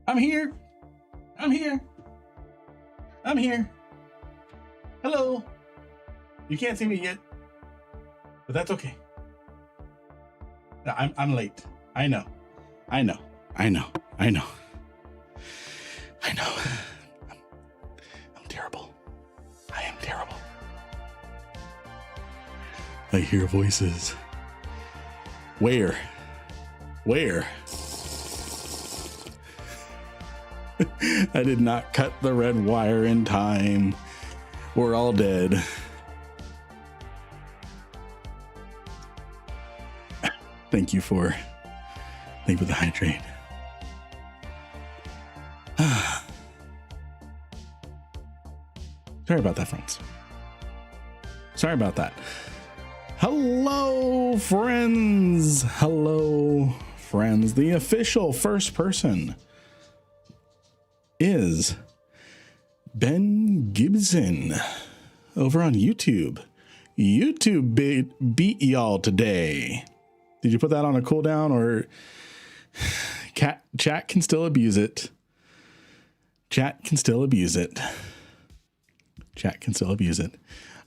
I'm here. I'm here. I'm here. Hello. You can't see me yet, but that's okay. I'm late. I know. I'm terrible. I am terrible. I hear voices. Where? I did not cut the red wire in time. We're all dead. Thank you for the hydrate. Sorry about that, friends. Sorry about that. Hello, friends. Hello, friends. The official first person is Ben Gibson over on YouTube. YouTube beat y'all today. Did you put that on a cooldown, or chat can still abuse it? Chat can still abuse it.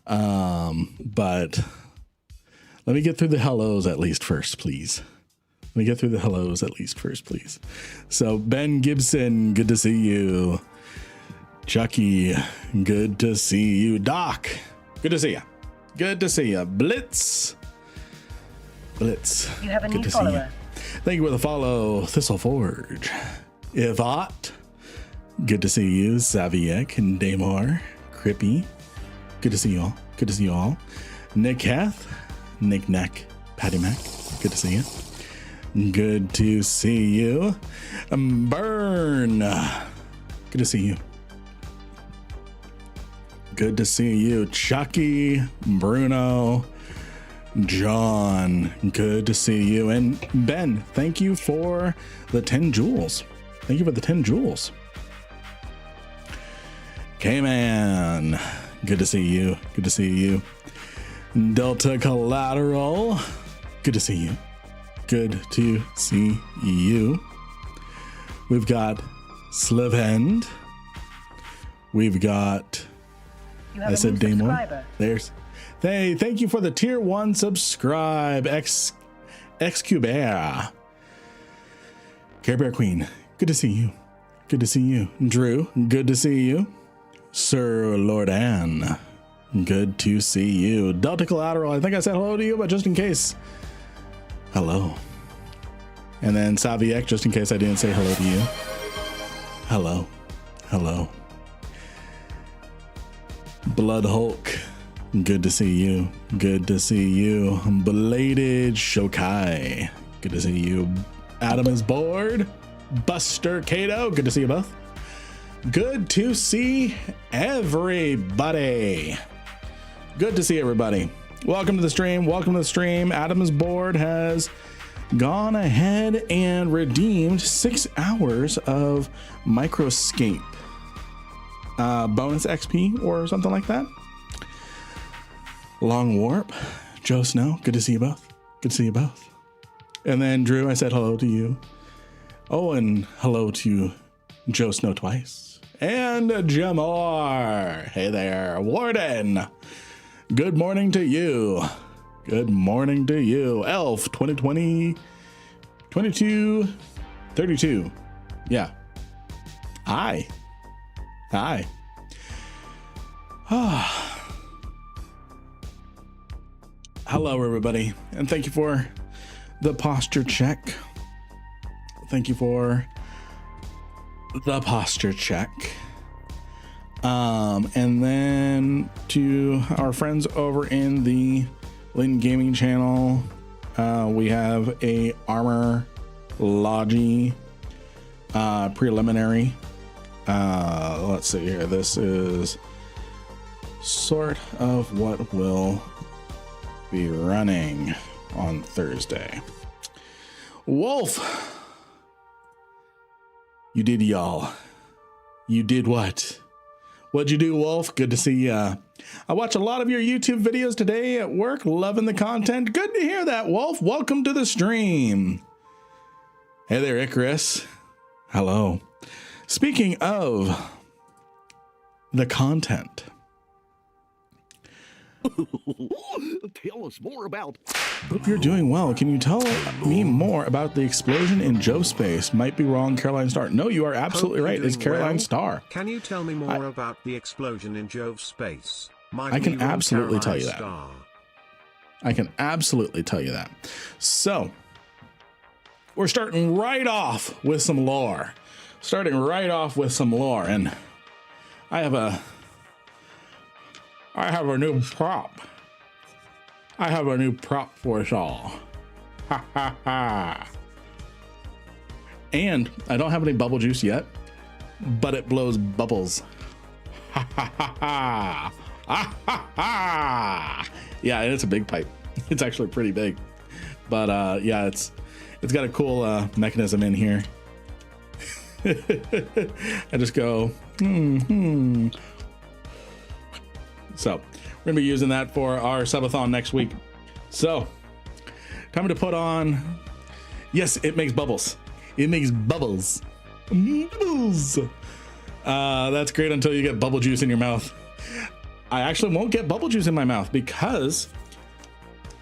But let me get through the hellos at least first, please. So Ben Gibson, good to see you. Chucky, good to see you. Doc, good to see you. Blitz. You have a new follower. Thank you for the follow. Thistleforge. Ivat, good to see you. Saviek and Damar. Crippy, good to see you all. Nick Hath, Nick Nack, Patty Mac, good to see you. Good to see you. Burn, good to see you. Chucky, Bruno, John, good to see you. And Ben, thank you for the 10 jewels. K-Man, good to see you. Delta Collateral, good to see you. We've got Slivend. We've got, I said Damon. Thank you for the tier 1 subscribe. X-Cubear. Care Bear Queen, good to see you. Drew, good to see you. Sir Lordan, good to see you. Delta Collateral, I think I said hello to you, but just in case, hello. And then Saviek, just in case I didn't say hello to you. Hello. Blood Hulk, good to see you. Belated Shokai, good to see you. Adam is bored. Buster Cato, good to see you both. Good to see everybody. Welcome to the stream. Adam is bored has gone ahead and redeemed 6 hours of Microscape bonus XP or something like that. Long Warp, Joe Snow, good to see you both. And then Drew, I said hello to you. Oh, and hello to Joe Snow twice. And Jamar. Hey there. Warden. Good morning to you. Elf 2020 22 32. Yeah. Hi. Hello, everybody. And thank you for the posture check. And then to our friends over in the Lynn Gaming channel, we have a Armor Logi preliminary. Let's see here. This is sort of what will be running on Thursday. Wolf, you did y'all. You did what? What'd you do, Wolf? Good to see ya. I watch a lot of your YouTube videos today at work. Loving the content. Good to hear that, Wolf. Welcome to the stream. Hey there, Icarus. Hello. Speaking of the content, tell us more about. Hope you're doing well. Can you tell me more about the explosion in Jove space? Might be wrong, Caroline Star. No, you are absolutely right. It's Caroline Star. Can you tell me more about the explosion in Jove space? I can absolutely tell you that. I can absolutely tell you that. So we're starting right off with some lore. And I have a new prop. I have a new prop for us all. Ha ha ha. And I don't have any bubble juice yet, but it blows bubbles. Ha ha ha ha. Ah ha ha. Yeah, and it's a big pipe. It's actually pretty big. But yeah, it's got a cool mechanism in here. I just go, So we're gonna be using that for our subathon next week. So time to put on, yes, it makes bubbles. It makes bubbles. Bubbles. That's great until you get bubble juice in your mouth. I actually won't get bubble juice in my mouth because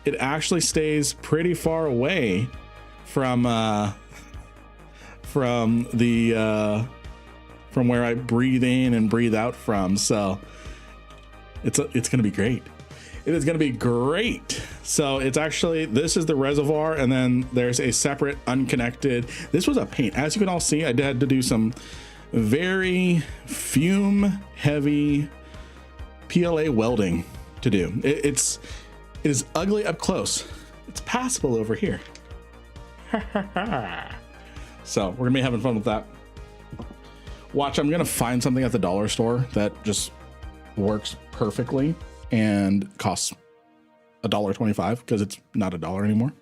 it actually stays pretty far away from where I breathe in and breathe out from. So it's gonna be great. It is gonna be great. So it's actually, this is the reservoir, and then there's a separate unconnected. This was a pain. As you can all see, I had to do some very fume heavy PLA welding to do. It is ugly up close. It's passable over here. So we're gonna be having fun with that. Watch, I'm gonna find something at the dollar store that just works perfectly and costs $1.25 because it's not $1 anymore.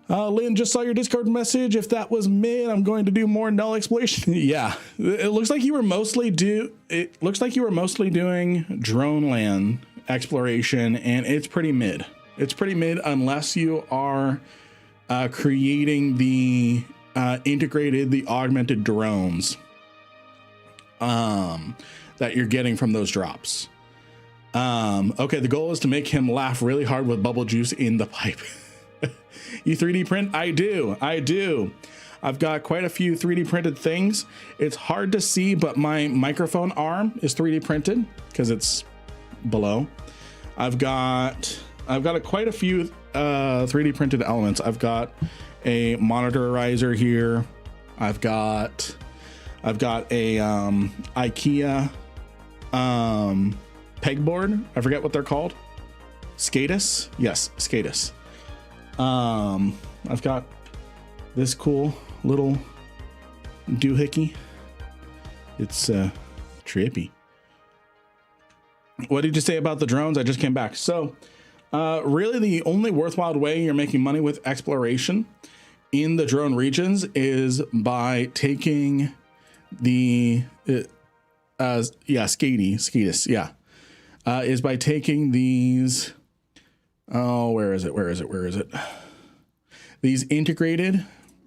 Lynn, just saw your Discord message. If that was mid, I'm going to do more null exploration. Yeah, it looks like you were mostly doing drone land exploration, and it's pretty mid. It's pretty mid unless you are creating the augmented drones that you're getting from those drops. Okay, the goal is to make him laugh really hard with bubble juice in the pipe. You 3D print? I do. I've got quite a few 3D printed things. It's hard to see, but my microphone arm is 3D printed because it's below. I've got quite a few 3D printed elements. I've got a monitorizer here. I've got a IKEA pegboard. I forget what they're called. Skatus? Yes, Skatus. I've got this cool little doohickey. It's trippy. What did you say about the drones? I just came back. So really the only worthwhile way you're making money with exploration in the drone regions is by taking the Skatus, yeah. Is by taking these, where is it? These integrated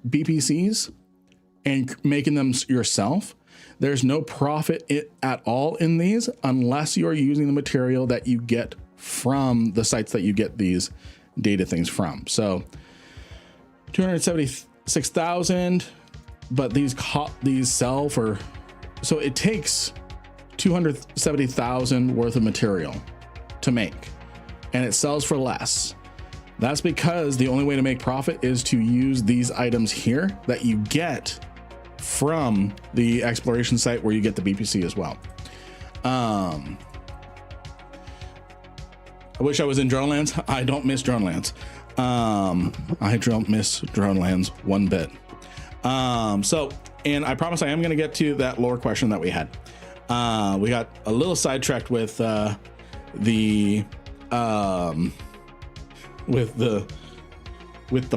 BPCs and making them yourself. There's no profit at all in these unless you're using the material that you get from the sites that you get these data things from. So 276,000, but these sell for, so it takes 270,000 worth of material to make, and it sells for less. That's because the only way to make profit is to use these items here that you get from the exploration site where you get the BPC as well. I wish I was in Dronelands. I don't miss Dronelands. I don't miss Dronelands one bit. So, and I promise I am going to get to that lore question that we had. We got a little sidetracked with the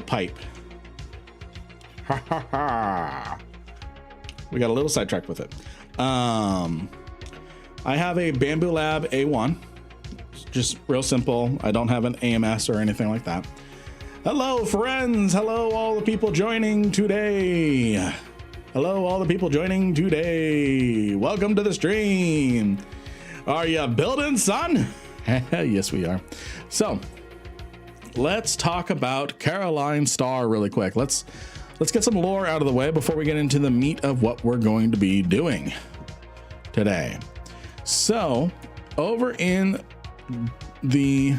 pipe. We got a little sidetracked with it. I have a Bamboo Lab A1, just real simple. I don't have an AMS or anything like that. Hello friends, hello all the people joining today. Hello, all the people joining today. Welcome to the stream. Are you building, son? Yes, we are. So let's talk about Caroline Starr really quick. Let's get some lore out of the way before we get into the meat of what we're going to be doing today. So over in the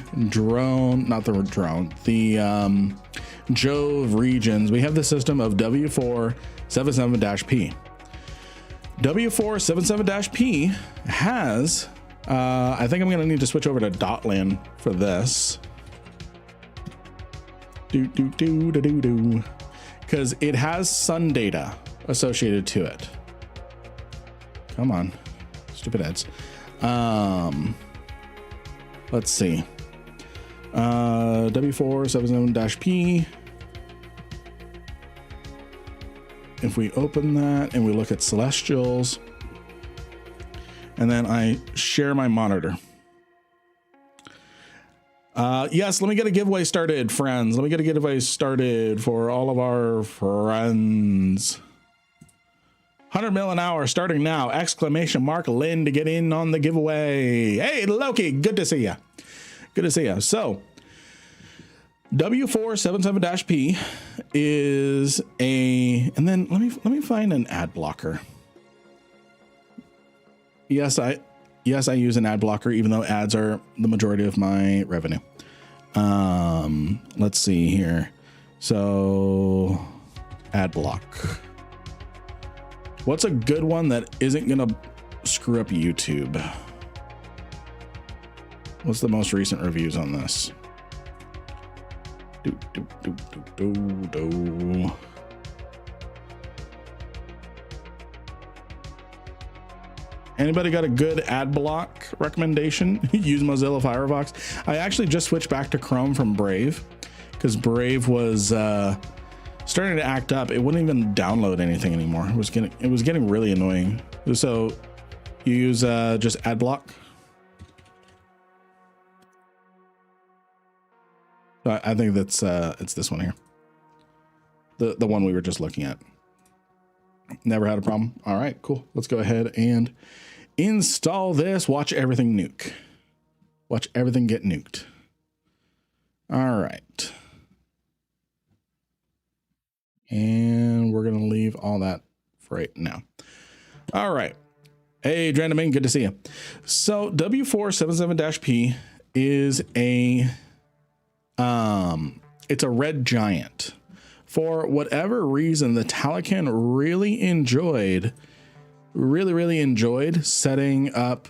Jove regions, we have the system of W477-P. W477-P has, I think I'm going to need to switch over to Dotland for this. Because it has sun data associated to it. Come on, stupid ads. Let's see. W477-P. If we open that and we look at celestials, and then I share my monitor. Yes, let me get a giveaway started, friends. Let me get a giveaway started for all of our friends. 100 mil an hour starting now. Exclamation mark Lynn to get in on the giveaway. Hey, Loki, good to see you. Good to see you. So W477-P is a, and then let me find an ad blocker. Yes, I use an ad blocker, even though ads are the majority of my revenue. Let's see here. So ad block. What's a good one that isn't gonna screw up YouTube? What's the most recent reviews on this? Anybody got a good ad block recommendation? Use Mozilla Firefox. I actually just switched back to Chrome from Brave because Brave was starting to act up. It wouldn't even download anything anymore. It was getting really annoying. So you use just ad block. I think that's it's this one here. The one we were just looking at. Never had a problem. All right, cool. Let's go ahead and install this. Watch everything nuke. Watch everything get nuked. All right. And we're going to leave all that for right now. All right. Hey, Drandamin, good to see you. So W477-P is it's a red giant. For whatever reason, the Talican really enjoyed setting up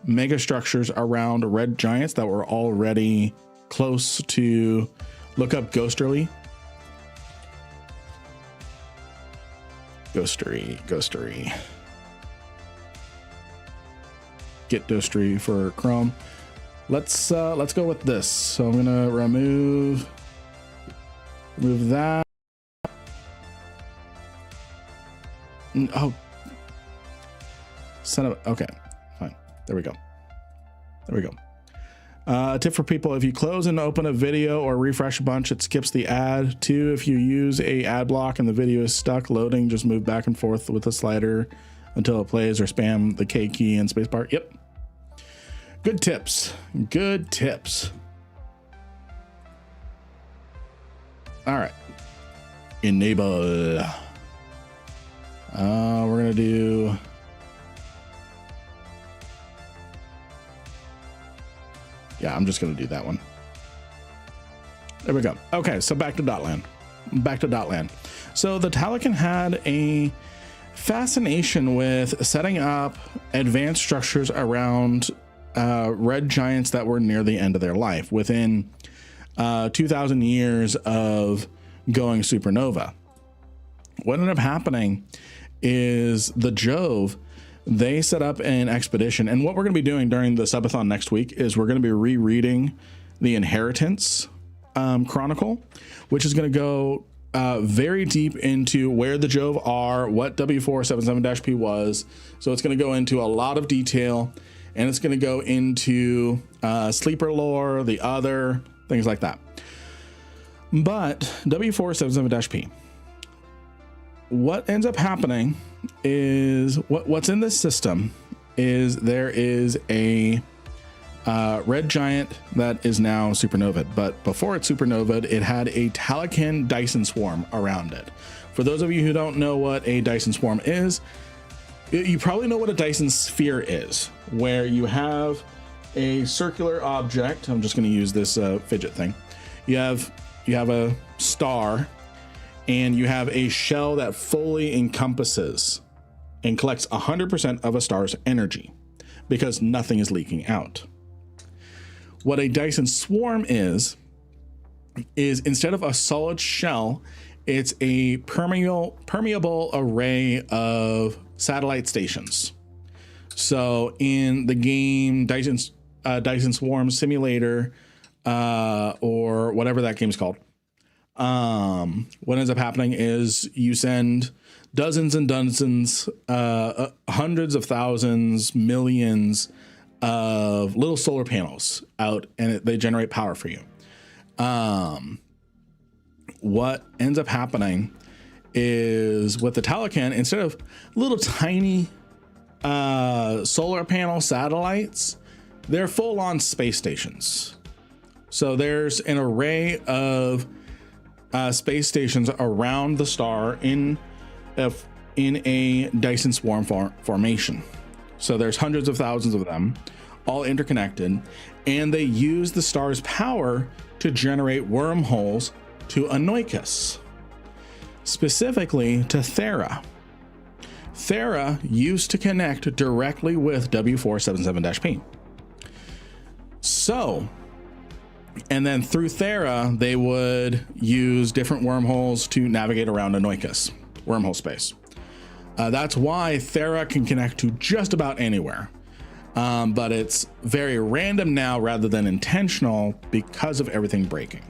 mega structures around red giants that were already close to, look up Ghostery. Ghostery. Get Ghostery for Chrome. Let's go with this. So I'm gonna remove that. Oh, son of, okay, fine. There we go. A tip for people: if you close and open a video or refresh a bunch, it skips the ad. 2, if you use a ad block and the video is stuck loading, just move back and forth with the slider until it plays, or spam the K key and spacebar. Yep. Good tips. All right. Enable. We're gonna do. Yeah, I'm just gonna do that one. There we go. Okay, so back to Dotland. So the Talican had a fascination with setting up advanced structures around red giants that were near the end of their life, within 2,000 years of going supernova. What ended up happening is the Jove, they set up an expedition, and what we're going to be doing during the Subathon next week is we're going to be rereading the Inheritance Chronicle, which is going to go very deep into where the Jove are, what W477-P was. So it's going to go into a lot of detail, and it's going to go into sleeper lore, the other things like that. But W477-P, what ends up happening is what's in this system is there is a red giant that is now supernovaed, but before it supernovaed, it had a Talican Dyson swarm around it. For those of you who don't know what a Dyson swarm is, you probably know what a Dyson sphere is, where you have a circular object. I'm just going to use this fidget thing. You have a star, and you have a shell that fully encompasses and collects 100% of a star's energy because nothing is leaking out. What a Dyson swarm is instead of a solid shell, it's a permeable array of satellite stations. So in the game Dyson Swarm Simulator, or whatever that game's called, what ends up happening is you send dozens and dozens, hundreds of thousands, millions of little solar panels out, and they generate power for you. What ends up happening is with the Talican, instead of little tiny solar panel satellites, they're full-on space stations. So there's an array of space stations around the star in a Dyson swarm formation. So there's hundreds of thousands of them, all interconnected, and they use the star's power to generate wormholes to Anoikis, specifically to Thera. Thera used to connect directly with W477-P. So, and then through Thera, they would use different wormholes to navigate around Anoikis, wormhole space. That's why Thera can connect to just about anywhere. But it's very random now rather than intentional because of everything breaking.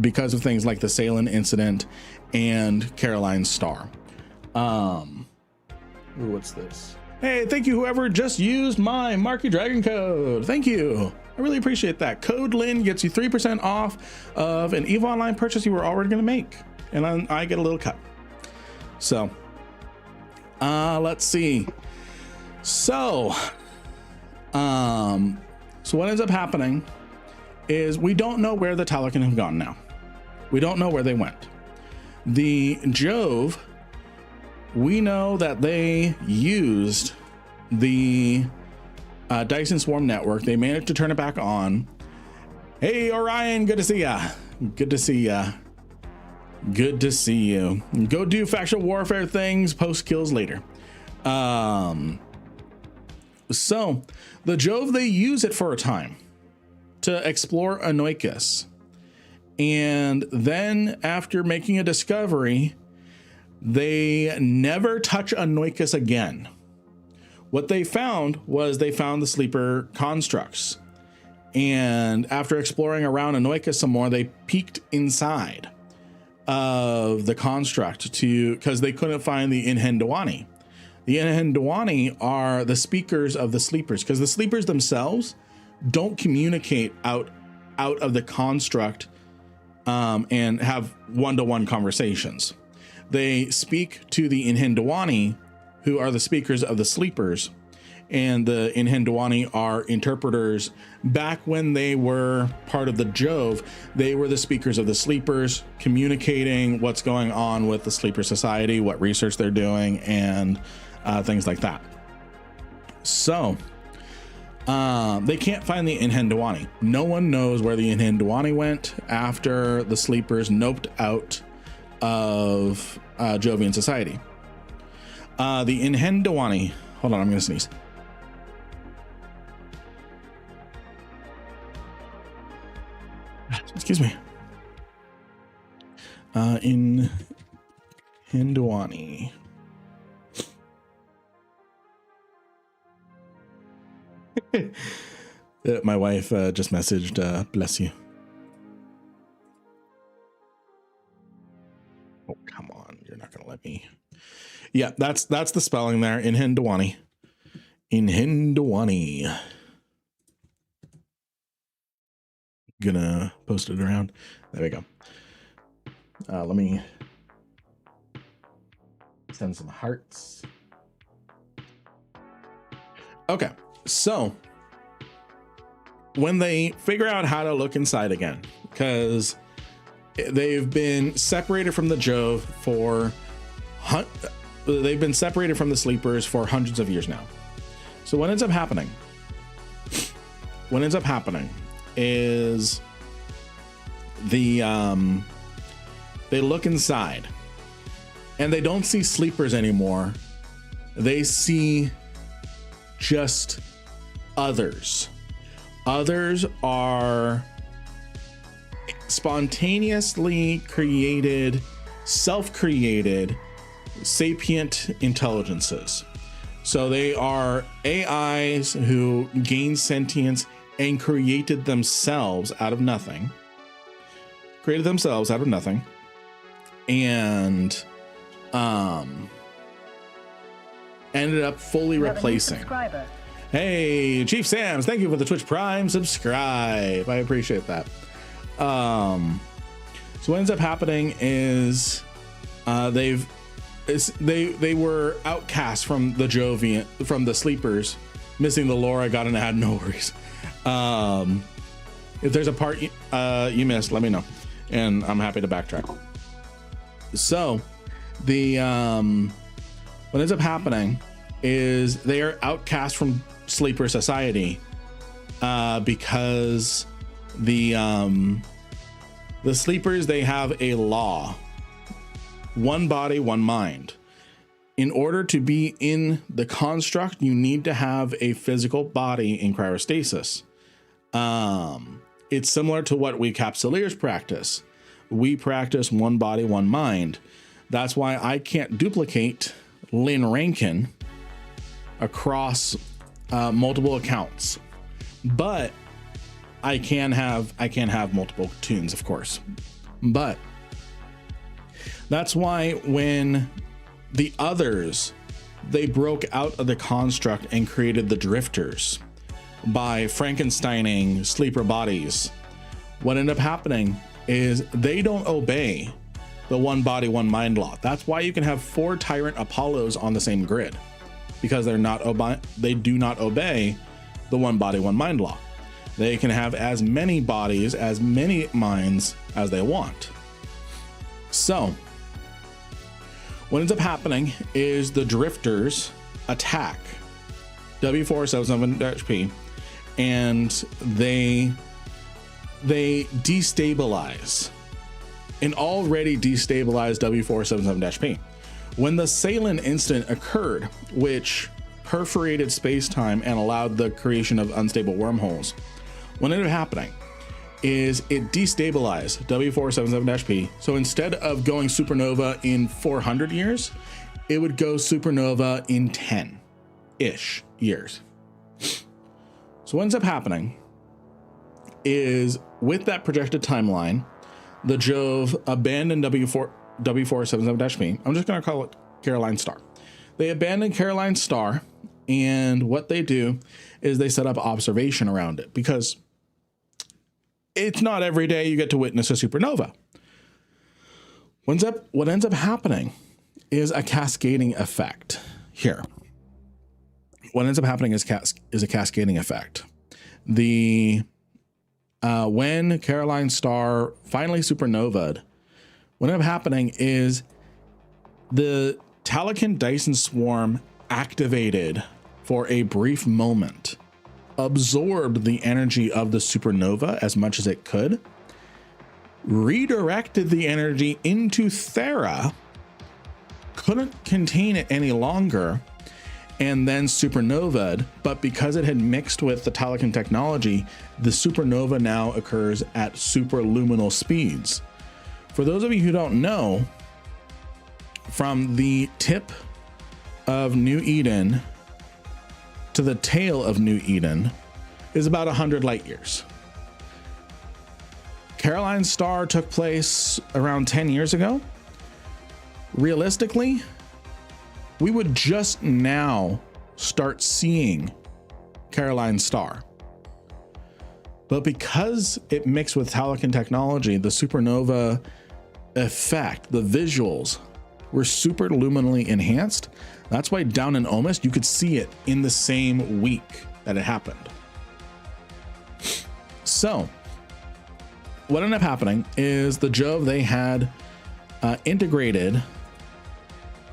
Because of things like the Salem incident and Caroline's star. What's this? Hey, thank you whoever just used my Marky Dragon code. Thank you. I really appreciate that. Code Lynn gets you 3% off of an EVE Online purchase you were already going to make. And I get a little cut. So, let's see. So what ends up happening is we don't know where the Talican have gone now. We don't know where they went. The Jove, we know that they used the Dyson Swarm network. They managed to turn it back on. Hey, Orion, good to see ya. Good to see ya. Good to see you. Go do factional warfare things, post kills later. So the Jove, they use it for a time to explore Anoikis. And then after making a discovery, they never touch Anoikis again. What they found was they found the sleeper constructs. And after exploring around Anoikis some more, they peeked inside of the construct because they couldn't find the Inhendawani. The Inhendawani are the speakers of the sleepers, because the sleepers themselves don't communicate out of the construct and have one-to-one conversations. They speak to the Inhendawani, who are the speakers of the sleepers, and the Inhendawani are interpreters. Back when they were part of the Jove, they were the speakers of the sleepers, communicating what's going on with the sleeper society, what research they're doing, and things like that. So they can't find the Inhendawani. No one knows where the Inhendawani went after the sleepers noped out of Jovian society. The Inhendawani, hold on, I'm gonna sneeze. Excuse me. Inhendawani. My wife just messaged, bless you. Oh, come on. You're not going to let me. Yeah, that's the spelling there. Inhendawani. Inhendawani. Gonna post it around. There we go. Let me Send some hearts. Okay, so when they figure out how to look inside again, because they've been separated from the Jove they've been separated from the sleepers for hundreds of years now. So what ends up happening is they look inside and they don't see sleepers anymore. They see just others. Others are spontaneously created, self-created, sapient intelligences. So they are AIs who gain sentience and created themselves out of nothing. And ended up fully replacing. Hey, Chief Sams, thank you for the Twitch Prime subscribe. I appreciate that. So what ends up happening is they were outcast from the Jovian, from the sleepers, missing the lore I got and I had no worries. If there's a part you missed, let me know, and I'm happy to backtrack. So the what ends up happening is they are outcast from sleeper society because the sleepers, they have a law: one body, one mind. In order to be in the construct, you need to have a physical body in cryostasis. It's similar to what we Capsuleers practice. We practice one body, one mind. That's why I can't duplicate Lynn Rankin across multiple accounts, but I can have multiple tunes, of course. But that's why when the others, they broke out of the construct and created the drifters by Frankensteining sleeper bodies, what ended up happening is they don't obey the one body, one mind law. That's why you can have 4 Tyrant Apollos on the same grid, because they do not obey the one body, one mind law. They can have as many bodies, as many minds as they want. So what ends up happening is the drifters attack W477-P and they destabilize an already destabilized W477-P. When the Salin incident occurred, which perforated space-time and allowed the creation of unstable wormholes, what ended up happening is it destabilized W477-P. So instead of going supernova in 400 years, it would go supernova in 10-ish years. So what ends up happening is, with that projected timeline, the Jove abandoned W477-P. I'm just going to call it Caroline Star. They abandoned Caroline Star, and what they do is they set up observation around it, because it's not every day you get to witness a supernova. What ends up happening is a cascading effect here. What ends up happening is a cascading effect. When Caroline Star finally supernovaed, what ended up happening is the Talakan Dyson swarm activated for a brief moment, absorbed the energy of the supernova as much as it could, redirected the energy into Thera, couldn't contain it any longer, and then supernovaed. But because it had mixed with the Talakan technology, the supernova now occurs at superluminal speeds. For those of you who don't know, from the tip of New Eden to the tail of New Eden is about 100 light years. Caroline Star took place around 10 years ago. Realistically, we would just now start seeing Caroline Star. But because it mixed with Talakan technology, the supernova effect, the visuals were super luminally enhanced. That's why down in Omist, you could see it in the same week that it happened. So what ended up happening is the Jove, they had integrated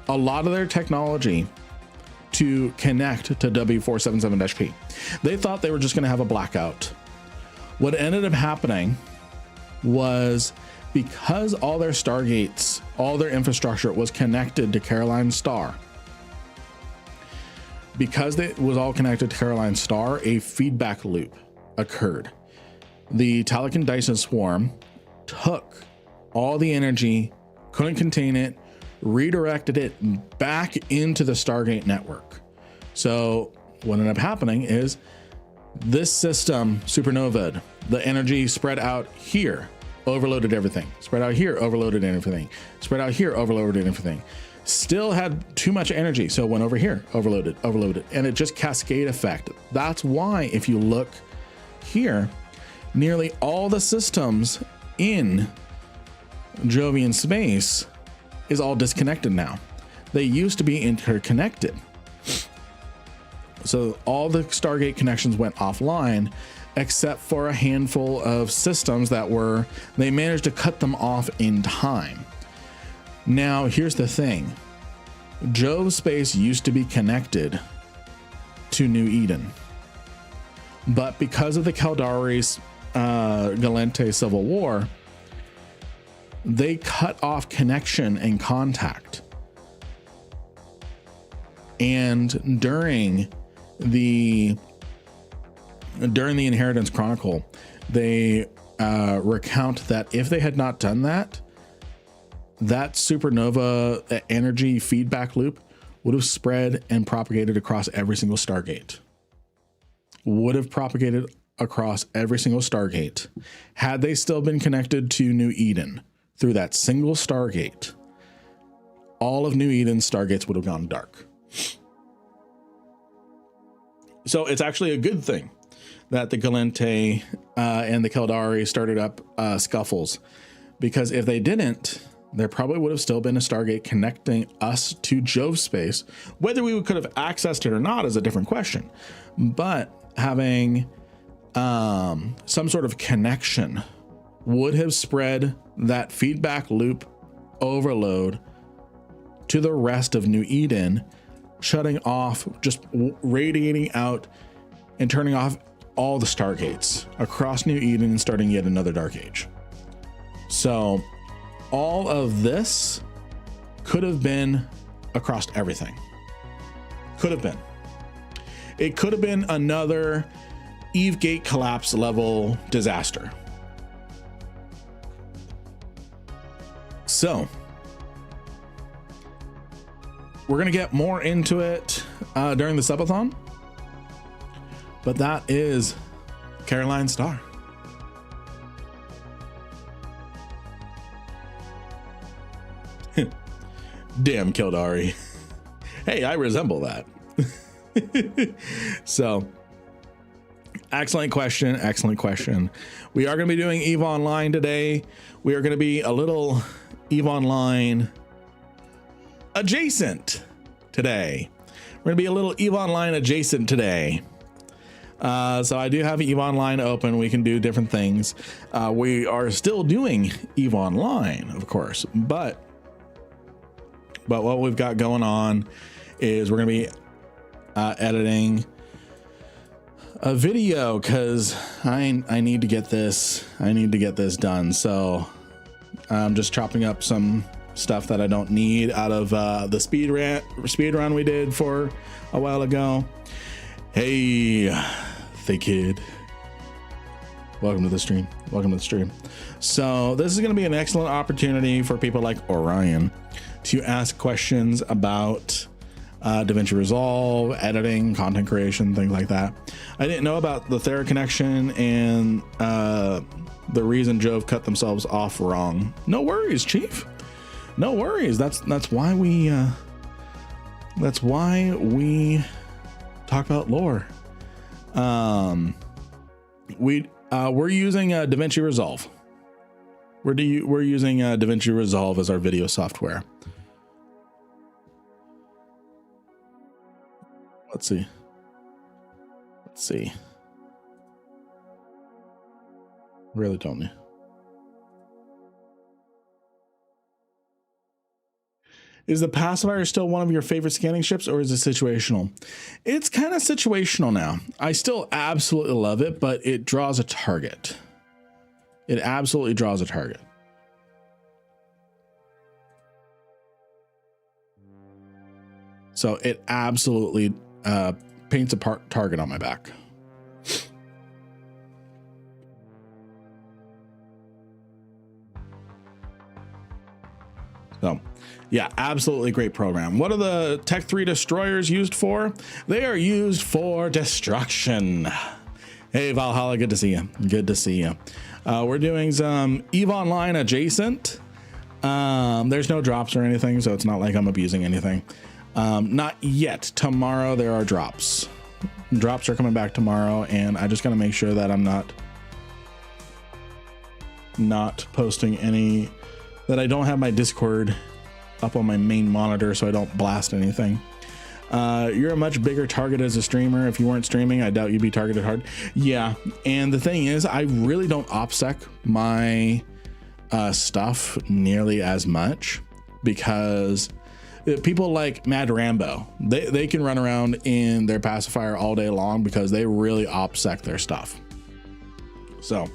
a lot of their technology to connect to W477-P. They thought they were just going to have a blackout. What ended up happening was, because all their Stargates, all their infrastructure was connected to Caroline Star, because it was all connected to Caroline Star, a feedback loop occurred. The Talakan Dyson swarm took all the energy, couldn't contain it, redirected it back into the Stargate network. So what ended up happening is this system supernovaed. The energy spread out here, overloaded everything. Spread out here, overloaded everything. Spread out here, overloaded everything. Still had too much energy, so it went over here, overloaded, and it just cascade effect. That's why if you look here, nearly all the systems in Jovian space is all disconnected now. They used to be interconnected. So all the Stargate connections went offline, except for a handful of systems that they managed to cut them off in time. Now, here's the thing. Jove space used to be connected to New Eden, but because of the Caldari's Galente civil war, they cut off connection and contact. And during the Inheritance Chronicle, they recount that if they had not done that, that supernova energy feedback loop would have spread and propagated across every single Stargate. Would have propagated across every single Stargate had they still been connected to New Eden through that single Stargate. All of New Eden's Stargates would have gone dark. So it's actually a good thing that the Galente and the Caldari started up scuffles, because if they didn't, there probably would have still been a Stargate connecting us to Jove space. Whether we could have accessed it or not is a different question, but having some sort of connection would have spread that feedback loop overload to the rest of New Eden, shutting off, just radiating out and turning off all the Stargates across New Eden and starting yet another Dark Age. So all of this could have been across everything. Could have been. It could have been another Eve Gate collapse level disaster. So we're going to get more into it during the Subathon, but that is Caroline Star. Damn Kildari. Hey, I resemble that. So excellent question. Excellent question. We are going to be doing EVE Online today. We are going to be a little EVE Online adjacent today. We're going to be a little EVE Online adjacent today. So I do have EVE Online open. We can do different things. We are still doing EVE Online, of course, but what we've got going on is we're going to be editing a video, because I need to get this. I need to get this done. So I'm just chopping up some stuff that I don't need out of the speed run we did for a while ago. Hey, the kid. Welcome to the stream. Welcome to the stream. So this is going to be an excellent opportunity for people like Orion to ask questions about DaVinci Resolve, editing, content creation, things like that. I didn't know about the Thera connection and the reason Jove cut themselves off wrong. No worries, Chief. No worries. That's why we talk about lore. We're using DaVinci Resolve. We're using DaVinci Resolve as our video software. Let's see. Let's see. Really don't know. Is the pacifier still one of your favorite scanning ships, or is it situational? It's kind of situational now. I still absolutely love it, but it draws a target. It absolutely draws a target. So it absolutely paints a target on my back. So, yeah, absolutely great program. What are the Tech 3 destroyers used for? They are used for destruction. Hey, Valhalla, good to see you. Good to see you. We're doing some EVE Online adjacent. There's no drops or anything, so it's not like I'm abusing anything. Not yet. Tomorrow there are drops. Drops are coming back tomorrow, and I just got to make sure that I'm not posting any, that I don't have my Discord up on my main monitor so I don't blast anything. You're a much bigger target as a streamer. If you weren't streaming, I doubt you'd be targeted hard. Yeah, and the thing is, I really don't OPSEC my stuff nearly as much, because people like Mad Rambo, they can run around in their pacifier all day long because they really OPSEC their stuff. So,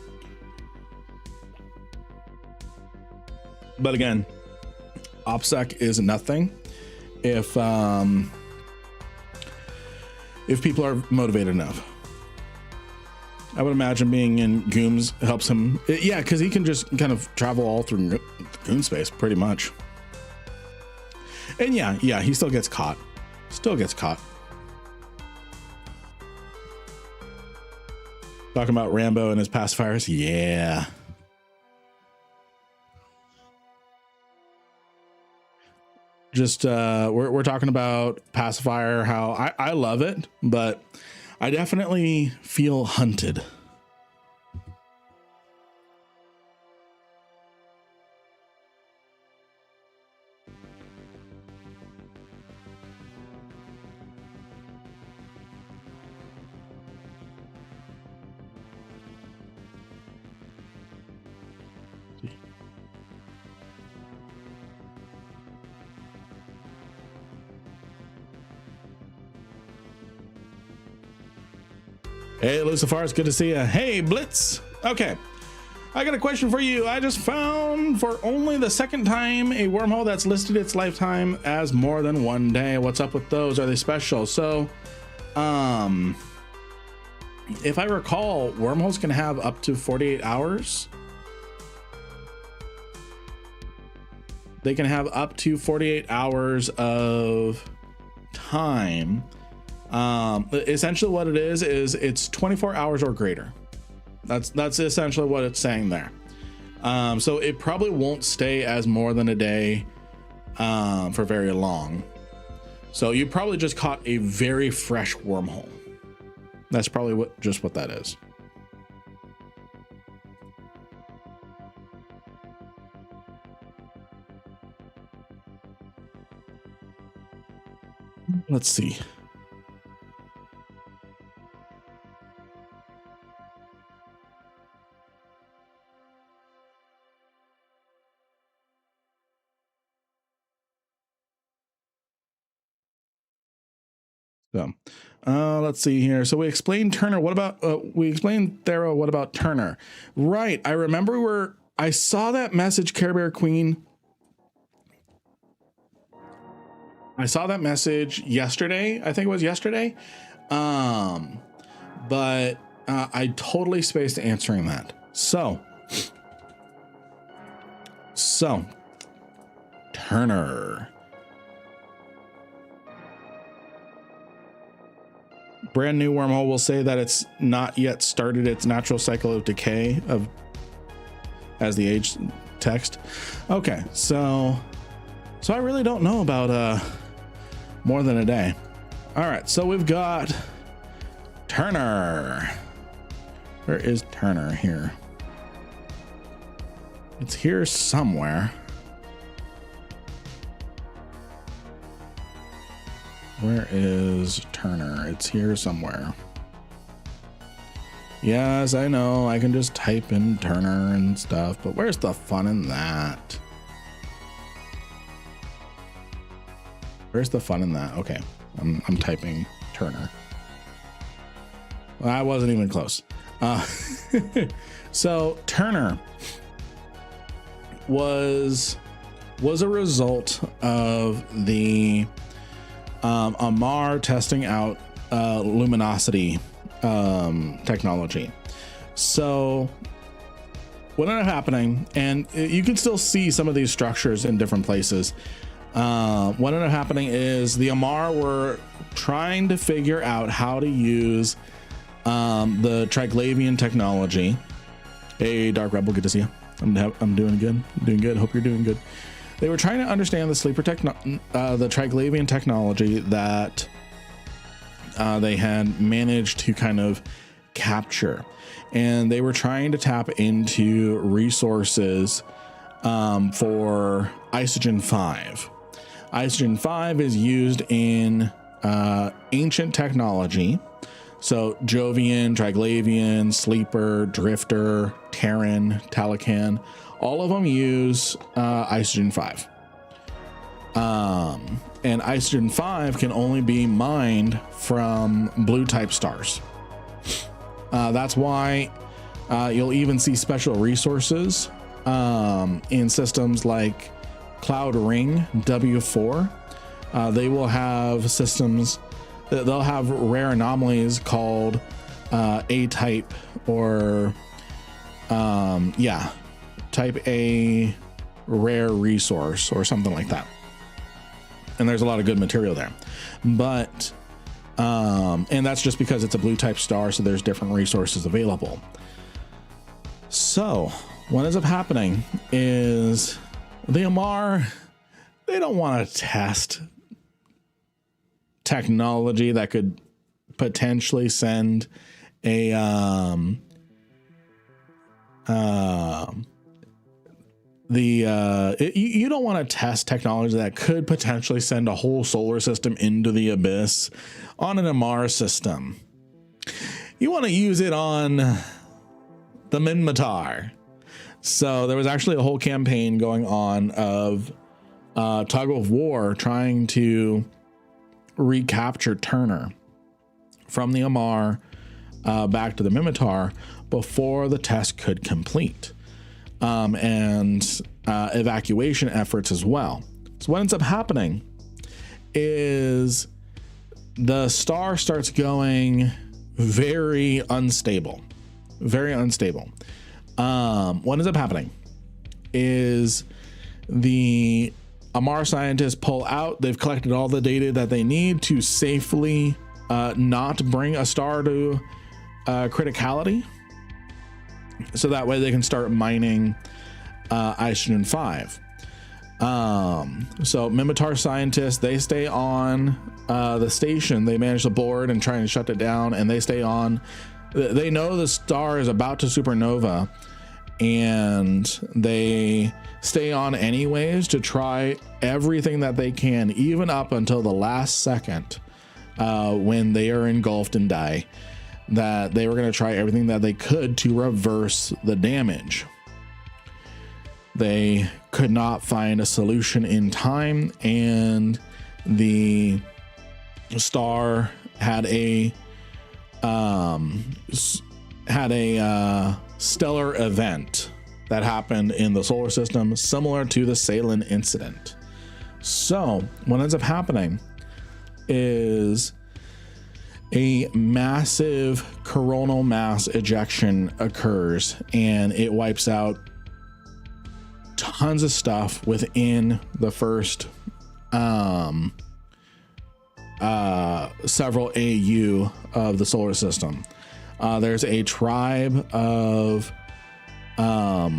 but again, OPSEC is nothing if people are motivated enough. I would imagine being in Gooms helps him. Yeah, because he can just kind of travel all through Goom space pretty much. And yeah, he still gets caught. Still gets caught. Talking about Rambo and his pacifiers. Yeah. Just we're talking about pacifier, how I love it, but I definitely feel hunted. Hey, Lucifer, it's good to see you. Hey, Blitz. Okay, I got a question for you. I just found for only the second time a wormhole that's listed its lifetime as more than 1 day. What's up with those? Are they special? So, if I recall, wormholes can have up to 48 hours. They can have up to 48 hours of time. Essentially what it is it's 24 hours or greater. That's essentially what it's saying there. So it probably won't stay as more than a day for very long. So you probably just caught a very fresh wormhole. That's probably what that is. Let's see. So, let's see here. So we explained Turner. What about, we explained Thera. What about Turner? Right. I remember I saw that message, Care Bear Queen. I saw that message yesterday. I think it was yesterday. But I totally spaced answering that. So Turner. Brand new wormhole will say that it's not yet started its natural cycle of decay as the age text. Okay, so I really don't know about more than a day. All right, so we've got Turner. Where is Turner here? It's here somewhere. Where is Turner? It's here somewhere. Yes, I know. I can just type in Turner and stuff, but where's the fun in that? Where's the fun in that? Okay, I'm typing Turner. Well, I wasn't even close. So Turner was a result of the Amar testing out luminosity technology. So what ended up happening, and you can still see some of these structures in different places. What ended up happening is the Amar were trying to figure out how to use the Triglavian technology. Hey, Dark Rebel, good to see you. I'm doing good. Hope you're doing good. They were trying to understand the sleeper the Triglavian technology that they had managed to kind of capture, and they were trying to tap into resources for Isogen 5. Isogen 5 is used in ancient technology. So Jovian, Triglavian, Sleeper, Drifter, Terran, Talican, all of them use Isogen 5. And Isogen 5 can only be mined from blue type stars. That's why you'll even see special resources in systems like Cloud Ring W4. They will have systems that they'll have rare anomalies called A-type or type A rare resource or something like that. And there's a lot of good material there, but and that's just because it's a blue type star, so there's different resources available. So what ends up happening is the Amar, they don't want to test technology that could potentially send a you don't want to test technology that could potentially send a whole solar system into the abyss on an Amar system. You want to use it on the Minmatar. So there was actually a whole campaign going on of tug of war trying to recapture Turner from the Amar back to the Minmatar before the test could complete. And evacuation efforts as well. So what ends up happening is the star starts going very unstable. What ends up happening is the Amar scientists pull out. They've collected all the data that they need to safely not bring a star to criticality. So that way they can start mining Isogen 5. So Minmatar scientists, they stay on the station. They manage to board and try and shut it down, and they stay on. They know the star is about to supernova, and they stay on anyways to try everything that they can, even up until the last second when they are engulfed and die. That they were going to try everything that they could to reverse the damage. They could not find a solution in time, and the star had a stellar event that happened in the solar system, similar to the Salin incident. So what ends up happening is a massive coronal mass ejection occurs, and it wipes out tons of stuff within the first several AU of the solar system. There's a tribe of so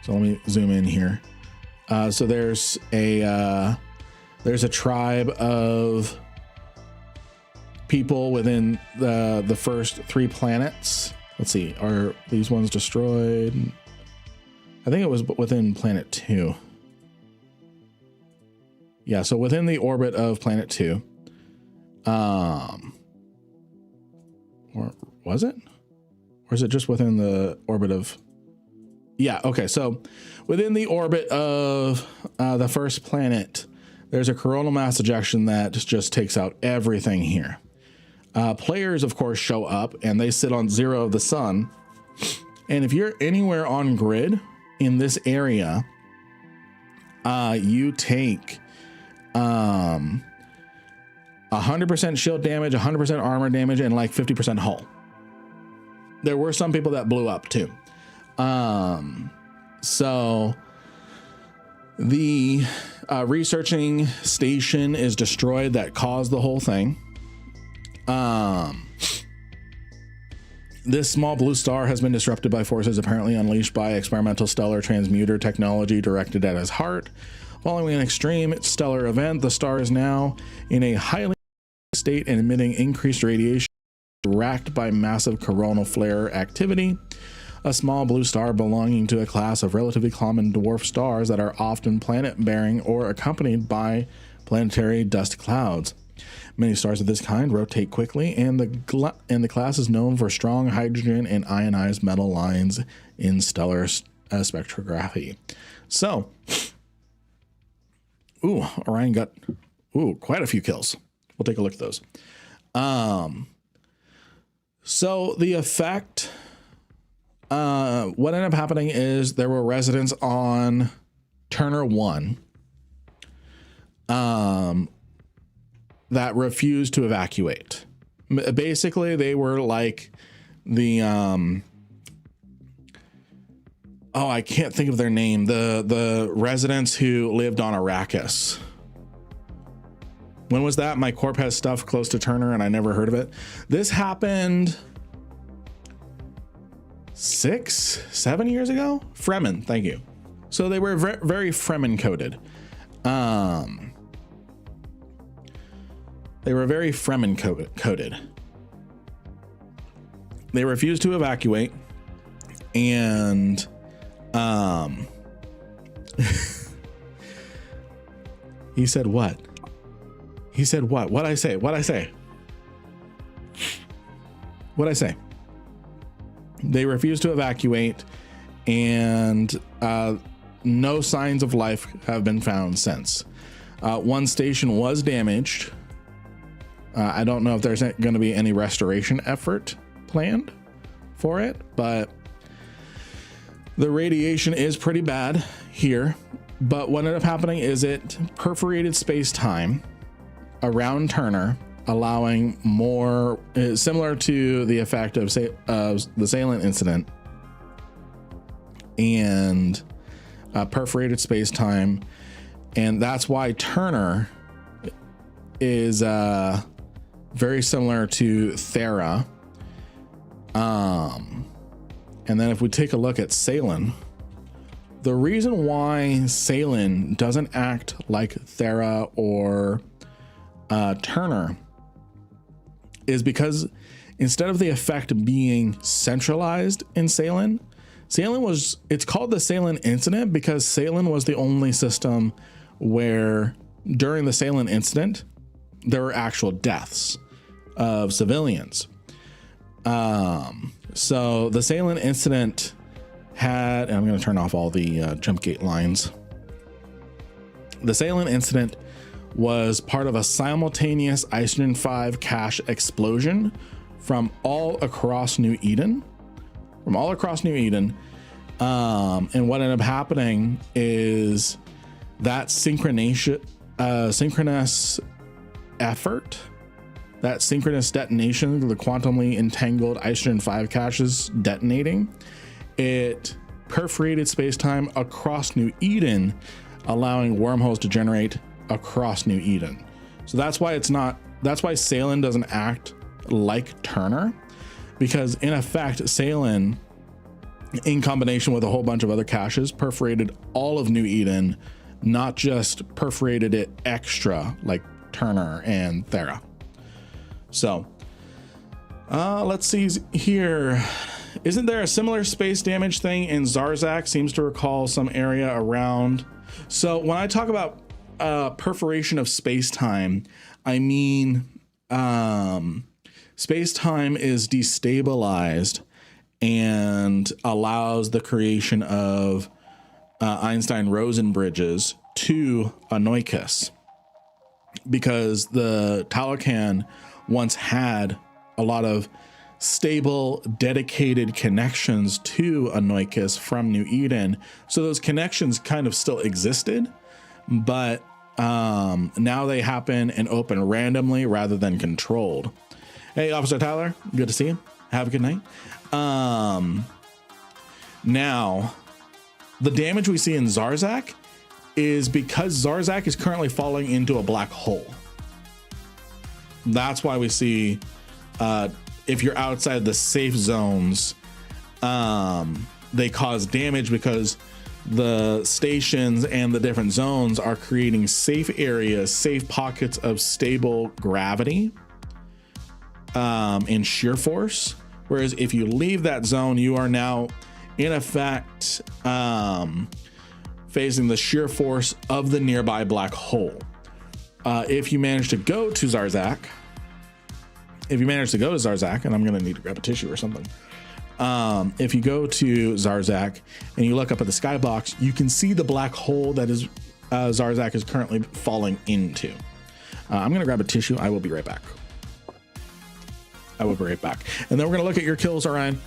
let me zoom in here. So there's a tribe of people within the first 3 planets. Let's see, are these ones destroyed? I think it was within planet 2. Yeah, so within the orbit of planet 2. Or was it? Or is it just within the orbit of... Yeah, okay, so within the orbit of the first planet, there's a coronal mass ejection that just takes out everything here. Players, of course, show up and they sit on 0 of the sun. And if you're anywhere on grid in this area, you take 100% shield damage, 100% armor damage, and like 50% hull. There were some people that blew up too. So the researching station is destroyed that caused the whole thing. This small blue star has been disrupted by forces apparently unleashed by experimental stellar transmuter technology directed at his heart. Following an extreme stellar event, the star is now in a highly state and emitting increased radiation racked by massive coronal flare activity. A small blue star belonging to a class of relatively common dwarf stars that are often planet-bearing or accompanied by planetary dust clouds. Many stars of this kind rotate quickly, and the class is known for strong hydrogen and ionized metal lines in stellar spectrography. So, Orion got quite a few kills. We'll take a look at those. So the effect, what ended up happening is there were residents on Turner 1 that refused to evacuate. Basically, they were like the I can't think of their name. The residents who lived on Arrakis. When was that? My corp has stuff close to Turner and I never heard of it. This happened 6-7 years ago. Fremen, thank you. So they were very Fremen coded. They were very Fremen coded. They refused to evacuate, and he said what? He said what? What'd I say? What'd I say? What'd I say? They refused to evacuate, and no signs of life have been found since. One station was damaged. I don't know if there's going to be any restoration effort planned for it, but the radiation is pretty bad here. But what ended up happening is it perforated space-time around Turner, allowing more, similar to the effect of the Salient incident, and perforated space-time. And that's why Turner is very similar to Thera. And then if we take a look at Salen, the reason why Salen doesn't act like Thera or Turner is because instead of the effect being centralized in Salen, it's called the Salen incident because Salen was the only system where during the Salen incident, there were actual deaths of civilians. So the Salen incident had, and I'm going to turn off all the jump gate lines. The Salen incident was part of a simultaneous Isogen 5 cache explosion from all across New Eden. And what ended up happening is that synchronous effort, that synchronous detonation, the quantumly entangled Isogen 5 caches detonating, it perforated space-time across New Eden, allowing wormholes to generate across New Eden. So that's why Salen doesn't act like Turner, because in effect, Salen, in combination with a whole bunch of other caches, perforated all of New Eden, not just perforated it extra like Turner and Thera. So let's see here. Isn't there a similar space damage thing in Zarzak? Seems to recall some area around. So when I talk about perforation of space-time, I mean space-time is destabilized and allows the creation of Einstein-Rosen bridges to Anoikis, because the Talocan once had a lot of stable, dedicated connections to Anoikis from New Eden. So those connections kind of still existed, but now they happen and open randomly rather than controlled. Hey, Officer Tyler, good to see you. Have a good night. Now, the damage we see in Zarzak is because Zarzak is currently falling into a black hole. That's why we see, if you're outside the safe zones, they cause damage because the stations and the different zones are creating safe areas, safe pockets of stable gravity and shear force. Whereas if you leave that zone, you are now in effect facing the shear force of the nearby black hole. If you manage to go to Zarzak, and I'm gonna need to grab a tissue or something. If you go to Zarzak and you look up at the skybox, you can see the black hole that is Zarzak is currently falling into. I'm gonna grab a tissue. I will be right back. And then we're gonna look at your kills, Orion.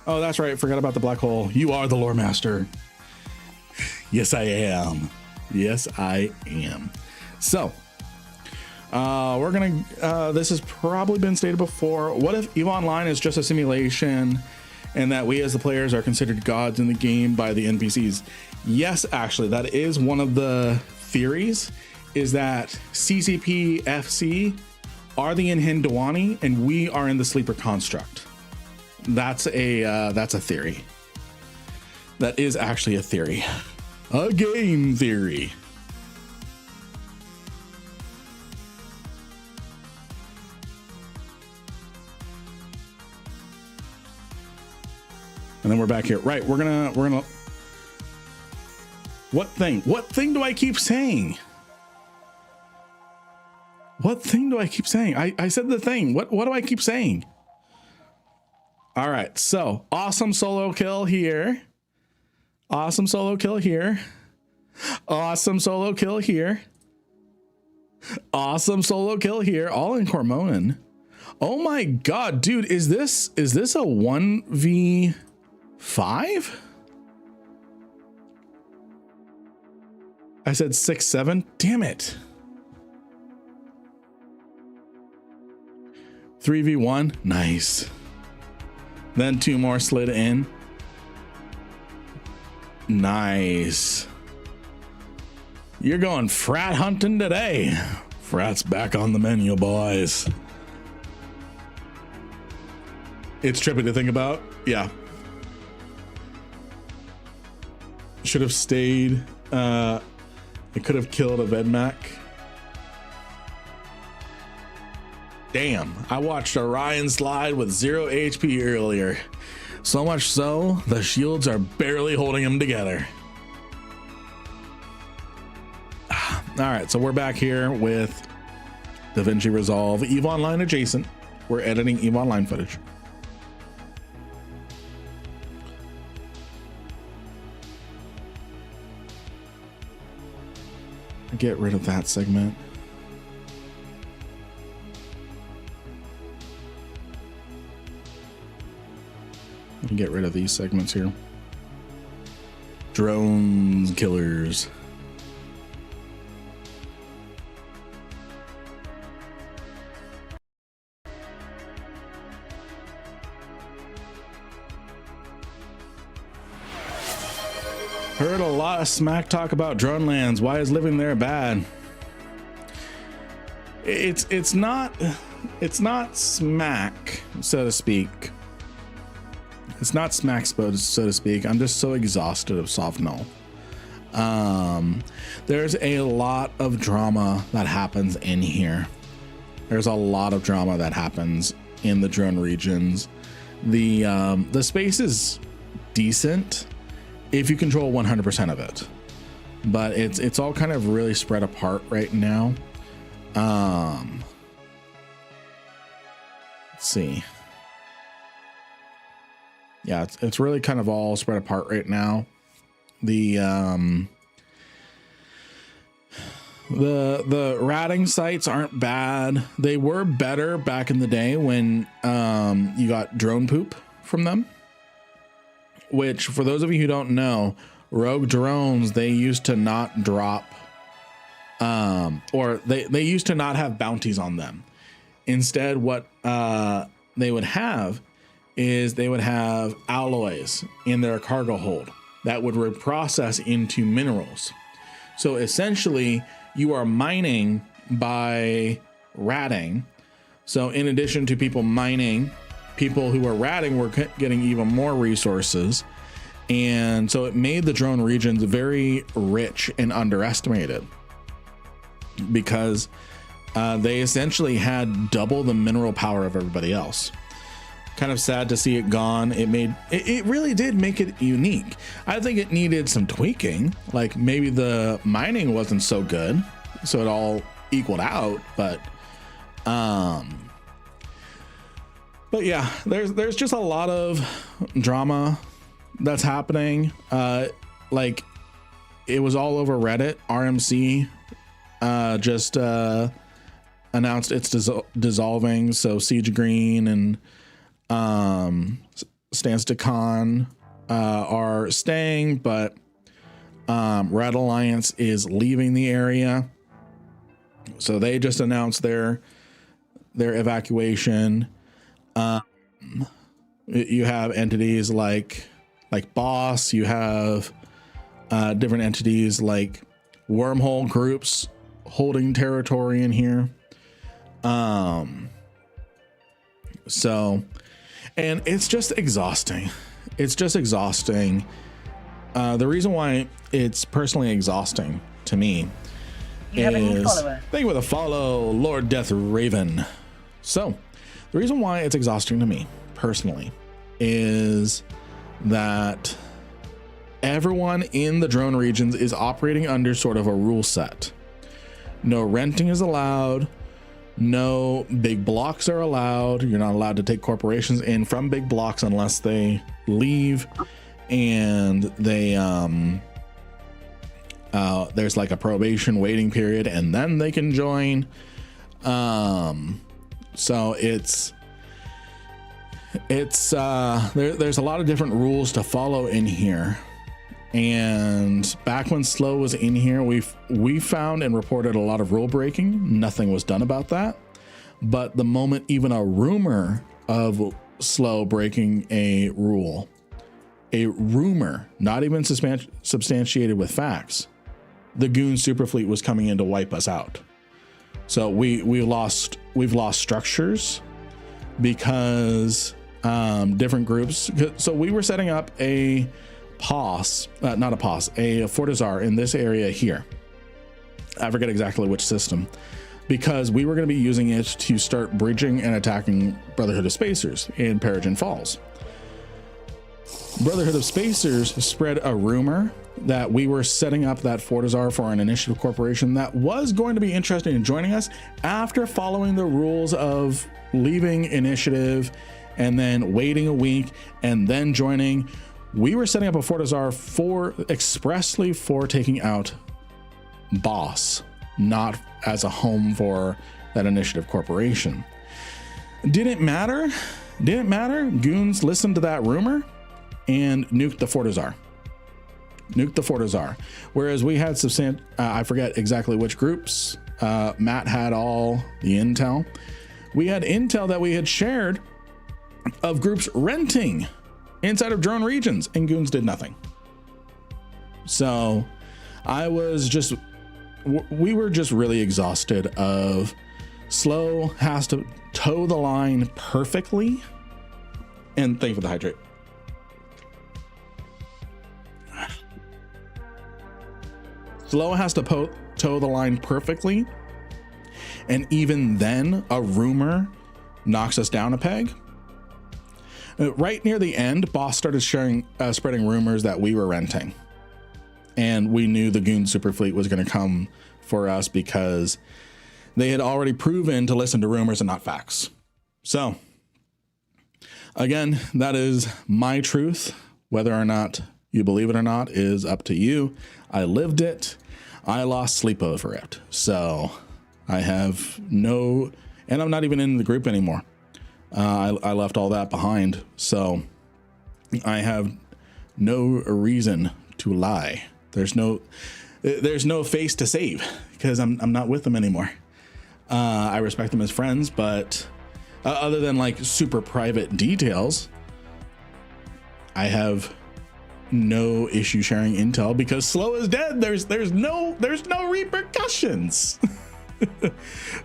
Oh, that's right. Forgot about the black hole. You are the lore master. Yes, I am. So, we're gonna. This has probably been stated before. What if EVE Online is just a simulation, and that we as the players are considered gods in the game by the NPCs? Yes, actually, that is one of the theories. Is that CCP FC are the Inhindawani, and we are in the sleeper construct. That's a theory. That is actually a theory. A game theory. And then we're back here. Right, we're gonna What thing do I keep saying? I said the thing. What do I keep saying? All right, so awesome solo kill here. Awesome solo kill here. Awesome solo kill here. Awesome solo kill here. All in Cormonan. Oh my god, dude, is this a 1v5? I said 6-7. Damn it. 3v1. Nice. Then 2 more slid in. Nice. You're going frat hunting today. Frat's back on the menu, boys. It's trippy to think about. Yeah. Should have stayed. It could have killed a Vedmak. Damn, I watched Orion slide with 0 HP earlier. So much so, the shields are barely holding him together. All right, so we're back here with DaVinci Resolve EVE Online adjacent. We're editing EVE Online footage. Get rid of that segment. Get rid of these segments here. Drones, killers. heard a lot of smack talk about drone lands. Why is living there bad? It's not smack, so to speak. It's not smack, so to speak. I'm just so exhausted of soft null. There's a lot of drama that happens in here. There's a lot of drama that happens in the drone regions. The space is decent if you control 100% of it, but it's all kind of really spread apart right now. Let's see. Yeah, it's really kind of all spread apart right now. The ratting sites aren't bad. They were better back in the day when you got drone poop from them, which, for those of you who don't know, rogue drones, they used to not drop or they used to not have bounties on them. Instead, what they would have is they would have alloys in their cargo hold that would reprocess into minerals. So essentially, you are mining by ratting. So in addition to people mining, people who were ratting were getting even more resources. And so it made the drone regions very rich and underestimated, because they essentially had double the mineral power of everybody else. Kind of sad to see it gone. It really did make it unique. I think it needed some tweaking. Like maybe the mining wasn't so good, so it all equaled out. But yeah, there's just a lot of drama that's happening. Like it was all over Reddit. RMC just announced it's dissolving. So Siege Green and Stance to Con are staying, but Red Alliance is leaving the area. So they just announced their evacuation. You have entities like Boss. You have different entities like Wormhole groups holding territory in here. So, and it's just exhausting. It's just exhausting. The reason why it's personally exhausting to me is, thank you for the follow, Lord Death Raven. So the reason why it's exhausting to me personally is that everyone in the drone regions is operating under sort of a rule set. No renting is allowed. No big blocks are allowed. You're not allowed to take corporations in from big blocks unless they leave, and they there's like a probation waiting period, and then they can join. So there's a lot of different rules to follow in here. And back when Slow was in here, we found and reported a lot of rule breaking. Nothing was done about that. But the moment even a rumor of Slow breaking a rumor, not even substantiated with facts, the Goon Superfleet was coming in to wipe us out. So we've lost structures because different groups. So we were setting up a Fortizar in this area here. I forget exactly which system, because we were going to be using it to start bridging and attacking Brotherhood of Spacers in Peregrine Falls. Brotherhood of Spacers spread a rumor that we were setting up that Fortizar for an initiative corporation that was going to be interested in joining us after following the rules of leaving initiative and then waiting a week and then joining. We were setting up a Fortizar expressly for taking out Boss, not as a home for that initiative corporation. Didn't matter. Goons listened to that rumor and nuked the Fortizar. Whereas we had I forget exactly which groups. Matt had all the intel. We had intel that we had shared of groups renting inside of drone regions, and Goons did nothing. So we were just really exhausted of Slow has to toe the line perfectly. And thank you for the hydrate. Slow has to toe the line perfectly. And even then, a rumor knocks us down a peg. Right near the end, Boss started spreading rumors that we were renting. And we knew the Goon Super Fleet was going to come for us because they had already proven to listen to rumors and not facts. So, again, that is my truth. Whether or not you believe it or not is up to you. I lived it. I lost sleep over it. So I have no, and I'm not even in the group anymore. I left all that behind. So I have no reason to lie. There's no face to save because I'm not with them anymore. I respect them as friends, but other than like super private details, I have no issue sharing intel because Slow is dead. There's no repercussions.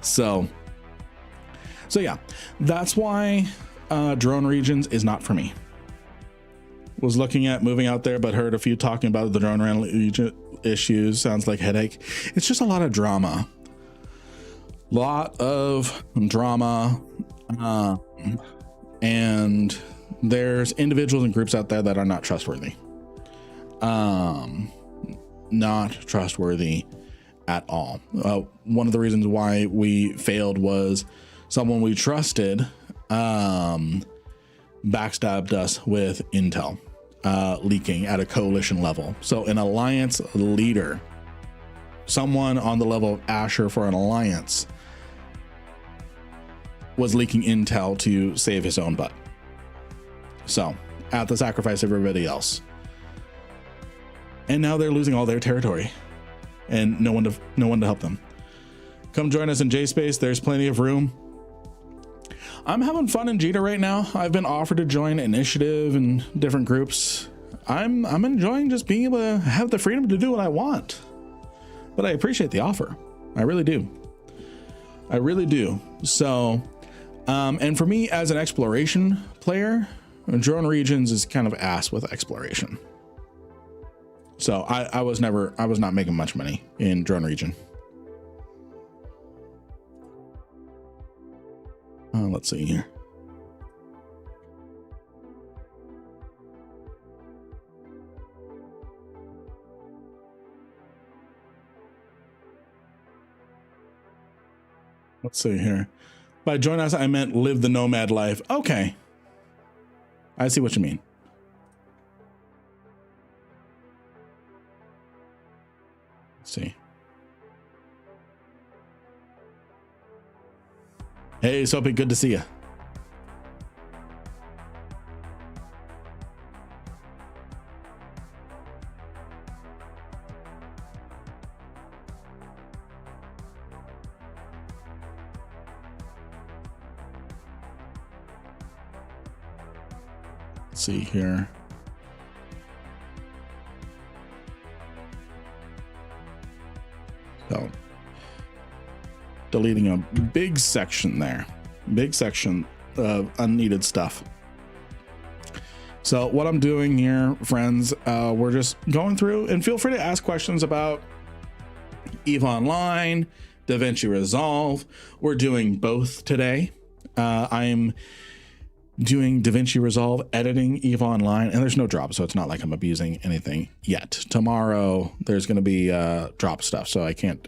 So yeah, that's why drone regions is not for me. Was looking at moving out there, but heard a few talking about the drone region issues. Sounds like headache. It's just a lot of drama. And there's individuals and groups out there that are not trustworthy. Not trustworthy at all. One of the reasons why we failed was someone we trusted backstabbed us with intel leaking at a coalition level. So an alliance leader, someone on the level of Asher for an alliance, was leaking intel to save his own butt. So at the sacrifice of everybody else. And now they're losing all their territory and no one to help them. Come join us in J Space. There's plenty of room. I'm having fun in Jita right now. I've been offered to join Initiative and different groups. I'm enjoying just being able to have the freedom to do what I want. But I appreciate the offer. I really do. I really do. So, and for me as an exploration player, Drone Regions is kind of ass with exploration. So I was not making much money in Drone Region. Let's see here. Let's see here. By join us, I meant live the nomad life. Okay. I see what you mean. Let's see. Hey, Soapy, good to see you. Let's see here. So, deleting a big section there, big section of unneeded stuff. So what I'm doing here, friends, we're just going through, and feel free to ask questions about EVE Online, DaVinci Resolve. We're doing both today. I'm doing DaVinci Resolve, editing EVE Online, and there's no drop, so it's not like I'm abusing anything yet. Tomorrow there's going to be drop stuff, so I can't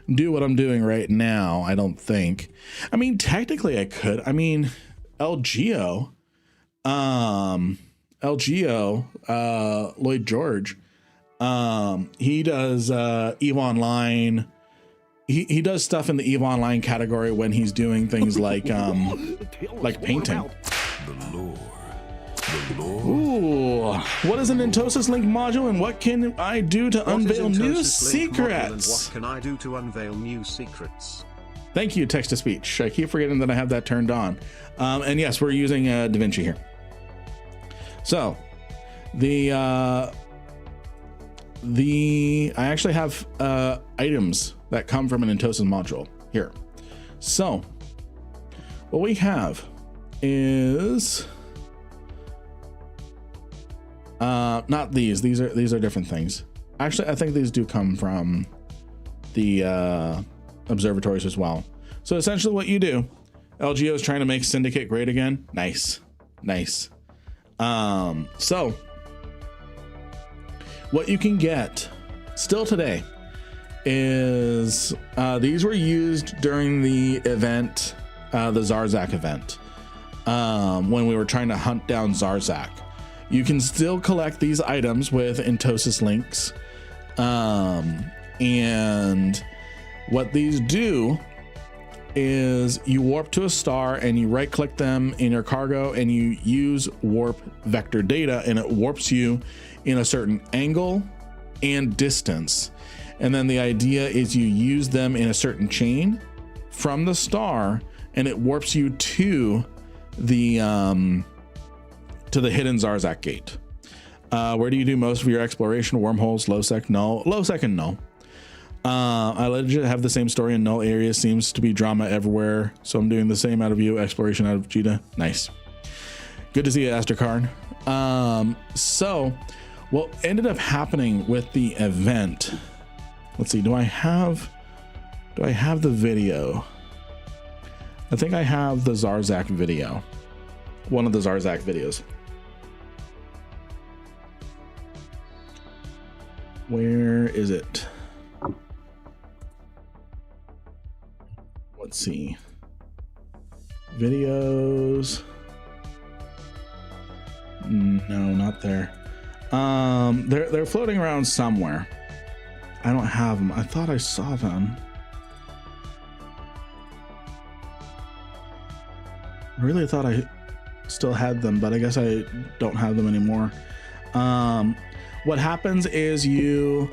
do what I'm doing right now, I don't think. I mean, technically I could. I mean, LGO, Lloyd George, he does EVE Online. He does stuff in the EVE Online category when he's doing things like painting. The lore. Ooh, what is an Entosis Link module and what can I do to unveil new secrets? What can I do to unveil new secrets? Thank you, text to speech. I keep forgetting that I have that turned on. And yes, we're using DaVinci here. So the I actually have items that come from an Entosis module here. So what we have is not these. These are different things. Actually, I think these do come from the observatories as well. So essentially what you do, LGO is trying to make Syndicate great again. Nice. So what you can get still today is these were used during the event, the Zarzak event, when we were trying to hunt down Zarzak. You can still collect these items with Entosis links, and what these do is you warp to a star and you right click them in your cargo and you use warp vector data, and it warps you in a certain angle and distance. And then the idea is you use them in a certain chain from the star, and it warps you to the hidden Zarzak gate. Where do you do most of your exploration? Wormholes, low sec, null. Low sec and null. I legit have the same story in null areas. Seems to be drama everywhere, so I'm doing the same out of you. Exploration out of Jita. Nice. Good to see you, Astrocard. So what ended up happening with the event, let's see, do I have the video? I think I have the Zarzak video, one of the Zarzak videos. Where is it? Let's see. Videos. No, not there. They're floating around somewhere. I don't have them. I thought I saw them. I really thought I still had them, but I guess I don't have them anymore. What happens is you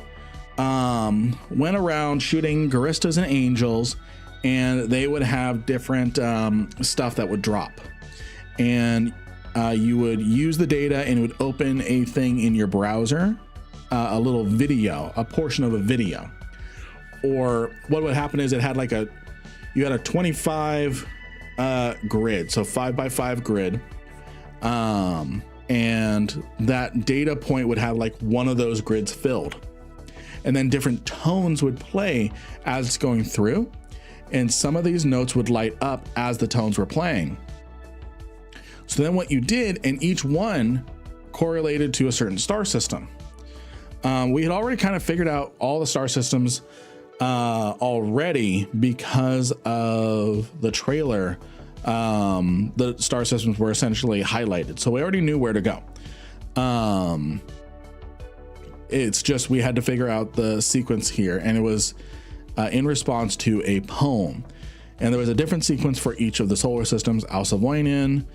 went around shooting Garistas and Angels, and they would have different stuff that would drop, and you would use the data and it would open a thing in your browser, a little video, a portion of a video. Or what would happen is it had like you had a 25 grid, so 5x5 grid, and that data point would have like one of those grids filled, and then different tones would play as it's going through, and some of these notes would light up as the tones were playing. So then what you did, and each one correlated to a certain star system. We had already kind of figured out all the star systems already because of the trailer. The star systems were essentially highlighted, so we already knew where to go. It's just we had to figure out the sequence here, and it was in response to a poem, and there was a different sequence for each of the solar systems. Alsavoinian,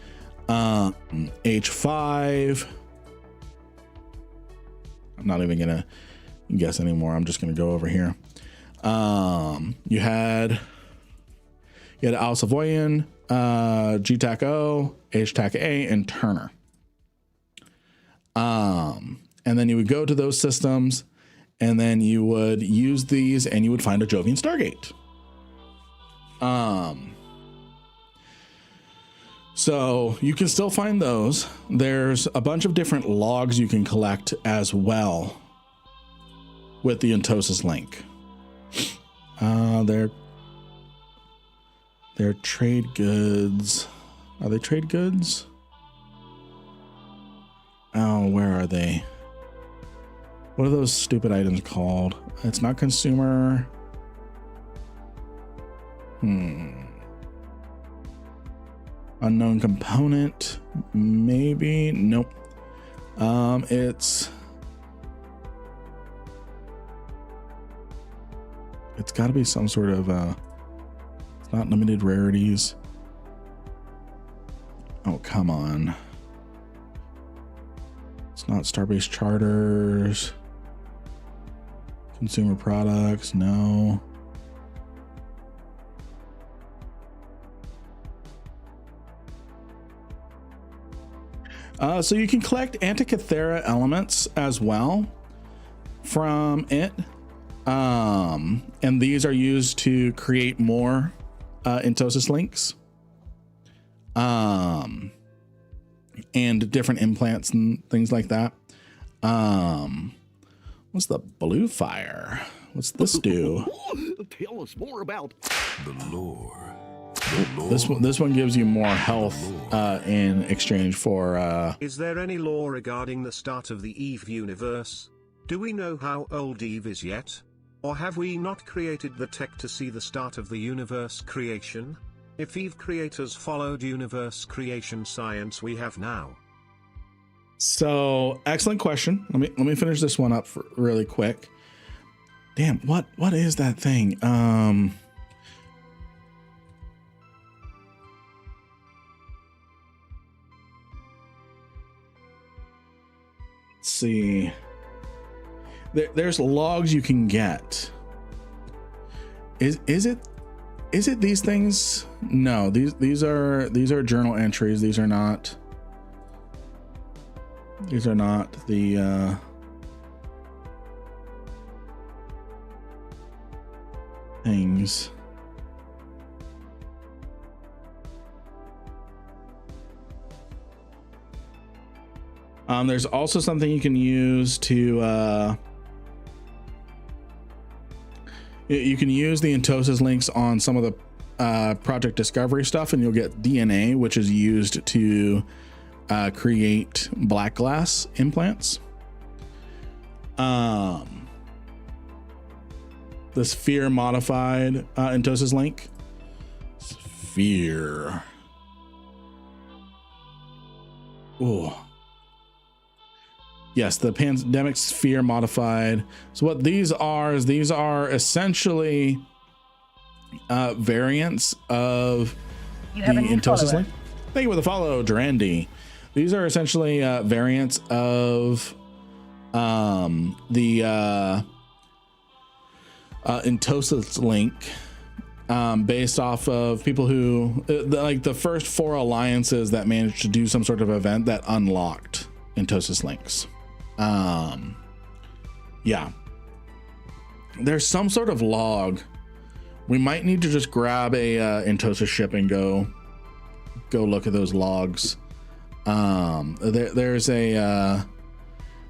H5. I'm not even gonna guess anymore. I'm just gonna go over here. You had Alsavoinian, GTAC O, HTAC A, and Turner. And then you would go to those systems, and then you would use these, and you would find a Jovian Stargate. So you can still find those. There's a bunch of different logs you can collect as well with the Entosis link. They're trade goods. Are they trade goods? Oh, where are they? What are those stupid items called? It's not consumer. Unknown component, maybe. Nope. It's got to be some sort of it's not limited rarities. Oh, come on. It's not Starbase Charters. Consumer products, no. So you can collect Antikythera elements as well from it. And these are used to create more Entosis links. And different implants and things like that. What's the blue fire? What's this do? Tell us more about The lore. This one gives you more health in exchange for Is there any lore regarding the start of the Eve universe? Do we know how old Eve is yet? Or have we not created the tech to see the start of the universe creation? If Eve creators followed universe creation science we have now. So excellent question. Let me finish this one up really quick. Damn, what is that thing? Let's see. There's logs you can get. Is it these things? No, these are journal entries. These are not the things. There's also something you can use to you can use the Entosis links on some of the Project Discovery stuff, and you'll get DNA, which is used to create black glass implants. The sphere modified Entosis link. Sphere. Ooh. Yes, the pandemic sphere modified. So what these are is these are essentially variants of the Entosis link. Thank you for the follow, Durandi. These are essentially variants of the Entosis link, based off of people who like the first 4 alliances that managed to do some sort of event that unlocked Entosis links. Yeah, there's some sort of log. We might need to just grab a Entosis ship and go look at those logs. There's a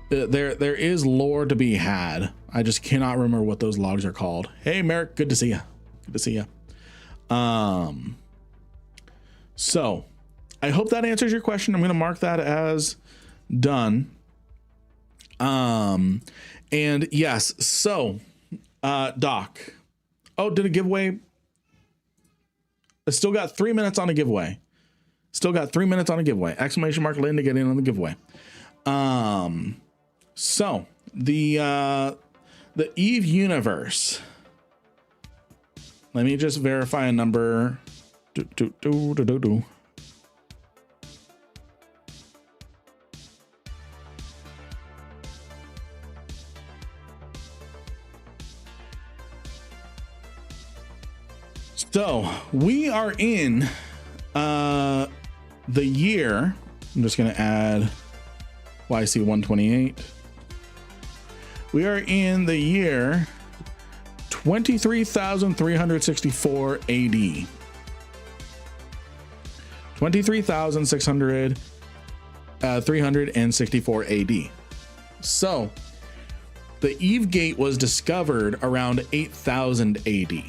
there is lore to be had. I just cannot remember what those logs are called. Hey Merrick, good to see you. Good to see you. So I hope that answers your question. I'm going to mark that as done. And yes, so Doc, oh, did a giveaway? I still got 3 minutes on a giveaway. Exclamation mark Lynn to get in on the giveaway. So the Eve universe. Let me just verify a number. So we are in the year. I'm just going to add YC 128. We are in the year 23,364 AD. 23,364 AD. So the Eve Gate was discovered around 8,000 AD.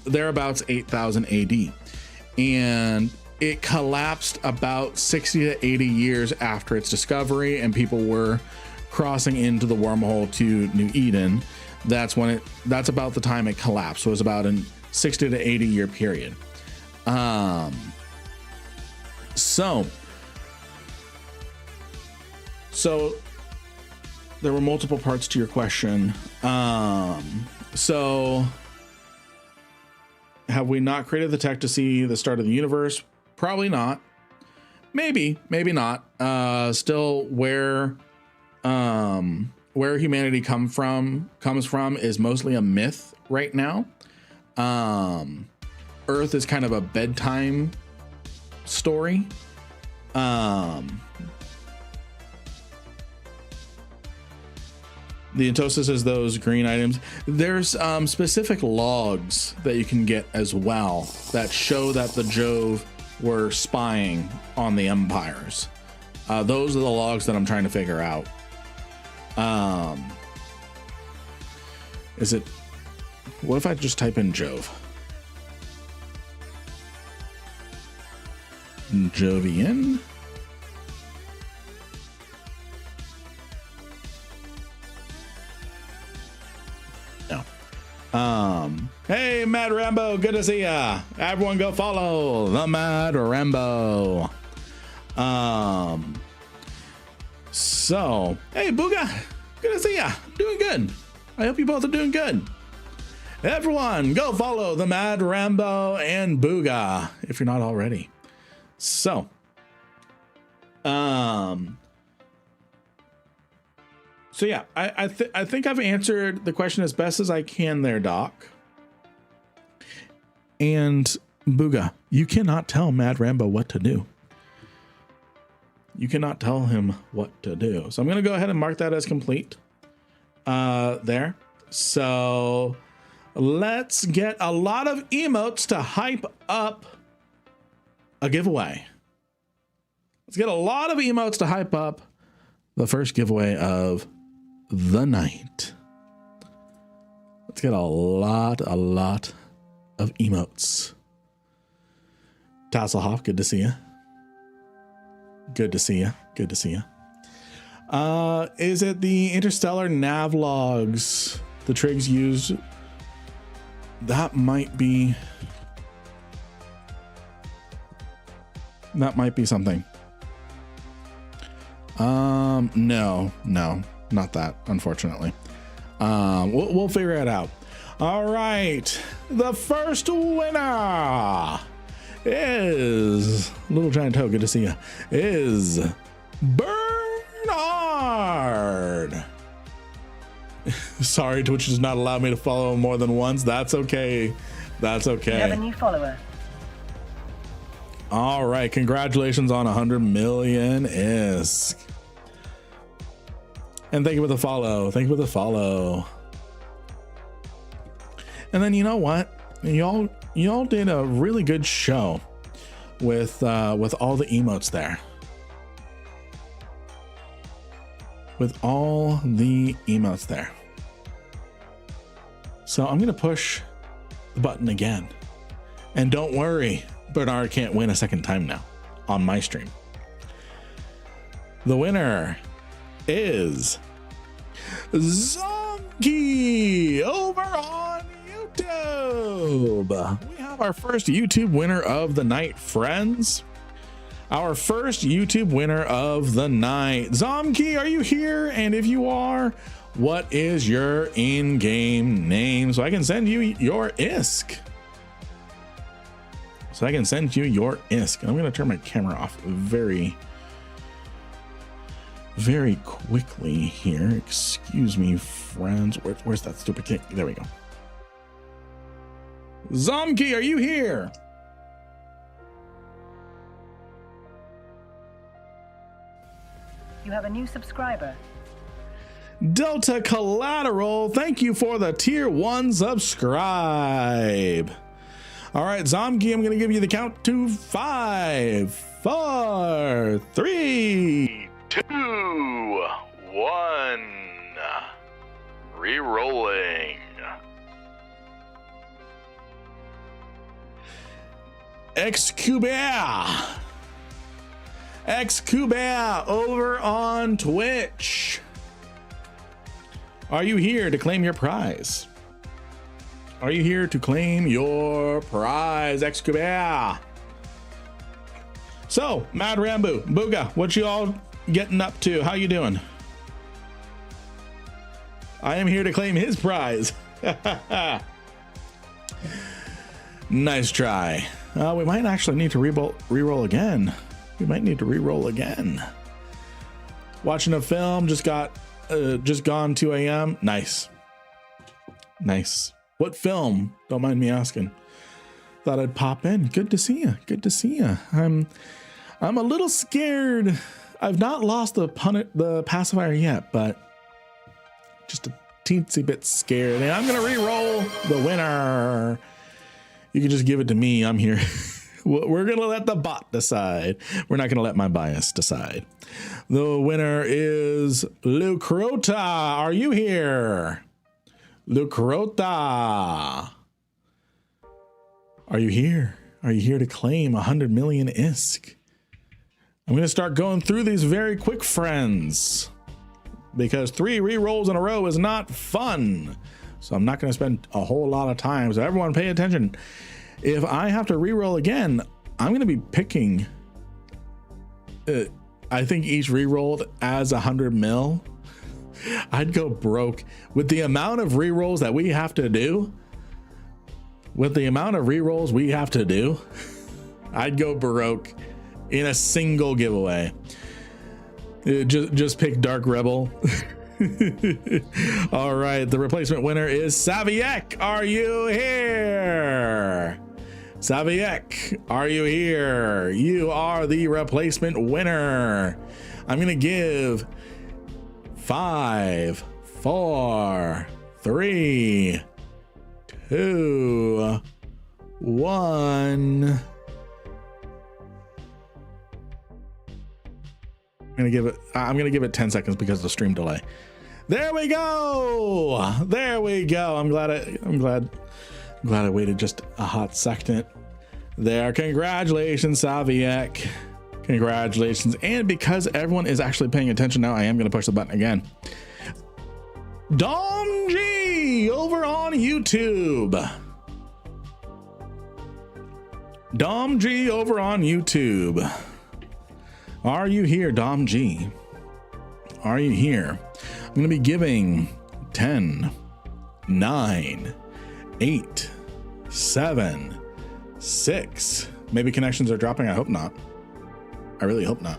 Thereabouts 8,000 AD. And it collapsed about 60 to 80 years after its discovery, and people were crossing into the wormhole to New Eden. That's about the time it collapsed. So it was about a 60 to 80 year period. So there were multiple parts to your question. So have we not created the tech to see the start of the universe? Probably not. Maybe not. Still, where humanity comes from is mostly a myth right now. Earth is kind of a bedtime story. The Entosis is those green items. There's specific logs that you can get as well that show that the Jove were spying on the empires. Those are the logs that I'm trying to figure out. Is it, what if I just type in Jove? Jovian? No. Hey, Mad Rambo, good to see ya. Everyone go follow the Mad Rambo. So, hey, Booga, good to see ya. Doing good. I hope you both are doing good. Everyone, go follow the Mad Rambo and Booga if you're not already. So, so yeah, I think I've answered the question as best as I can there, Doc. And Booga, you cannot tell Mad Rambo what to do. You cannot tell him what to do. So I'm going to go ahead and mark that as complete there. So let's get a lot of emotes to hype up a giveaway. Let's get a lot of emotes to hype up the first giveaway of the night. Let's get a lot of emotes. Tasselhoff, good to see you. Good to see you. Good to see you. Is it the interstellar nav logs the Triggs used? That might be something. No, not that, unfortunately. We'll figure it out. All right, the first winner is Little Giant Toe. Good to see you. Is Bernard. Sorry, Twitch does not allow me to follow more than once. That's okay. That's okay. You have a new follower. All right, congratulations on 100 million ISK. And thank you for the follow. Thank you for the follow. And then you know what? Y'all did a really good show with all the emotes there. With all the emotes there. So I'm gonna push the button again. And don't worry, Bernard can't win a second time now on my stream. The winner is Zonky over on YouTube. We have our first YouTube winner of the night, friends. Our first YouTube winner of the night. Zomkey, are you here? And if you are, what is your in-game name so I can send you your ISK? So I can send you your ISK. And I'm going to turn my camera off very quickly here. Excuse me, friends. Where's that stupid thing? There we go. Zomkey, are you here? You have a new subscriber. Delta Collateral, thank you for the tier 1 subscribe. All right, Zomkey, I'm going to give you the count to 5, 4, 3, 2, 1. Re-rolling. Xcubear over on Twitch. Are you here to claim your prize? Are you here to claim your prize, Xcubear? So, Mad Rambo, Booga, what you all getting up to? How you doing? I am here to claim his prize. Nice try. We might actually need to re-roll again. We might need to re-roll again. Watching a film, just gone 2 a.m. Nice. What film? Don't mind me asking. Thought I'd pop in. Good to see you. Good to see you. I'm a little scared. I've not lost the pacifier yet, but just a teensy bit scared. And I'm going to re-roll the winner. You can just give it to me. I'm here. We're going to let the bot decide. We're not going to let my bias decide. The winner is Lucrota. Are you here? Lucrota. Are you here? Are you here to claim 100 million ISK? I'm going to start going through these very quick, friends, because 3 re-rolls in a row is not fun. So I'm not going to spend a whole lot of time. So everyone pay attention. If I have to re-roll again, I'm going to be picking, I think each re-rolled as 100 mil. I'd go broke with the amount of re-rolls that we have to do. With the amount of re-rolls we have to do, I'd go broke in a single giveaway. Just pick Dark Rebel. All right, the replacement winner is Saviek. Are you here? Saviek, are you here? You are the replacement winner. I'm gonna give 5, 4, 3, 2, 1. I'm gonna give it 10 seconds because of the stream delay. There we go. There we go. I'm glad I waited just a hot second there. Congratulations, Saviek. Congratulations. And because everyone is actually paying attention now, I am going to push the button again. Dom G over on YouTube. Dom G over on YouTube. Are you here, Dom G? Are you here? I'm going to be giving 10, 9, 8, 7, 6. Maybe connections are dropping. I hope not. I really hope not.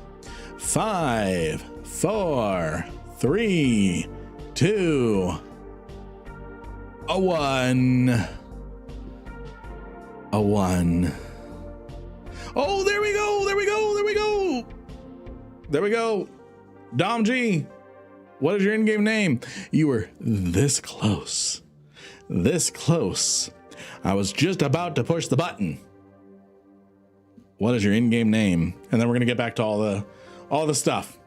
5, 4, 3, 2, 1. A 1. Oh, there we go. There we go. There we go. There we go. Dom G, what is your in-game name? You were this close. This close. I was just about to push the button. What is your in-game name? And then we're gonna get back to all the stuff.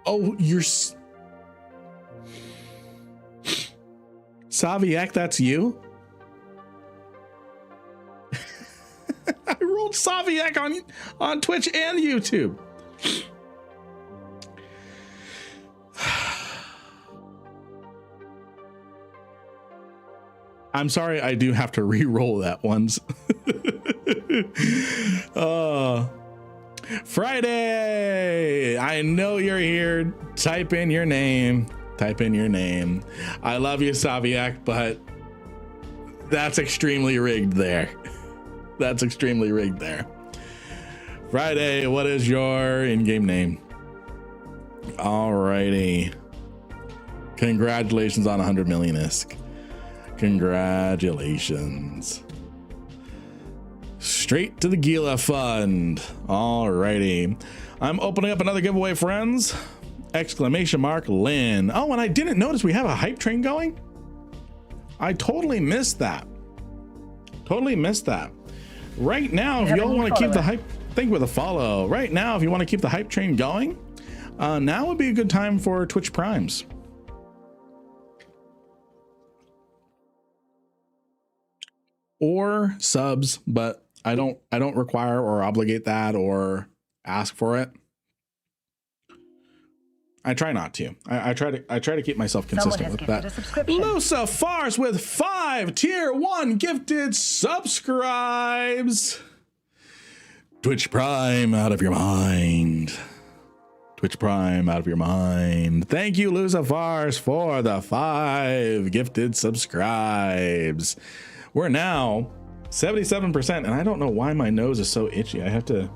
Oh, you're Saviek, that's you? I rolled Saviek on Twitch and YouTube. I'm sorry, I do have to re-roll that once. Friday, I know you're here. Type in your name. Type in your name. I love you, Saviek, but that's extremely rigged there. That's extremely rigged there. Friday, what is your in-game name? Alrighty. Congratulations on 100 million ISK. Congratulations. Straight to the Gila Fund. Alrighty. I'm opening up another giveaway, friends. Exclamation mark Lynn. Oh, and I didn't notice we have a hype train going. I totally missed that. Totally missed that. Right now, if y'all want to keep the hype, think with a follow. Right now, if you want to keep the hype train going, now would be a good time for Twitch Primes. Or subs, but I don't require or obligate that or ask for it. I try not to. I try to keep myself consistent with that. Lucifars with 5 tier 1 gifted subscribes. Twitch Prime out of your mind. Twitch Prime out of your mind. Thank you, Lucifars, for the 5 gifted subscribes. We're now 77%, and I don't know why my nose is so itchy. I have to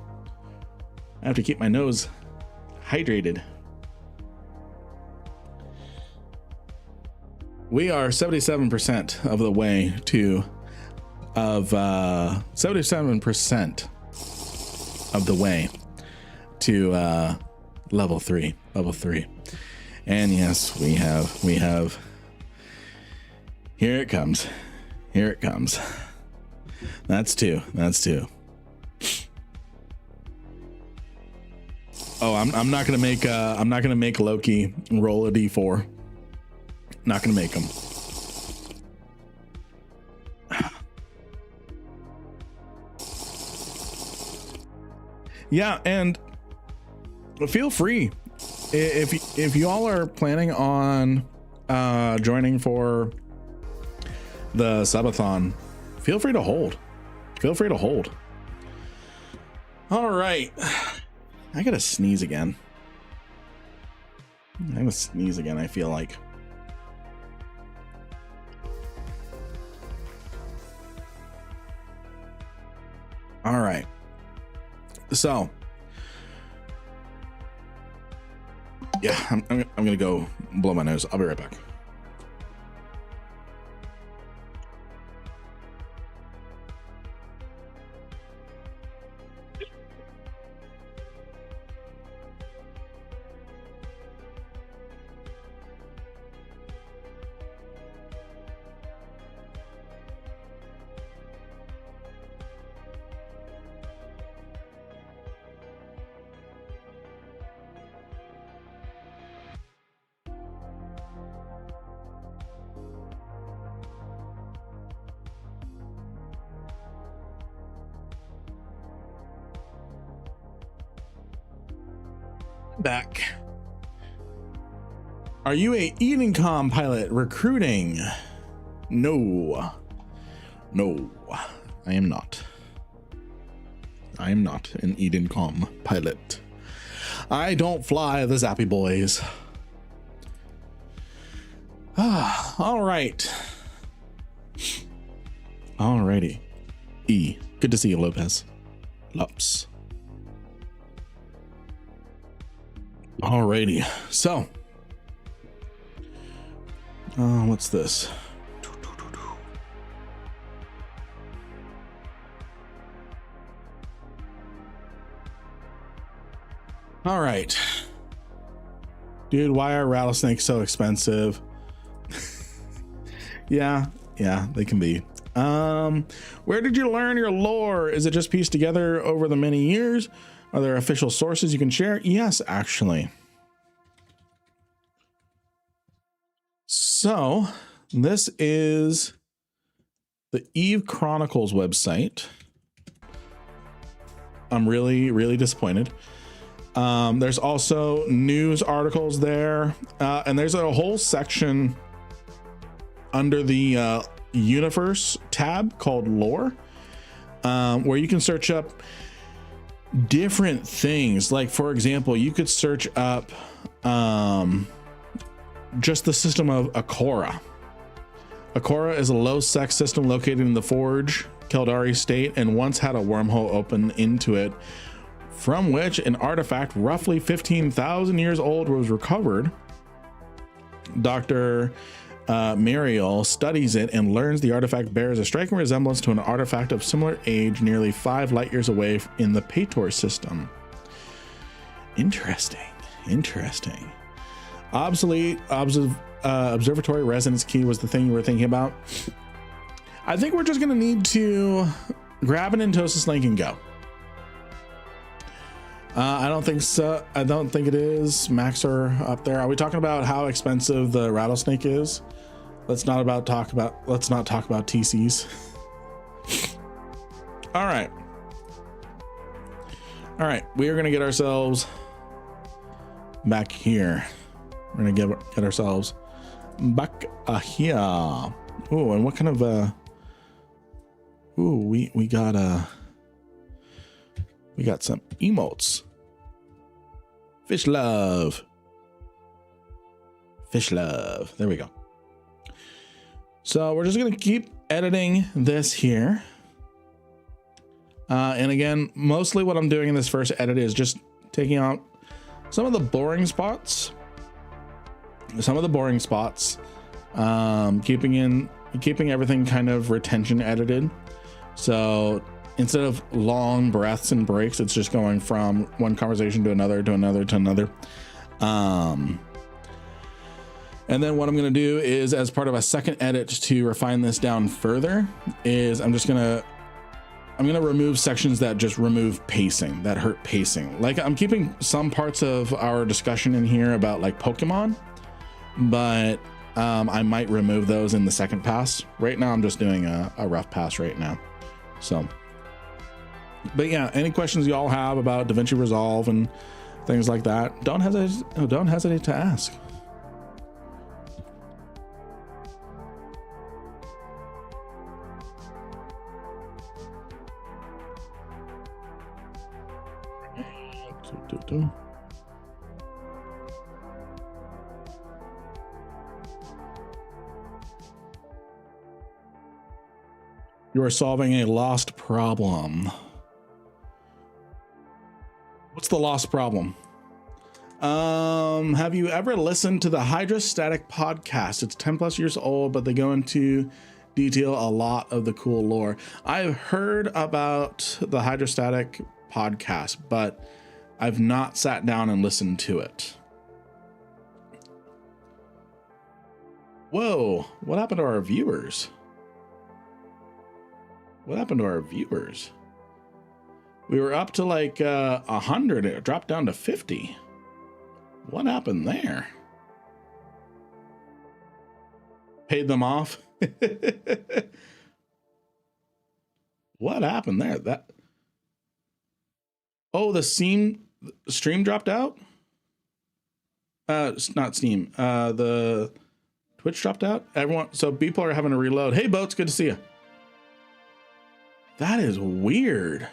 keep my nose hydrated. We are 77% of the way to 77% of the way to Level 3. And yes, we have. Here it comes. That's two. Oh, I'm not gonna make Loki roll a d4. Not gonna make him. Yeah, and feel free if you all are planning on joining for the Subathon, feel free to hold. All right, I gotta sneeze again. I feel like. All right, so yeah, I'm gonna go blow my nose. I'll be right back. Back. Are you a Edencom pilot recruiting? No, I am not. I am not an Edencom pilot. I don't fly the Zappy Boys. All right. Alrighty. E. Good to see you, Lopez. Lops. Alrighty, so what's this? All right, dude, why are rattlesnakes so expensive? yeah, they can be. Where did you learn your lore? Is it just pieced together over the many years? Are there official sources you can share? Yes, actually. So this is the Eve Chronicles website. I'm really disappointed. There's also news articles there, and there's a whole section under the universe tab called lore, where you can search up different things. Like, for example, you could search up just the system of Akora. Akora is a low sex system located in the Forge, Keldari state, and once had a wormhole open into it, from which an artifact roughly 15,000 years old was recovered. Dr. Mariel studies it and learns the artifact bears a striking resemblance to an artifact of similar age nearly 5 light years away in the Pator system. Interesting. Obsolete observatory resonance key was the thing you were thinking about. I think we're just gonna need to grab an Entosis link and go. I don't think so. I don't think it is. Max are up there. Are we talking about how expensive the rattlesnake is? Let's not talk about TCs. All right. We are going to get ourselves back here. We're going to get ourselves back here. Oh, and what kind of we got some emotes. Fish love. There we go. So we're just going to keep editing this here. And again, mostly what I'm doing in this first edit is just taking out some of the boring spots. Keeping everything kind of retention edited. So instead of long breaths and breaks, it's just going from one conversation to another, to another, to another. And then what I'm going to do is, as part of a second edit to refine this down further, is I'm going to remove sections that just remove pacing, that hurt pacing. Like, I'm keeping some parts of our discussion in here about like Pokemon, but I might remove those in the second pass. Right now, I'm just doing a rough pass right now. So, but yeah, any questions y'all have about DaVinci Resolve and things like that, don't hesitate to ask. You are solving a lost problem. What's the lost problem? Have you ever listened to the Hydrostatic podcast? It's 10 plus years old, but they go into detail a lot of the cool lore. I've heard about the Hydrostatic podcast, but I've not sat down and listened to it. Whoa, what happened to our viewers? What happened to our viewers? We were up to like 100, it dropped down to 50. What happened there? Paid them off? What happened there? Oh, the stream dropped out? Not Steam. The Twitch dropped out? Everyone, so people are having to reload. Hey, Boats, good to see you. That is weird.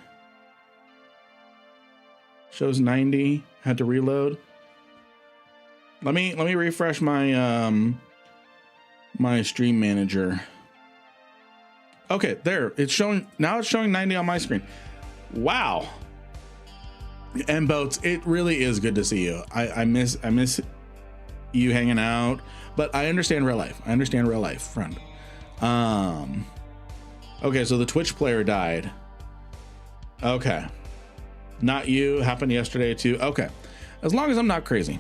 Shows 90, had to reload. Let me refresh my my stream manager. Okay, there, it's showing 90 on my screen. Wow. And Boats, it really is good to see you. I miss you hanging out, but I understand real life, friend. Okay, so the Twitch player died. Okay. Not you, happened yesterday too. Okay. As long as I'm not crazy.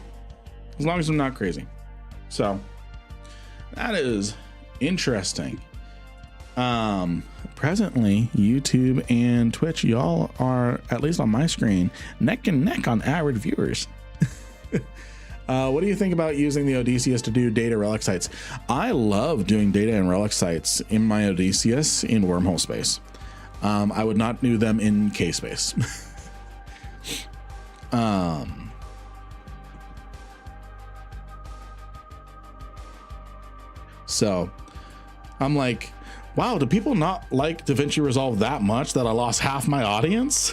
So that is interesting. Presently, YouTube and Twitch, y'all are, at least on my screen, neck and neck on average viewers. What do you think about using the Odysseus to do data relic sites? I love doing data and relic sites in my Odysseus in wormhole space. I would not do them in K space. So I'm like, wow, do people not like DaVinci Resolve that much that I lost half my audience?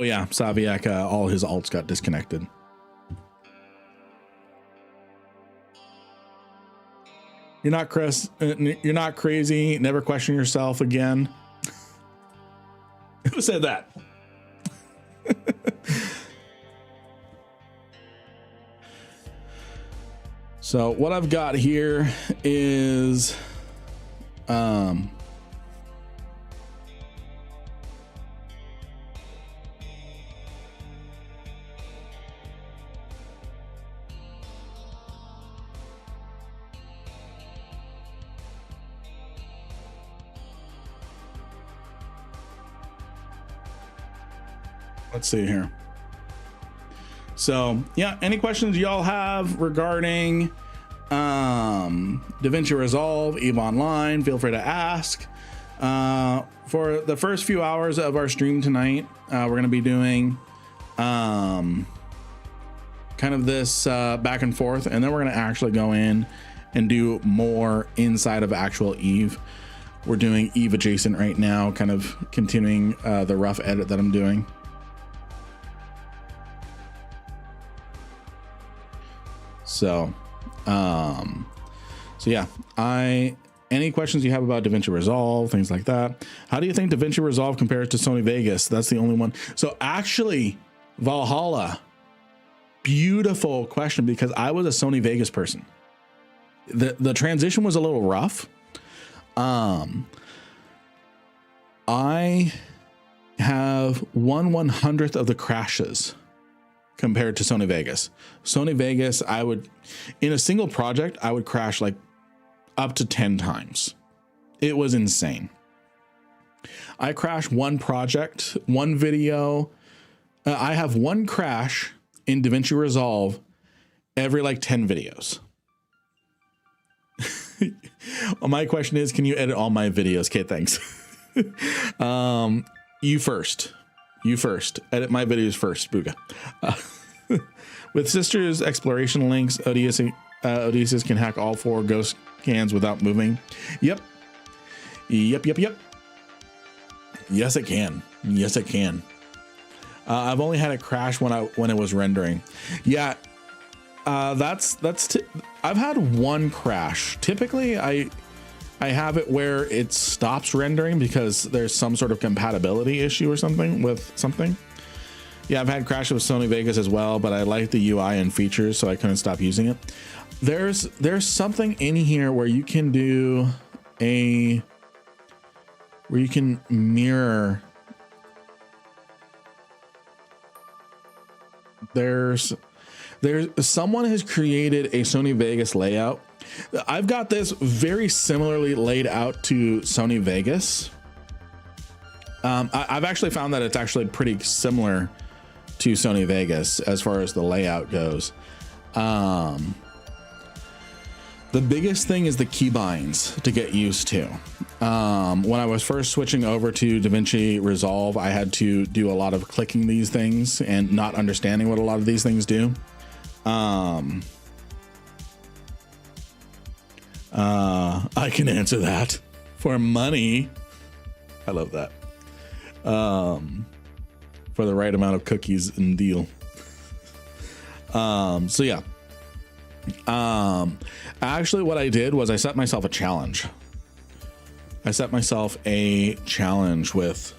Oh yeah, Saviak, all his alts got disconnected. You're not you're not crazy. Never question yourself again. Who said that? So what I've got here is let's see here. So yeah, any questions y'all have regarding DaVinci Resolve, EVE Online, feel free to ask. For the first few hours of our stream tonight, we're going to be doing kind of this back and forth, and then we're going to actually go in and do more inside of actual EVE. We're doing EVE adjacent right now, kind of continuing the rough edit that I'm doing. So yeah, any questions you have about DaVinci Resolve, things like that. How do you think DaVinci Resolve compares to Sony Vegas? That's the only one. So actually, Valhalla, beautiful question, because I was a Sony Vegas person. The transition was a little rough. I have 1/100th of the crashes compared to Sony Vegas. Sony Vegas, I would, in a single project, I would crash like up to 10 times. It was insane. I crashed one project, one video. I have one crash in DaVinci Resolve every like 10 videos. My question is, can you edit all my videos? Okay, thanks. You first. Edit my videos first, Booga. With Sister's exploration links, Odysseus can hack all 4 ghost cans without moving. Yep. Yes, it can. Yes, it can. I've only had it crash when it was rendering. Yeah. I've had one crash. Typically, I have it where it stops rendering because there's some sort of compatibility issue or something with something. Yeah, I've had crashes with Sony Vegas as well, but I like the UI and features, so I couldn't stop using it. There's something in here where you can do where you can mirror. There's someone has created a Sony Vegas layout. I've got this very similarly laid out to Sony Vegas. I've actually found that it's actually pretty similar to Sony Vegas as far as the layout goes. The biggest thing is the keybinds to get used to. When I was first switching over to DaVinci Resolve, I had to do a lot of clicking these things and not understanding what a lot of these things do. I can answer that for money. I love that. For the right amount of cookies and deal. So yeah. Actually what I did was I set myself a challenge. I set myself a challenge with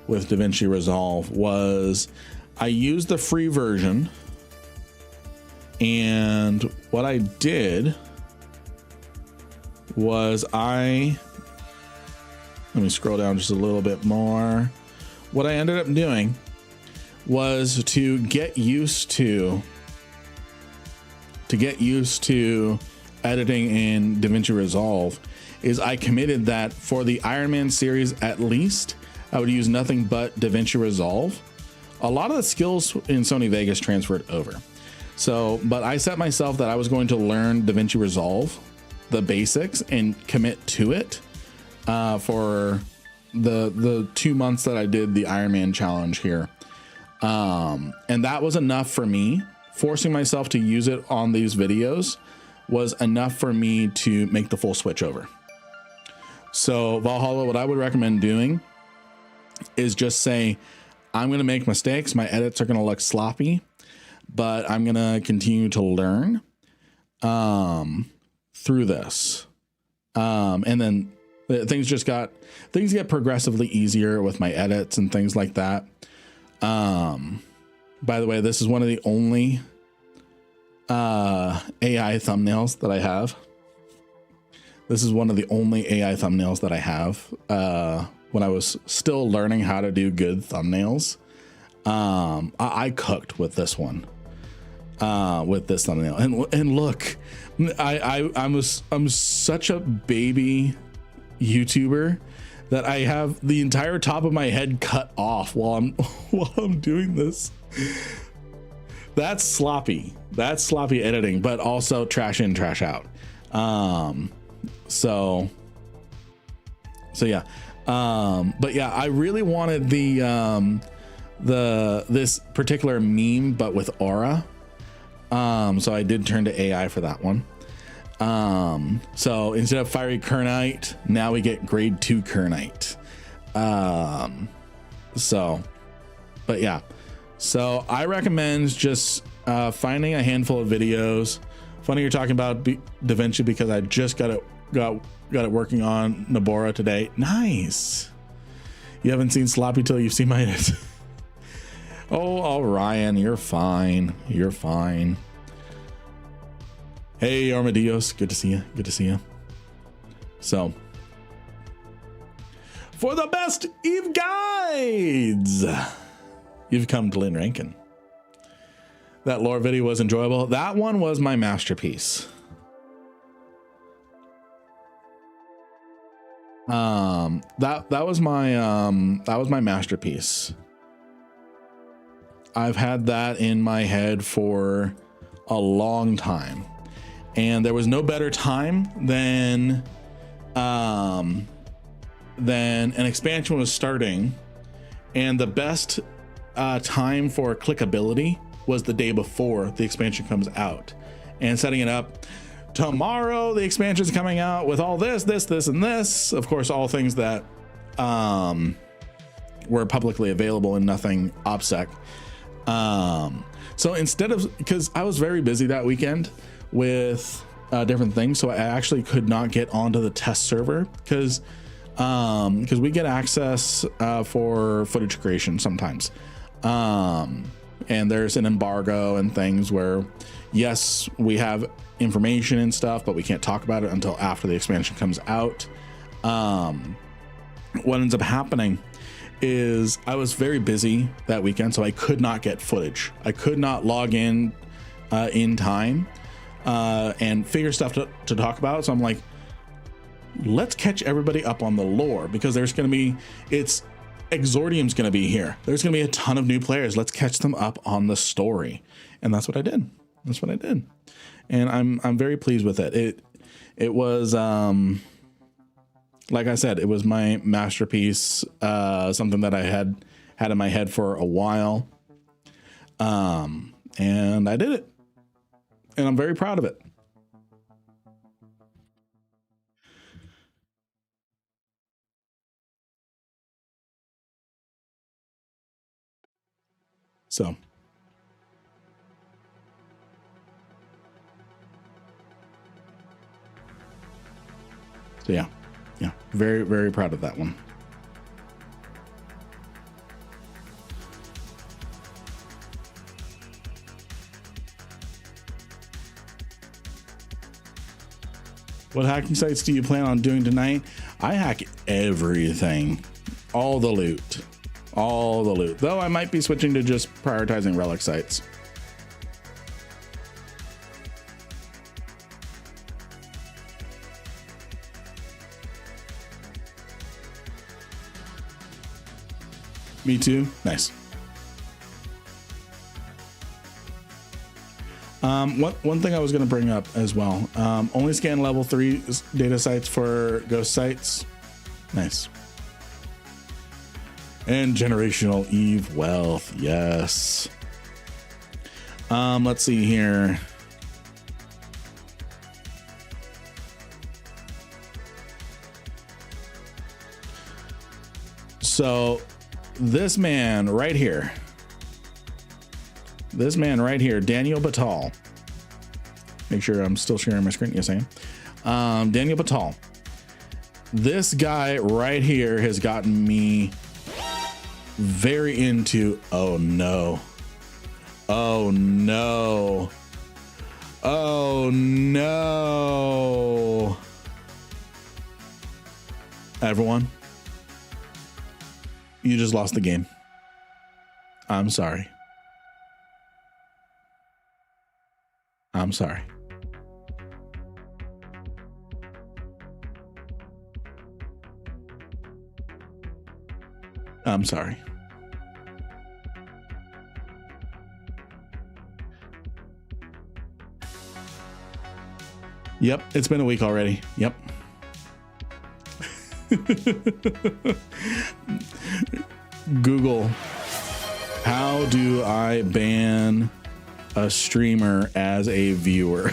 DaVinci Resolve. Was I used the free version, and what I did was let me scroll down just a little bit more. What I ended up doing was to get used to editing in DaVinci Resolve is I committed that for the Iron Man series, at least I would use nothing but DaVinci Resolve. A lot of the skills in Sony Vegas transferred over. So, but I set myself that I was going to learn DaVinci Resolve, the basics, and commit to it for the 2 months that I did the Iron Man challenge here. And that was enough for me. Forcing myself to use it on these videos was enough for me to make the full switch over. So Valhalla, what I would recommend doing is just say, I'm going to make mistakes. My edits are going to look sloppy, but I'm going to continue to learn through this. And then things get progressively easier with my edits and things like that. By the way, this is one of the only AI thumbnails that I have. This is one of the only AI thumbnails that I have when I was still learning how to do good thumbnails. I cooked with this one, with this thumbnail. And look, I'm such a baby YouTuber that I have the entire top of my head cut off while I'm doing this. That's sloppy editing, but also trash in, trash out. So yeah. But yeah, I really wanted this particular meme, but with aura. So I did turn to AI for that one. So instead of fiery Kernite, now we get grade 2 Kernite. But yeah, so I recommend just finding a handful of videos. Funny you're talking about DaVinci because I just got it working on Nabora today. Nice. You haven't seen sloppy till you've seen my edits. Oh, Ryan, you're fine. You're fine. Hey, Armadillos, good to see you. Good to see you. So, for the best Eve guides. You've come to Lynn Rankin. That lore video was enjoyable. That one was my masterpiece. That was my masterpiece. I've had that in my head for a long time, and there was no better time than an expansion was starting, and the best time for clickability was the day before the expansion comes out, and setting it up. Tomorrow the expansion's coming out with all this, and this. Of course, all things that were publicly available and nothing OPSEC. So instead of, because I was very busy that weekend with different things, so I actually could not get onto the test server because we get access for footage creation sometimes. And there's an embargo and things where, yes, we have information and stuff, but we can't talk about it until after the expansion comes out. What ends up happening is I was very busy that weekend, so I could not get footage. I could not log in time and figure stuff to talk about. So I'm like, let's catch everybody up on the lore, because there's going to be, Exordium's going to be here. There's going to be a ton of new players. Let's catch them up on the story. And that's what I did. And I'm very pleased with it. It was, like I said, it was my masterpiece, something that I had in my head for a while. And I did it, and I'm very proud of it. So yeah, very, very proud of that one. What hacking sites do you plan on doing tonight? I hack everything, all the loot. Though I might be switching to just prioritizing relic sites. Me too. Nice. One thing I was going to bring up as well. Only scan level 3 data sites for ghost sites. Nice. And generational Eve wealth. Yes. Let's see here. So this man right here, Daniel Batal. Make sure I'm still sharing my screen. Yes, I am. Daniel Batal. This guy right here has gotten me very into, oh no, everyone, you just lost the game. I'm sorry. I'm sorry. Yep, it's been a week already. Yep. Google, how do I ban a streamer as a viewer?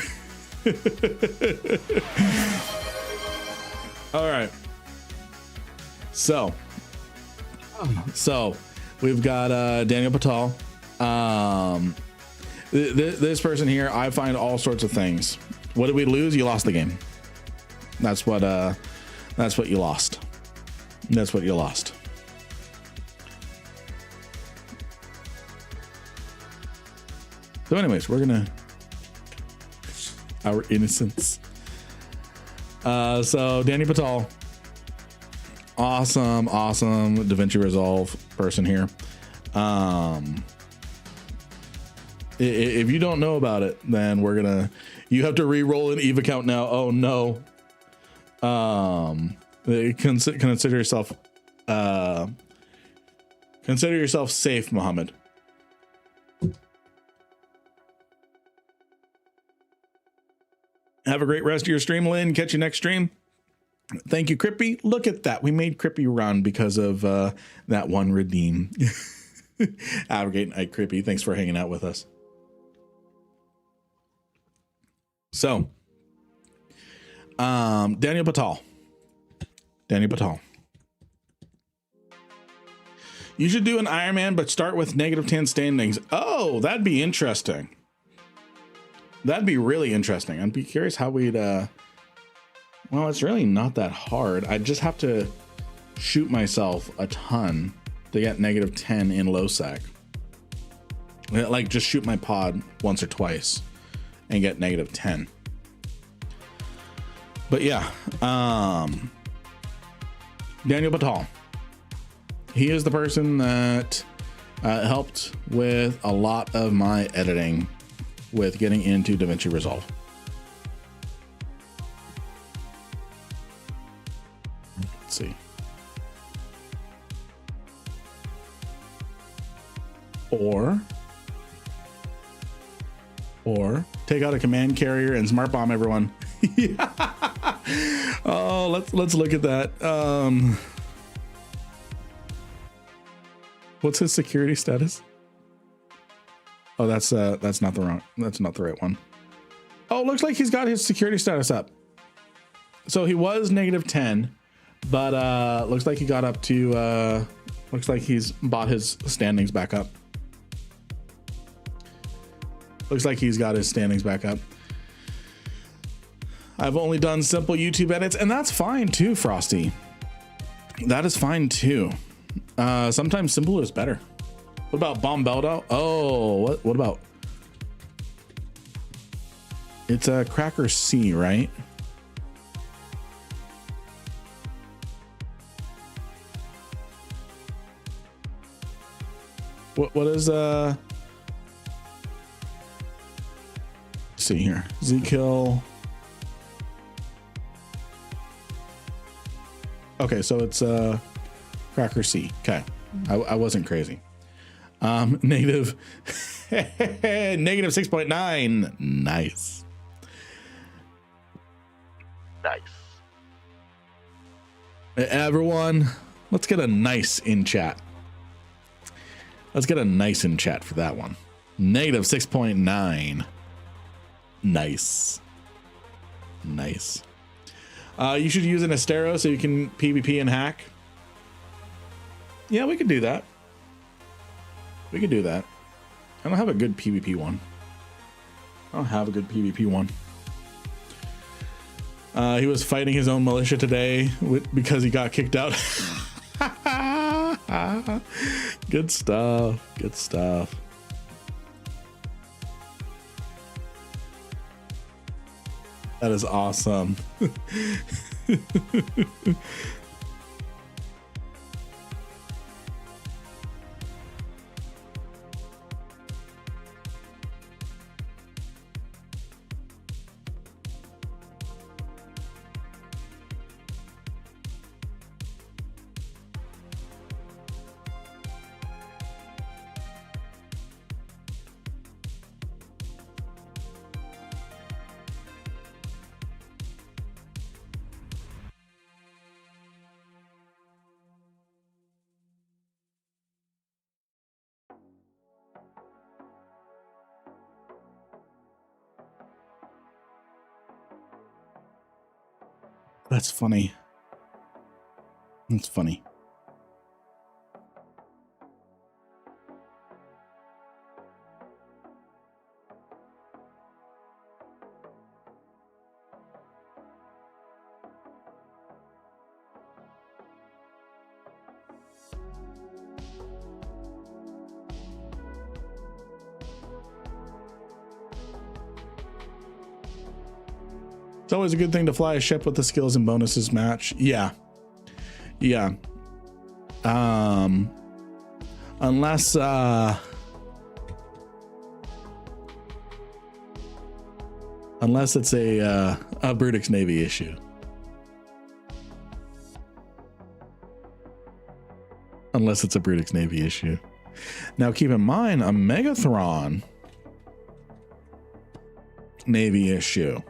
All right. So we've got Daniel Patel. This person here, I find all sorts of things. What did we lose? You lost the game. That's what you lost. That's what you lost. So anyways, we're gonna, our innocence. So Danny Patel, Awesome DaVinci Resolve person here. If you don't know about it, then you have to re-roll an Eve account now. Oh no. Consider yourself safe, Mohammed. Have a great rest of your stream, Lynn. Catch you next stream. Thank you, Crippy. Look at that. We made Crippy run because of that one redeem. Have a great night, Crippy. Thanks for hanging out with us. So, Daniel Patel. You should do an Iron Man, but start with -10 standings. Oh, that'd be interesting. That'd be really interesting. I'd be curious how we'd, well, it's really not that hard. I just have to shoot myself a ton to get -10 in low sec. Like just shoot my pod once or twice and get -10. But yeah, Daniel Patel. He is the person that helped with a lot of my editing with getting into DaVinci Resolve. Let's see. Or take out a command carrier and smart bomb everyone. Yeah. Oh, let's look at that. What's his security status? Oh, that's not the right one. Oh, looks like he's got his security status up. So he was -10, but looks like he got up to looks like he's bought his standings back up. Looks like he's got his standings back up. I've only done simple YouTube edits, and that's fine too, Frosty. That is fine too. Sometimes simple is better. What about Bombeldo? Oh, what about? It's a Cracker C, right? What is let's see here. Z-Kill. Okay, so it's Cracker C. Okay, I wasn't crazy. Negative -6.9. Nice. Everyone, let's get a nice in chat. Let's get a nice in chat for that one. -6.9. Nice. You should use an Astero so you can PvP and hack. Yeah, we could do that. I don't have a good PvP one. He was fighting his own militia today because he got kicked out. Good stuff. That is awesome. That's funny. That's funny. It's always a good thing to fly a ship with the skills and bonuses match. Yeah. Yeah. Unless it's a Brutix Navy issue. Unless it's a Brutix Navy issue. Now keep in mind, a Megathron Navy issue.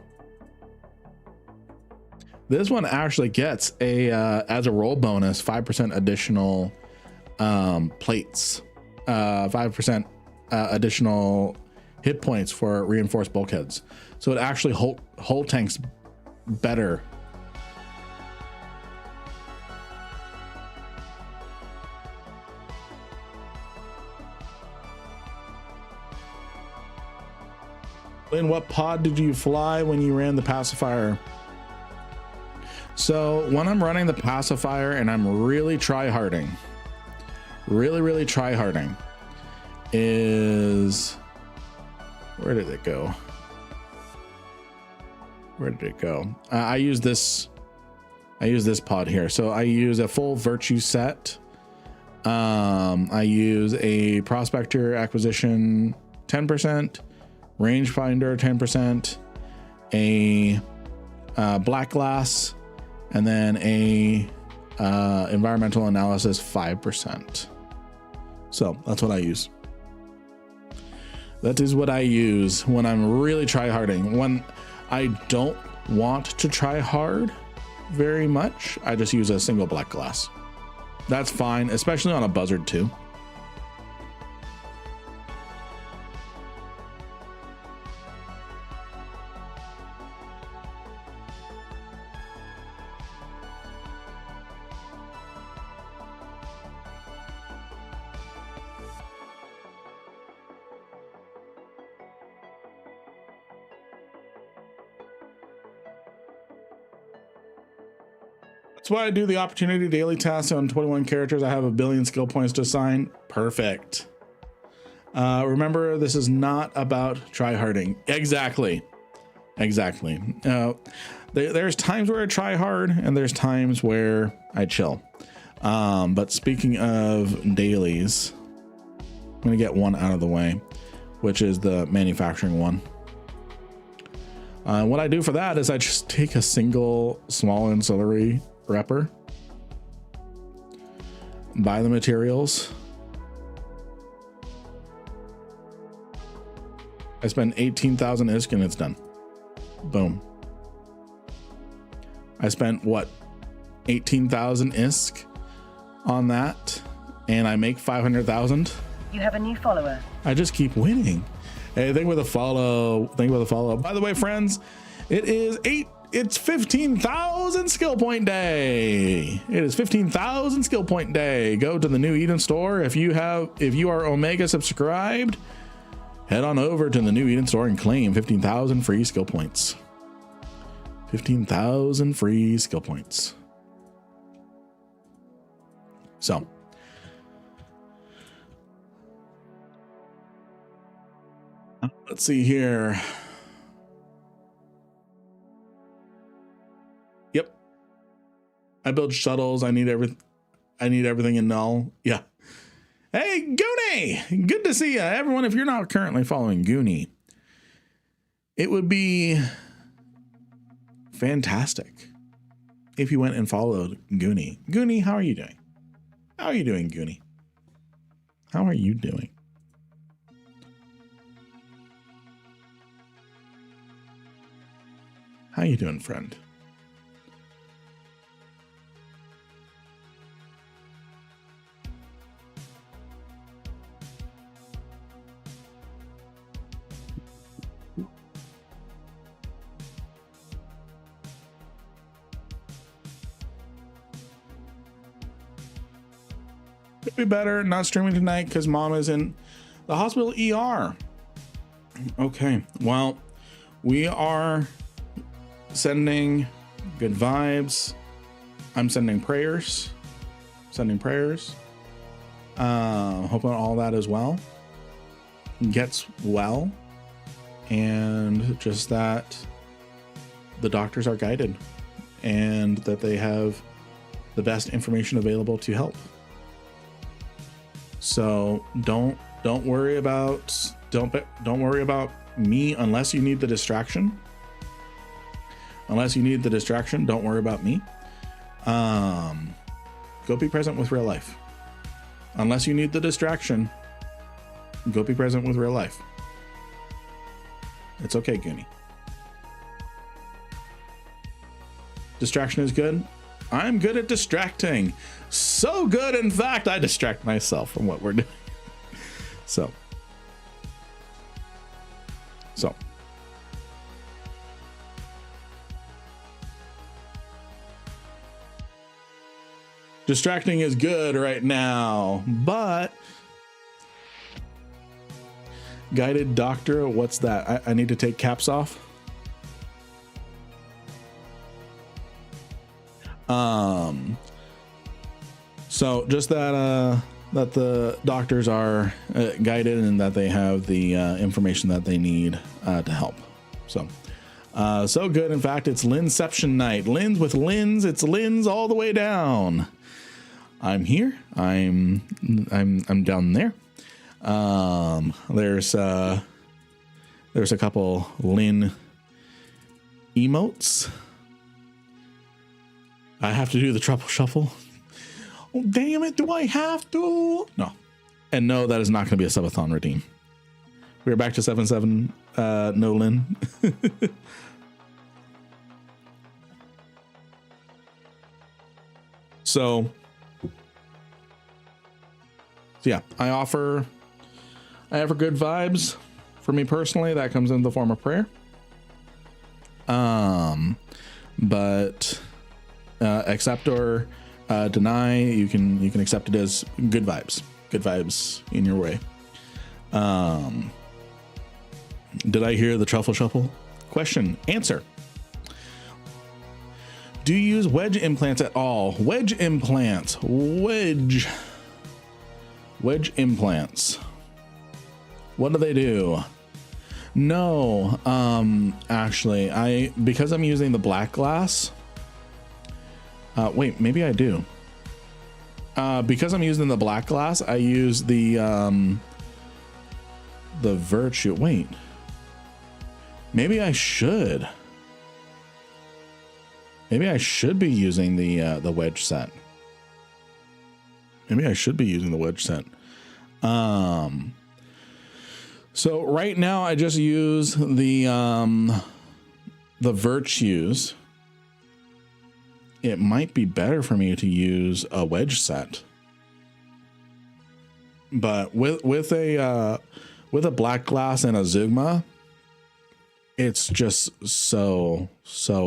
This one actually gets a as a roll bonus 5% additional plates, 5% additional hit points for reinforced bulkheads. So it actually hull tanks better. Lynn, what pod did you fly when you ran the pacifier? So when I'm running the pacifier and I'm really try-harding, really try-harding, is, where did it go? Where did it go? I use this pod here. So I use a full virtue set. I use a prospector acquisition 10%, rangefinder 10%, a black glass, and then a environmental analysis 5%. So that's what I use. That is what I use when I'm really try-harding. When I don't want to try hard very much, I just use a single black glass. That's fine, especially on a buzzard too. That's why I do the opportunity daily tasks on 21 characters. I have 1 billion skill points to assign. Perfect. Remember, this is not about try-harding. Exactly. There's times where I try hard and there's times where I chill. But speaking of dailies, I'm going to get one out of the way, which is the manufacturing one. What I do for that is I just take a single small ancillary repper, buy the materials. I spend 18,000 ISK and it's done. Boom. I spent what, 18,000 ISK on that, and I make 500,000. You have a new follower. I just keep winning. Hey, thank you for the follow. By the way, friends, it's 15,000 skill point day. It is 15,000 skill point day. Go to the new Eden store. If you are Omega subscribed, head on over to the new Eden store and claim 15,000 free skill points. 15,000 free skill points. So let's see here. Yep. I build shuttles. I need everything in null. Yeah. Hey, Goonie! Good to see you. Everyone, if you're not currently following Goonie, it would be fantastic if you went and followed Goonie. Goonie, how are you doing? How are you doing, Goonie? How are you doing? How you doing, friend? Could be better not streaming tonight because mom is in the hospital ER. Okay, well, we are sending good vibes. I'm sending prayers. Hoping all that as well gets well, and just that the doctors are guided and that they have the best information available to help. So don't worry about me unless you need the distraction. Unless you need the distraction, don't worry about me. Go be present with real life. Unless you need the distraction, go be present with real life. It's okay, Goonie. Distraction is good. I'm good at distracting. So good, in fact, I distract myself from what we're doing. So. Distracting is good right now, but guided doctor, what's that? I need to take caps off. So just that that the doctors are guided and that they have the information that they need to help. So so good. In fact, it's Linception night. Lins with Lins. It's Lins all the way down. I'm here. I'm down there. There's a couple Lin emotes. I have to do the truffle shuffle. Oh, damn it. Do I have to? No. And no, that is not going to be a subathon redeem. We're back to 7-7. No Lin. So yeah, I offer good vibes. For me personally, that comes in the form of prayer. But accept or deny, you can accept it as good vibes in your way. Did I hear the truffle shuffle? Question, answer. Do you use wedge implants at all? Wedge implants, wedge implants. What do they do? No, actually, because I'm using the black glass. Wait, maybe I do. Because I'm using the black glass, I use the Virtue. Wait, maybe I should. Maybe I should be using the wedge set. Maybe I should be using the wedge set. So right now I just use the Virtues. It might be better for me to use a wedge set, but with a black glass and a Zugma, it's just so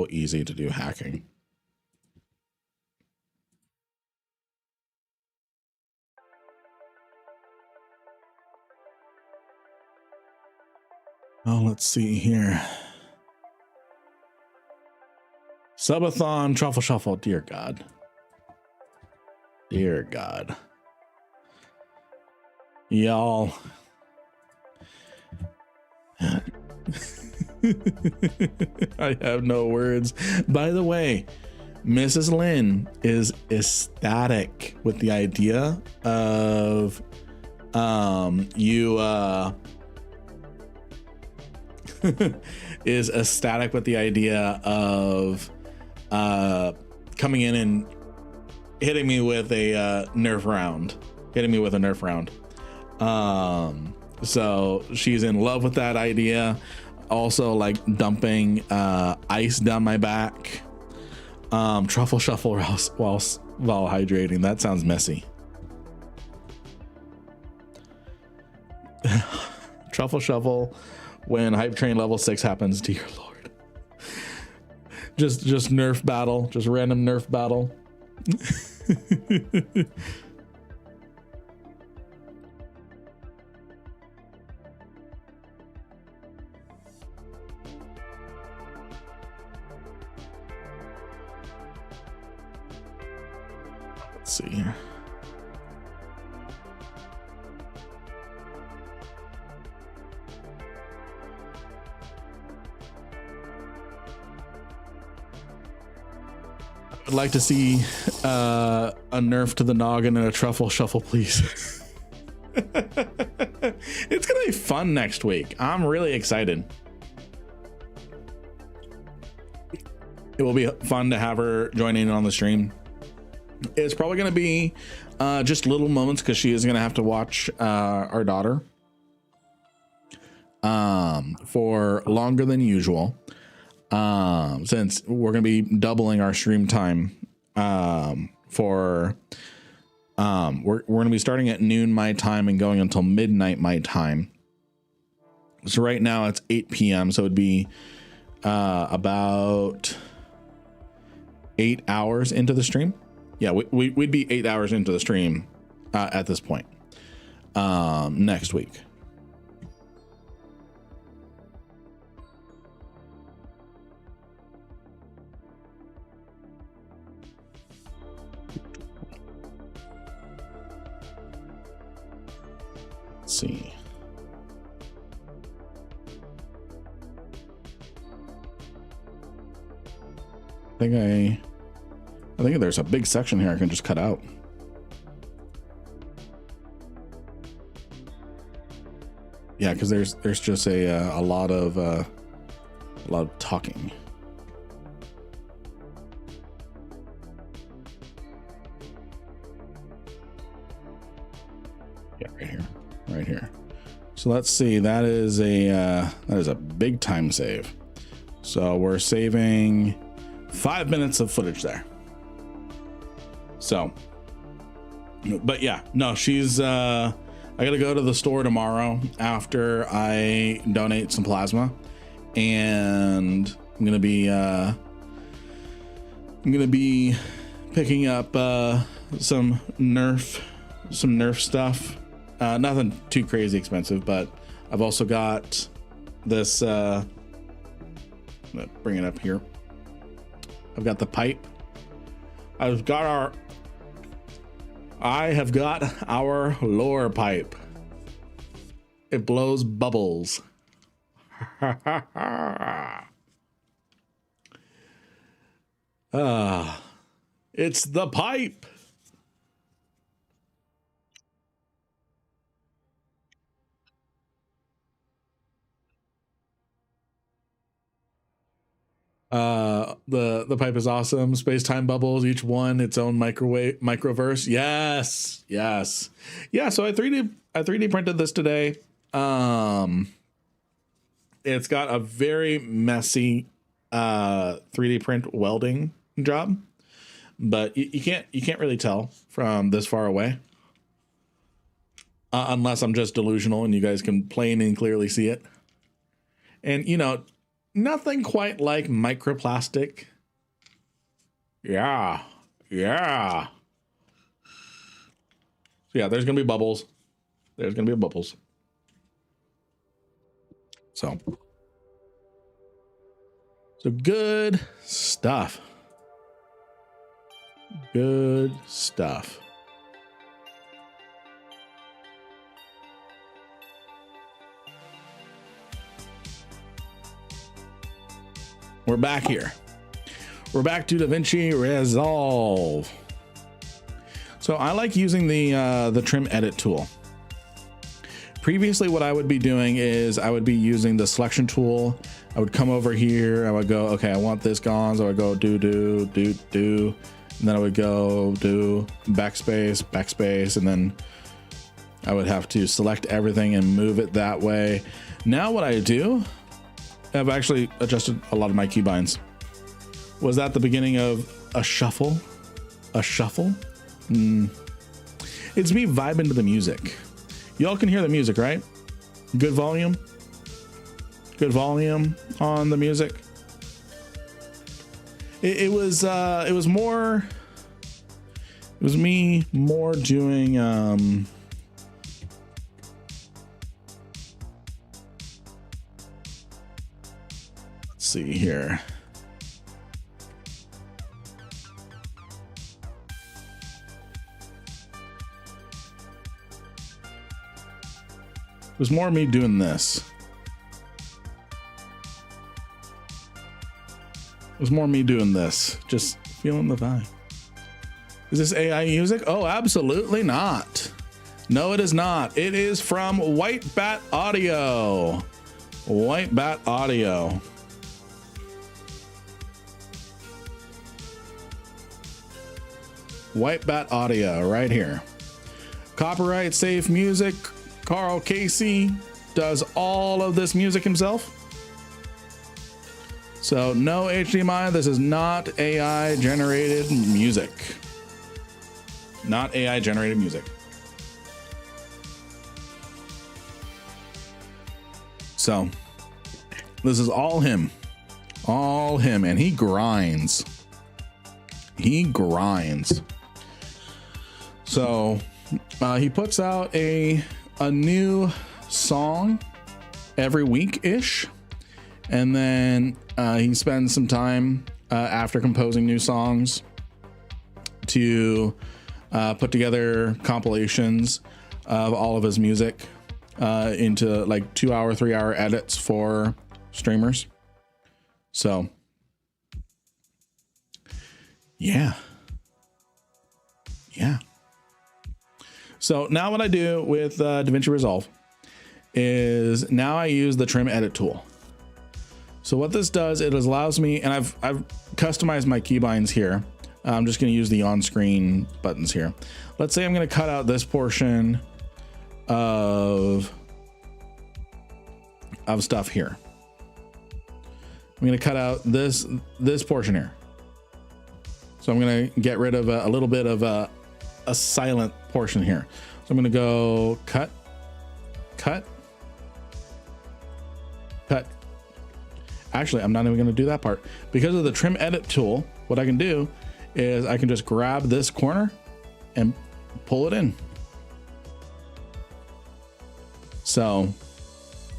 easy to do hacking. Oh, let's see here. Subathon, truffle shuffle. Dear God. Dear God. Y'all. I have no words. By the way, Mrs. Lin is ecstatic with the idea of is ecstatic with the idea of coming in and hitting me with a nerf round. So she's in love with that idea. Also, like dumping ice down my back. Truffle shuffle while hydrating. That sounds messy. Truffle shuffle when hype train level 6 happens. Dear Lord. Just nerf battle. Just random nerf battle. Let's see here. I'd like to see a nerf to the noggin and a truffle shuffle, please. It's gonna be fun next week. I'm really excited. It will be fun to have her join in on the stream. It's probably gonna be just little moments because she is gonna have to watch our daughter for longer than usual, since we're gonna be doubling our stream time for we're gonna be starting at noon my time and going until midnight my time. So right now it's 8 p.m. so it'd be about 8 hours into the stream. Yeah, we'd be 8 hours into the stream at this point next week. Let's see. I think there's a big section here I can just cut out. Yeah, because there's just a lot of talking. Yeah, right here. So let's see. That is a big time save. So we're saving 5 minutes of footage there. So, but yeah, no, she's, I gotta go to the store tomorrow after I donate some plasma, and I'm gonna be picking up, some Nerf stuff. Nothing too crazy expensive, but I've also got this, bring it up here. I've got the pipe. I have got our lure pipe. It blows bubbles. It's the pipe. The pipe is awesome. Space-time bubbles, each one its own microverse. Yes. Yeah, so I 3D printed this today. It's got a very messy 3D print welding job, but you can't really tell from this far away. Unless I'm just delusional and you guys can plain and clearly see it. And nothing quite like microplastic. Yeah. So yeah, there's gonna be bubbles. So good stuff. We're back here. We're back to DaVinci Resolve. So I like using the trim edit tool. Previously, what I would be doing is I would be using the selection tool. I would come over here. I would go, okay, I want this gone. So I would go do. And then I would go do backspace. And then I would have to select everything and move it that way. Now what I do, I've actually adjusted a lot of my keybinds. Was that the beginning of a shuffle? It's me vibing to the music. Y'all can hear the music, right? Good volume on the music. It was me more doing let's see here. It was more me doing this. Just Feeling the vibe. Is this AI music? Oh, absolutely not. No, it is not. It is from White Bat Audio. White Bat Audio. White Bat Audio right here. Copyright safe music. Karl Casey does all of this music himself. So no HDMI. This is not AI generated music. Not AI generated music. So this is all him, and he grinds. He grinds. So he puts out a new song every week ish, and then he spends some time after composing new songs to put together compilations of all of his music into like 2 hour, 3 hour edits for streamers. So yeah. So now what I do with DaVinci Resolve is now I use the trim edit tool. So what this does, it allows me, and I've customized my keybinds here. I'm just going to use the on-screen buttons here. Let's say I'm going to cut out this portion of stuff here. I'm going to cut out this portion here. So I'm going to get rid of a little bit of a silent portion here. So I'm going to go cut. Actually, I'm not even going to do that part because of the trim edit tool. What I can do is I can just grab this corner and pull it in. So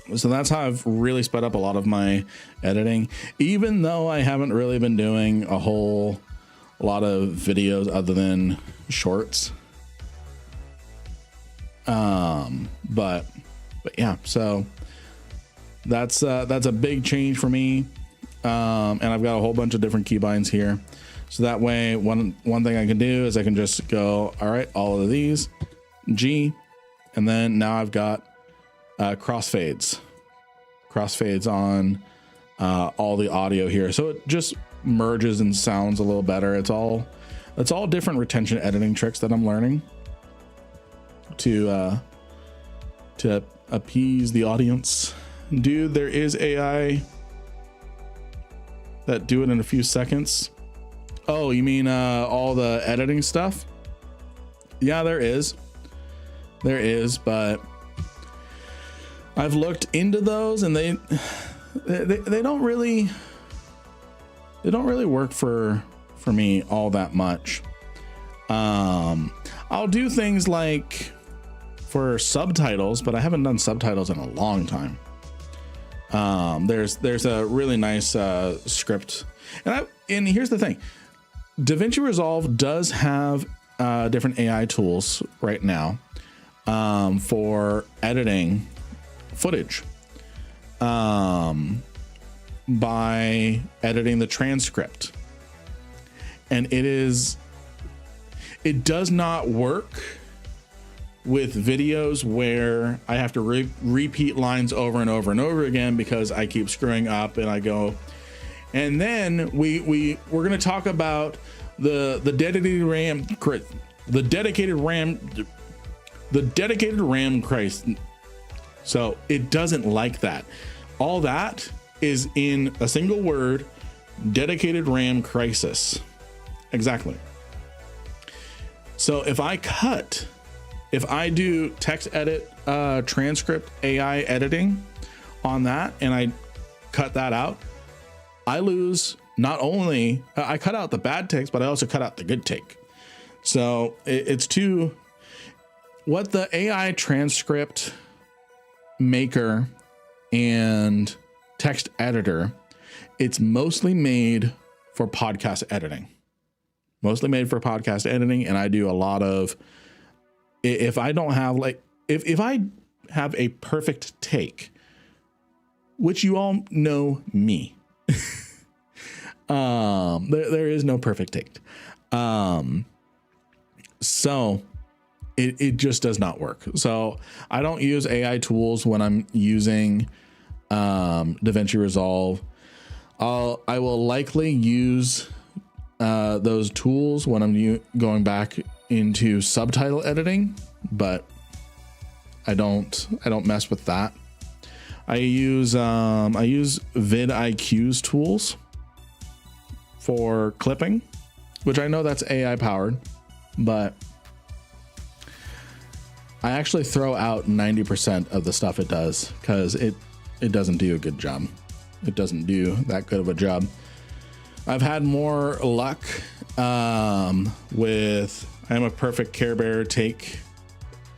that's how I've really sped up a lot of my editing, even though I haven't really been doing a whole lot of videos other than shorts. But yeah, so that's a big change for me. And I've got a whole bunch of different keybinds here. So that way, one thing I can do is I can just go, all right, all of these, G, and then now I've got crossfades on all the audio here. So it just merges and sounds a little better. It's all different retention editing tricks that I'm learning to appease the audience. Dude, there is AI that do it in a few seconds. Oh, you mean all the editing stuff? Yeah, there is, but I've looked into those and they don't really work for me all that much. I'll do things like for subtitles, but I haven't done subtitles in a long time. There's a really nice script, and here's the thing. DaVinci Resolve does have different AI tools right now for editing footage by editing the transcript, and it does not work with videos where I have to repeat lines over and over and over again because I keep screwing up and I go. And then we're going to talk about the dedicated RAM crisis. So it doesn't like that. All that is in a single word: dedicated RAM crisis. Exactly. So if I do text edit, transcript AI editing on that, and I cut that out, I lose not only, I cut out the bad takes, but I also cut out the good take. So it's what the AI transcript maker and text editor, it's mostly made for podcast editing. And I do a lot of, if I don't have if I have a perfect take, which you all know me, There is no perfect take. So it just does not work. So I don't use AI tools when I'm using DaVinci Resolve. I will likely use those tools when I'm going back into subtitle editing, but I don't mess with that. I use vidIQ's tools for clipping, which I know that's AI powered, but I actually throw out 90% of the stuff it does because it doesn't do a good job. It doesn't do that good of a job. I've had more luck with I'm a perfect Care Bear take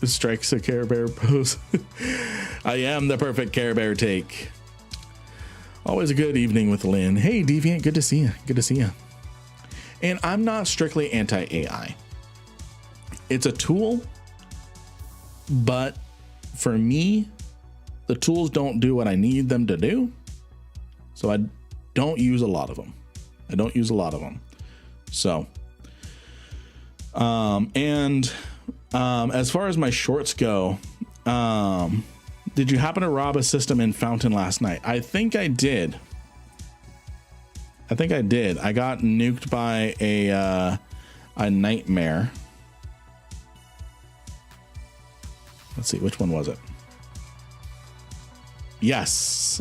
strikes a Care Bear pose. I am the perfect Care Bear take. Always a good evening with Lynn. Hey, Deviant, good to see you. Good to see you. And I'm not strictly anti-AI. It's a tool, but for me, the tools don't do what I need them to do. So I don't use a lot of them. So, as far as my shorts go, did you happen to rob a system in Fountain last night? I think I did. I got nuked by a nightmare. Let's see, which one was it? Yes,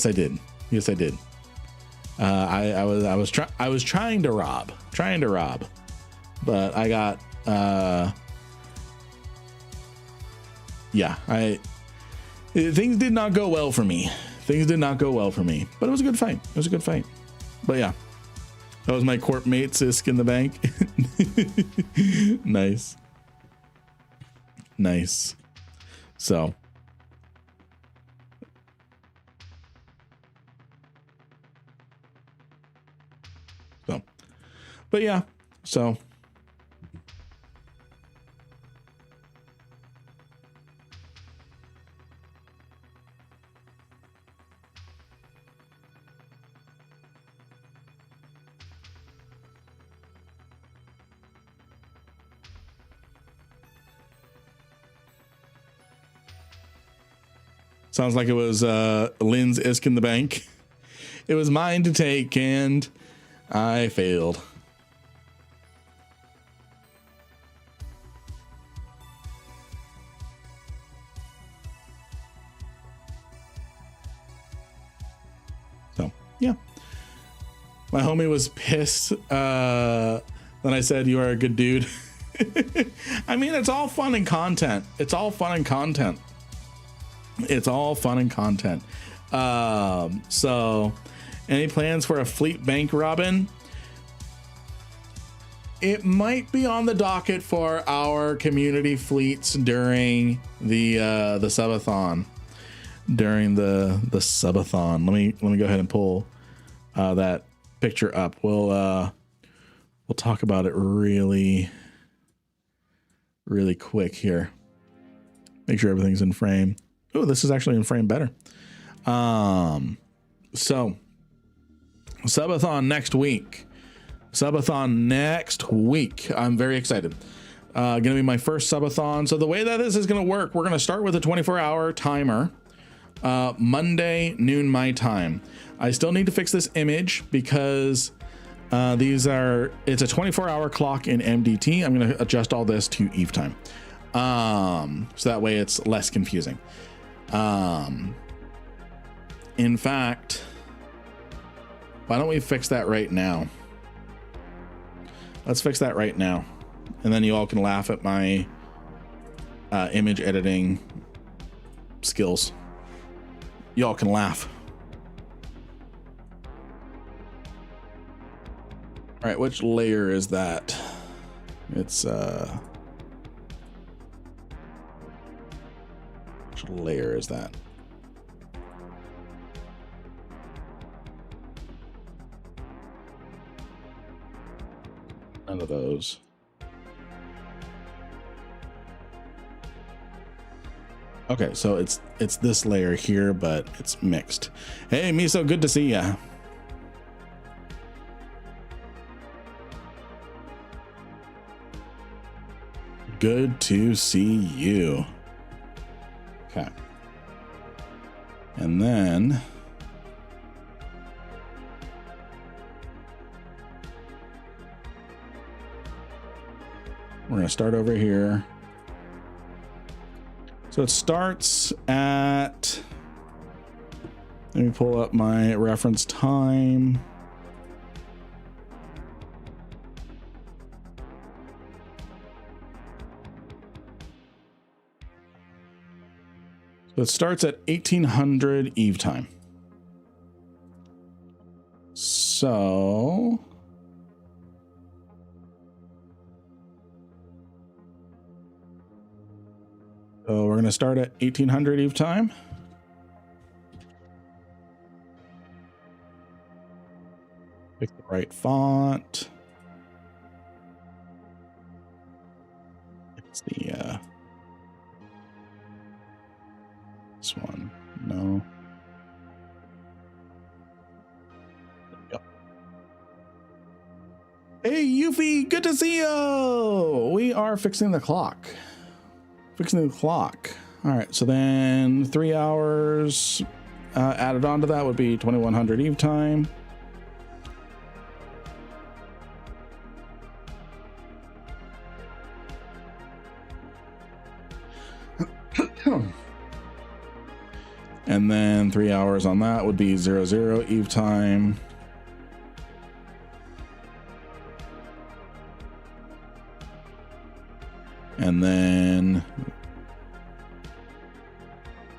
I did. I was trying to rob, but I got things did not go well for me. But it was a good fight. But yeah, that was my corp mate Sisk in the bank. Nice. So but yeah, so sounds like it was Lynn's ISK in the bank. It was mine to take and I failed. So yeah, my homie was pissed when I said you are a good dude. I mean, it's all fun and content. So any plans for a fleet bank robin? It might be on the docket for our community fleets during the subathon. Let me go ahead and pull that picture up. We'll talk about it really quick here. Make sure everything's in frame. Oh, this is actually in frame better. So Subathon next week. I'm very excited. Gonna be my first Subathon. So the way that this is gonna work, we're gonna start with a 24-hour timer. Monday noon my time. I still need to fix this image because it's a 24-hour clock in MDT. I'm gonna adjust all this to Eve time. So that way it's less confusing. In fact, why don't we fix that right now? Let's fix that right now. And then you all can laugh at my image editing skills. Y'all can laugh. All right, which layer is that? It's which layer is that? None of those. Okay, so it's this layer here, but it's mixed. Hey, Miso, good to see ya. Good to see you. Okay. And then we're gonna start over here. So it starts at, let me pull up my reference time. So it starts at 1800 Eve time. So we're going to start at 1800 Eve time. Pick the right font. It's the this one. No. There we go. Hey, Yuffie, good to see you. We are fixing the clock. All right, so then 3 hours added on to that would be 2100 Eve time. And then 3 hours on that would be 00 Eve time. And then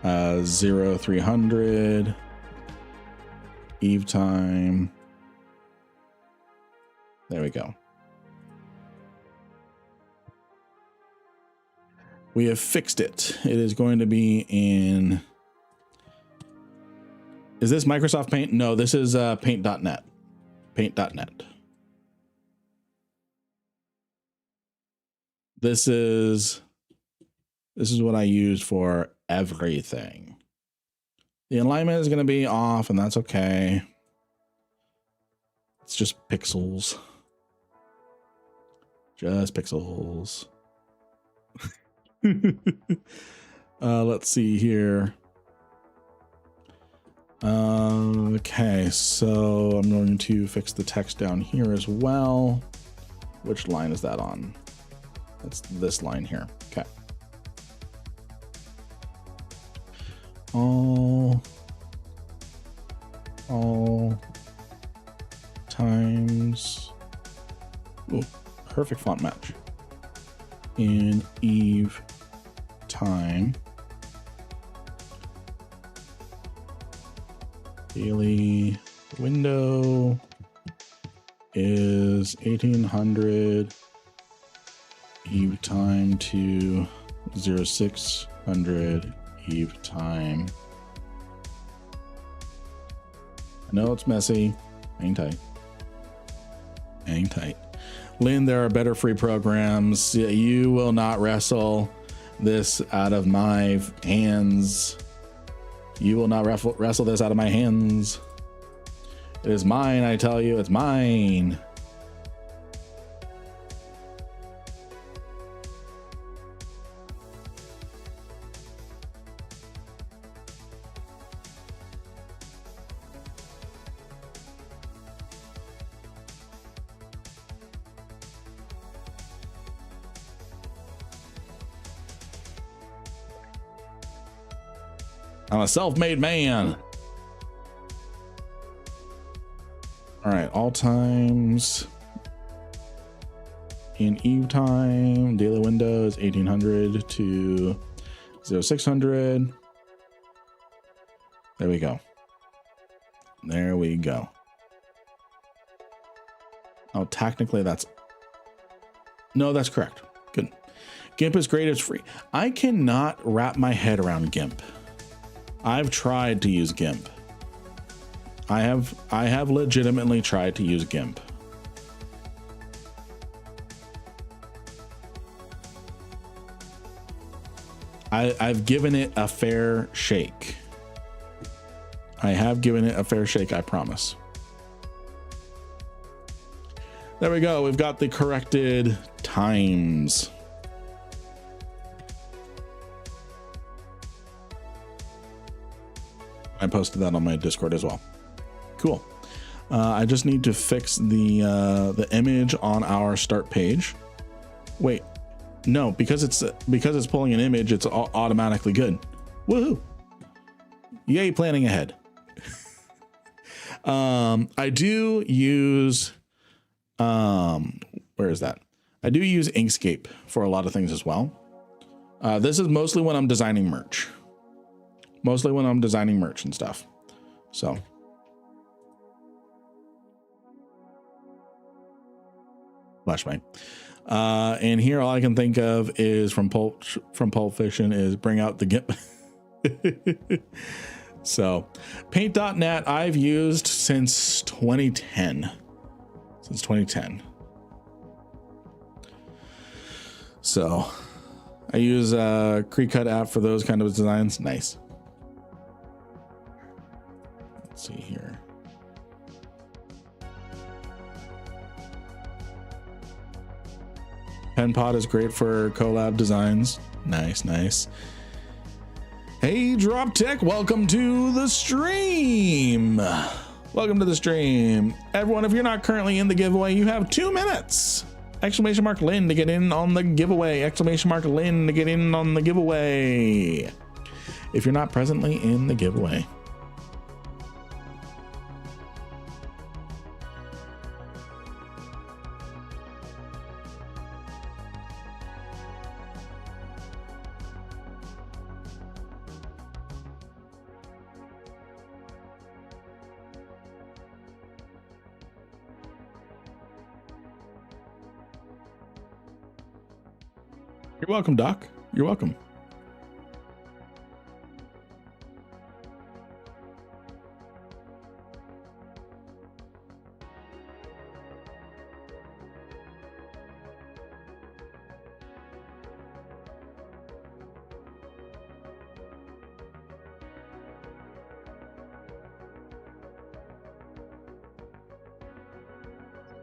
0300 Eve time. There we go. We have fixed it. It is going to be in, is this Microsoft Paint? No, this is paint.net. Paint.net. This is what I use for everything. The alignment is going to be off, and that's okay. It's just pixels. Just pixels. Let's see here. Okay, so I'm going to fix the text down here as well. Which line is that on? That's this line here. Okay. All times. Ooh, perfect font match. In Eve time. Daily window is 1800 Eve time to 0600 Eve time. I know it's messy. Hang tight. Hang tight. Lynn, there are better free programs. You will not wrestle this out of my hands. You will not wrestle this out of my hands. It is mine, I tell you, it's mine. I'm a self-made man. All right, all times in Eve time, daily window is 1800 to 0600. There we go. There we go. Oh, technically that's, no, that's correct. Good. GIMP is great, it's free. I cannot wrap my head around GIMP. I've tried to use GIMP. I have legitimately tried to use GIMP. I've given it a fair shake. I have given it a fair shake, I promise. There we go. We've got the corrected times. I posted that on my Discord as well. Cool. I just need to fix the image on our start page. Wait, no, because it's pulling an image, it's automatically good. Woohoo! Yay, planning ahead. I do use where is that? I do use Inkscape for a lot of things as well. This is mostly when I'm designing merch. Mostly when I'm designing merch and stuff. So. Flashbang. And here all I can think of is from Pulp Fiction is bring out the GIMP. So paint.net I've used since 2010. Since 2010. So I use Cricut app for those kind of designs. Nice. Let's see here. PenPod is great for collab designs. Nice, nice. Hey, Drop Tech, welcome to the stream. Welcome to the stream. Everyone, if you're not currently in the giveaway, you have 2 minutes. Exclamation mark Lynn to get in on the giveaway. Exclamation mark Lynn to get in on the giveaway. If you're not presently in the giveaway. You're welcome, Doc. You're welcome.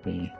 See.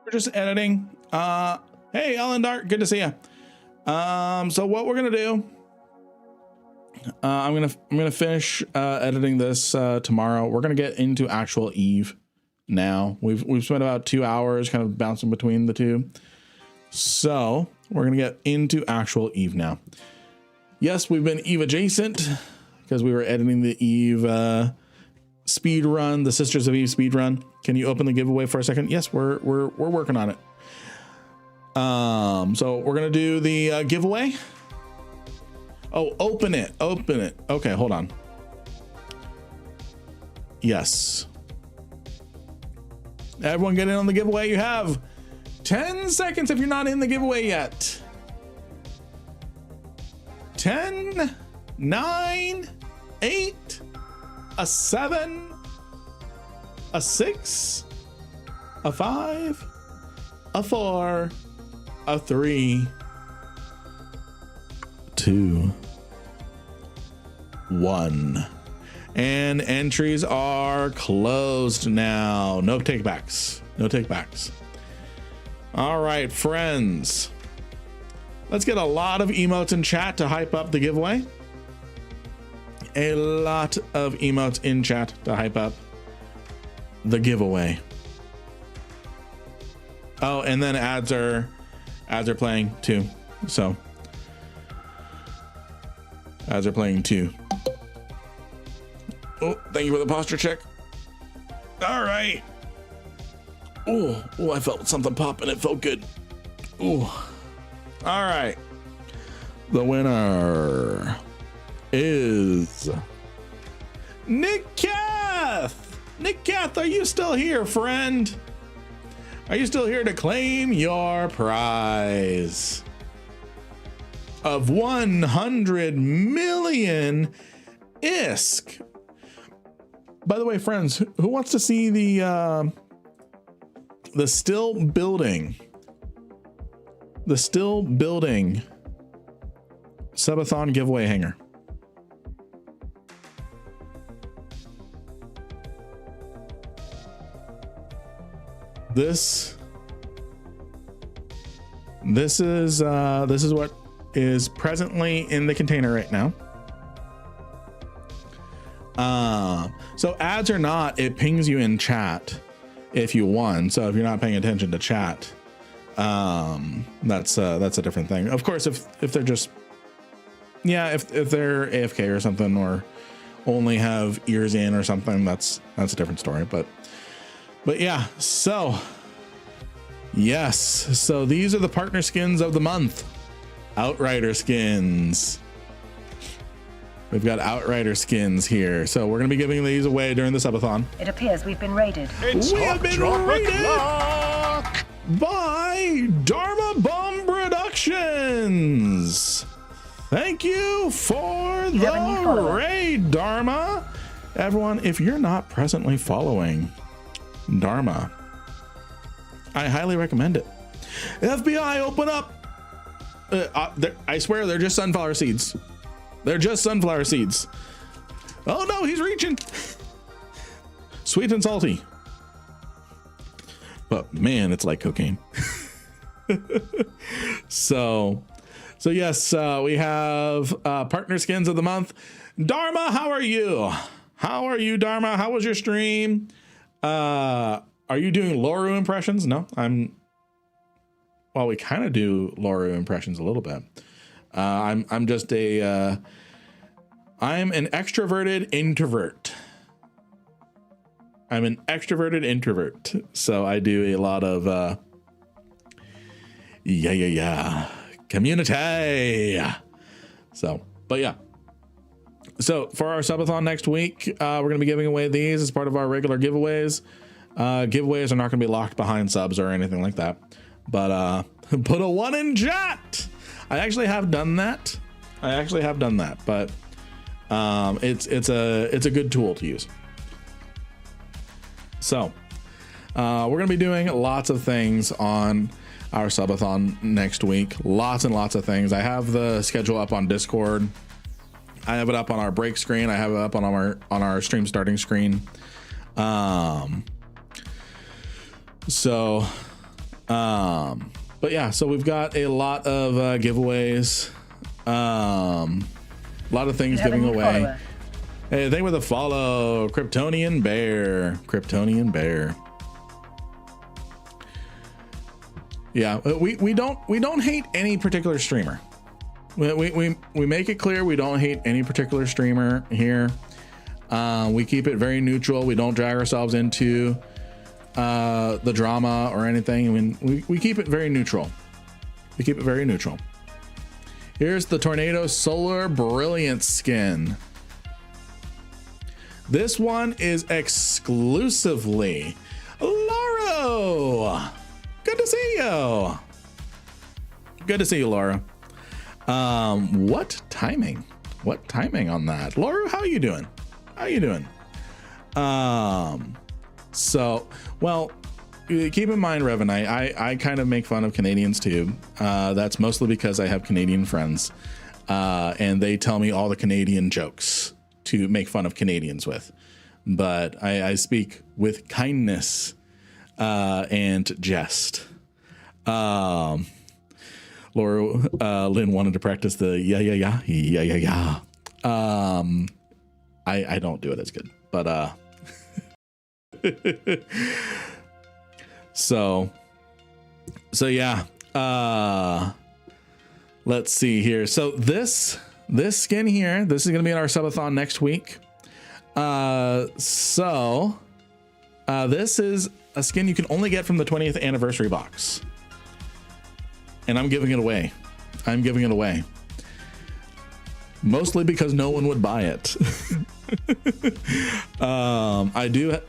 We're just editing. Hey, Ellen Dart, good to see you. So what we're gonna do, I'm gonna finish editing this tomorrow. We're gonna get into actual Eve now. We've spent about 2 hours kind of bouncing between the two. So we're gonna get into actual Eve now. Yes, we've been Eve adjacent because we were editing the Eve speed run, the Sisters of Eve speed run. Can you open the giveaway for a second? Yes, we're working on it. So we're gonna do the giveaway. Oh, open it. Okay, hold on. Yes. Everyone get in on the giveaway. You have 10 seconds if you're not in the giveaway yet. 10, 9, 8, a 7, a 6, a 5, a 4, a 3, 2, 1. And entries are closed now. No takebacks. No takebacks. All right, friends. Let's get a lot of emotes in chat to hype up the giveaway. A lot of emotes in chat to hype up the giveaway. Oh, and then ads are playing too. So ads are playing too. Oh, thank you for the posture check. All right. Oh, I felt something pop and it felt good. Oh, all right. The winner is Nick Kath. Nick Kath, are you still here, friend? Are you still here to claim your prize of 100 million ISK? By the way, friends, who wants to see the still building Subathon giveaway hanger? This is what is presently in the container right now. So ads or not, it pings you in chat if you won. So if you're not paying attention to chat, that's a different thing. Of course, if they're just, if they're AFK or something, or only have ears in or something, that's a different story. But yeah, so yes, so these are the partner skins of the month. Outrider skins. We've got Outrider skins here. So we're going to be giving these away during the Subathon. It appears we've been raided. We have been raided by Dharma Bomb Productions. Thank you for the raid, Dharma. Everyone, if you're not presently following Dharma, I highly recommend it. FBI, open up. I swear they're just sunflower seeds. They're just sunflower seeds. Oh no, he's reaching. Sweet and salty. But man, it's like cocaine. So yes, we have partner skins of the month. Dharma, how are you? How are you, Dharma? How was your stream? Are you doing Loru impressions? No, well, we kind of do Loru impressions a little bit. I'm just I'm an extroverted introvert. I'm an extroverted introvert. So I do a lot of, community. So, but yeah. So for our subathon next week, we're going to be giving away these as part of our regular giveaways. Giveaways are not going to be locked behind subs or anything like that, but put a 1 in chat. I actually have done that. But it's a good tool to use. So we're going to be doing lots of things on our subathon next week. Lots and lots of things. I have the schedule up on Discord. I have it up on our break screen. I have it up on our stream starting screen. But yeah, so we've got a lot of giveaways, a lot of things giving away. Follower. Hey, thank you for the follow, Kryptonian Bear. Yeah, we don't hate any particular streamer. We make it clear we don't hate any particular streamer here. We keep it very neutral. We don't drag ourselves into the drama or anything. I mean, we keep it very neutral. Here's the Tornado Solar Brilliance skin. This one is exclusively Laura. Good to see you. Laura. What timing on that? Laura, how are you doing? So, well, keep in mind, Revan, I kind of make fun of Canadians too. That's mostly because I have Canadian friends, and they tell me all the Canadian jokes to make fun of Canadians with. But I speak with kindness and jest. Laura Lynn wanted to practice the yeah. I don't do it as good, but So yeah. Let's see here. So this skin here, this is going to be in our subathon next week. This is a skin you can only get from the 20th anniversary box. And I'm giving it away. Mostly because no one would buy it. I do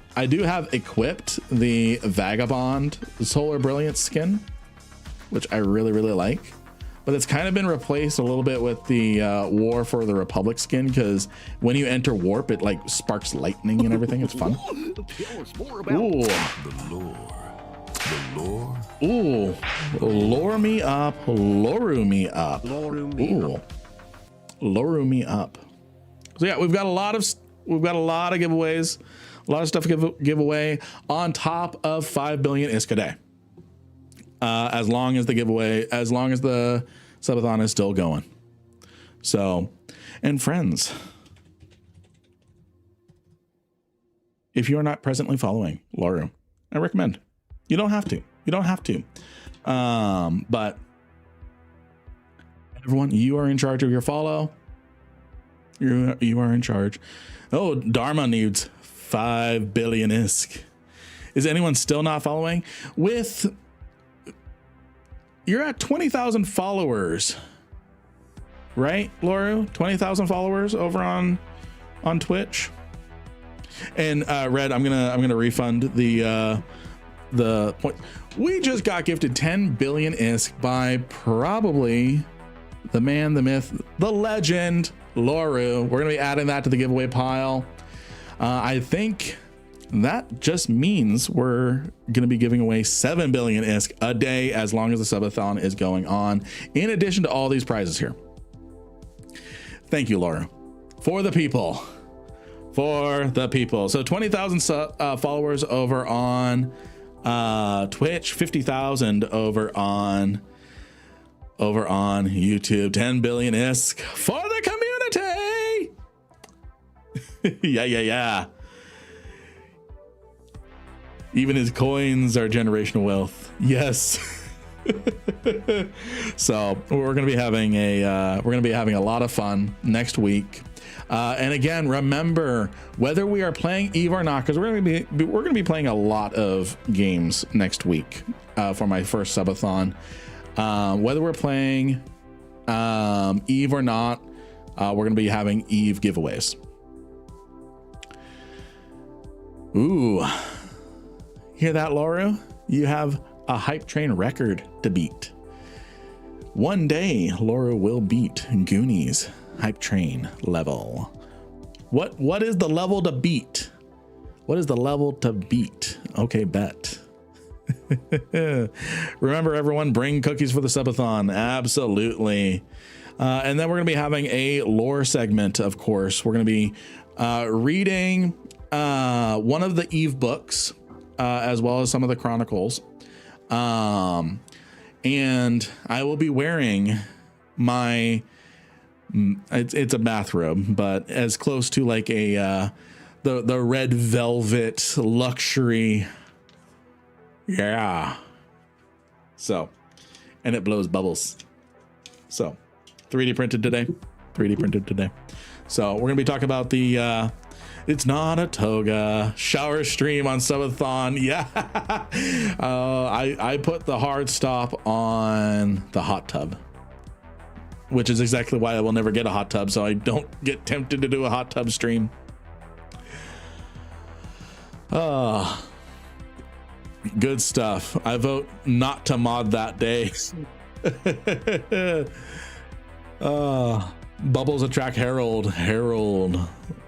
have equipped the Vagabond Solar Brilliance skin, which I really like. But it's kind of been replaced a little bit with the War for the Republic skin, because when you enter warp, it like sparks lightning and everything. It's fun. Tell us more about Ooh. The lore. Ooh. Lure me up. Loru me up. Ooh. Loru me up. So yeah, we've got a lot of giveaways, a lot of stuff to give away on top of 5 billion ISK a day. As long as the subathon is still going. So, and friends, if you are not presently following Loru, I recommend. You don't have to. But everyone, you are in charge of your follow. You are in charge. Oh, Dharma needs 5 billion ISK. Is anyone still not following? You're at 20,000 followers, right, Laura? 20,000 followers over on Twitch. And Red, I'm gonna refund the point. We just got gifted 10 billion ISK by probably the man, the myth, the legend, Laura. We're gonna be adding that to the giveaway pile. I think that just means we're going to be giving away 7 billion ISK a day as long as the subathon is going on, in addition to all these prizes here. Thank you, Laura, for the people. So 20,000 followers over on Twitch, 50,000 over on YouTube, 10 billion ISK for the community. Yeah. Even his coins are generational wealth. Yes. So we're going to be having a lot of fun next week. And again, remember, whether we are playing Eve or not, because we're going to be playing a lot of games next week for my first subathon. Whether we're playing Eve or not, we're going to be having Eve giveaways. Ooh. Hear that, Laura? You have a hype train record to beat. One day, Laura will beat Goonies hype train level. What is the level to beat? Okay, bet. Remember, everyone, bring cookies for the subathon. Absolutely. And then we're going to be having a lore segment, of course. We're going to be reading one of the Eve books, as well as some of the chronicles. And I will be wearing my, it's a bathrobe, but as close to like a, the red velvet luxury. Yeah. So, and it blows bubbles. So 3D printed today. So we're going to be talking about the, it's not a toga shower stream on subathon. Yeah. I put the hard stop on the hot tub, which is exactly why I will never get a hot tub, so I don't get tempted to do a hot tub stream. Good stuff. I vote not to mod that day. Bubbles attract Harold.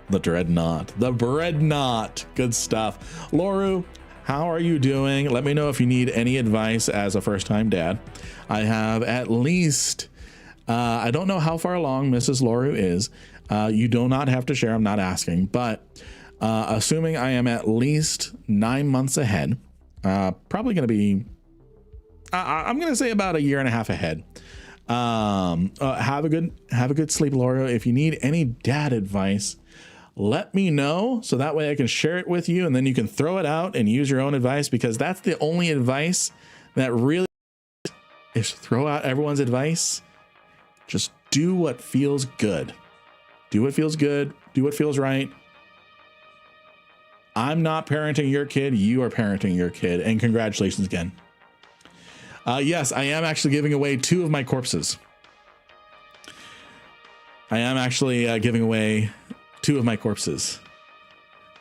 The Dreadnought. Good stuff. Loru, how are you doing? Let me know if you need any advice as a first-time dad. I have at least, I don't know how far along Mrs. Loru is. You do not have to share. I'm not asking, but assuming I am at least 9 months ahead, probably going to be, I'm going to say about a year and a half ahead. Have a good sleep, Laura. If you need any dad advice, let me know so that way I can share it with you, and then you can throw it out and use your own advice, because that's the only advice that really is. Throw out everyone's advice. Just do what feels good. Do what feels good. Do what feels right. I'm not parenting your kid. You are parenting your kid. And congratulations again. Yes, I am actually giving away 2 of my corpses. I am actually giving away 2 of my corpses.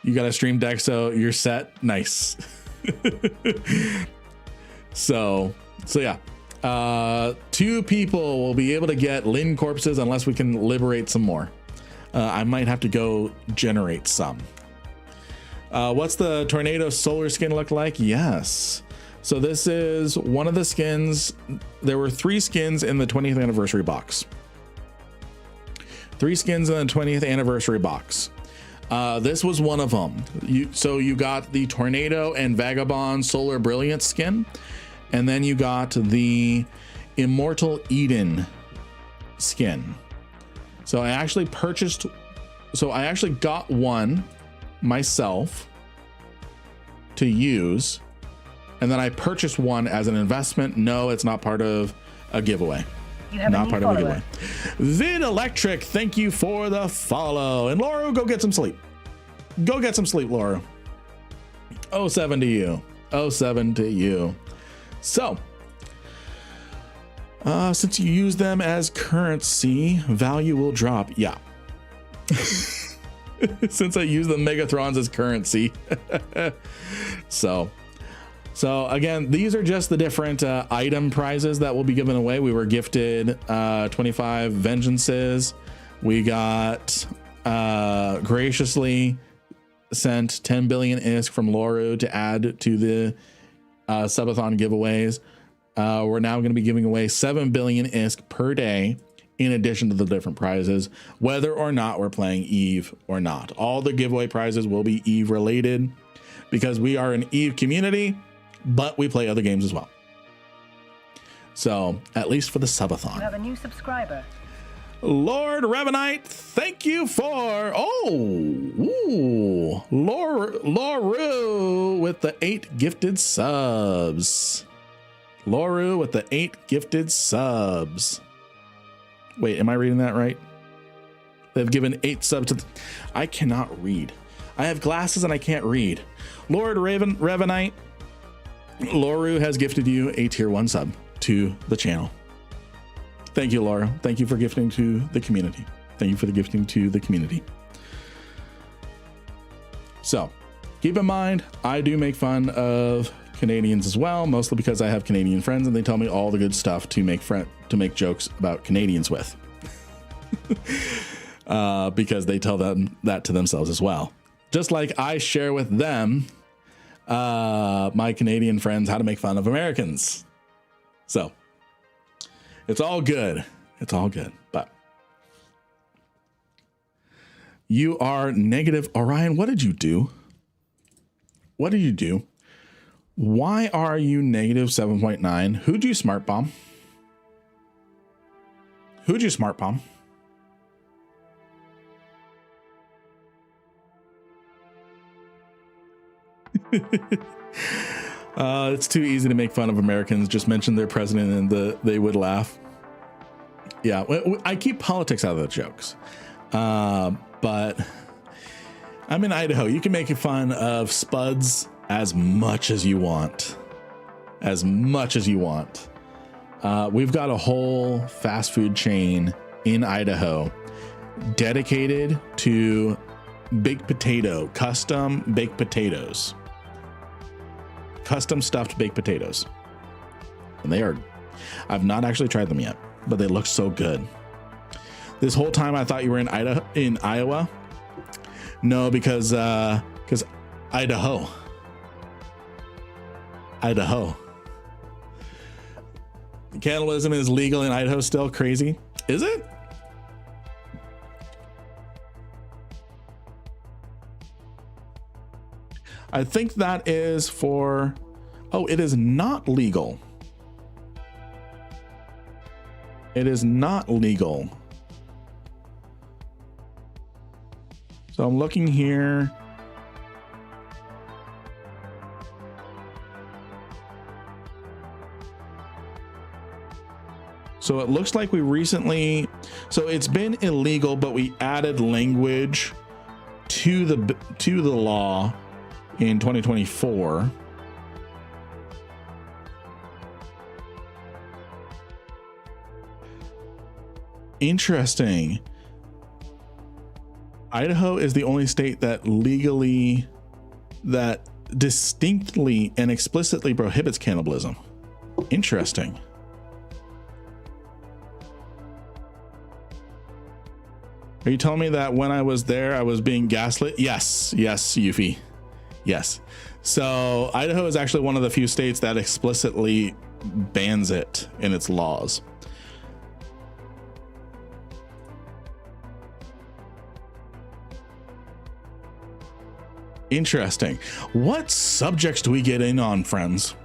You got a stream deck, so you're set. Nice. So yeah. 2 people will be able to get Lin corpses unless we can liberate some more. I might have to go generate some. What's the tornado solar skin look like? Yes. So this is one of the skins. There were 3 skins in the 20th anniversary box. 3 skins in the 20th anniversary box. This was one of them. So you got the tornado and vagabond solar brilliance skin, and then you got the immortal Eden skin. So I actually got one myself to use, and then I purchased one as an investment. No, it's not part of a giveaway. Not part of a giveaway. Vid Electric, thank you for the follow. And Laura, go get some sleep. Go get some sleep, Laura. 07 to you. 07 to you. So, since you use them as currency, value will drop. Yeah. Since I use the Megathrons as currency. So again, these are just the different item prizes that will be given away. We were gifted 25 vengeances. We got graciously sent 10 billion ISK from Loru to add to the Subathon giveaways. We're now going to be giving away 7 billion ISK per day, in addition to the different prizes, whether or not we're playing Eve or not. All the giveaway prizes will be Eve related, because we are an Eve community, but we play other games as well. So at least for the Subathon. You have a new subscriber. Lord Revenite, thank you for Loru with the 8 gifted subs. Loru with the 8 gifted subs. Wait, am I reading that right? They've given 8 subs to I cannot read. I have glasses and I can't read. Lord Revenite, Loru has gifted you a tier 1 sub to the channel. Thank you, Laura. Thank you for gifting to the community. Thank you for the gifting to the community. So keep in mind, I do make fun of Canadians as well, mostly because I have Canadian friends and they tell me all the good stuff to make jokes about Canadians with. Because they tell them that to themselves as well. Just like I share with them, my Canadian friends, how to make fun of Americans. So it's all good. It's all good. But you are negative. Orion, what did you do? What did you do? Why are you negative 7.9? Who'd you smart bomb? Who'd you smart bomb? It's too easy to make fun of Americans. Just mention their president and they would laugh. Yeah, I keep politics out of the jokes. But I'm in Idaho. You can make fun of Spuds as much as you want. As much as you want. We've got a whole fast food chain in Idaho dedicated to baked potato, custom baked potatoes. Custom stuffed baked potatoes. And they are, I've not actually tried them yet, but they look so good. This whole time I thought you were in Iowa. No, because Idaho. Cannibalism is legal in Idaho still. Crazy. Is it? I think that is for, oh, it is not legal. It is not legal. So I'm looking here. So it looks like we recently, so it's been illegal, but we added language to the law in 2024. Interesting. Idaho is the only state that distinctly and explicitly prohibits cannibalism. Interesting. Are you telling me that when I was there, I was being gaslit? Yes, Yuffie. Yes. So Idaho is actually one of the few states that explicitly bans it in its laws. Interesting. What subjects do we get in on, friends?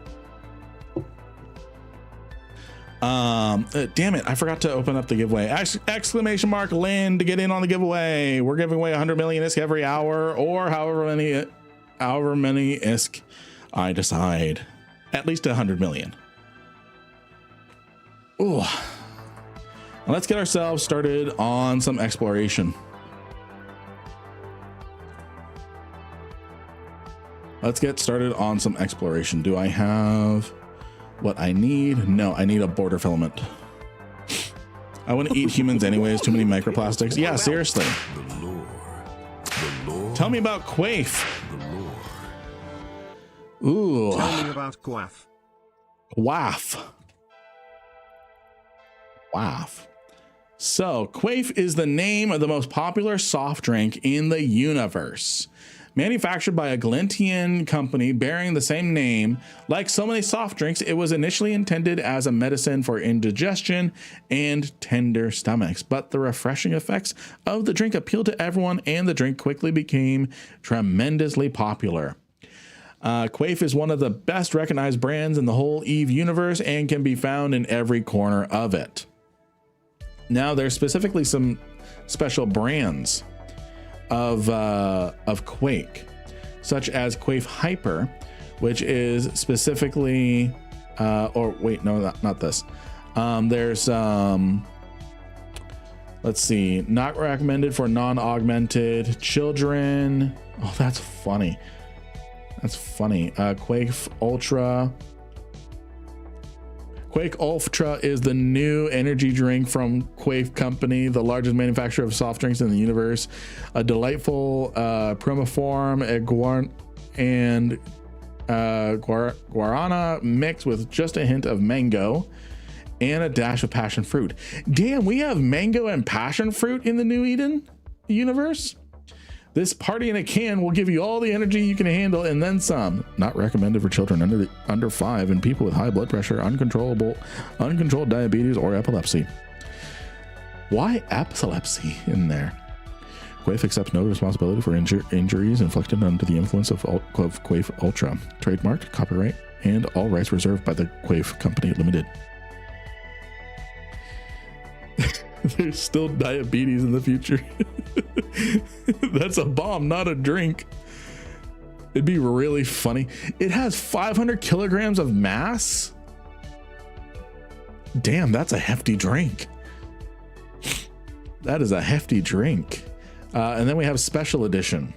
Damn it, I forgot to open up the giveaway. Exclamation mark Lynn to get in on the giveaway. We're giving away 100 million ISK every hour, or however many ISK I decide. At least 100 million. Ooh. Let's get ourselves started on some exploration. Let's get started on some exploration. Do I have what I need? No, I need a border filament. I want to eat humans anyways. Too many microplastics. Yeah, seriously. The lore. Tell me about Quaif. Ooh. Tell me about Quaff. Waff. So, Quaif is the name of the most popular soft drink in the universe. Manufactured by a Glentean company bearing the same name, like so many soft drinks, it was initially intended as a medicine for indigestion and tender stomachs. But the refreshing effects of the drink appealed to everyone, and the drink quickly became tremendously popular. Quaif is one of the best recognized brands in the whole EVE universe and can be found in every corner of it. Now, there's specifically some special brands of Quake, such as Quaif Hyper, which is specifically or wait, no, not this. There's let's see, not recommended for non-augmented children. Oh, that's funny. Quaif Ultra. Quake Ultra is the new energy drink from Quaif Company, the largest manufacturer of soft drinks in the universe. A delightful chromoform and guarana mixed with just a hint of mango and a dash of passion fruit. Damn, we have mango and passion fruit in the New Eden universe? This party in a can will give you all the energy you can handle and then some. Not recommended for children under 5 and people with high blood pressure, uncontrolled diabetes, or epilepsy. Why epilepsy in there? Quaif accepts no responsibility for injuries inflicted under the influence of Quaif Ultra. Trademarked, copyright, and all rights reserved by the Quaif Company Limited. There's still diabetes in the future. That's a bomb, not a drink. It'd be really funny. It has 500 kilograms of mass. Damn, that's a hefty drink. That is a hefty drink. And then we have special edition.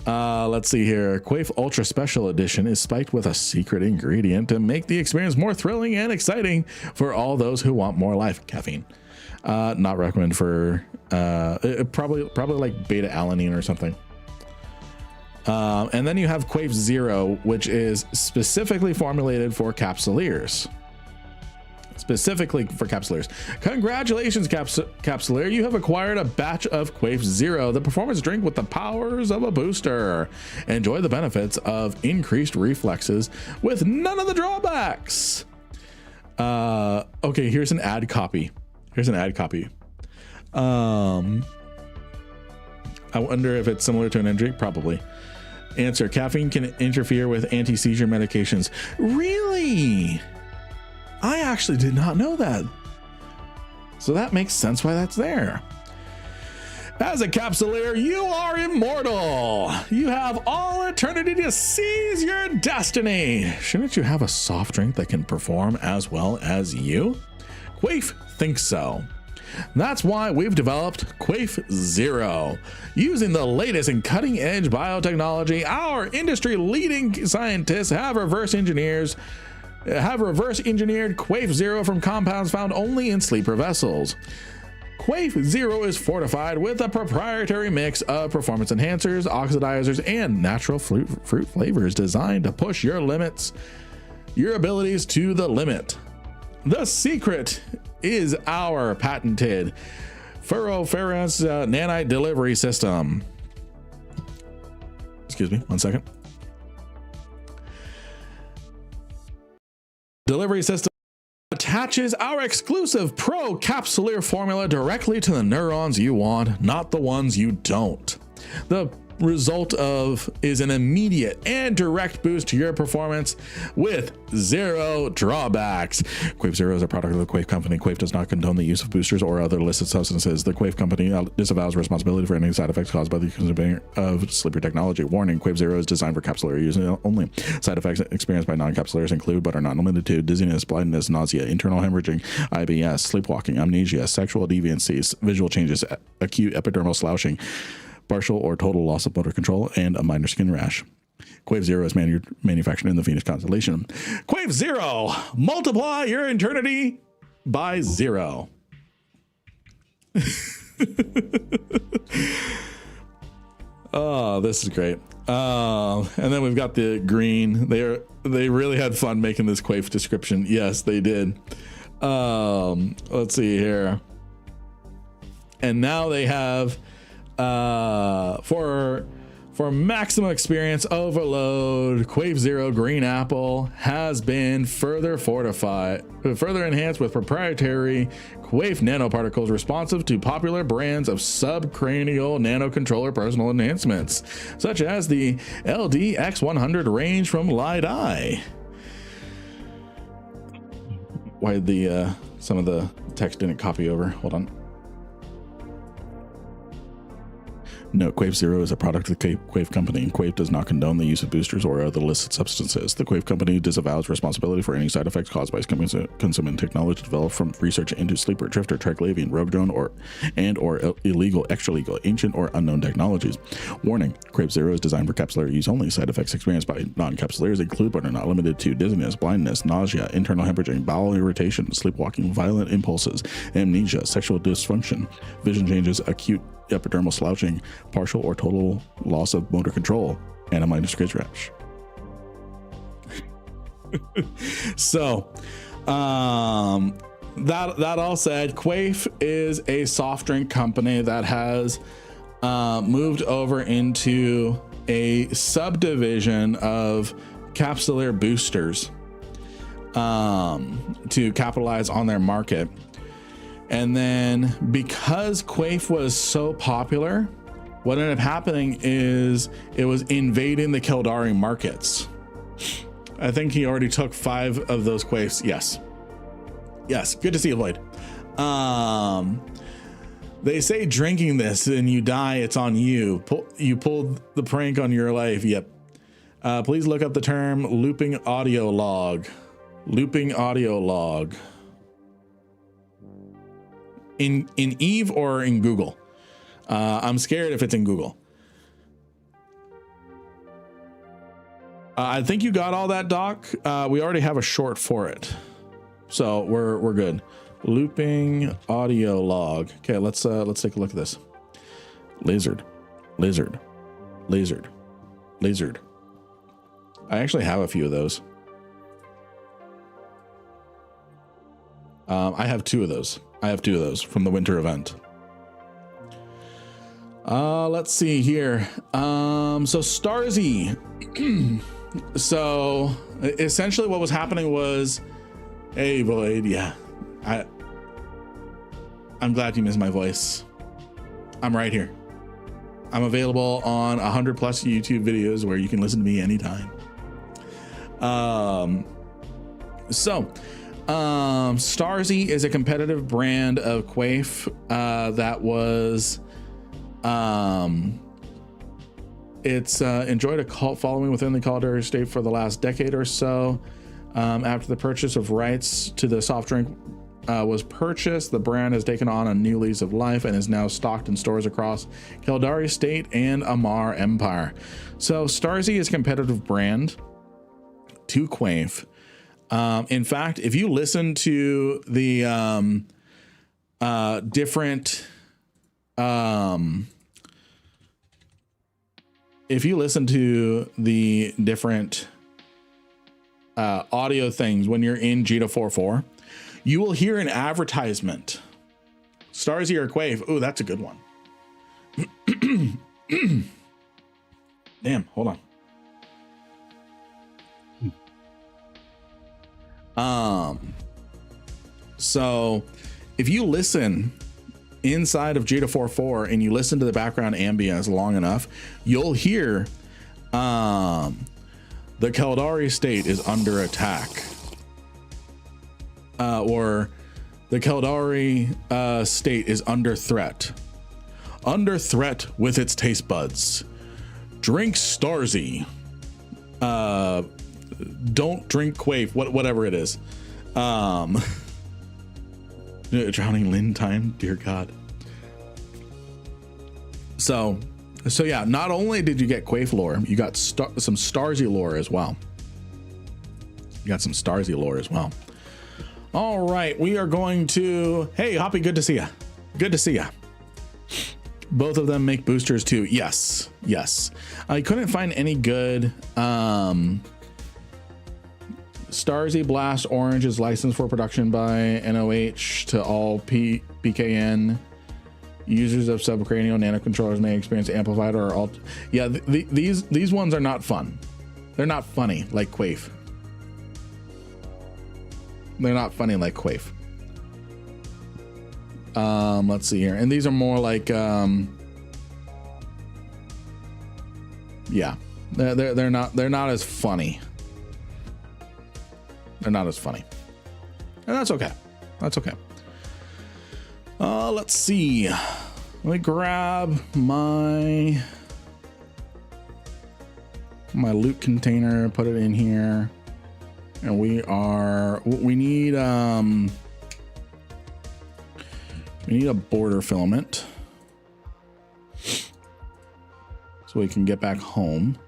Let's see here. Quaif Ultra Special Edition is spiked with a secret ingredient to make the experience more thrilling and exciting for all those who want more life. Caffeine. Not recommended for probably like beta alanine or something. And then you have Quaif Zero, which is specifically formulated for capsuleers. Congratulations, Capsuleer. You have acquired a batch of Quaif Zero, the performance drink with the powers of a booster. Enjoy the benefits of increased reflexes with none of the drawbacks. Okay, here's an ad copy. I wonder if it's similar to an energy drink. Probably. Answer: caffeine can interfere with anti-seizure medications. Really? I actually did not know that. So that makes sense why that's there. As a Capsuleer, you are immortal. You have all eternity to seize your destiny. Shouldn't you have a soft drink that can perform as well as you? Quaif thinks so. That's why we've developed Quaif Zero. Using the latest and cutting-edge biotechnology, our industry-leading scientists have reverse engineered Quaif Zero from compounds found only in sleeper vessels. Quaif Zero is fortified with a proprietary mix of performance enhancers, oxidizers, and natural fruit flavors designed to push your abilities to the limit. The secret is our patented furoroferous nanite delivery system. Excuse me, 1 second. Delivery system attaches our exclusive Pro Capsuleer formula directly to the neurons you want, not the ones you don't. The result is an immediate and direct boost to your performance with zero drawbacks. Quaif Zero is a product of the Quaif Company. Quaif does not condone the use of boosters or other illicit substances. The Quaif Company disavows responsibility for any side effects caused by the consuming of sleeper technology. Warning, Quaif Zero is designed for capsuleer use only. Side effects experienced by non-capsuleers include, but are not limited to, dizziness, blindness, nausea, internal hemorrhaging, IBS, sleepwalking, amnesia, sexual deviancies, visual changes, acute epidermal slouching, partial or total loss of motor control, and a minor skin rash. Quaif Zero is manufactured in the Phoenix constellation. Quaif Zero, multiply your eternity by 0. Oh, this is great. And then we've got the green. They really had fun making this Quaif description. Yes, they did. Let's see here. And now they have for maximum experience overload, Quaif Zero Green Apple has been further enhanced with proprietary Quaif nanoparticles responsive to popular brands of subcranial nanocontroller personal enhancements, such as the LDX100 range from Lideye. Why the some of the text didn't copy over? Hold on. No, Quaif Zero is a product of the Quaif Company, and Quaif does not condone the use of boosters or other illicit substances. The Quaif Company disavows responsibility for any side effects caused by consuming technology developed from research into sleeper, drifter, triclavian, rogue drone, or illegal, extra-legal, ancient, or unknown technologies. Warning, Quaif Zero is designed for capsular use only. Side effects experienced by non-capsuleers include, but are not limited to, dizziness, blindness, nausea, internal hemorrhaging, bowel irritation, sleepwalking, violent impulses, amnesia, sexual dysfunction, vision changes, acute epidermal slouching, partial or total loss of motor control, and a minor skin rash. So that all said, Quaif is a soft drink company that has moved over into a subdivision of capsuleer boosters to capitalize on their market. And then because Quaif was so popular, what ended up happening is it was invading the Keldari markets. I think he already took 5 of those Quaifs. Yes. Good to see you, Lloyd. They say drinking this and you die, it's on you. You pulled the prank on your life. Yep. Please look up the term looping audio log. Looping audio log. In Eve or in Google? I'm scared if it's in Google. I think you got all that, Doc. We already have a short for it, so we're good. Looping audio log. Okay, let's take a look at this. Lizard. I actually have a few of those. I have 2 of those. From the winter event. Let's see here. So Starzy. So essentially what was happening was, hey Void, yeah, I'm glad you missed my voice. I'm right here. I'm available on 100+ YouTube videos where you can listen to me anytime. Starzy is a competitive brand of Quaif that was It's enjoyed a cult following within the Caldera state for the last decade or so. After the purchase of rights to the soft drink was purchased, the brand has taken on a new lease of life and is now stocked in stores across Caldera State and Amar Empire. So Starzy is a competitive brand to Quaif. In fact, if you listen to the different audio things when you're in Jita 4.4, you will hear an advertisement. Starzy or Quaif. Oh, that's a good one. Damn, hold on. So if you listen inside of Jita 4.4 and you listen to the background ambience long enough, you'll hear the Caldari state is under attack, or the Caldari state is under threat with its taste buds. Drink Starzy, don't drink Quaif, whatever it is. Drowning Lin time, dear God. So yeah, not only did you get Quaif lore, you got some Starzy lore as well. All right, we are going to, hey Hoppy, good to see ya. Both of them make boosters too. Yes. I couldn't find any good. Starzy Blast Orange is licensed for production by NOH to all PKN users of subcranial nanocontrollers may experience amplified or alt. Yeah, these ones are not fun. They're not funny like Quaif. Let's see here, and these are more like yeah, they're not as funny. And that's okay. Let's see. Let me grab my loot container, put it in here, and we need a border filament so we can get back home.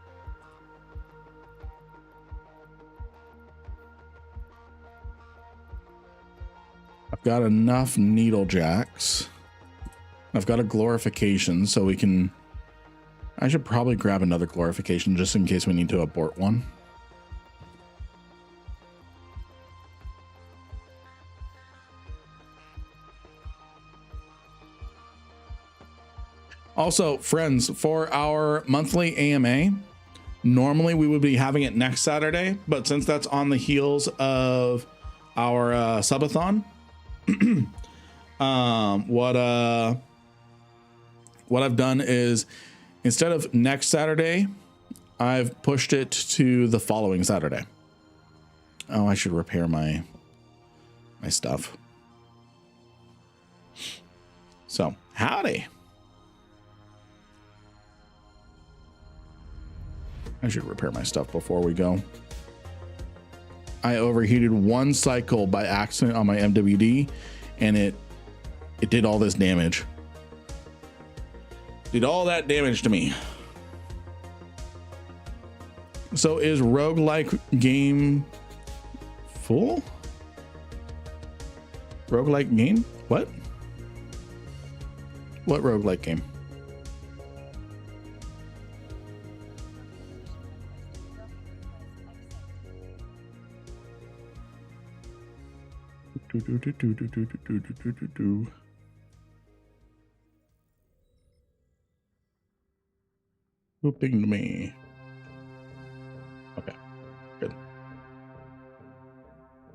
I've got enough needle jacks. I've got a glorification, so we can. I should probably grab another glorification just in case we need to abort one. Also, friends, for our monthly AMA, normally we would be having it next Saturday, but since that's on the heels of our subathon, what I've done is, instead of next Saturday, I've pushed it to the following Saturday. Oh, I should repair my stuff. So, howdy. I should repair my stuff before we go. I overheated one cycle by accident on my MWD, and it did all this damage. Did all that damage to me. So is roguelike game full? Roguelike game? What? What roguelike game? Who pinged me? Okay, good.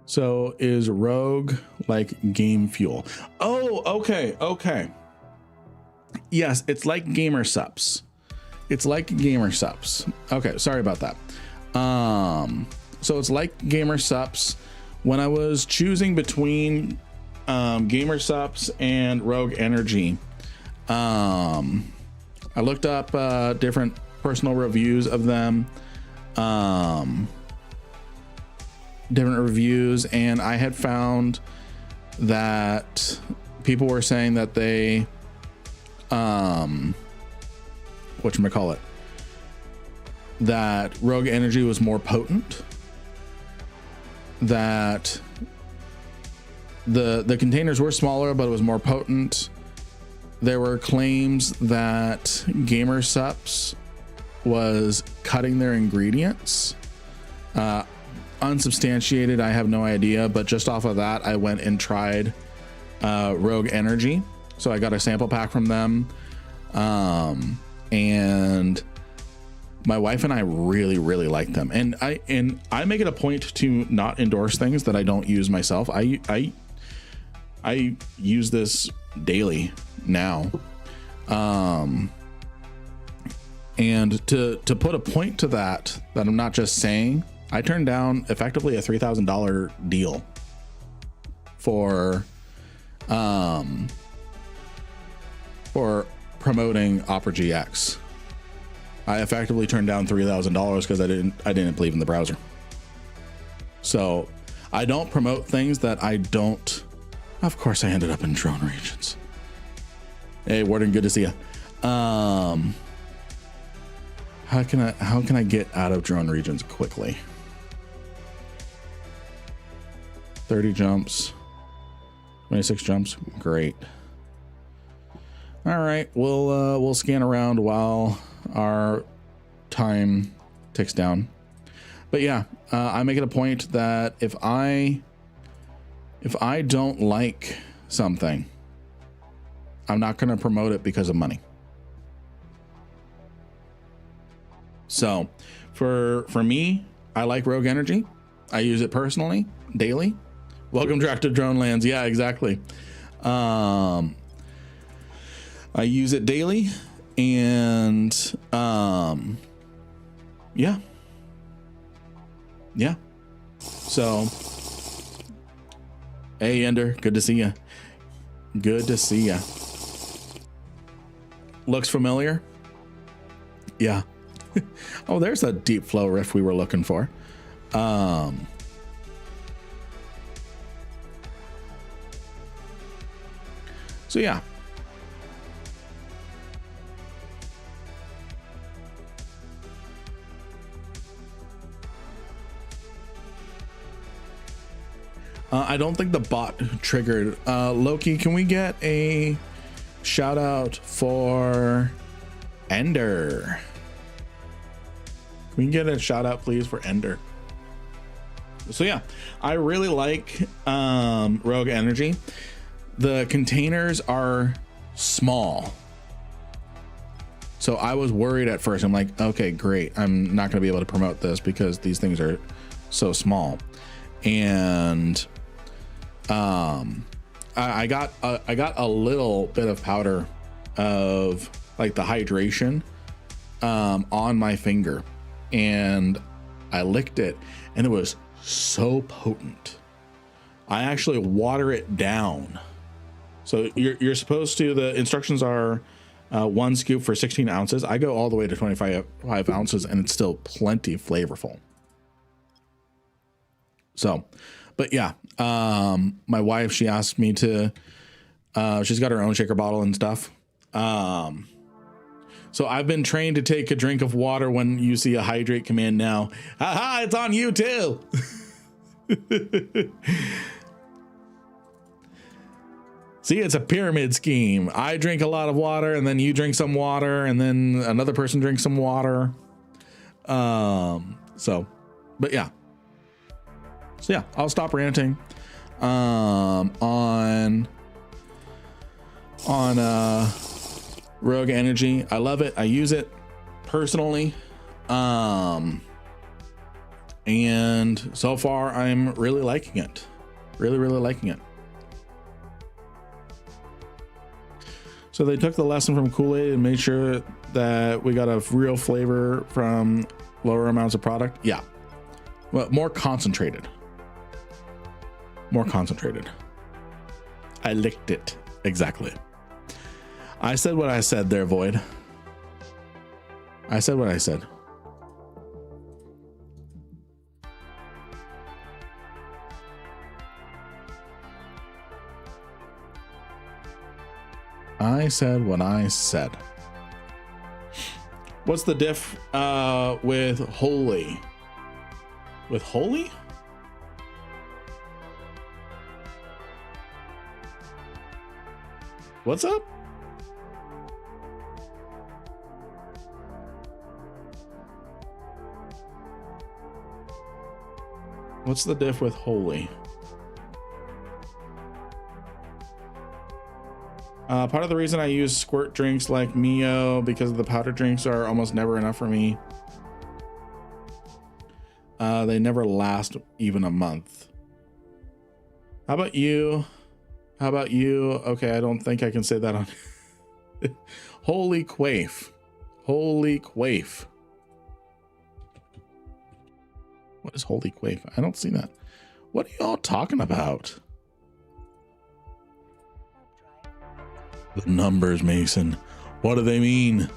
So is rogue like game fuel? Oh, okay. Yes, it's like gamer subs. Okay, sorry about that. So it's like gamer subs. When I was choosing between gamer subs and rogue energy, I looked up different personal reviews of them, different reviews, and I had found that people were saying that they, whatchamacallit, that Rogue Energy was more potent, that the containers were smaller, but it was more potent. There were claims that Gamer Sups was cutting their ingredients. Unsubstantiated, I have no idea, but just off of that, I went and tried Rogue Energy. So I got a sample pack from them. And my wife and I really, really like them. And I make it a point to not endorse things that I don't use myself. I use this daily now. And to put a point to that I'm not just saying, I turned down effectively a $3,000 deal for promoting Opera GX. I effectively turned down $3,000 because I didn't believe in the browser. So I don't promote things that I don't. Of course, I ended up in drone regions. Hey, Warden, good to see you. How can I get out of drone regions quickly? 30 jumps, 26 jumps. Great. All right, we'll scan around while our time ticks down. But yeah, I make it a point that if I don't like something, I'm not going to promote it because of money. So for me, I like Rogue Energy. I use it personally, daily. Welcome to Active Drone Lands. Yeah, exactly. I use it daily, and yeah. So, hey, Ender, good to see you. Good to see you. Looks familiar? Yeah. Oh, there's a deep flow rift we were looking for. So yeah. I don't think the bot triggered. Loki, can we get a shout out for Ender? Can we get a shout out, please, for Ender? So yeah, I really like Rogue Energy. The containers are small. So I was worried at first. I'm like, okay, great. I'm not going to be able to promote this because these things are so small. And I got a little bit of powder of like the hydration on my finger, and I licked it, and it was so potent. I actually water it down. So you're supposed to, the instructions are 1 scoop for 16 ounces. I go all the way to 25 ounces, and it's still plenty flavorful. So, but yeah, my wife, she asked me to, she's got her own shaker bottle and stuff. So I've been trained to take a drink of water when you see a hydrate command now. Haha, it's on you too. See, it's a pyramid scheme. I drink a lot of water, and then you drink some water, and then another person drinks some water. So, but yeah. So yeah, I'll stop ranting on Rogue Energy. I love it. I use it personally. And so far I'm really liking it. Really liking it. So they took the lesson from Kool-Aid and made sure that we got a real flavor from lower amounts of product. Yeah. Well, more concentrated. I licked it. Exactly. I said what I said there, Void. I said what I said. I said what I said. What's the diff with holy? With holy? What's up? What's the diff with holy? Part of the reason I use squirt drinks like Mio because the powder drinks are almost never enough for me. They never last even a month. How about you? How about you? Okay, I don't think I can say that on. Holy quaif. Holy quaif. What is holy quaif? I don't see that. What are y'all talking about? The numbers, Mason. What do they mean?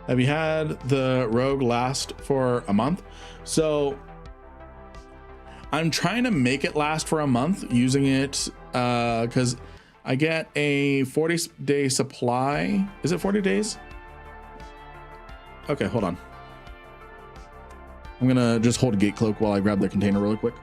Have you had the rogue last for a month? So I'm trying to make it last for a month using it because I get a 40-day supply. Is it 40 days? Okay, hold on. I'm gonna just hold a gate cloak while I grab the container really quick.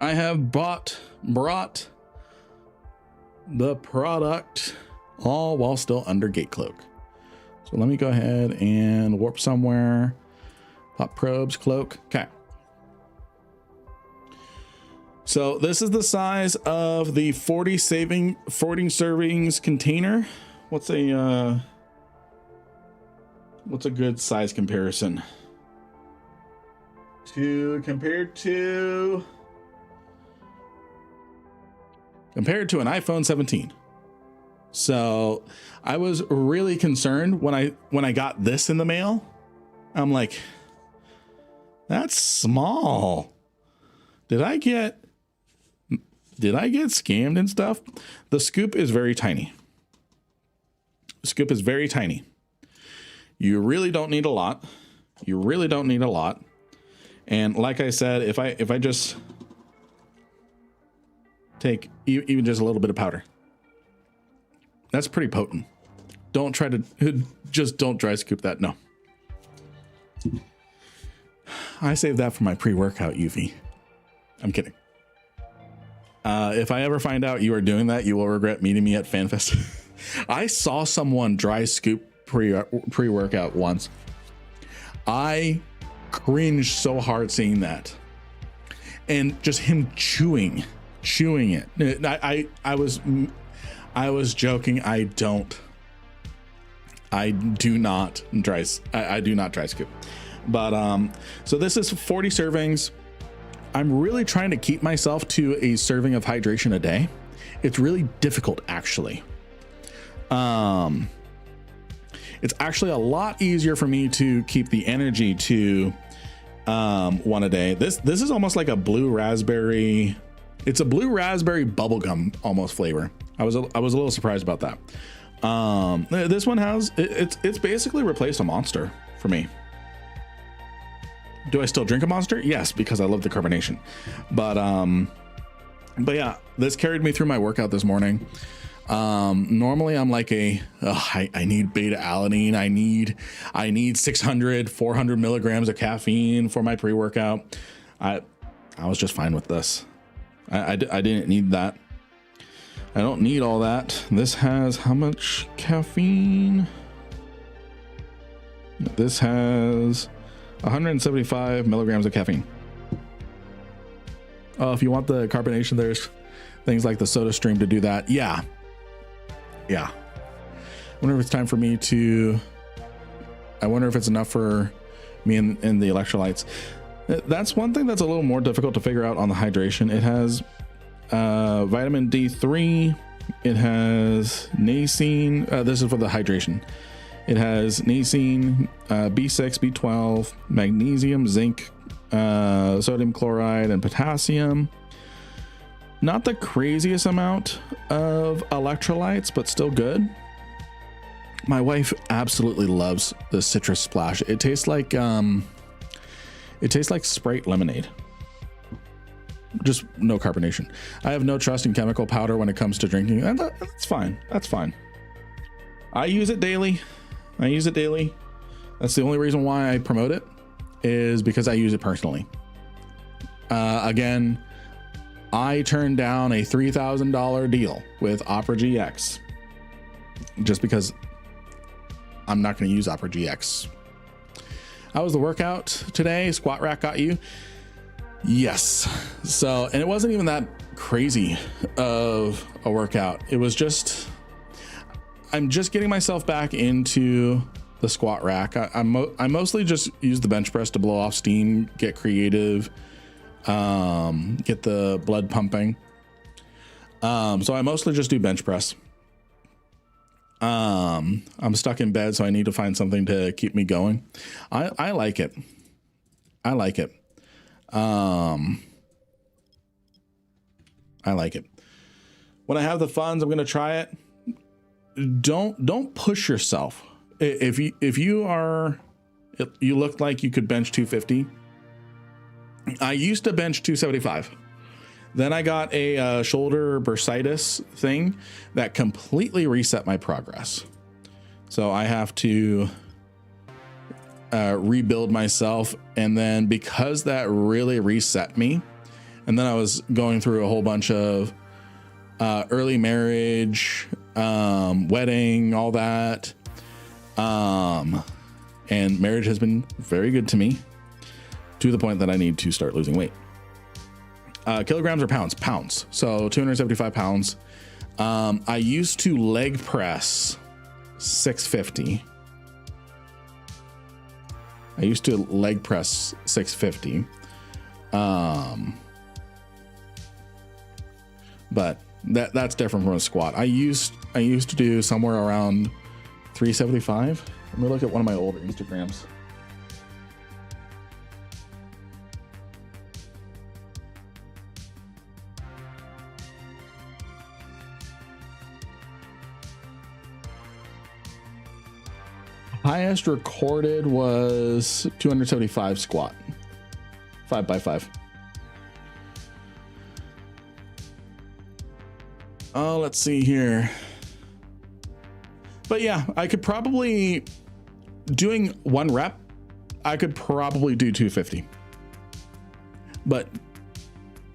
I have brought the product all while still under gate cloak. So let me go ahead and warp somewhere. Pop probes, cloak. Okay. So this is the size of the 40 servings container. What's a good size comparison? Compared to an iPhone 17. So I was really concerned when I got this in the mail. I'm like, that's small. Did I get scammed and stuff? The scoop is very tiny. The scoop is very tiny. You really don't need a lot. You really don't need a lot. And like I said, if I just take even just a little bit of powder, that's pretty potent. Don't try to don't dry scoop that. No, I saved that for my pre-workout UV. I'm kidding. If I ever find out you are doing that, you will regret meeting me at FanFest. I saw someone dry scoop pre-workout once. I cringed so hard seeing that, and just him chewing it. I was joking. I do not dry scoop. But so this is 40 servings. I'm really trying to keep myself to a serving of hydration a day. It's really difficult, actually. It's actually a lot easier for me to keep the energy to one a day. This is almost like a blue raspberry. It's a blue raspberry bubblegum almost flavor. I was a little surprised about that. This one has it's basically replaced a Monster for me. Do I still drink a Monster? Yes, because I love the carbonation. But yeah, this carried me through my workout this morning. Normally I'm like I need beta alanine. I need 400 milligrams of caffeine for my pre-workout. I was just fine with this. I didn't need that. I don't need all that. This has how much caffeine? This has 175 milligrams of caffeine. Oh, if you want the carbonation, there's things like the Soda Stream to do that. Yeah. I wonder if it's time for me to, I wonder if it's enough for me and the electrolytes. That's one thing that's a little more difficult to figure out on the hydration. It has vitamin D3. It has nasine. This is for the hydration. It has nasine, B6, B12, magnesium, zinc, sodium chloride, and potassium. Not the craziest amount of electrolytes, but still good. My wife absolutely loves the citrus splash. It tastes like Sprite lemonade. Just no carbonation. I have no trust in chemical powder when it comes to drinking. And that's fine. That's fine. I use it daily. That's the only reason why I promote it, is because I use it personally. Again, I turned down a $3,000 deal with Opera GX just because I'm not going to use Opera GX. How was the workout today? Squat rack got you? Yes. So, and it wasn't even that crazy of a workout. It was just, I'm just getting myself back into the squat rack. I mostly just use the bench press to blow off steam, get creative, get the blood pumping. So I mostly just do bench press. I'm stuck in bed, so I need to find something to keep me going. I like it. I like it. When I have the funds, I'm going to try it. Don't push yourself. If you look like you could bench 250. I used to bench 275. Then I got a shoulder bursitis thing that completely reset my progress. So I have to rebuild myself. And then because that really reset me, and then I was going through a whole bunch of early marriage, wedding, all that. And marriage has been very good to me, to the point that I need to start losing weight. Kilograms or pounds? Pounds. So 275 pounds. I used to leg press 650. But that's different from a squat. I used to do somewhere around 375. Let me look at one of my older Instagrams. Highest recorded was 275 squat, 5x5. Oh, let's see here. But yeah, I could probably, doing one rep, I could probably do 250. But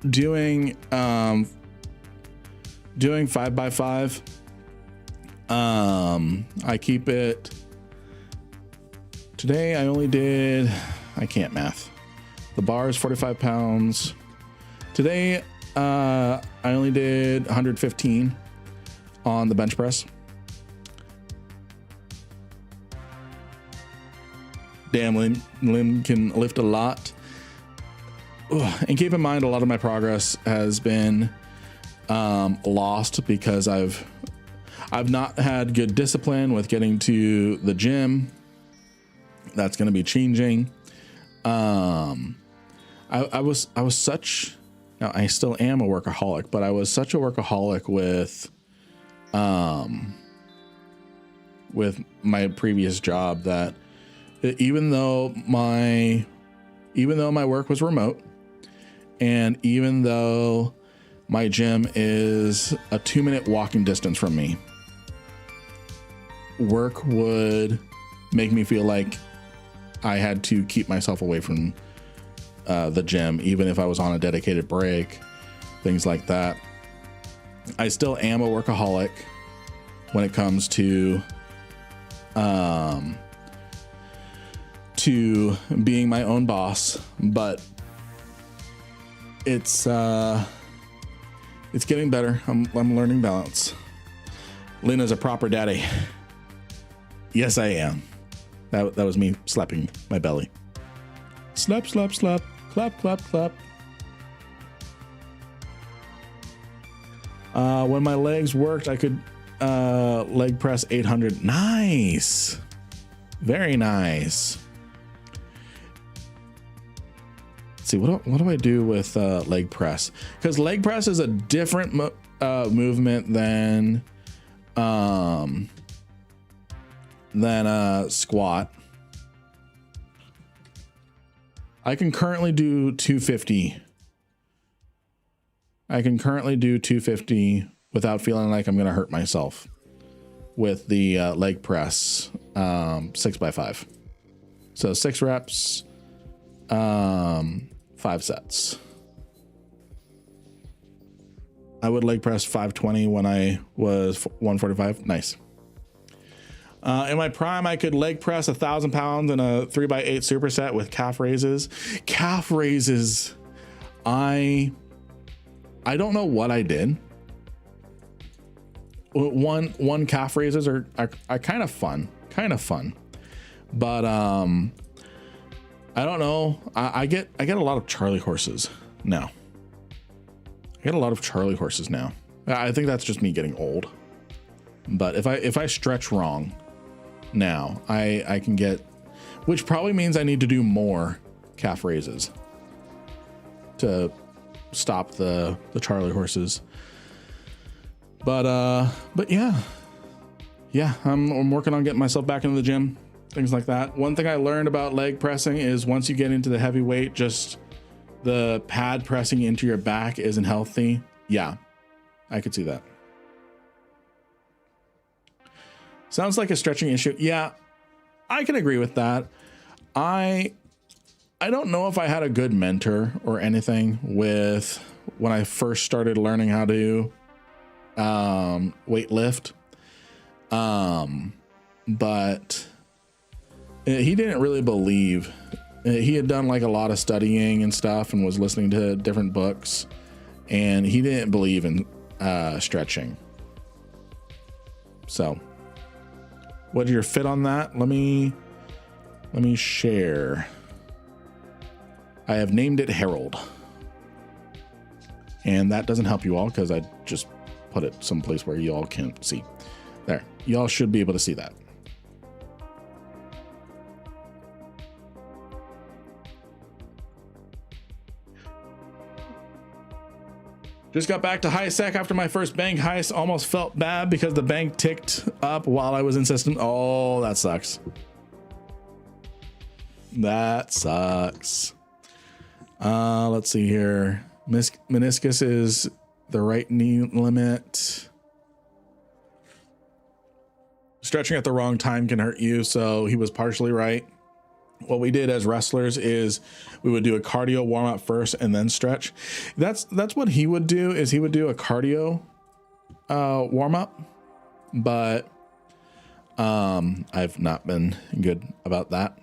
doing 5x5, I keep it. Today I only did, I can't math. The bar is 45 pounds. Today I only did 115 on the bench press. Damn, Lim can lift a lot. Ugh. And keep in mind, a lot of my progress has been lost because I've not had good discipline with getting to the gym. That's going to be changing. I was such, now I still am a workaholic, but I was such a workaholic with my previous job that even though my work was remote, and even though my gym is a 2-minute walking distance from me, work would make me feel like I had to keep myself away from the gym, even if I was on a dedicated break, things like that. I still am a workaholic when it comes to to being my own boss, but it's getting better. I'm learning balance. Lena's a proper daddy. Yes, I am. That was me slapping my belly. Slap, slap, slap, clap, clap, clap. When my legs worked, I could leg press 800. Nice. Very nice. Let's see, what do I do with leg press? Because leg press is a different movement than squat. I can currently do 250. I can currently do 250 without feeling like I'm going to hurt myself with the leg press 6x5. So 6 reps, 5 sets. I would leg press 520 when I was 145. Nice. In my prime, I could leg press 1,000 pounds in a 3x8 superset with calf raises. Calf raises. I don't know what I did. One calf raises are kind of fun, but I don't know. I get a lot of Charlie horses now. I think that's just me getting old. But if I stretch wrong now, I can get, which probably means I need to do more calf raises to stop the Charlie horses. But yeah, I'm working on getting myself back into the gym, things like that. One thing I learned about leg pressing is once you get into the heavy weight, just the pad pressing into your back isn't healthy. Yeah, I could see that. Sounds like a stretching issue. Yeah, I can agree with that. I don't know if I had a good mentor or anything with when I first started learning how to weight lift. But he didn't really believe. He had done like a lot of studying and stuff and was listening to different books, and he didn't believe in stretching. So what's your fit on that? Let me share. I have named it Harold, and that doesn't help you all because I just put it someplace where you all can't see. There, y'all should be able to see that. Just got back to high sec after my first bank heist. Almost felt bad because the bank ticked up while I was in system. Oh, that sucks. That sucks. Let's see here. Meniscus is the right knee limit. Stretching at the wrong time can hurt you, so he was partially right. What we did as wrestlers is we would do a cardio warm up first and then stretch. That's what he would do, is he would do a cardio warm up, but I've not been good about that.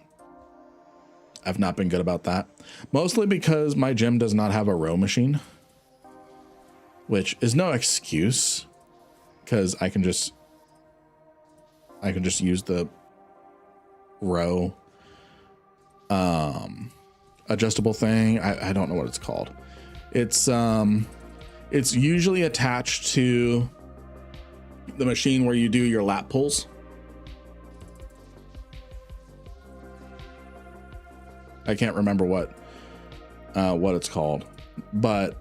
Mostly because my gym does not have a row machine, which is no excuse because I can just use the row adjustable thing. I don't know what it's called. It's usually attached to the machine where you do your lat pulls. I can't remember what it's called, but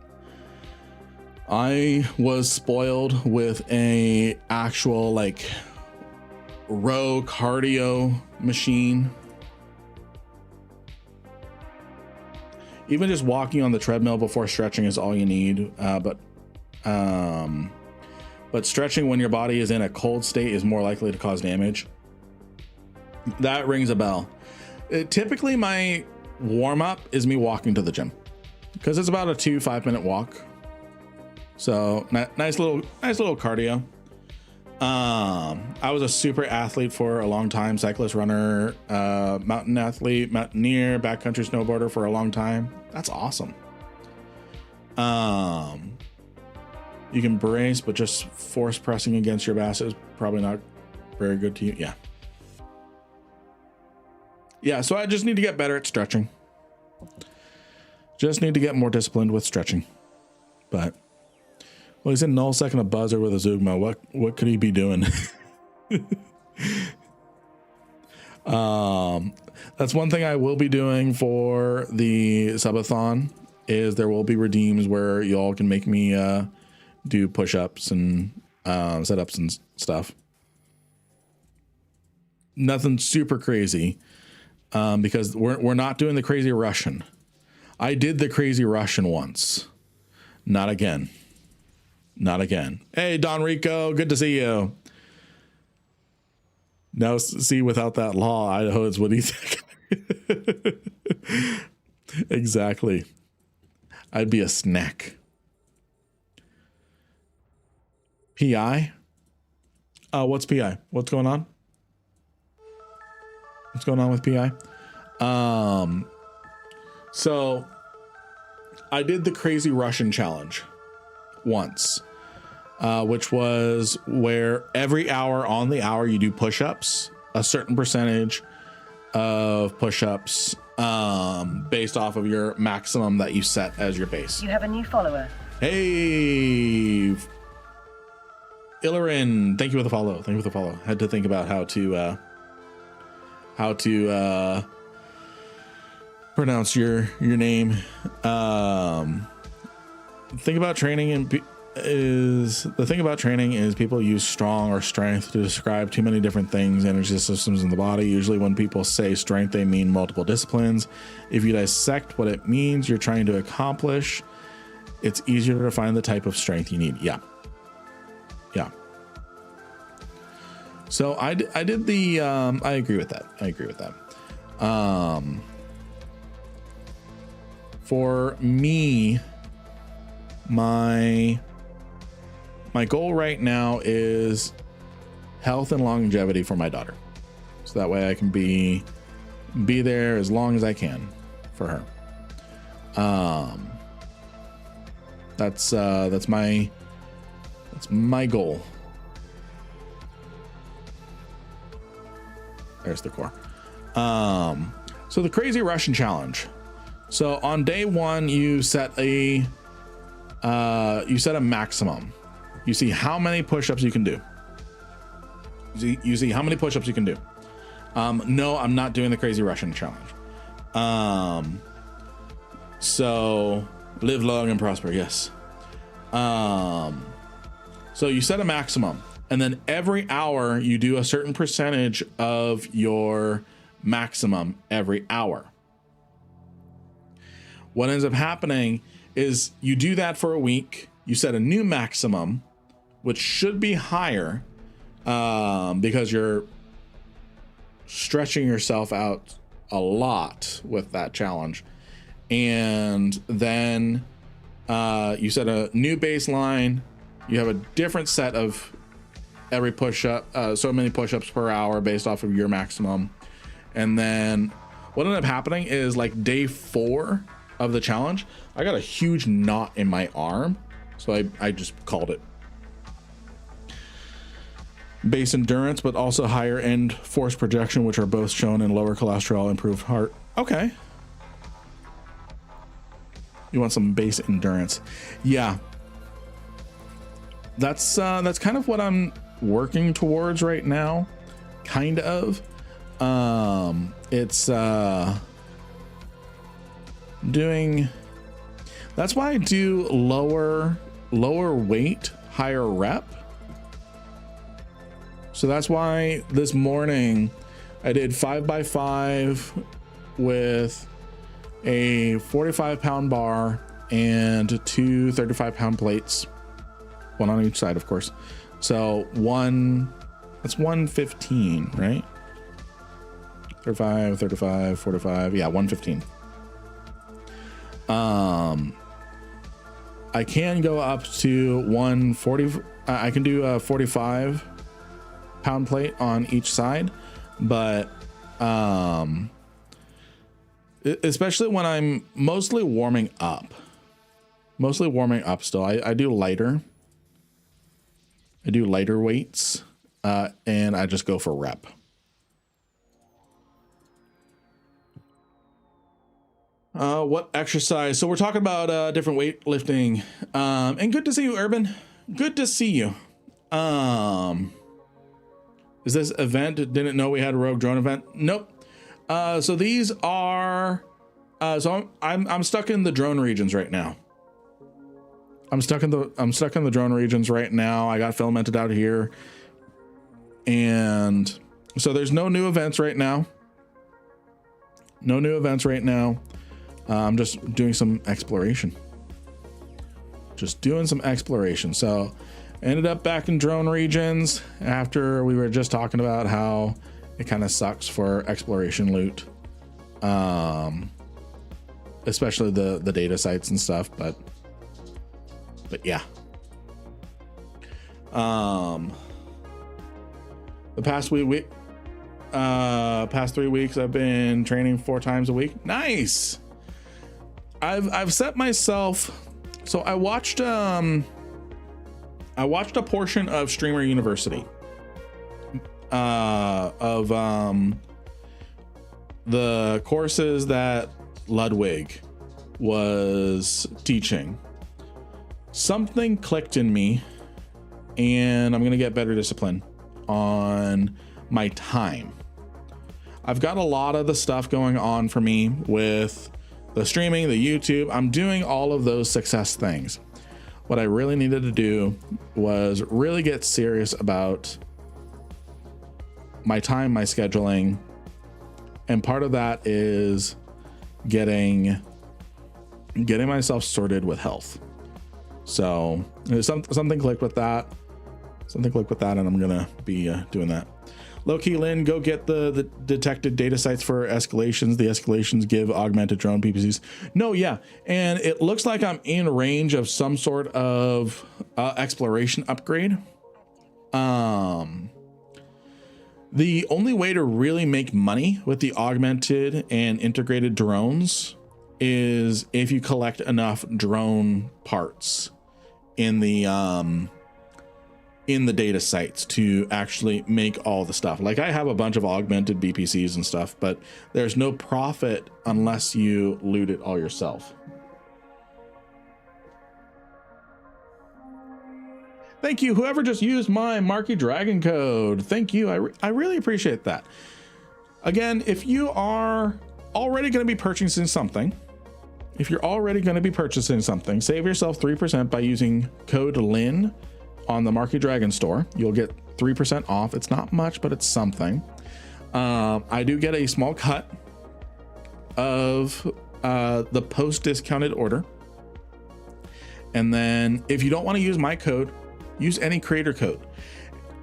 I was spoiled with a actual like row cardio machine. Even just walking on the treadmill before stretching is all you need. But stretching when your body is in a cold state is more likely to cause damage. That rings a bell. Typically my warm up is me walking to the gym because it's about a 2-5 minute walk. So nice little cardio. I was a super athlete for a long time, cyclist, runner, mountain athlete, mountaineer, backcountry snowboarder for a long time. That's awesome. You can brace, but just force pressing against your back is probably not very good to you. Yeah. Yeah, so I just need to get better at stretching. Just need to get more disciplined with stretching. But, well, he's in null second a buzzer with a Zugma. What could he be doing? That's one thing I will be doing for the Subathon is there will be redeems where y'all can make me do push-ups and setups and stuff. Nothing super crazy because we're not doing the crazy Russian. I did the crazy Russian once. Not again. Not again. Hey, Don Rico, good to see you. Now, see, without that law, Idaho is what he think. Exactly. I'd be a snack. PI? What's PI? What's going on? What's going on with PI? So I did the crazy Russian challenge once, which was where every hour on the hour you do push-ups, a certain percentage of push-ups based off of your maximum that you set as your base. You have a new follower. Hey, Illarin, thank you for the follow. Thank you for the follow. Had to think about how to pronounce your name. The thing about training is people use strong or strength to describe too many different things, energy systems in the body. Usually when people say strength, they mean multiple disciplines. If you dissect what it means you're trying to accomplish, it's easier to find the type of strength you need. Yeah. So I did the, I agree with that. For me, my goal right now is health and longevity for my daughter. So that way I can be there as long as I can for her. That's my goal. There's the core. So the crazy Russian challenge. So on day one, you set a maximum. You see how many push-ups you can do. You see how many push-ups you can do. No, I'm not doing the crazy Russian challenge. So live long and prosper. Yes. So you set a maximum. And then every hour you do a certain percentage of your maximum every hour. What ends up happening is you do that for a week. You set a new maximum, which should be higher because you're stretching yourself out a lot with that challenge. And then you set a new baseline. You have a different set of every push-up, so many push-ups per hour based off of your maximum. And then what ended up happening is like day 4 of the challenge, I got a huge knot in my arm. So I just called it base endurance, but also higher end force projection, which are both shown in lower cholesterol, improved heart. Okay. You want some base endurance. Yeah. That's kind of what I'm working towards right now. Kind of. It's doing, that's why I do lower weight, higher rep. So that's why this morning I did 5x5 with a 45-pound bar and 2 35-pound plates, one on each side, of course. So that's 115, right? 35, 35, 45. Yeah, 115. I can go up to 140. I can do 45 pound plate on each side, but especially when I'm mostly warming up still, I do lighter weights, and I just go for rep. What exercise? So we're talking about different weightlifting, and good to see you, Urban. Good to see you. Is this event? Didn't know we had a rogue drone event. Nope. So these are, so I'm stuck in the drone regions right now. I'm stuck in the drone regions right now. I got filamented out here, and so there's no new events right now. No new events right now. I'm just doing some exploration. So ended up back in drone regions after we were just talking about how it kind of sucks for exploration loot, especially the data sites and stuff. But yeah. The past past 3 weeks I've been training 4 times a week. Nice. I've set myself, so I watched a portion of Streamer University of the courses that Ludwig was teaching. Something clicked in me, and I'm gonna get better discipline on my time. I've got a lot of the stuff going on for me with the streaming, the YouTube. I'm doing all of those success things. What I really needed to do was really get serious about my time, my scheduling. And part of that is getting myself sorted with health. So something clicked with that. And I'm gonna be doing that. Low-key Lynn, go get the detected data sites for escalations. The escalations give augmented drone PPCs. No, yeah. And it looks like I'm in range of some sort of exploration upgrade. The only way to really make money with the augmented and integrated drones is if you collect enough drone parts in the data sites to actually make all the stuff. Like I have a bunch of augmented BPCs and stuff, but there's no profit unless you loot it all yourself. Thank you, whoever just used my Marky Dragon code. Thank you. I really appreciate that. Again, if you are already going to be purchasing something, save yourself 3% by using code LIN on the Marky Dragon store. You'll get 3% off. It's not much, but it's something. I do get a small cut of the post discounted order. And then if you don't want to use my code, use any creator code.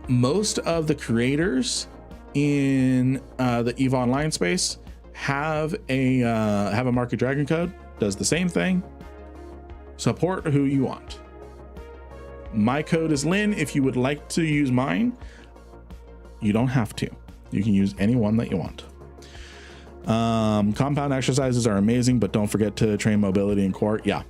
Most of the creators in the EVE Online space have a Marky Dragon code. Does the same thing. Support who you want. My code is Lynn. If you would like to use mine, you don't have to. You can use any one that you want. Compound exercises are amazing, but don't forget to train mobility and core. Yeah.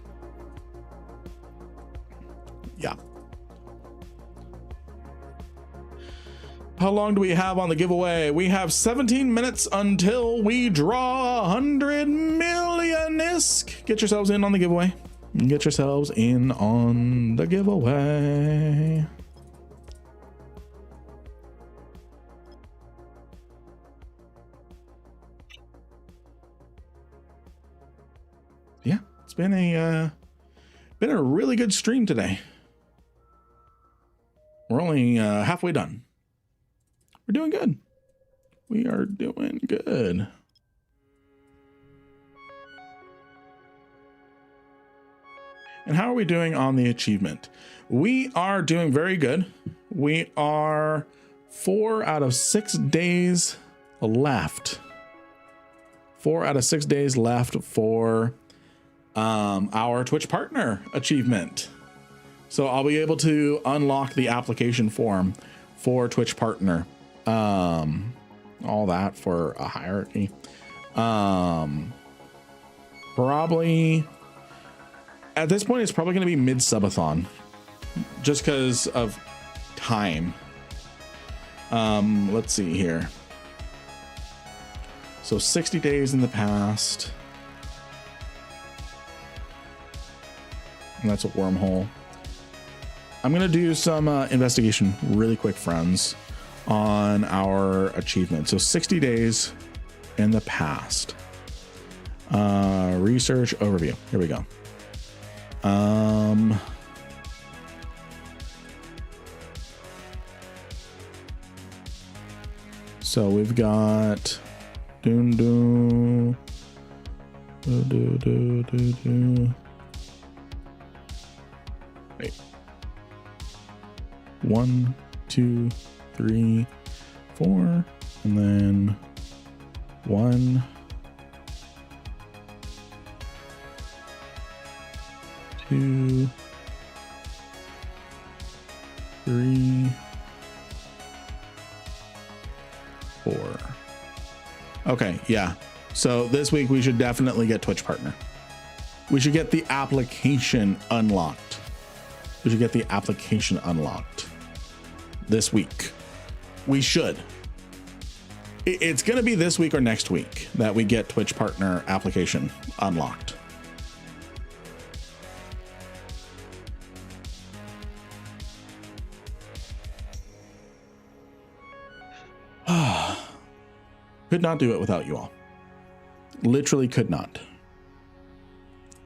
How long do we have on the giveaway? We have 17 minutes until we draw 100 million ISK. Get yourselves in on the giveaway. Yeah, it's been a really good stream today. We're only halfway done. We're doing good. We are doing good. And how are we doing on the achievement? We are doing very good. We are 4 out of 6 days left. 4 out of 6 days left for our Twitch partner achievement. So I'll be able to unlock the application form for Twitch partner. All that for a hierarchy. Probably at this point, it's probably going to be mid Subathon just because of time. Let's see here. So 60 days in the past. And that's a wormhole. I'm going to do some investigation really quick, friends, on our achievement. So 60 days in the past. Research overview. Here we go. So we've got wait. 1, 2, 3, 4, and then 1, 2, 3, 4. Okay, yeah. So this week we should definitely get Twitch partner. We should get the application unlocked. We should get the application unlocked this week. We should. It's going to be this week or next week that we get Twitch partner application unlocked. Could not do it without you all. Literally could not.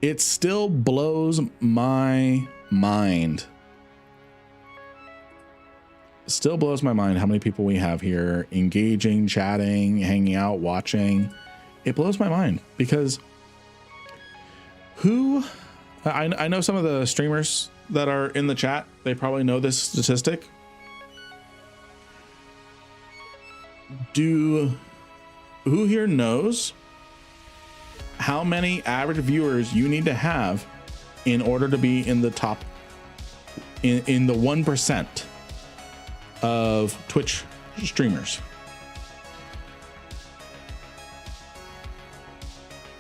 It still blows my mind. Still blows my mind how many people we have here engaging, chatting, hanging out, watching. It blows my mind because I know some of the streamers that are in the chat, they probably know this statistic. Who here knows how many average viewers you need to have in order to be in the top, in the 1% of Twitch streamers?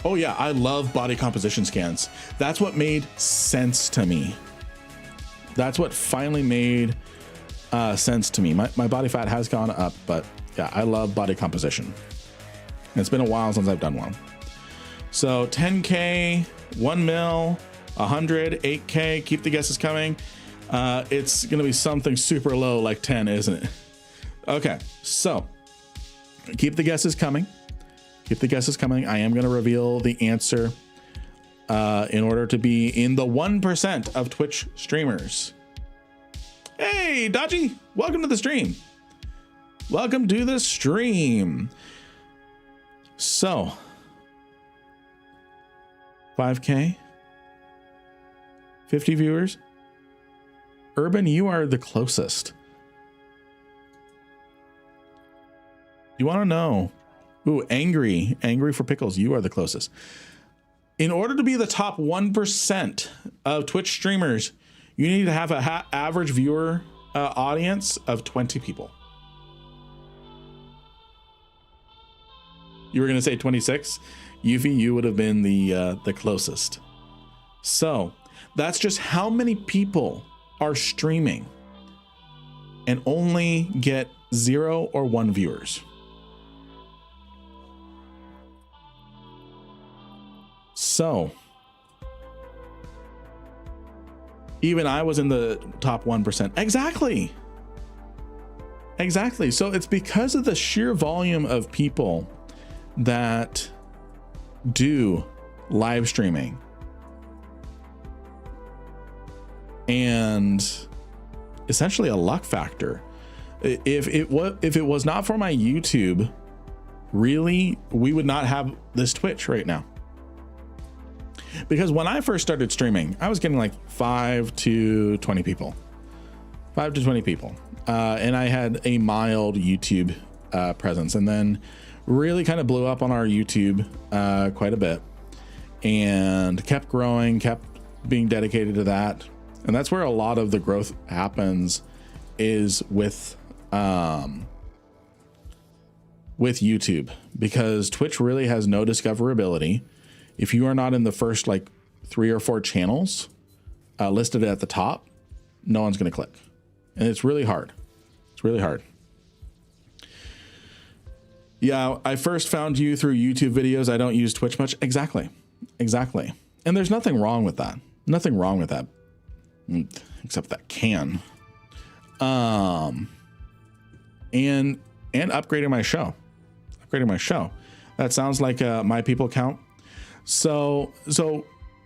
Oh yeah, I love body composition scans. That's what made sense to me. That's what finally made sense to me. My body fat has gone up, but yeah, I love body composition. It's been a while since I've done one. So 10K, 1 mil, 100, 8K, keep the guesses coming. It's gonna be something super low like 10, isn't it? Okay, so keep the guesses coming. Keep the guesses coming. I am gonna reveal the answer in order to be in the 1% of Twitch streamers. Hey, Dodgy, welcome to the stream. Welcome to the stream. So 5K, 50 viewers. Urban, you are the closest. You want to know? Ooh, angry for pickles. You are the closest. In order to be the top 1% of Twitch streamers, you need to have an average viewer audience of 20 people. You were going to say 26. Yuffie, you would have been the closest. So that's just how many people are streaming and only get 0 or 1 viewers. So even I was in the top 1%. Exactly. So it's because of the sheer volume of people that do live streaming, and essentially a luck factor. If it was not for my YouTube, really, we would not have this Twitch right now. Because when I first started streaming, I was getting like 5 to 20 people, and I had a mild YouTube presence, and then really kind of blew up on our YouTube quite a bit, and kept growing, kept being dedicated to that. And that's where a lot of the growth happens, is with with YouTube, because Twitch really has no discoverability. If you are not in the first like 3 or 4 channels listed at the top, no one's going to click. And it's really hard. It's really hard. Yeah, I first found you through YouTube videos. I don't use Twitch much. Exactly. Exactly. And there's nothing wrong with that. Nothing wrong with that. Except that can. And upgrading my show. Upgrading my show. That sounds like my people count. So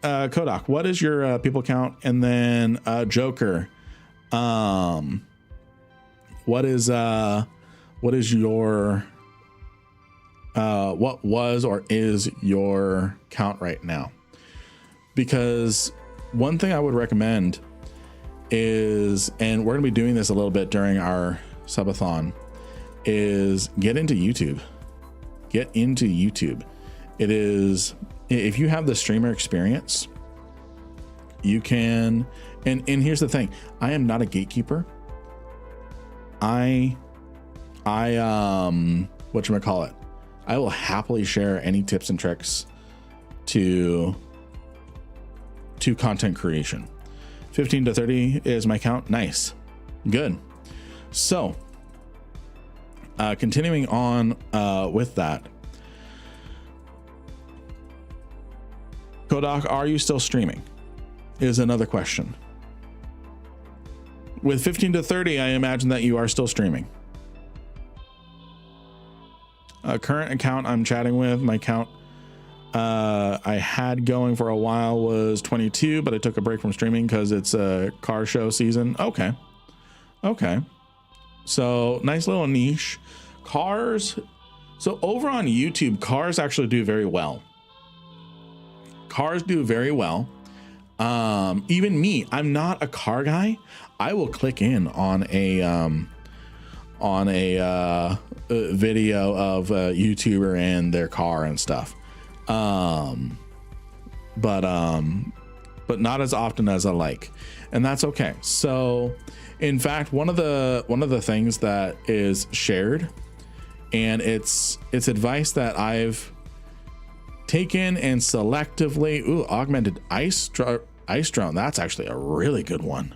Kodak, what is your people count? And then Joker, what is your what was or is your count right now? Because one thing I would recommend is, and we're gonna be doing this a little bit during our subathon, is get into YouTube. Get into YouTube. It is, if you have the streamer experience, you can, and here's the thing, I am not a gatekeeper. I whatchamacallit, I will happily share any tips and tricks to content creation. 15 to 30 is my count. Nice. Good. So continuing on with that, Kodak, are you still streaming? Is another question. With 15 to 30, I imagine that you are still streaming. Current account I'm chatting with, my count I had going for a while was 22, but I took a break from streaming because it's a car show season. Okay. Okay. So nice little niche. Cars. So over on YouTube, cars actually do very well. Cars do very well. Even me, I'm not a car guy. I will click in on a video of a YouTuber and their car and stuff. But not as often as I like, and that's okay. So in fact, one of the things that is shared, and it's advice that I've taken and selectively, augmented ice drone. That's actually a really good one.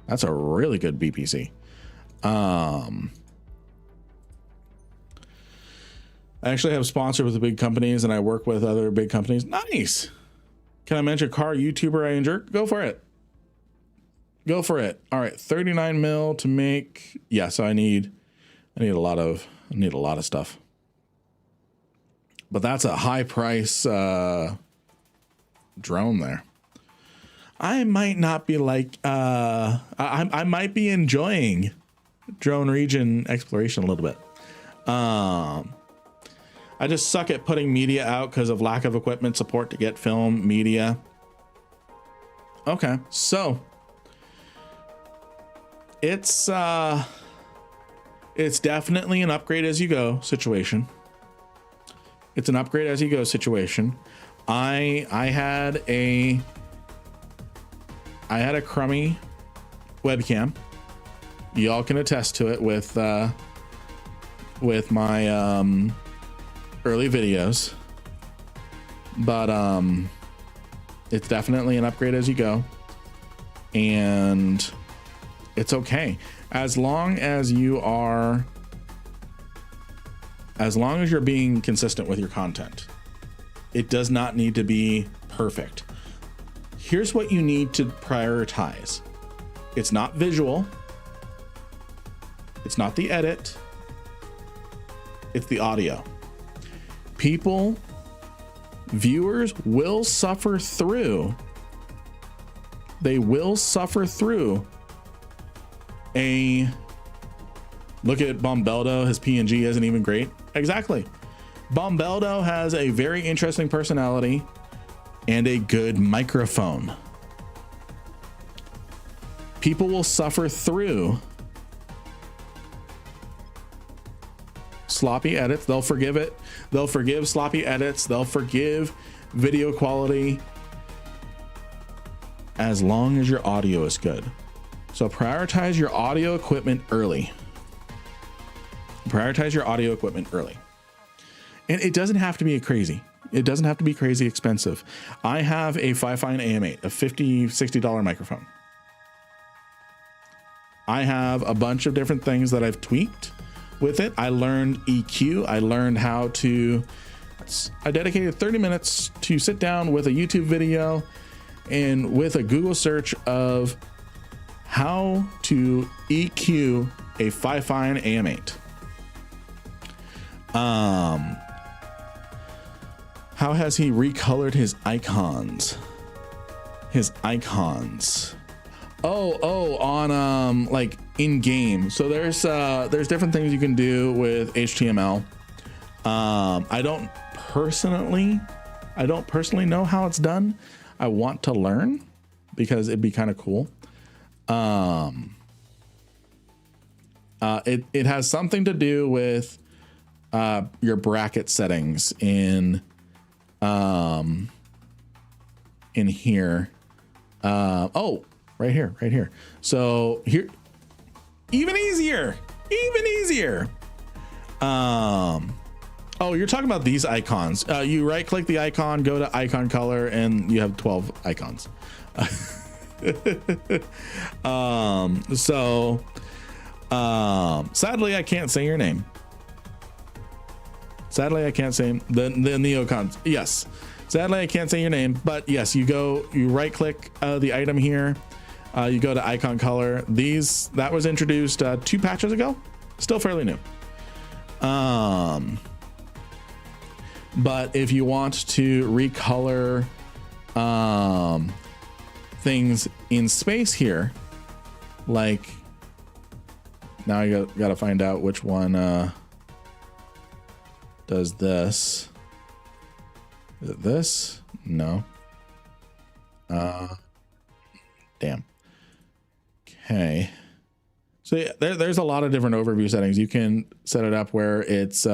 That's a really good BPC. I actually have sponsored with the big companies, and I work with other big companies. Nice. Can I mention car YouTuber I enjoy? Go for it. Go for it. All right, 39 mil to make. Yeah, so I need a lot of stuff. But that's a high price drone there. I might not be like I might be enjoying drone region exploration a little bit. I just suck at putting media out because of lack of equipment support to get film media. Okay, so it's definitely an upgrade as you go situation. It's an upgrade as you go situation. I had a crummy webcam. Y'all can attest to it with my early videos, but it's definitely an upgrade as you go, and it's okay as long as you're being consistent with your content. It does not need to be perfect. Here's what you need to prioritize. It's not visual. It's not the edit. It's the audio. Viewers will suffer through. They will suffer through a look at Bombeldo. His PNG isn't even great. Exactly. Bombeldo has a very interesting personality and a good microphone. People will suffer through sloppy edits. They'll forgive it. They'll forgive sloppy edits. They'll forgive video quality as long as your audio is good. So prioritize your audio equipment early. prioritize your audio equipment early. And it doesn't have to be crazy. It doesn't have to be crazy expensive. I have a Fifine AM8, a $50, $60 microphone. I have a bunch of different things that I've tweaked with it. I learned EQ. I learned how to, I dedicated 30 minutes to sit down with a YouTube video and with a Google search of how to EQ a Fifine AM8. How has he recolored his icons? Oh, on like in game. So there's different things you can do with HTML. I don't personally know how it's done. I want to learn because it'd be kind of cool. It has something to do with your bracket settings in here. Oh, right here. So here, even easier. Oh, you're talking about these icons. You right click the icon, go to icon color, and you have 12 icons. Sadly, I can't say your name. Sadly, I can't say the neocons. Yes. Sadly, I can't say your name, but yes, you right click the item here. You go to icon color. That was introduced 2 patches ago. Still fairly new. But if you want to recolor things in space here, like now you got to find out which one does this. Is it this? No. Damn. Okay. So yeah, there's a lot of different overview settings. You can set it up where it's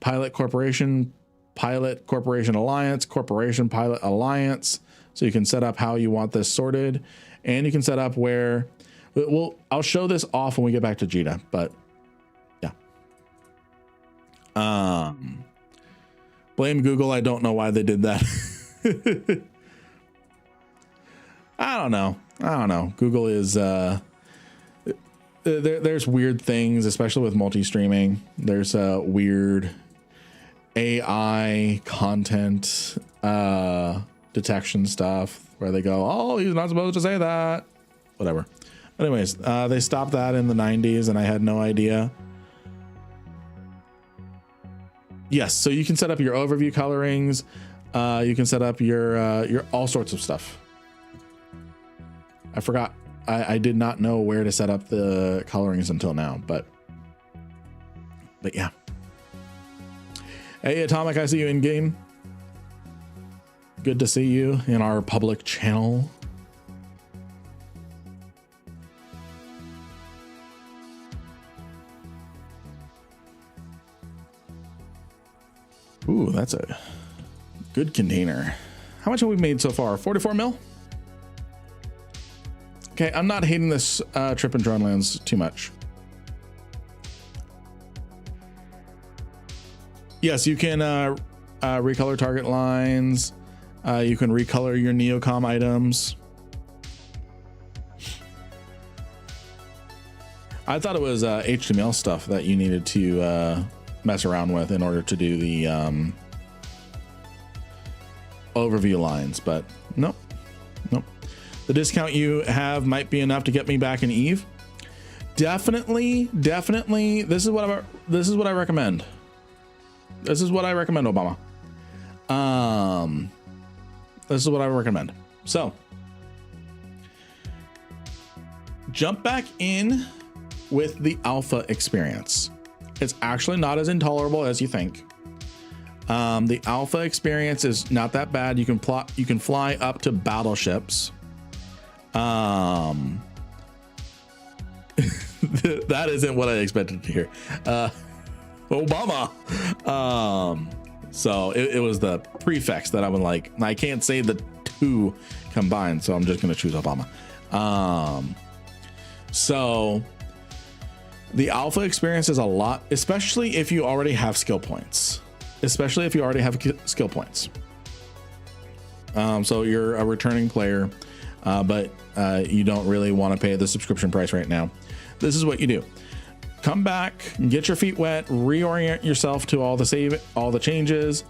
Pilot Corporation Alliance, Corporation Pilot Alliance. So you can set up how you want this sorted, and you can set up where, I'll show this off when we get back to Jita, but yeah. Blame Google. I don't know why they did that. I don't know. Google is, there's weird things, especially with multi-streaming. There's weird AI content detection stuff where they go, oh, he's not supposed to say that. Whatever. Anyways, they stopped that in the 90s and I had no idea. Yes, so you can set up your overview colorings. You can set up your all sorts of stuff. I forgot. I did not know where to set up the colorings until now, but yeah. Hey, Atomic, I see you in game. Good to see you in our public channel. Ooh, that's a good container. How much have we made so far? 44 mil? Okay, I'm not hating this trip in Dronelands too much. Yes, you can recolor target lines. You can recolor your Neocom items. I thought it was HTML stuff that you needed to mess around with in order to do the overview lines, but nope. The discount you have might be enough to get me back in Eve. Definitely. This is what I recommend. This is what I recommend, Obama. This is what I recommend. So jump back in with the alpha experience. It's actually not as intolerable as you think. The alpha experience is not that bad. You can fly up to battleships. That isn't what I expected to hear. Obama. So it was the prefix that I was like, I can't say the two combined, so I'm just gonna choose Obama. So The alpha experience is a lot, especially if you already have skill points. So you're a returning player, but you don't really want to pay the subscription price right now. This is what you do. Come back, get your feet wet, reorient yourself to all the changes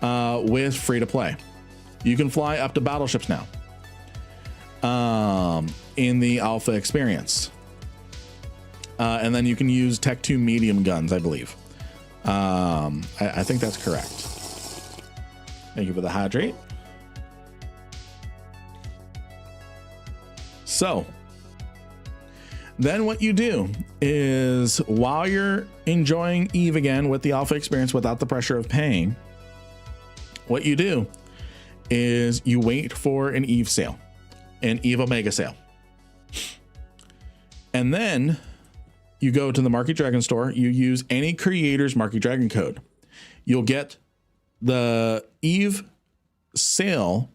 with free to play. You can fly up to battleships now in the alpha experience. And then you can use Tech 2 medium guns, I believe. I think that's correct. Thank you for the hydrate. So then what you do is, while you're enjoying Eve again with the alpha experience without the pressure of paying, what you do is you wait for an Eve sale, an Eve Omega sale. And then you go to the Marky Dragon store, you use any creator's Marky Dragon code. You'll get the Eve sale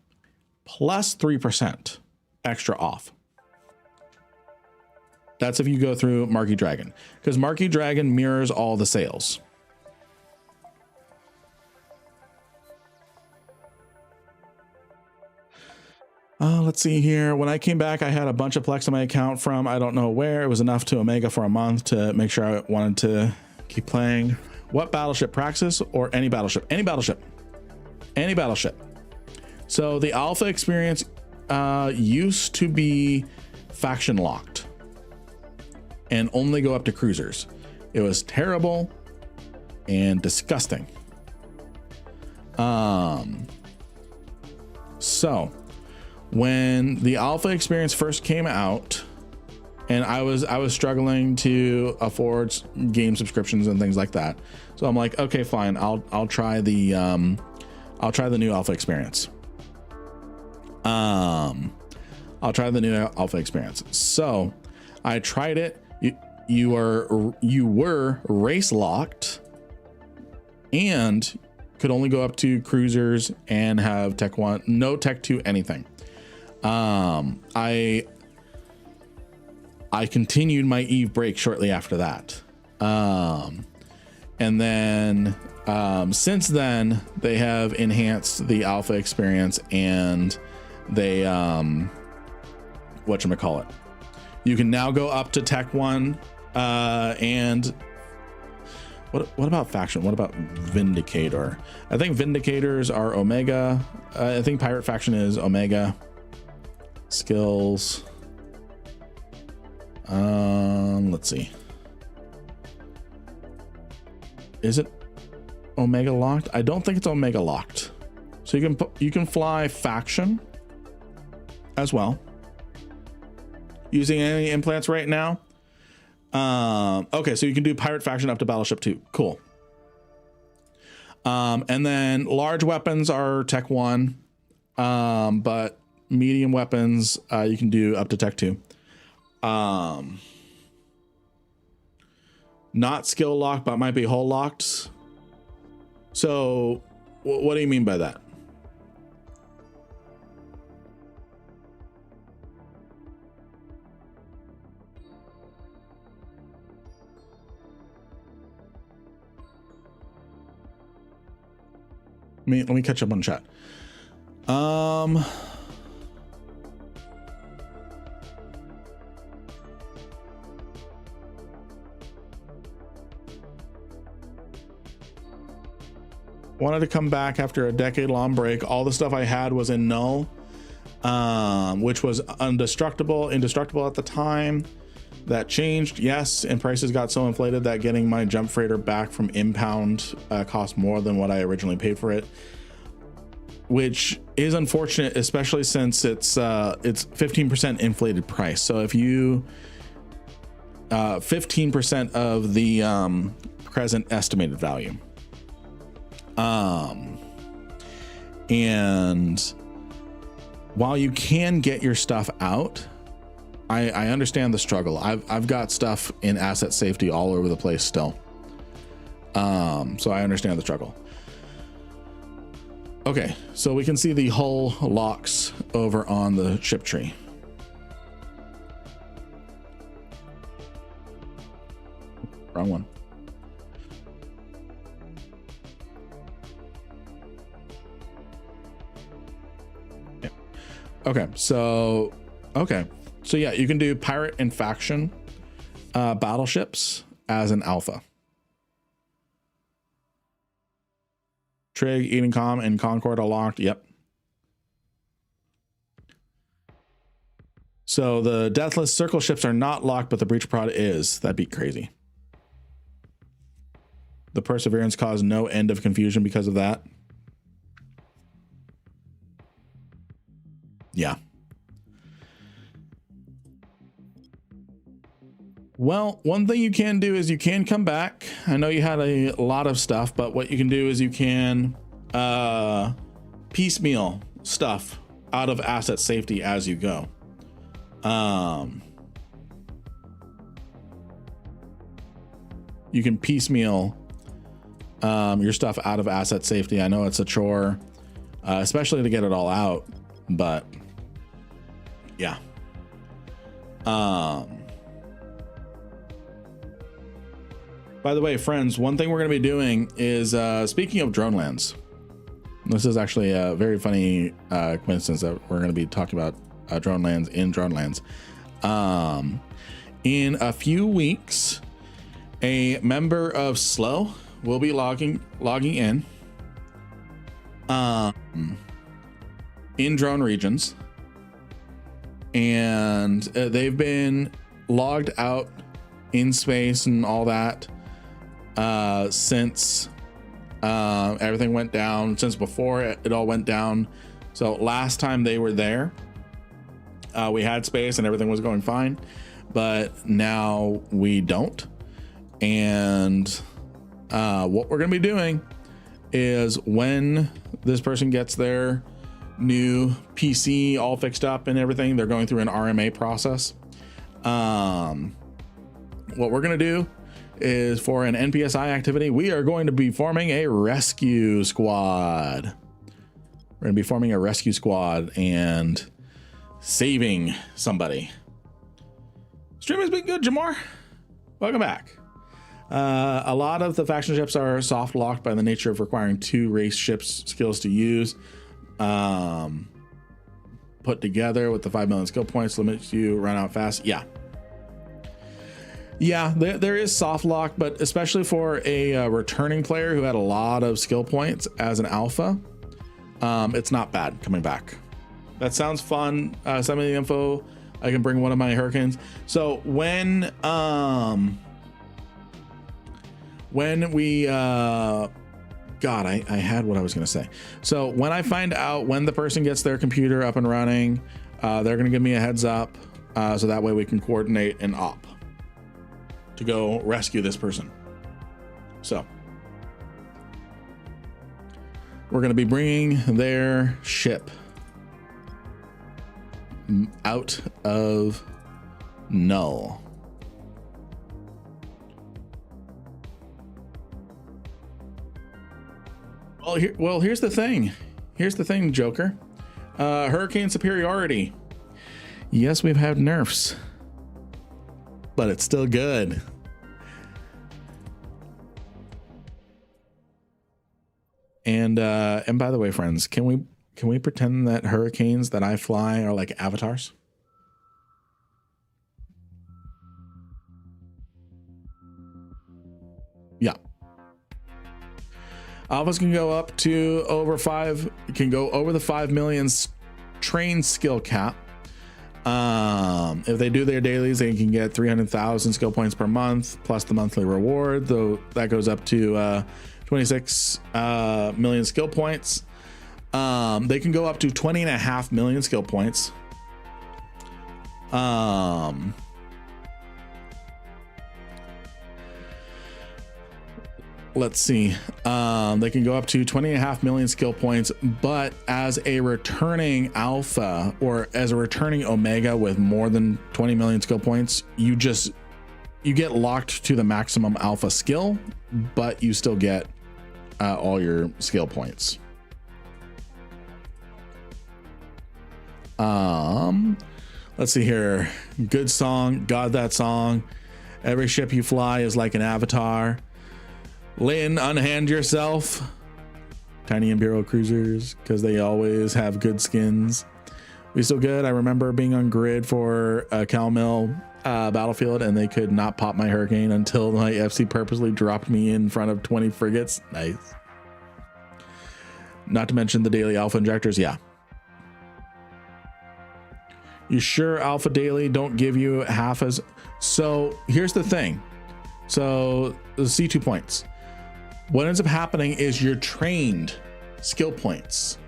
plus 3% extra off. That's if you go through Marky Dragon, because Marky Dragon mirrors all the sales. Let's see here. When I came back, I had a bunch of Plex on my account from I don't know where. It was enough to Omega for a month to make sure I wanted to keep playing. What battleship? Praxis or any battleship? Any battleship. Any battleship. So the alpha experience used to be faction locked and only go up to cruisers. It was terrible and disgusting. So when the alpha experience first came out, and I was struggling to afford game subscriptions and things like that, so I'm like, okay, fine, I'll try the new alpha experience. I'll try the new alpha experience. So I tried it. You were race locked and could only go up to cruisers and have Tech 1, no Tech 2, anything. I continued my Eve break shortly after that. And then since then they have enhanced the alpha experience, and they whatchamacallit, you can now go up to Tech 1. And what about faction? What about Vindicator? I think Vindicators are Omega. I think Pirate Faction is Omega. Skills. Let's see. Is it Omega locked? I don't think it's Omega locked. So you can fly faction as well using any implants right now. Okay, so you can do Pirate Faction up to Battleship 2. Cool. And then large weapons are Tech 1, but medium weapons you can do up to Tech 2. Not skill locked, but might be hull locked. So what do you mean by that? Let me catch up on chat. Wanted to come back after a decade-long break. All the stuff I had was in null, which was indestructible at the time. That changed, yes, and prices got so inflated that getting my jump freighter back from impound cost more than what I originally paid for it, which is unfortunate, especially since it's 15% inflated price. So if you 15% of the present estimated value, and while you can get your stuff out, I understand the struggle. I've got stuff in asset safety all over the place still. So I understand the struggle. Okay, so we can see the hull locks over on the ship tree. Wrong one. Yeah. Okay, so yeah, you can do pirate and faction battleships as an alpha. Trig, Eden Com, and Concord are locked. Yep. So the Deathless Circle ships are not locked, but the Breach Prod is. That'd be crazy. The Perseverance caused no end of confusion because of that. Yeah. Well, one thing you can do is you can come back. I know you had a lot of stuff, but what you can do is you can piecemeal stuff out of asset safety as you go. You can piecemeal your stuff out of asset safety. I know it's a chore, especially to get it all out, but yeah. By the way, friends, one thing we're going to be doing is, speaking of drone lands, this is actually a very funny coincidence that we're going to be talking about drone lands in drone lands. In a few weeks, a member of Slow will be logging in drone regions, and they've been logged out in space and all that since everything went down, since before it all went down. So last time they were there, we had space and everything was going fine, but now we don't. And what we're going to be doing is when this person gets their new PC all fixed up and everything, they're going through an RMA process. What we're going to do is, for an NPSI activity, we are going to be forming a rescue squad. We're going to be forming a rescue squad and saving somebody. Stream has been good, Jamar. Welcome back. A lot of the faction ships are soft locked by the nature of requiring 2 race ships skills to use. Put together with the 5 million skill points limits you run out fast. Yeah, there is soft lock, but especially for a returning player who had a lot of skill points as an alpha, it's not bad coming back. That sounds fun. Send me the info. I can bring one of my Hurricanes. So when we God, I had what I was going to say. So when I find out when the person gets their computer up and running, they're going to give me a heads up, so that way we can coordinate an op to go rescue this person. So we're going to be bringing their ship out of Null. Well, here's the thing. Here's the thing, Joker. Hurricane superiority. Yes, we've had nerfs, but it's still good. And by the way, friends, can we pretend that hurricanes that I fly are like avatars? Yeah. Alphas can go up to over the 5 million train skill cap. If they do their dailies, they can get 300,000 skill points per month plus the monthly reward, though that goes up to 26 million skill points. They can go up to 20.5 million skill points. Let's see. They can go up to 20.5 million skill points, but as a returning alpha or as a returning omega with more than 20 million skill points, you get locked to the maximum alpha skill, but you still get all your skill points. Let's see here. Good song. God, that song. Every ship you fly is like an avatar. Lynn, unhand yourself. Tiny Imperial cruisers, because they always have good skins. We still good. I remember being on grid for a Calmel battlefield, and they could not pop my Hurricane until my FC purposely dropped me in front of 20 frigates. Nice. Not to mention the daily alpha injectors. Yeah. You sure alpha daily don't give you half as... So here's the thing. So the C2 points. What ends up happening is your trained skill points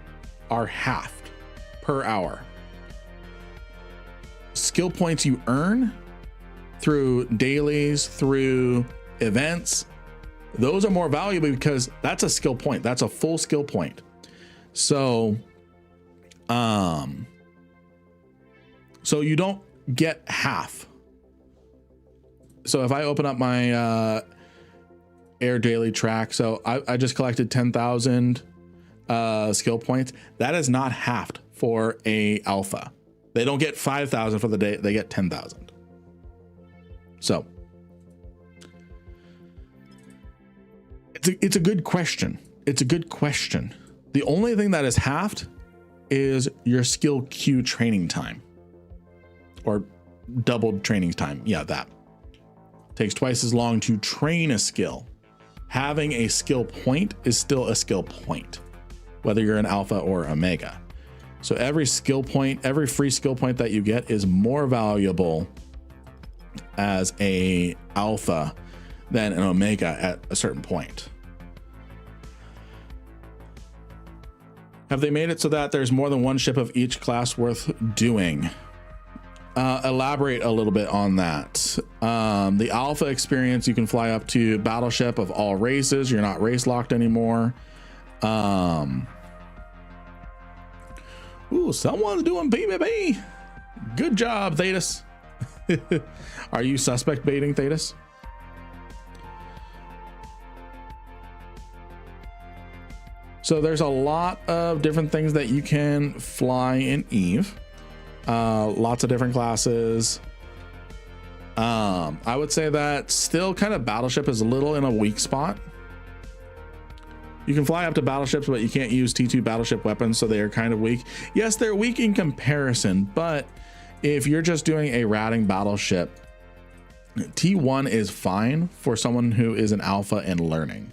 are halved per hour. Skill points you earn through dailies, through events, those are more valuable because that's a skill point. That's a full skill point. So, so you don't get half. So if I open up my air daily track, so I just collected 10,000 skill points. That is not halved for a alpha. They don't get 5,000 for the day. They get 10,000. So it's a good question. It's a good question. The only thing that is halved is your skill queue training time, or doubled training time. Yeah, that takes twice as long to train a skill. Having a skill point is still a skill point, whether you're an alpha or omega. So every skill point, every free skill point that you get is more valuable as a alpha than an omega at a certain point. Have they made it so that there's more than one ship of each class worth doing? Elaborate a little bit on that. The alpha experience, you can fly up to battleship of all races. You're not race locked anymore. Ooh, someone's doing PvP. Good job, Thetis. Are you suspect baiting, Thetis? So there's a lot of different things that you can fly in Eve. Lots of different classes. I would say that still kind of battleship is a little in a weak spot. You can fly up to battleships, but you can't use T2 battleship weapons, so they are kind of weak. Yes, they're weak in comparison, but if you're just doing a ratting battleship, T1 is fine for someone who is an alpha and learning.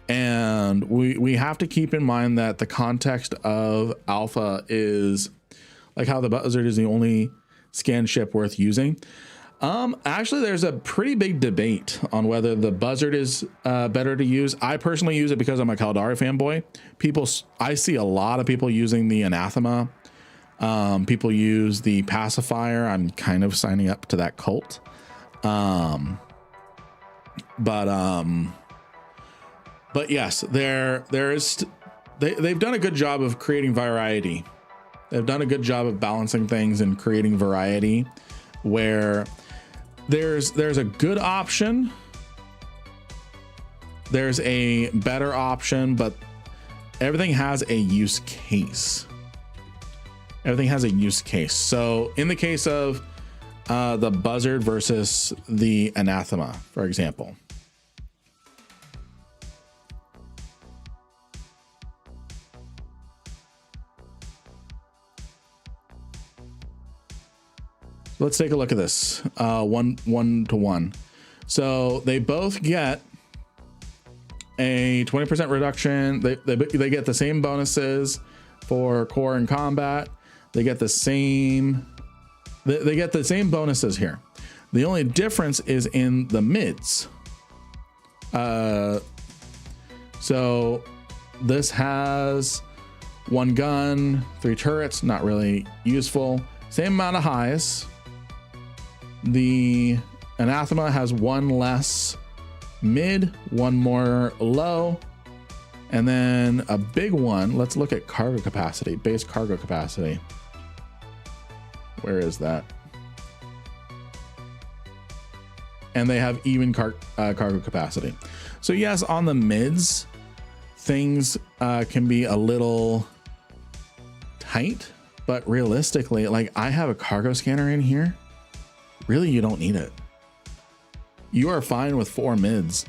And we have to keep in mind that the context of alpha is like how the Buzzard is the only scan ship worth using. Actually, there's a pretty big debate on whether the Buzzard is better to use. I personally use it because I'm a Caldari fanboy. I see a lot of people using the Anathema. People use the Pacifier. I'm kind of signing up to that cult. But yes, they've done a good job of creating variety. They've done a good job of balancing things and creating variety where there's a good option, there's a better option, but everything has a use case. Everything has a use case. So in the case of the Buzzard versus the Anathema, for example, let's take a look at this one to one. So they both get a 20% reduction. They get the same bonuses for core and combat. They get the same. They get the same bonuses here. The only difference is in the mids. So this has 1 gun, 3 turrets, not really useful. Same amount of highs. The Anathema has 1 less mid, 1 more low, and then a big one. Let's look at cargo capacity, base cargo capacity. Where is that? And they have even cargo capacity. So yes, on the mids, things can be a little tight, but realistically, like I have a cargo scanner in here. Really, you don't need it. you are fine with 4 mids.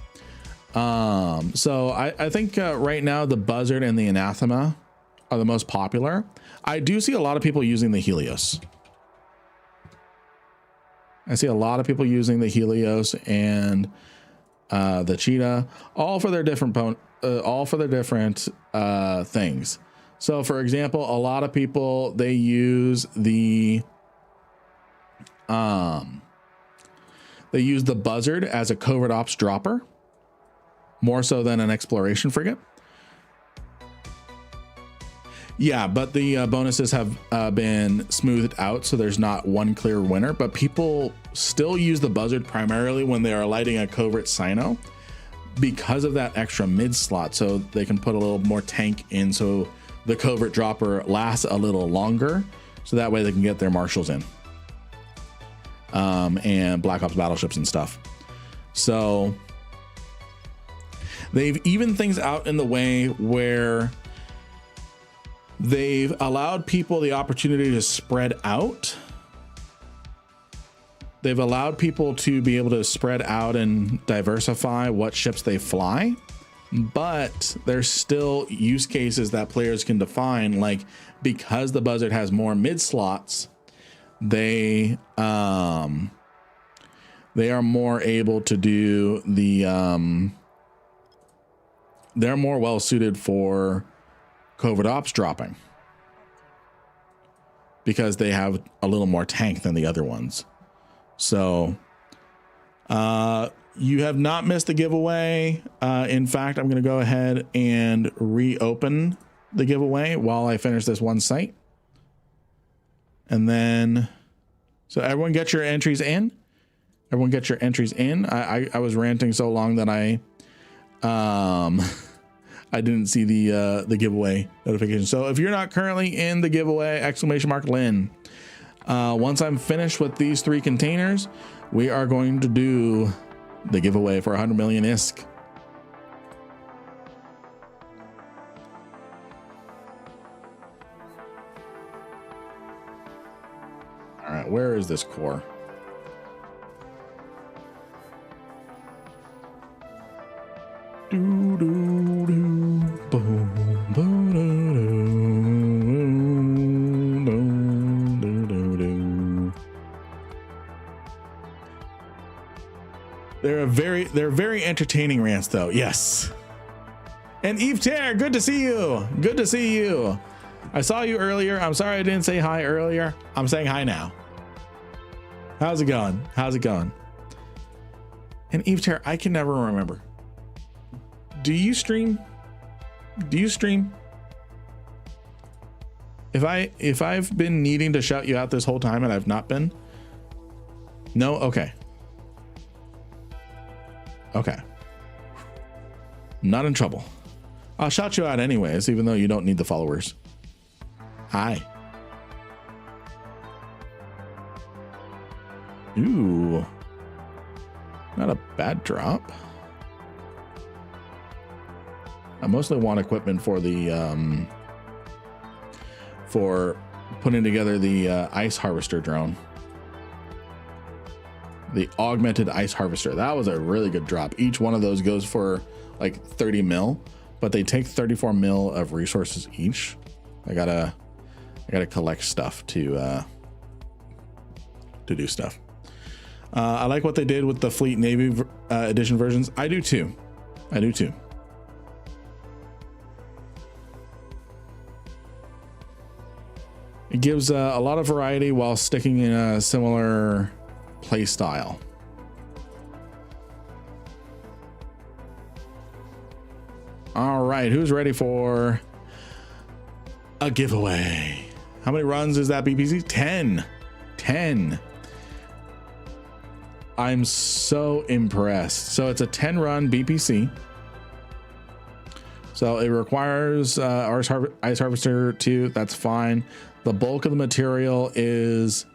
So I think right now the Buzzard and the Anathema are the most popular. I do see a lot of people using the Helios. I see a lot of people using the Helios and the Cheetah, all for their different things. So for example, a lot of people, they use the Buzzard as a covert ops dropper, more so than an exploration frigate. Yeah, but the bonuses have been smoothed out, so there's not one clear winner, but people still use the Buzzard primarily when they are lighting a covert Sino because of that extra mid slot, so they can put a little more tank in, so the covert dropper lasts a little longer, so that way they can get their marshals in, and Black Ops battleships and stuff. So they've evened things out in the way where they've allowed people the opportunity to spread out. They've allowed people to be able to spread out and diversify what ships they fly, but there's still use cases that players can define, like because the Buzzard has more mid slots, they are more able to do the they're more well suited for covert ops dropping because they have a little more tank than the other ones. So you have not missed the giveaway. In fact, I'm going to go ahead and reopen the giveaway while I finish this one site. And then, so everyone get your entries in. Everyone get your entries in. I was ranting so long that I didn't see the giveaway notification. So if you're not currently in the giveaway, !Lin. Once I'm finished with these 3 containers, we are going to do the giveaway for 100 million ISK. All right, where is this core? They're very entertaining rants though. Yes. And Eve Tear, good to see you. Good to see you. I saw you earlier. I'm sorry I didn't say hi earlier. I'm saying hi now. How's it going? How's it going? And Eve Tear, I can never remember. Do you stream? Do you stream? If I've been needing to shout you out this whole time and I've not been? No? Okay. Okay. Not in trouble. I'll shout you out anyways, even though you don't need the followers. Hi. Ooh. Not a bad drop. I mostly want equipment for the for putting together the ice harvester drone. The augmented ice harvester. That was a really good drop. Each one of those goes for like 30 mil, but they take 34 mil of resources each. I gotta collect stuff to do stuff. I like what they did with the Fleet Navy edition versions. I do too. I do too. It gives a lot of variety while sticking in a similar play style. All right, who's ready for a giveaway? How many runs is that BPC? 10. I'm so impressed. So it's a 10 run BPC. So it requires Ice Harvester 2. That's fine. The bulk of the material is,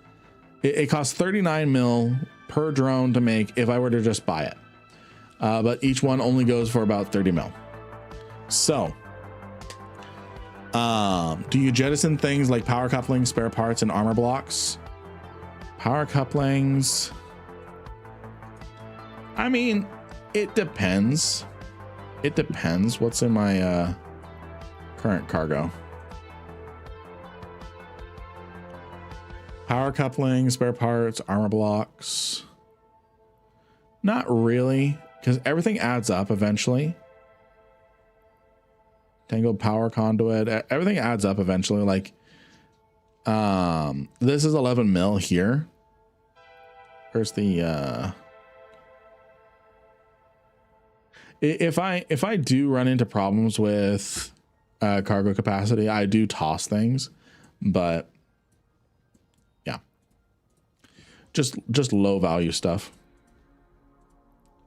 it costs 39 mil per drone to make if I were to just buy it. But each one only goes for about 30 mil. So do you jettison things like power couplings, spare parts, and armor blocks? Power couplings. I mean, it depends. It depends what's in my current cargo. Power coupling, spare parts, armor blocks. Not really, because everything adds up eventually. Tangled power conduit, everything adds up eventually. Like, this is 11 mil here. Where's the if I do run into problems with cargo capacity, I do toss things, but yeah, just low value stuff.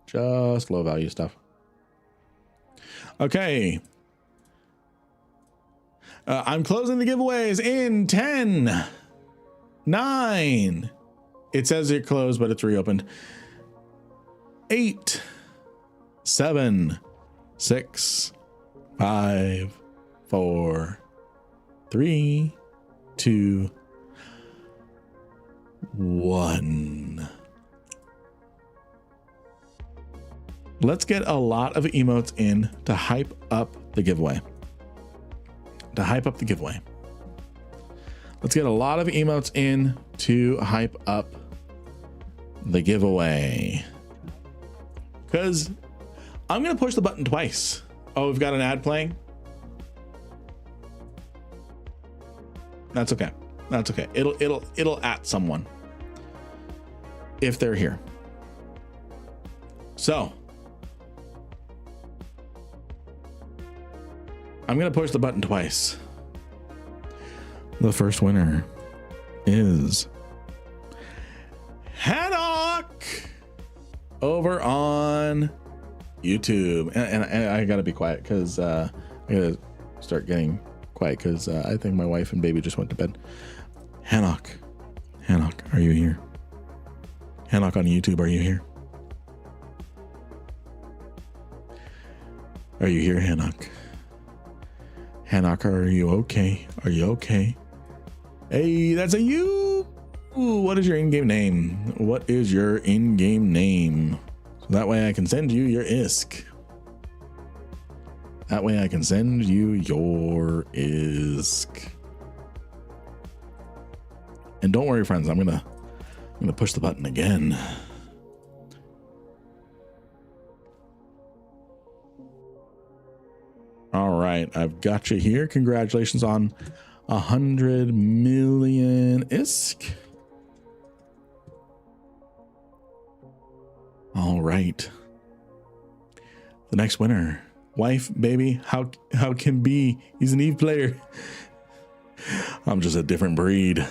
Just low value stuff. Okay. I'm closing the giveaways in 10, 9. It says it closed, but it's reopened. 8, 7, 6, 5, 4, 3, 2, 1. Let's get a lot of emotes in to hype up the giveaway. Let's get a lot of emotes in to hype up the giveaway. Because I'm going to push the button twice. Oh, we've got an ad playing. That's okay. That's okay. It'll at someone if they're here. So I'm going to push the button twice. The first winner is Haddock over on YouTube. And I got to be quiet because I got to start getting quiet because I think my wife and baby just went to bed. Haddock, are you here? Haddock on YouTube, are you here? Are you here, Haddock? Haddock, are you okay? Are you okay? Hey, that's a you. Ooh, what is your in-game name? What is your in-game name? So that way I can send you your ISK. That way I can send you your ISK. And don't worry, friends, I'm gonna push the button again. All right, I've got you here. Congratulations on 100 million ISK. All right. The next winner, wife, baby, how can be? He's an Eve player. I'm just a different breed.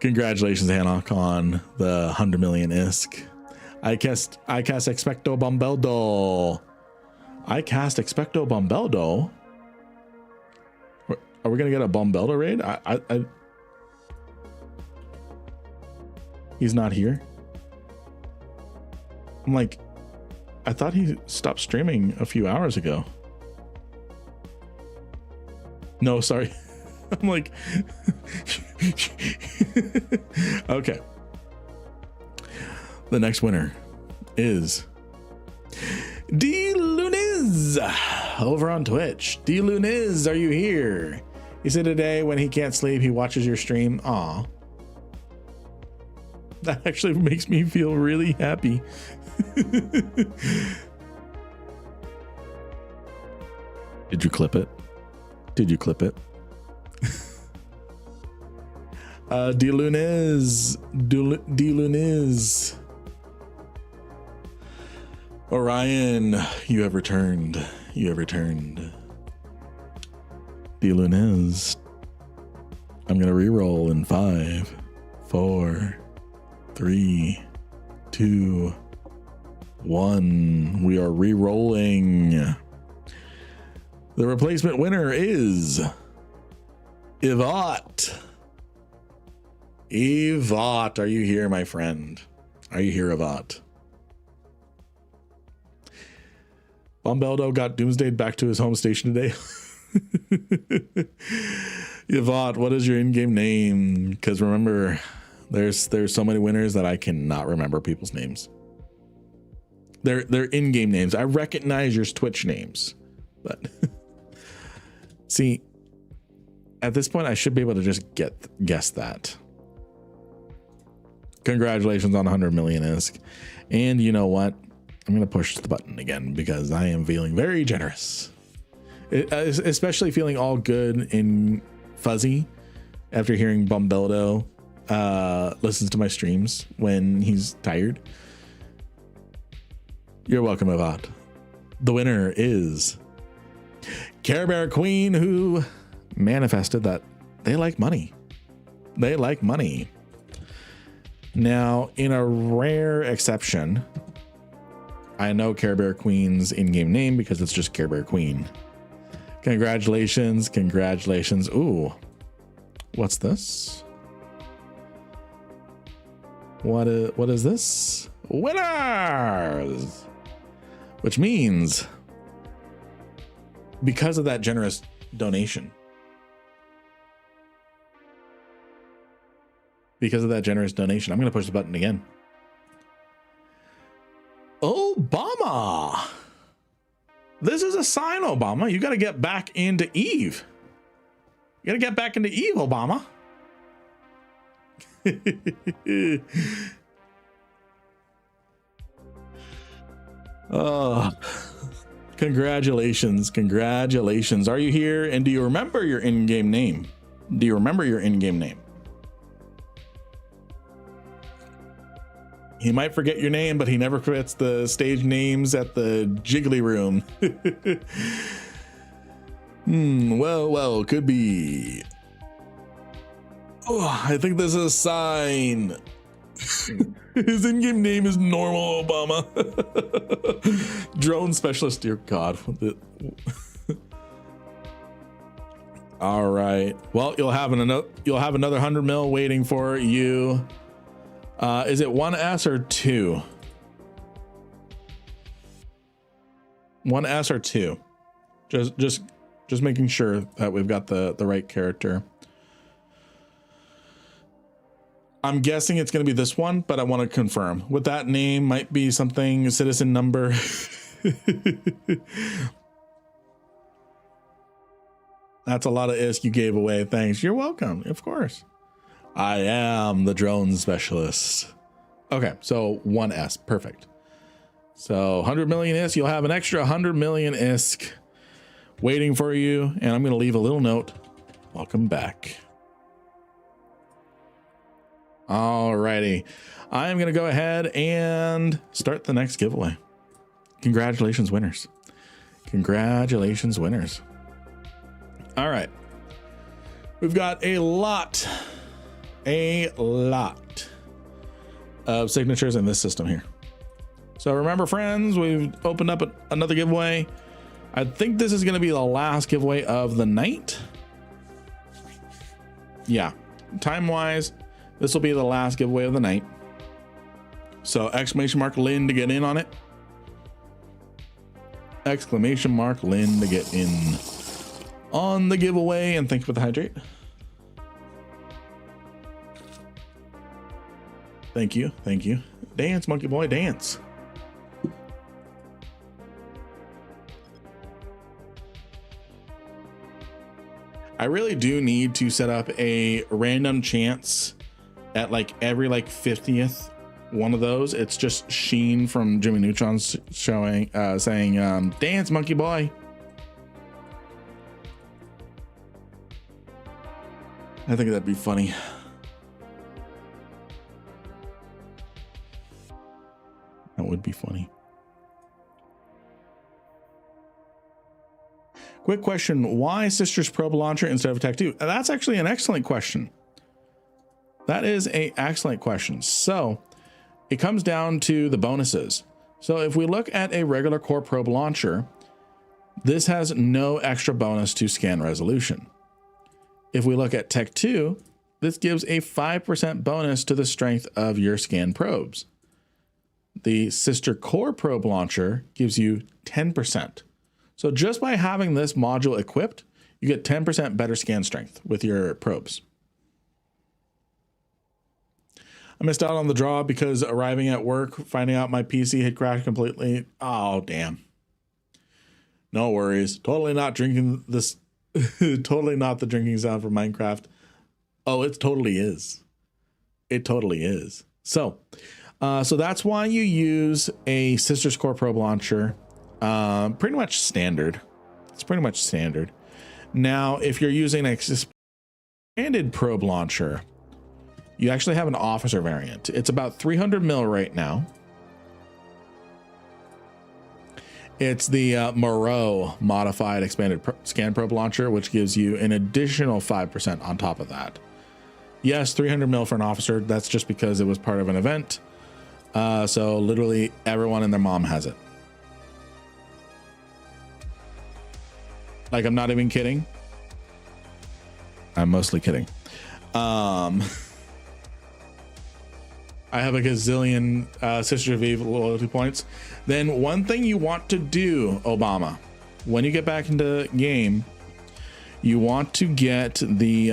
Congratulations, Hanok, on the 100 million ISK. I cast Expecto Bombeldo. Are we gonna get a Bombeldo raid? He's not here. I'm like, I thought he stopped streaming a few hours ago. No, sorry. I'm like, okay. The next winner is D Luniz over on Twitch. D Luniz, are you here? He said today when he can't sleep, he watches your stream. Aw. That actually makes me feel really happy. Did you clip it? Did you clip it? D Luniz. Orion, you have returned. D Luniz. I'm gonna re-roll in 5, 4, 3, 2, 1. We are re-rolling. The replacement winner is Evot. Evot, are you here, my friend? Are you here, Evot? Bombeldo got doomsdayed back to his home station today. Evot, what is your in-game name? Because remember, There's so many winners that I cannot remember people's names. They're in-game names. I recognize your Twitch names, but see, at this point, I should be able to just guess that. Congratulations on 100 million ISK. And you know what? I'm going to push the button again because I am feeling very generous. Especially feeling all good and fuzzy after hearing Bombeldo listens to my streams when he's tired. You're welcome, Avat. The winner is Care Bear Queen, who manifested that they like money. They like money. Now, in a rare exception, I know Care Bear Queen's in-game name because it's just Care Bear Queen. Congratulations, congratulations. Ooh, what's this? What is this? Winners! Which means, because of that generous donation, I'm going to push the button again. Obama! This is a sign, Obama. You got to get back into Eve. You got to get back into Eve, Obama. Oh, congratulations. Congratulations. Are you here? And do you remember your in-game name? Do you remember your in-game name? He might forget your name, but he never forgets the stage names at the Jiggly Room. Well, could be. Oh, I think this is a sign. His in-game name is Normal Obama. Drone specialist, dear God. All right. Well, you'll have another 100 mil waiting for you. Is it 1S or 2? 1S or 2? Just making sure that we've got the right character. I'm guessing it's going to be this one, but I want to confirm. With that name, might be something citizen number. That's a lot of ISK you gave away. Thanks. You're welcome. Of course. I am the drone specialist. Okay, so 1S. Perfect. So 100 million ISK. You'll have an extra 100 million ISK waiting for you. And I'm going to leave a little note. Welcome back. Alrighty. I am going to go ahead and start the next giveaway. Congratulations, winners. Congratulations, winners. All right. We've got a lot of signatures in this system here. So remember, friends, we've opened up another giveaway. I think this is going to be the last giveaway of the night. Yeah, time wise, this will be the last giveaway of the night. So exclamation mark Lynn to get in on it. Exclamation mark Lynn to get in on the giveaway. And thank you for the hydrate. Thank you. Thank you. Dance, monkey boy, dance. I really do need to set up a random chance at like every like 50th one of those. It's just Sheen from Jimmy Neutron showing saying dance, monkey boy. I think that'd be funny. That would be funny. Quick question. Why Sister's Probe Launcher instead of Tech 2? That's actually an excellent question. That is an excellent question. So it comes down to the bonuses. So if we look at a regular core probe launcher, this has no extra bonus to scan resolution. If we look at Tech 2, this gives a 5% bonus to the strength of your scan probes. The sister core probe launcher gives you 10%. So just by having this module equipped, you get 10% better scan strength with your probes. I missed out on the draw because arriving at work, finding out my PC had crashed completely. Oh, damn. No worries. Totally not drinking this. Totally not the drinking sound from Minecraft. Oh, it totally is. It totally is. So that's why you use a Sisters Core probe launcher. Pretty much standard. It's pretty much standard. Now, if you're using an expanded probe launcher, you actually have an officer variant. It's about 300 mil right now. It's the Moreau modified expanded scan probe launcher, which gives you an additional 5% on top of that. Yes, 300 mil for an officer. That's just because it was part of an event. So literally everyone and their mom has it. Like, I'm not even kidding. I'm mostly kidding. I have a gazillion Sisters of Eve loyalty points. Then one thing you want to do, Obama, when you get back into game, you want to get the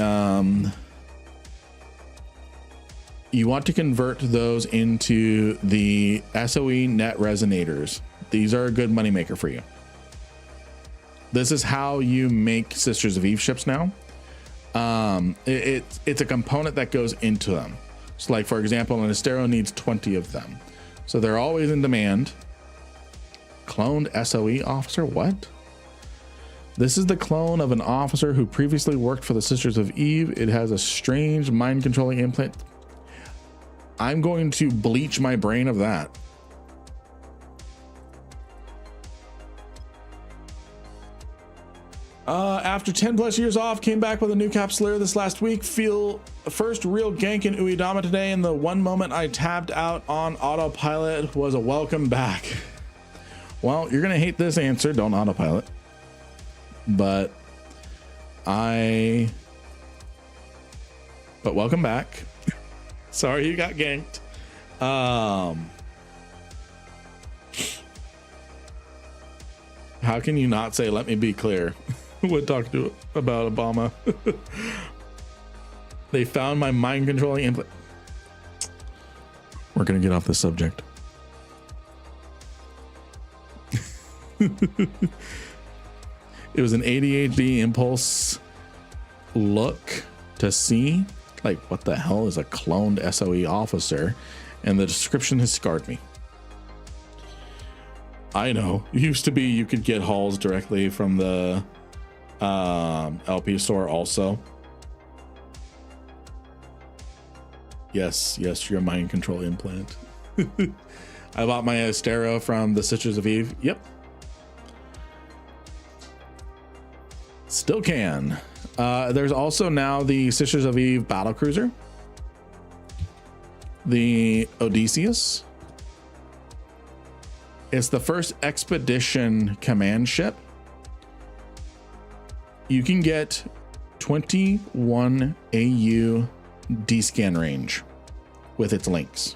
you want to convert those into the SOE net resonators. These are a good moneymaker for you. This is how you make Sisters of Eve ships now. It's a component that goes into them. So like, for example, an Astero needs 20 of them. So they're always in demand. Cloned SOE officer, what? This is the clone of an officer who previously worked for the Sisters of Eve. It has a strange mind controlling implant. I'm going to bleach my brain of that. After 10 plus years off, came back with a new capsuleer this last week. Feel first real gank in Uedama today, and the one moment I tapped out on autopilot was a welcome back. Well, you're gonna hate this answer. Don't autopilot. But welcome back. Sorry you got ganked. How can you not say, let me be clear? Would talk to about Obama. They found my mind controlling implant. We're gonna get off this subject. It was an 88B impulse look to see, like, what the hell is a cloned SOE officer, and the description has scarred me. I know, it used to be you could get hauls directly from the LP store also. Yes, your mind control implant. I bought my Astero from the Sisters of Eve. Yep. Still can. There's also now the Sisters of Eve battle cruiser, the Odysseus. It's the first expedition command ship. You can get 21 AU D-scan range with its links.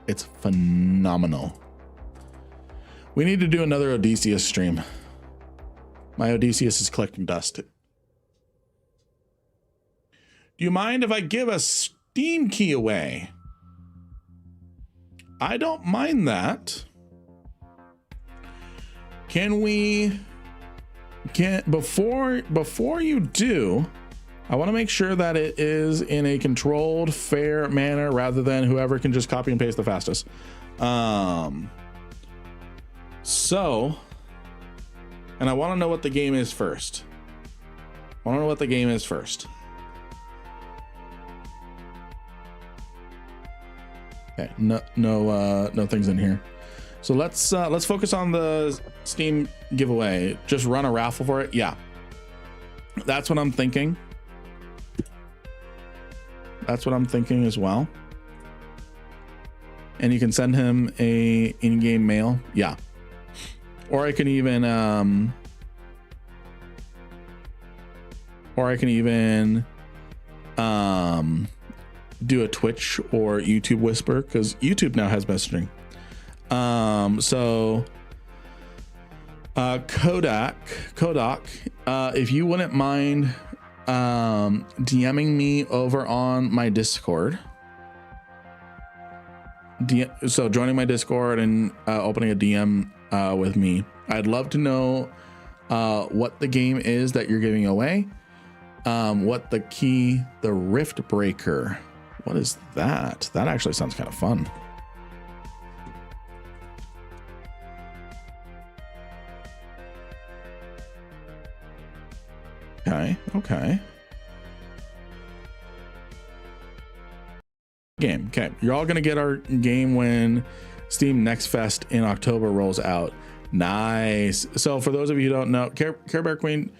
It's phenomenal. We need to do another Odysseus stream. My Odysseus is collecting dust. Do you mind if I give a Steam key away? I don't mind that. Can we get before you do, I want to make sure that it is in a controlled, fair manner rather than whoever can just copy and paste the fastest. So, and I want to know what the game is first. Okay, no things in here. So let's focus on the Steam giveaway. Just run a raffle for it. Yeah, that's what I'm thinking. That's what I'm thinking as well. And you can send him a in-game mail. Yeah, or I can even do a Twitch or YouTube whisper, because YouTube now has messaging. Kodak, if you wouldn't mind DMing me over on my Discord, so joining my Discord and opening a DM with me. I'd love to know what the game is that you're giving away. What the key, the Rift Breaker. What is that? That actually sounds kind of fun. Okay. Game. Okay. You're all going to get our game when Steam Next Fest in October rolls out. Nice. So for those of you who don't know, Care Bear Queen,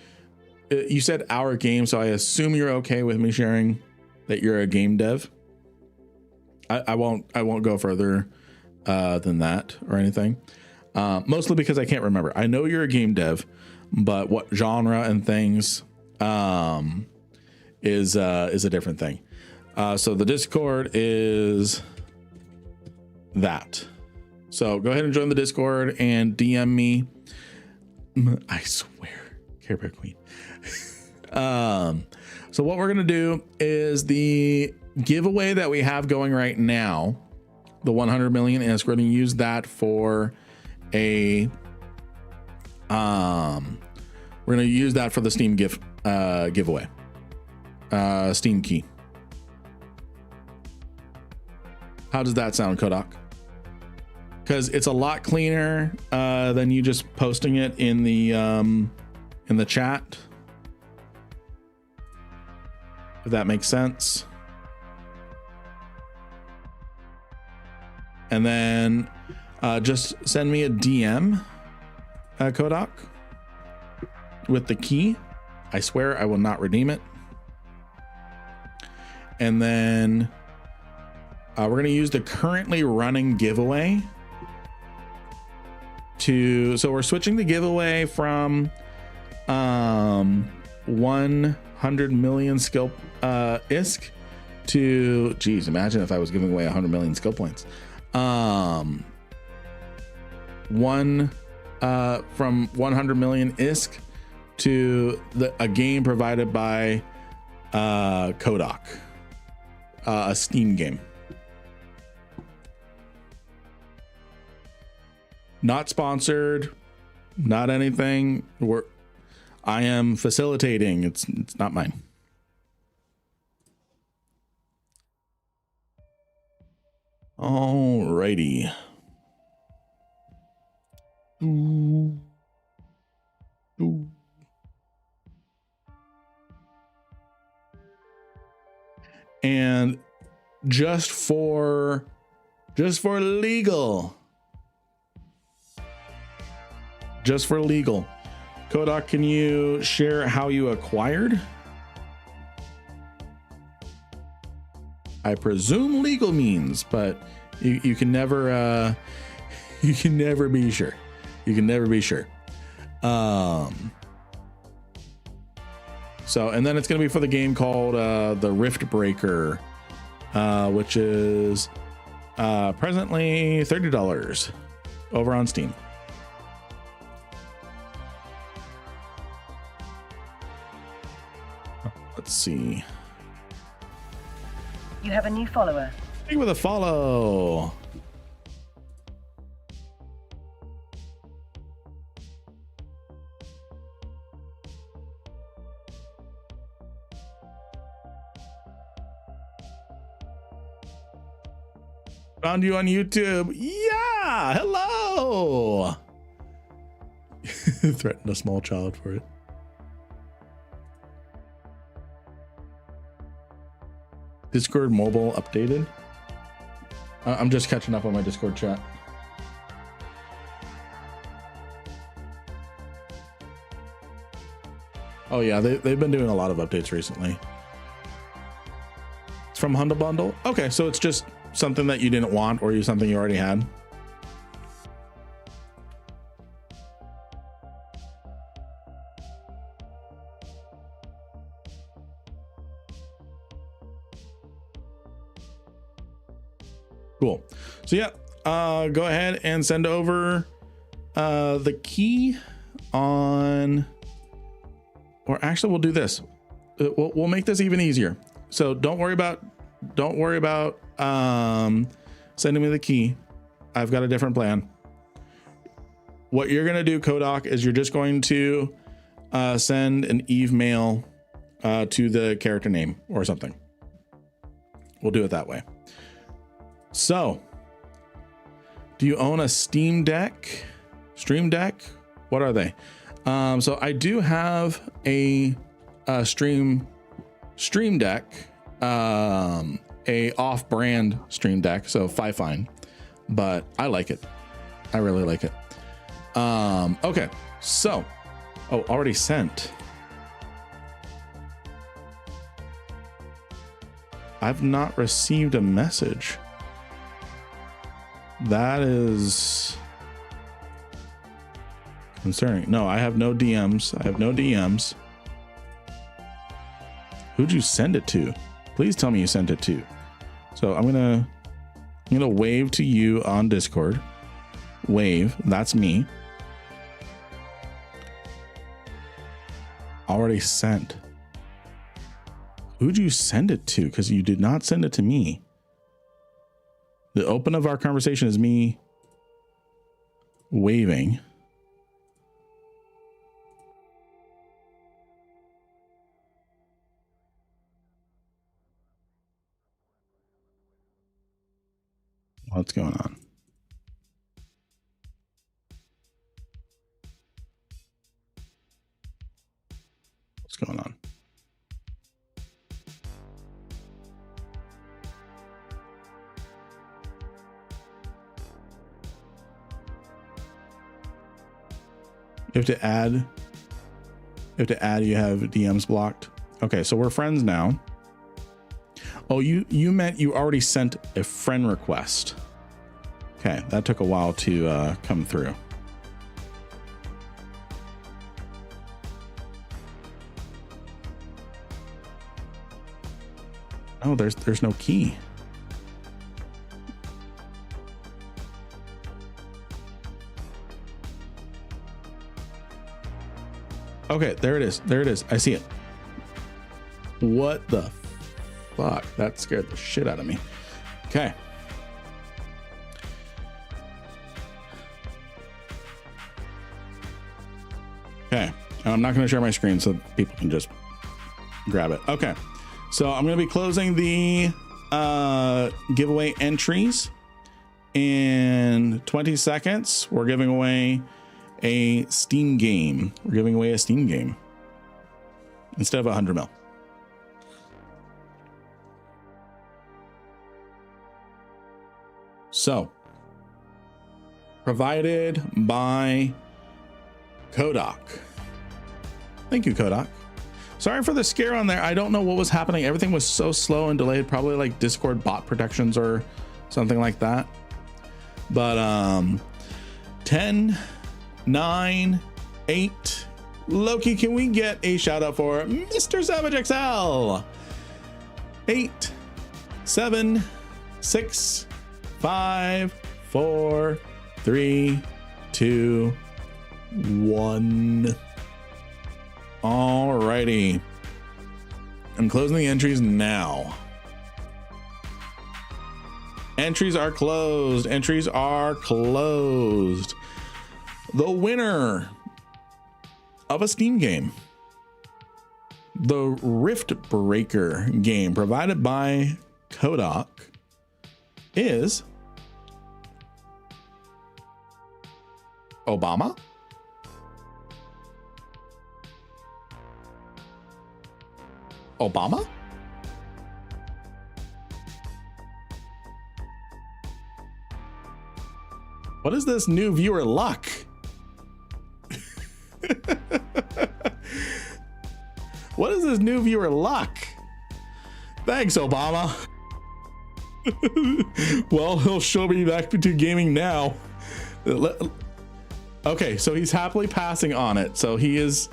you said our game, so I assume you're okay with me sharing that you're a game dev. I won't go further than that or anything. Mostly because I can't remember. I know you're a game dev, but what genre and things is a different thing. So the Discord is that. So go ahead and join the Discord and DM me. I swear, Care Bear Queen. So what we're gonna do is the giveaway that we have going right now, the 100 million ISK. We're gonna use that for a we're gonna use that for the Steam giveaway. Steam key. How does that sound, Kodak? Because it's a lot cleaner than you just posting it in the chat. If that makes sense. And then just send me a DM, Kodak, with the key. I swear I will not redeem it. And then we're going to use the currently running giveaway so we're switching the giveaway from 100 million skill ISK to, geez, imagine if I was giving away 100 million skill points. From 100 million ISK to a game provided by Kodak, a Steam game. Not sponsored, not anything. I am facilitating. It's not mine. Alrighty. And just for legal. Kodak, can you share how you acquired? I presume legal means, but you can never be sure. You can never be sure. So, and then it's going to be for the game called the Rift Breaker, which is presently $30 over on Steam. Let's see. You have a new follower. Thank you for the follow. Found you on YouTube. Yeah, hello. Threatened a small child for it. Discord mobile updated. I'm just catching up on my Discord chat. Oh yeah, they've been doing a lot of updates recently. It's from Humble Bundle. Okay, so it's just something that you didn't want or something you already had. Cool. So yeah, go ahead and send over the key on, or actually we'll do this. We'll make this even easier. So don't worry about sending me the key. I've got a different plan. What you're going to do, Kodak, is you're just going to send an Eve mail to the character name or something. We'll do it that way. So, do you own a Steam Deck? Stream Deck? What are they? So I do have a Stream Deck, a off-brand Stream Deck, so Fine, but I like it. I really like it. Okay, so, already sent. I've not received a message. That is concerning. No, I have no DMs. I have no DMs. Who'd you send it to? Please tell me you sent it to. So I'm gonna wave to you on Discord. Wave, that's me. Already sent. Who'd you send it to? Because you did not send it to me. The open of our conversation is me waving. What's going on? What's going on? You have to add, you have DMs blocked. Okay, so we're friends now. Oh, you meant you already sent a friend request. Okay, that took a while to come through. Oh, there's no key. Okay, there it is. There it is. I see it. What the fuck? That scared the shit out of me. Okay. Okay. And I'm not going to share my screen so people can just grab it. Okay. So I'm going to be closing the giveaway entries in 20 seconds. We're giving away a Steam game. We're giving away a Steam game instead of 100 mil. So, provided by Kodak. Thank you, Kodak. Sorry for the scare on there. I don't know what was happening. Everything was so slow and delayed, probably like Discord bot protections or something like that. But 10, 9, 8. Loki, can we get a shout out for Mr. Savage XL? 8, 7, 6, 5, 4, 3, 2, 1. Alrighty. I'm closing the entries now. Entries are closed. Entries are closed. The winner of a Steam game, the Rift Breaker game provided by Kodak, is Obama. Obama? What is this new viewer luck? What is this new viewer luck? Thanks, Obama. Well, he'll show me back to gaming now. Okay, so he's happily passing on it. So he is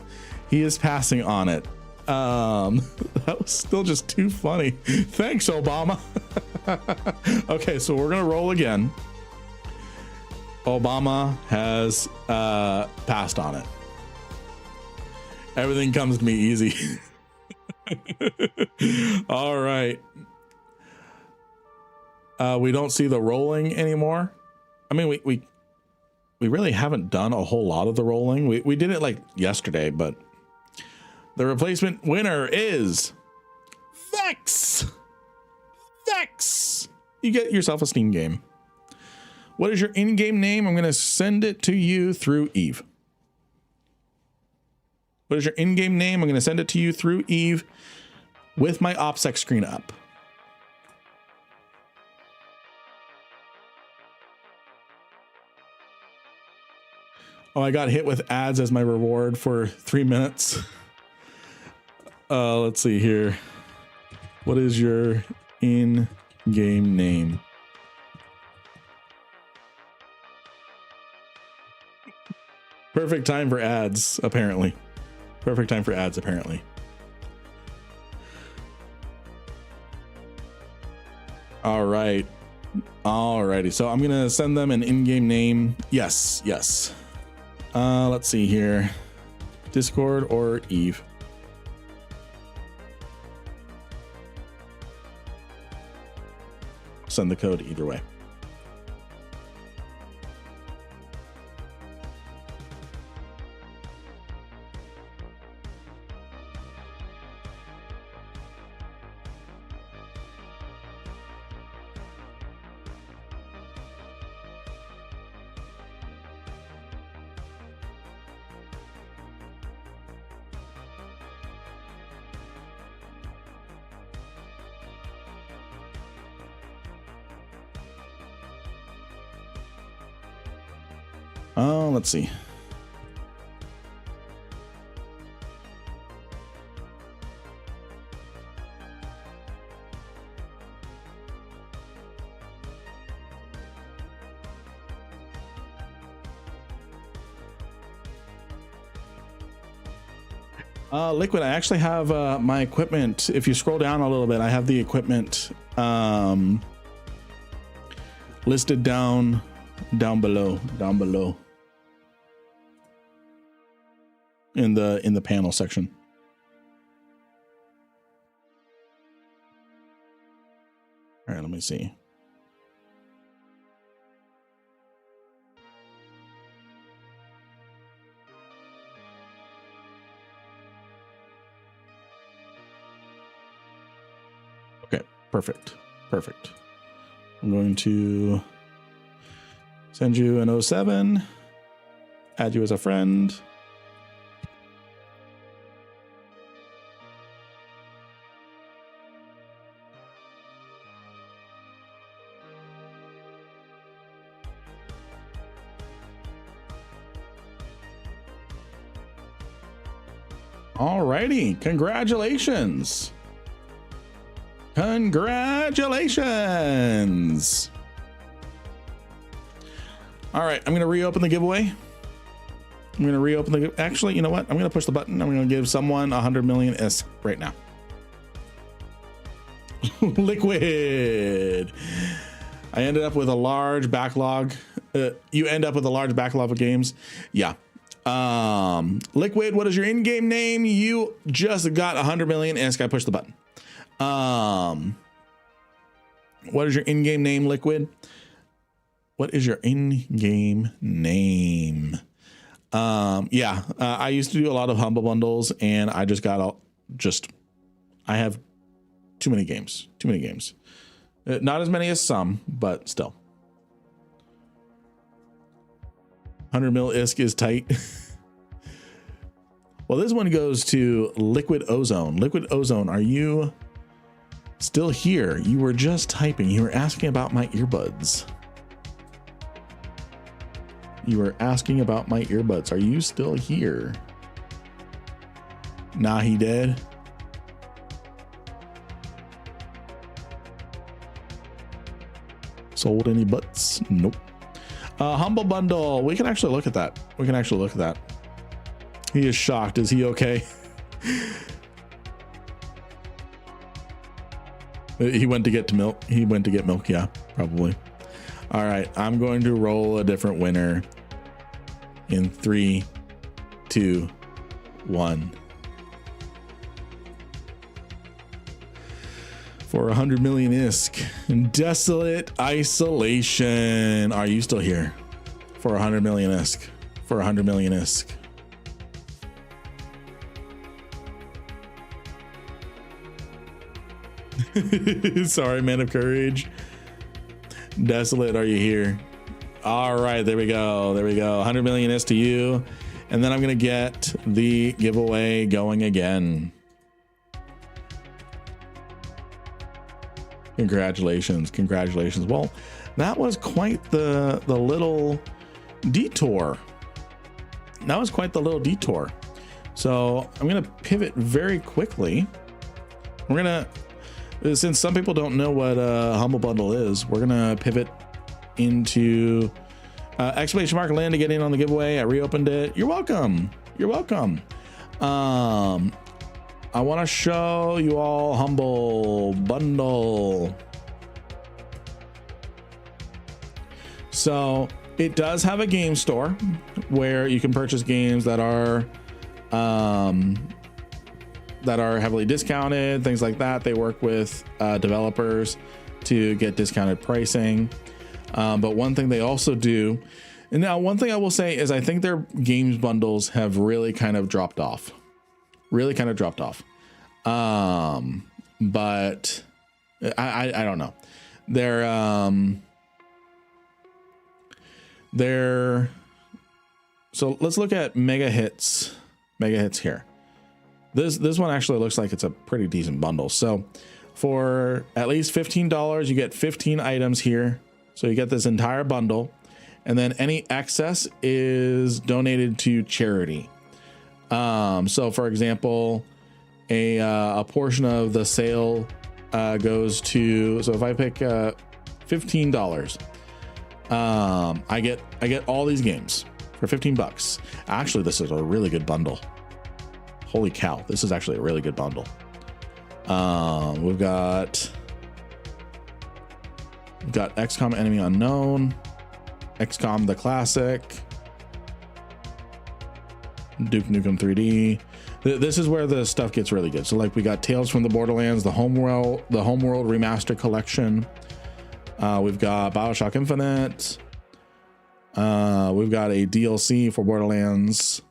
passing on it. That was still just too funny. Thanks, Obama. Okay, so we're gonna roll again. Obama has passed on it. Everything comes to me easy. All right. We don't see the rolling anymore. I mean, we really haven't done a whole lot of the rolling. We did it like yesterday, but the replacement winner is Vex. Vex. You get yourself a Steam game. What is your in-game name? I'm going to send it to you through Eve. What is your in-game name? I'm going to send it to you through Eve with my OPSEC screen up. Oh, I got hit with ads as my reward for 3 minutes. Let's see here. What is your in-game name? Perfect time for ads, apparently. Perfect time for ads, apparently. All right. Alrighty. So I'm gonna send them an in-game name. Yes, yes. Let's see here. Discord or Eve. Send the code either way. Let's see. Liquid, I actually have my equipment. If you scroll down a little bit, I have the equipment listed down below in the panel section. All right, let me see. Okay, perfect. I'm going to send you an 07, add you as a friend. Alrighty, congratulations. Congratulations. All right, I'm going to reopen the giveaway. Actually, you know what? I'm going to push the button. I'm going to give someone 100 million S right now. Liquid. I ended up with a large backlog. You end up with a large backlog of games. Yeah. Liquid, what is your in-game name? You just got 100 million S. I push the button. What is your in-game name, Liquid? What is your in-game name? I used to do a lot of humble bundles, and I just got I have too many games. Not as many as some, but still. 100 mil ISK is tight. Well, this one goes to Liquid Ozone. Liquid Ozone, are you still here? You were just typing. You were asking about my earbuds. Are you still here? Nah, he dead. Sold any butts? Nope. Humble bundle. We can actually look at that. He is shocked. Is he okay? He went to get milk. Yeah, probably. All right. I'm going to roll a different winner in 3, 2, 1. For 100 million ISK. Desolate Isolation. Are you still here? For 100 million ISK. For 100 million ISK. Sorry, man of courage. Desolate, are you here? All right, there we go. There we go. 100 million is to you. And then I'm going to get the giveaway going again. Congratulations. Congratulations. Well, that was quite the little detour. That was quite the little detour. So I'm going to pivot very quickly. We're going to, since some people don't know what a Humble Bundle is, we're going to pivot into exclamation mark land to get in on the giveaway. I reopened it. You're welcome. You're welcome. I want to show you all Humble Bundle. So it does have a game store where you can purchase games that are heavily discounted, things like that. They work with developers to get discounted pricing. But one thing they also do, and now one thing I will say is I think their games bundles have really kind of dropped off. But I don't know. They're so let's look at mega hits here. This one actually looks like it's a pretty decent bundle. So for at least $15, you get 15 items here. So you get this entire bundle, and then any excess is donated to charity. So for example, a portion of the sale goes to, so if I pick $15, I get all these games for $15. Actually, this is a really good bundle. Holy cow, this is actually a really good bundle. We've got XCOM Enemy Unknown, XCOM the Classic, Duke Nukem 3D. This is where the stuff gets really good. So like we got Tales from the Borderlands, the Homeworld Remaster Collection. We've got BioShock Infinite. We've got a DLC for Borderlands.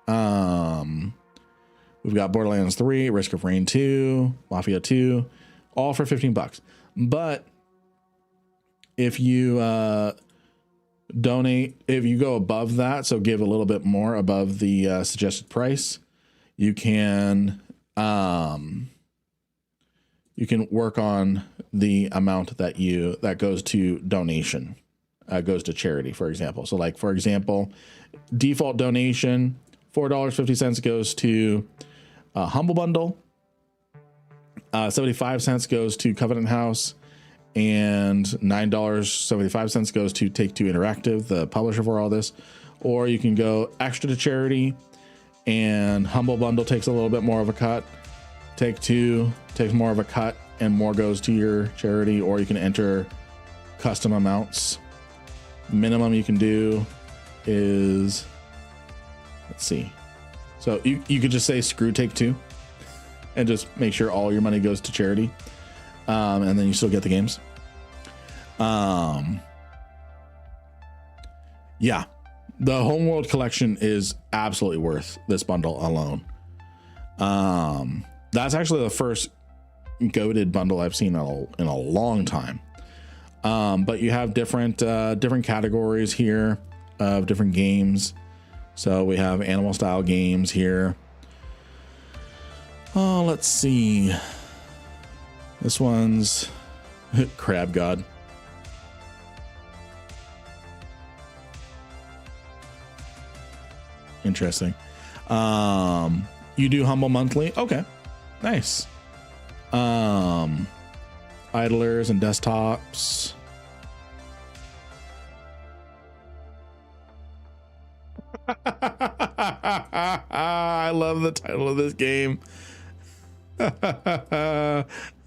We've got Borderlands 3, Risk of Rain 2, Mafia 2, all for $15. But if you donate, if you go above that, so give a little bit more above the suggested price, you can work on the amount that goes to donation, goes to charity, for example. So like, for example, default donation, $4.50 goes to Humble Bundle, 75 cents goes to Covenant House, and $9.75 goes to Take-Two Interactive, the publisher for all this. Or you can go extra to charity, and Humble Bundle takes a little bit more of a cut. Take-Two takes more of a cut, and more goes to your charity. Or you can enter custom amounts. Minimum you can do is, let's see. So you could just say screw Take-Two and just make sure all your money goes to charity. And then you still get the games. Yeah, the Homeworld collection is absolutely worth this bundle alone. That's actually the first goated bundle I've seen in a long time. But you have different categories here of different games. So we have animal style games here. Oh, let's see. This one's Crab God. Interesting. You do Humble Monthly. Okay. Nice. Idlers and desktops. I love the title of this game.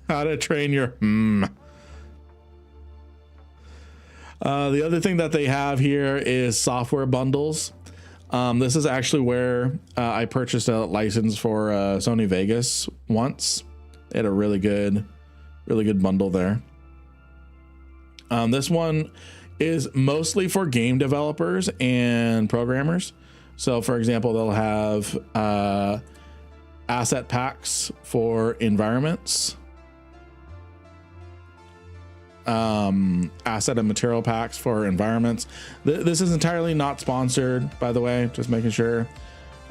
How to Train Your The other thing that they have here is software bundles. This is actually where I purchased a license for Sony Vegas once. They had a really good Really good bundle there. This one is mostly for game developers and programmers. So for example, they'll have asset packs for environments, asset and material packs for environments. This is entirely not sponsored, by the way, just making sure.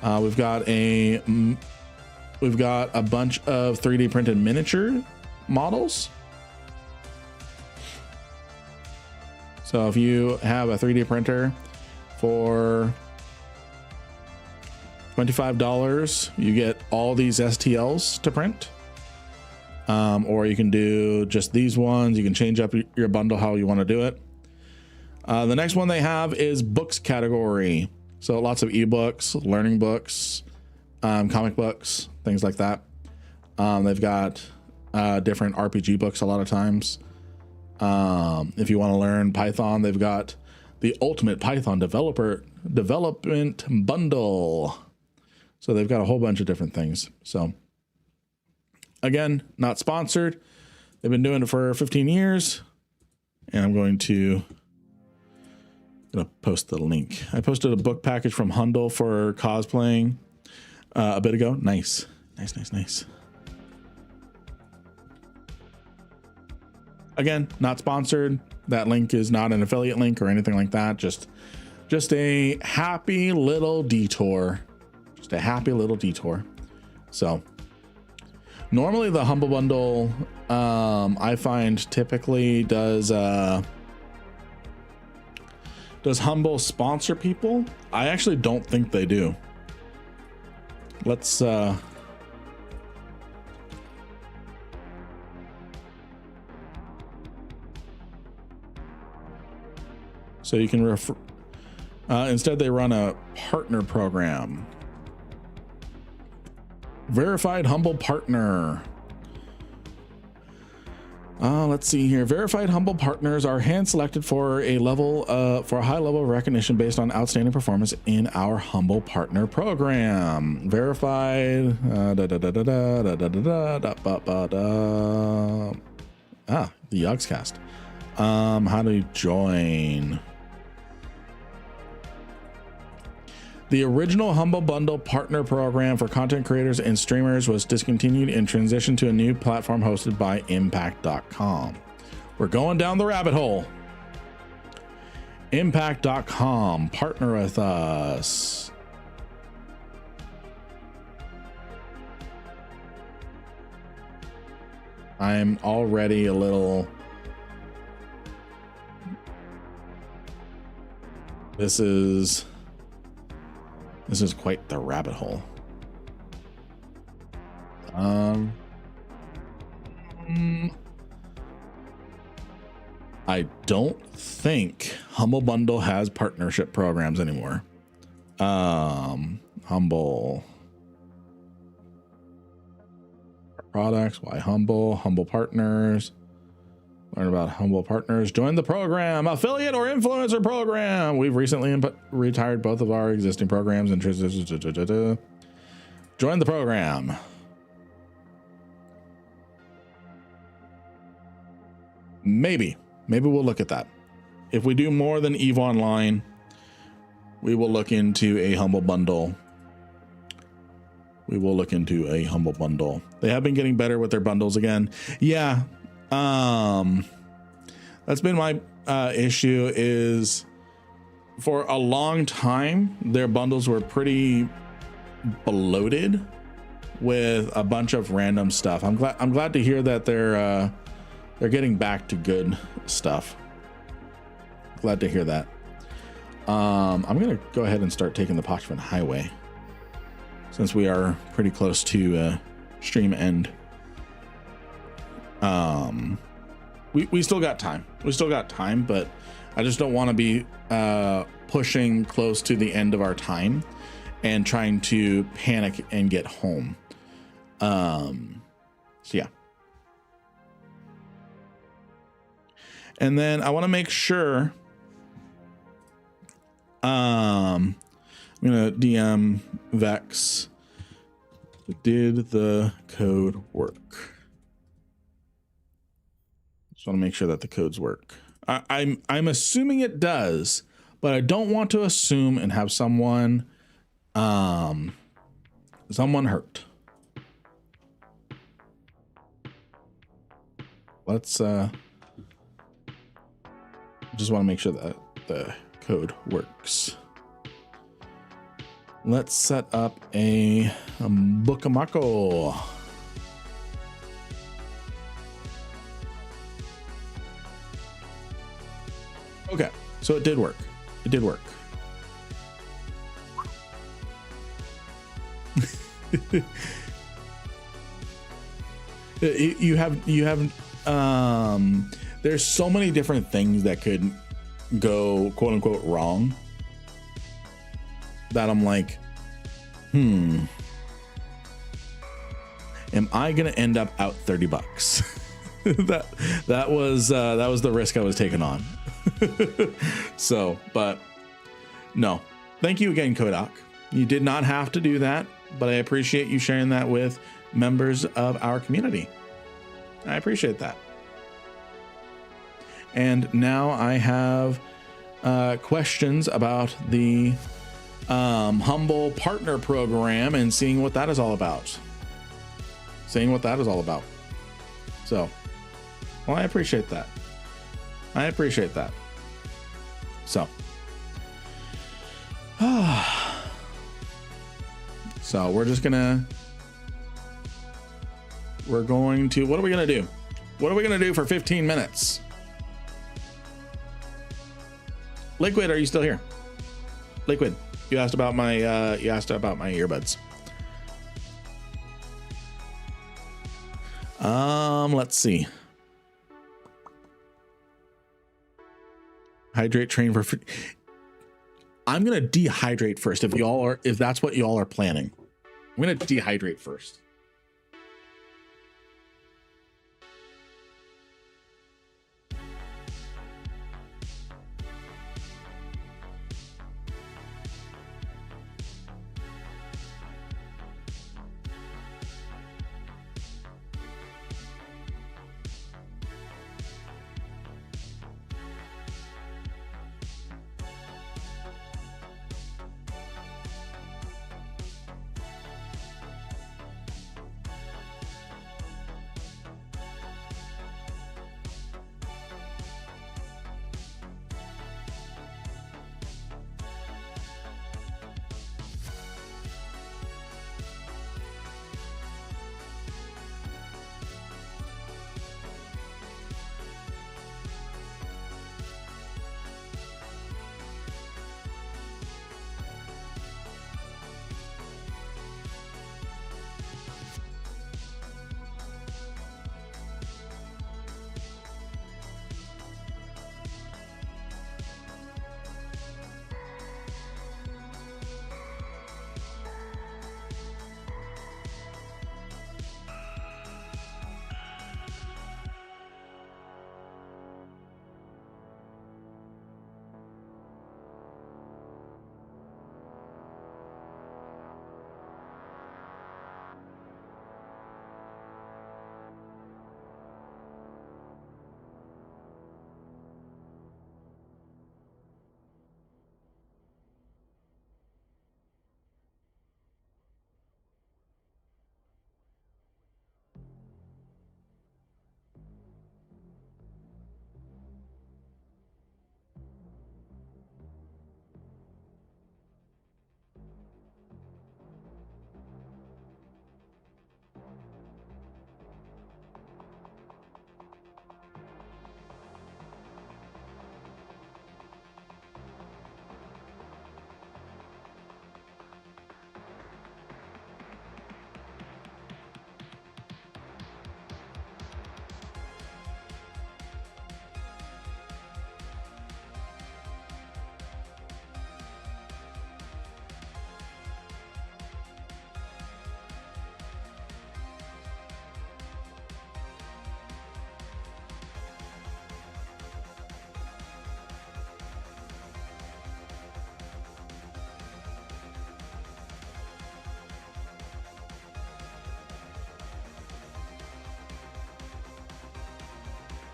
We've got a bunch of 3D printed miniature models. So if you have a 3D printer for $25, you get all these STLs to print. Or you can do just these ones. You can change up your bundle how you want to do it. The next one they have is books category. So lots of ebooks, learning books, comic books, things like that. They've got different RPG books a lot of times. If you want to learn Python, they've got the Ultimate Python Development Bundle. So they've got a whole bunch of different things. So again, not sponsored. They've been doing it for 15 years. And I'm going to post the link. I posted a book package from Hundle for cosplaying a bit ago. Nice. Nice. Again, not sponsored. That link is not an affiliate link or anything like that. Just a happy little detour. So normally the Humble Bundle, I find typically does Humble sponsor people? I actually don't think they do. Let's so you can refer, instead they run a partner program. Verified Humble Partner. Let's see here. Verified Humble Partners are hand selected for a high level of recognition based on outstanding performance in our Humble Partner program. Verified. The Yogscast. How do you join? The original Humble Bundle partner program for content creators and streamers was discontinued and transitioned to a new platform hosted by Impact.com. We're going down the rabbit hole. Impact.com, partner with us. I'm already a little... This is quite the rabbit hole. I don't think Humble Bundle has partnership programs anymore. Humble products, why Humble Partners. Learn about Humble Partners. Join the program. Affiliate or influencer program. We've recently retired both of our existing programs and join the program. Maybe we'll look at that. If we do more than EVE Online, we will look into a Humble Bundle. They have been getting better with their bundles again. Yeah. That's been my issue is for a long time, their bundles were pretty bloated with a bunch of random stuff. I'm glad to hear that they're getting back to good stuff. Glad to hear that. I'm going to go ahead and start taking the Parchment Highway since we are pretty close to stream end. We still got time. But I just don't want to be pushing close to the end of our time and trying to panic and get home. So yeah. And then I want to make sure I'm gonna DM Vex. Did the code work? Just want to make sure that the codes work. I'm assuming it does, but I don't want to assume and have someone hurt. Let's just want to make sure that the code works. Let's set up a Bukamako. Okay, so it did work. It did work. you have there's so many different things that could go quote unquote wrong that I'm like, am I gonna end up out $30? that was the risk I was taking on. So, but no, thank you again, Kodak. You did not have to do that, but I appreciate you sharing that with members of our community. I appreciate that. And now I have questions about the Humble Partner Program and seeing what that is all about. So, well, I appreciate that. So, so we're going to, what are we going to do? What are we going to do for 15 minutes? Liquid, are you still here? Liquid, you asked about my earbuds. Let's see. Hydrate, train for. I'm gonna dehydrate first. If that's what y'all are planning, I'm gonna dehydrate first.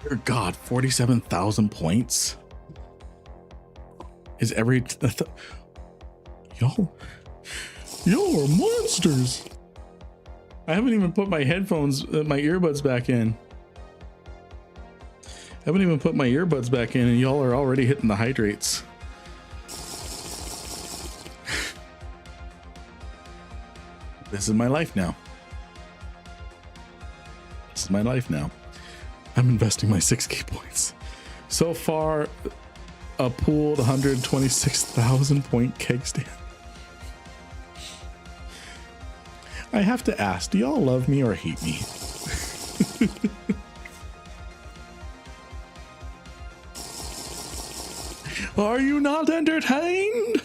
Dear God, 47,000 points is every y'all are monsters. I haven't even put my headphones, my earbuds back in. And y'all are already hitting the hydrates. This is my life now. I'm investing my 6K points. So far, a pooled 126,000 point keg stand. I have to ask, do y'all love me or hate me? Are you not entertained?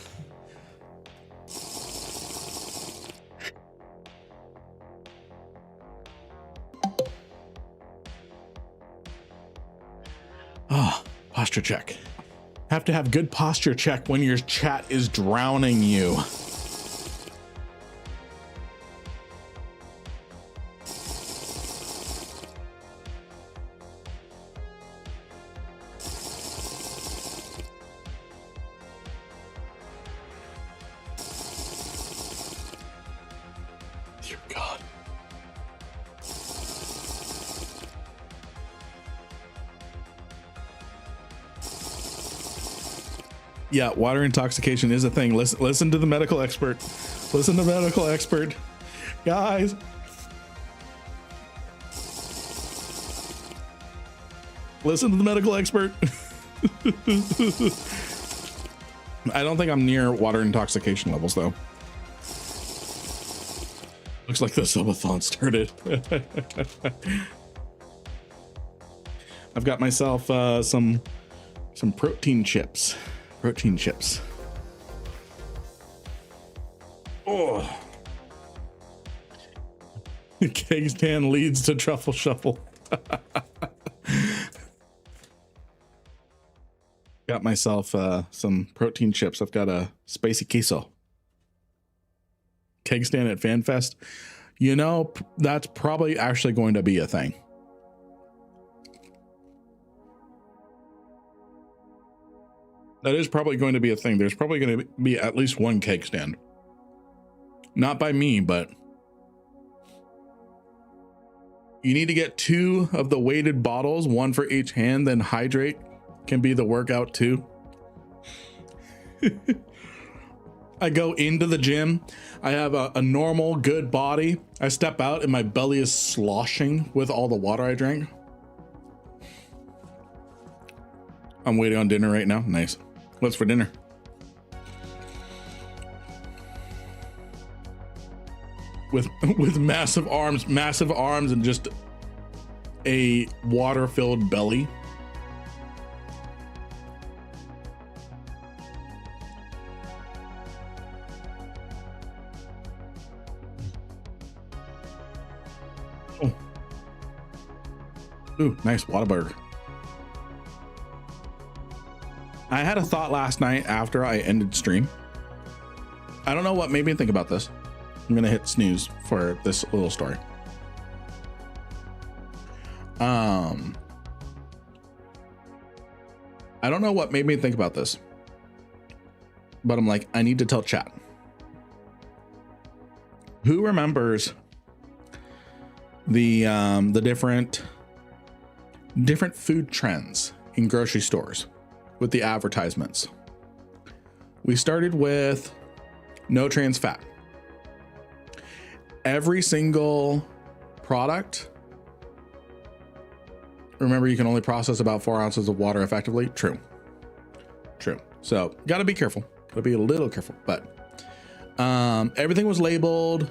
Posture check. Have to have good posture check when your chat is drowning you. Dear God. Yeah, water intoxication is a thing. Listen to the medical expert. Listen to the medical expert. Guys. Listen to the medical expert. I don't think I'm near water intoxication levels though. Looks like the subathon started. I've got myself some protein chips. Oh. Keg stand leads to truffle shuffle. Got myself some protein chips. I've got a spicy queso. Keg stand at FanFest. You know, that's probably actually going to be a thing. That is probably going to be a thing. There's probably going to be at least one keg stand. Not by me, but you need to get 2 of the weighted bottles, 1 for each hand, then hydrate can be the workout too. I go into the gym. I have a normal good body. I step out and my belly is sloshing with all the water I drank. I'm waiting on dinner right now. Nice. What's for dinner? With massive arms and just a water-filled belly. Oh. Ooh, nice Whataburger. I had a thought last night after I ended stream. I don't know what made me think about this. I'm gonna hit snooze for this little story. I don't know what made me think about this, but I'm like, I need to tell chat. Who remembers the different food trends in grocery stores with the advertisements? We started with no trans fat. Every single product. Remember, you can only process about 4 ounces of water effectively. True. So gotta be careful. Gotta be a little careful. But everything was labeled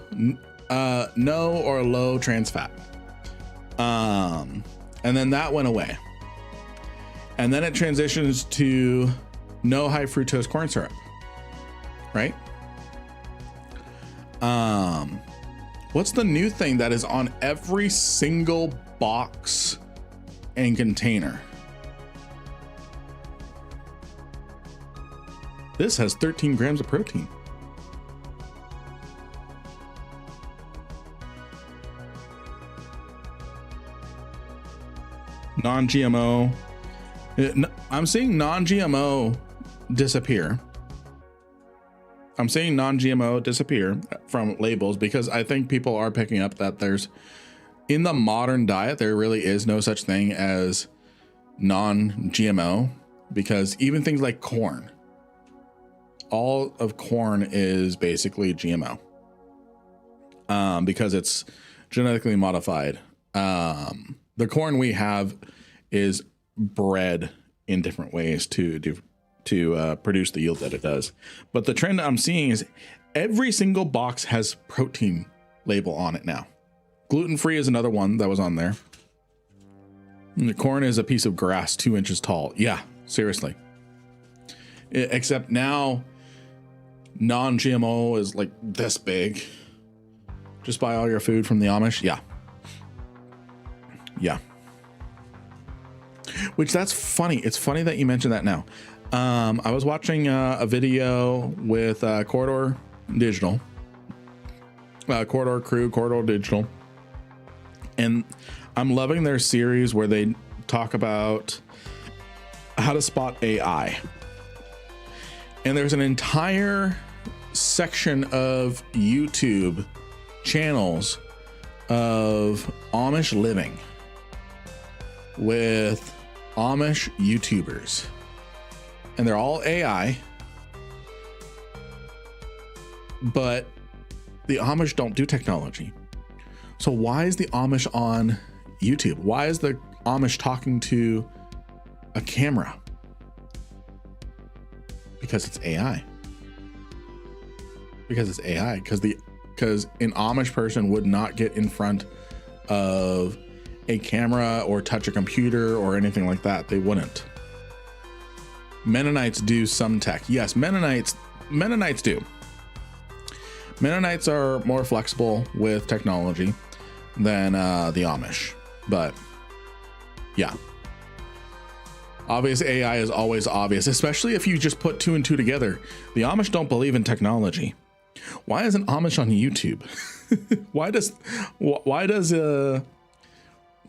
no or low trans fat. And then that went away. And then it transitions to no high fructose corn syrup. Right? What's the new thing that is on every single box and container? This has 13 grams of protein. non-GMO. I'm seeing non-GMO disappear. I'm seeing non-GMO disappear from labels because I think people are picking up that there's, in the modern diet, there really is no such thing as non-GMO, because even things like corn, all of corn is basically GMO, because it's genetically modified. The corn we have is bred in different ways to produce the yield that it does. But the trend I'm seeing is every single box has protein label on it now. Gluten-free is another one that was on there. And the corn is a piece of grass 2 inches tall. Yeah, seriously. Except now non-GMO is like this big. Just buy all your food from the Amish. Yeah. Yeah. Which, that's funny. It's funny that you mentioned that now. I was watching a video with Corridor Digital, Corridor Crew, Corridor Digital, and I'm loving their series where they talk about how to spot AI. And there's an entire section of YouTube channels of Amish living with Amish YouTubers. And they're all AI, but the Amish don't do technology. So why is the Amish on YouTube? Why is the Amish talking to a camera? Because it's AI. Because it's AI. Because an Amish person would not get in front of a camera or touch a computer or anything like that. They wouldn't. Mennonites do some tech. Yes, Mennonites do. Mennonites are more flexible with technology than the Amish. But yeah. Obvious AI is always obvious, especially if you just put 2 and 2 together. The Amish don't believe in technology. Why is an Amish on YouTube? why does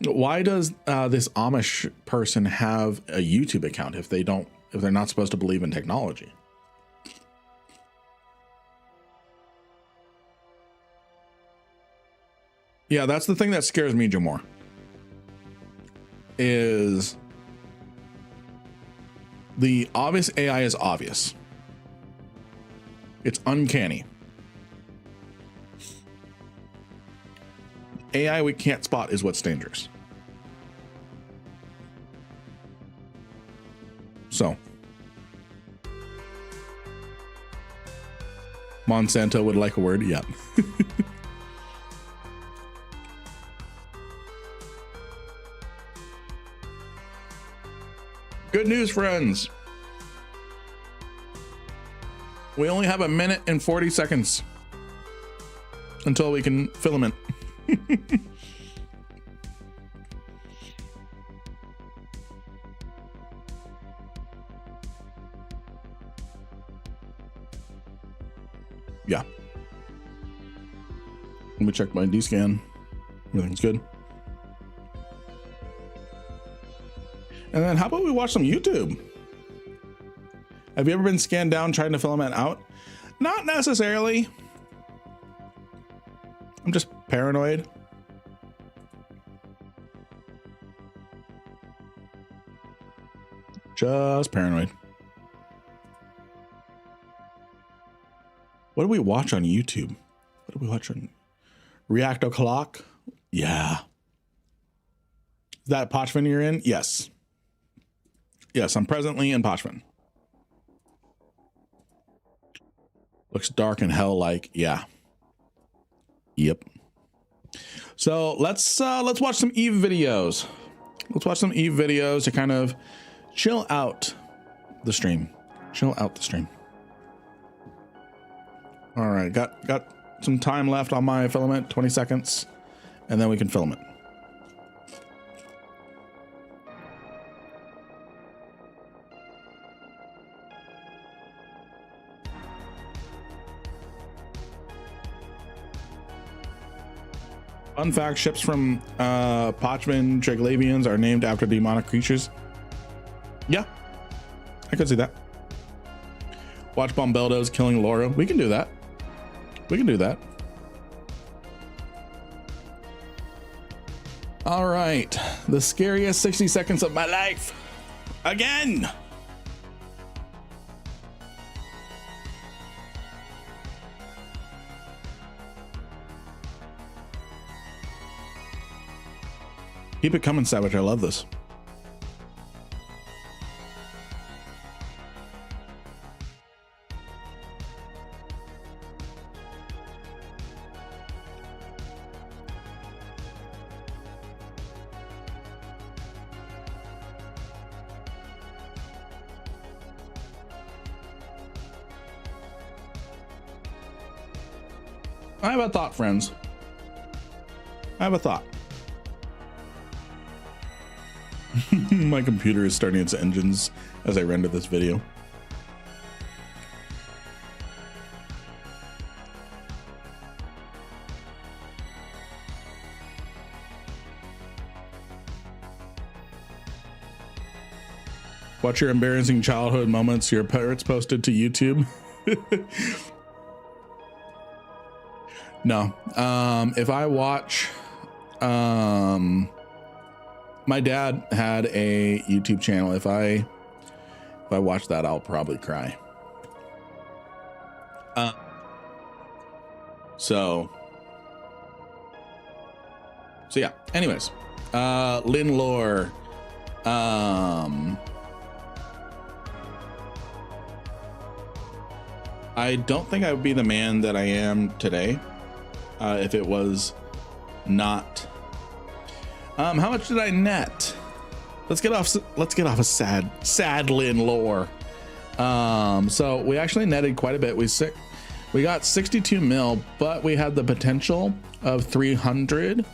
this Amish person have a YouTube account if they're not supposed to believe in technology? Yeah, that's the thing that scares me, Jamor, is the obvious AI is obvious. It's uncanny. AI we can't spot is what's dangerous. So Monsanto would like a word. Yeah. Good news, friends. We only have 1 minute and 40 seconds until we can filament. Yeah. Let me check my D-scan. Everything's good. And then how about we watch some YouTube? Have you ever been scanned down trying to filament out? Not necessarily. I'm just paranoid. Just paranoid. What do we watch on YouTube? What do we watch on React O'Clock? Yeah. Is that Pochman you're in? Yes. Yes, I'm presently in Pochman. Looks dark and hell-like. Yeah. Yep. So let's watch some Eve videos. Let's watch some Eve videos to kind of chill out the stream. Chill out the stream. All right, got some time left on my filament, 20 seconds, and then we can film it. Fun fact, ships from Pachman Triglavians are named after demonic creatures. Yeah, I could see that. Watch Bombeldos killing Laura. We can do that. We can do that. All right, the scariest 60 seconds of my life. Again. Keep it coming, Savage. I love this. I have a thought, friends. I have a thought. My computer is starting its engines as I render this video. Watch your embarrassing childhood moments your parents posted to YouTube. No. If I watch, my dad had a YouTube channel. If I watch that, I'll probably cry. So yeah. Anyways, Lynn Lore. I don't think I would be the man that I am today if it was not. How much did I net? Let's get off a sad Lynn Lore. So we actually netted quite a bit. We got 62 mil, but we had the potential of 300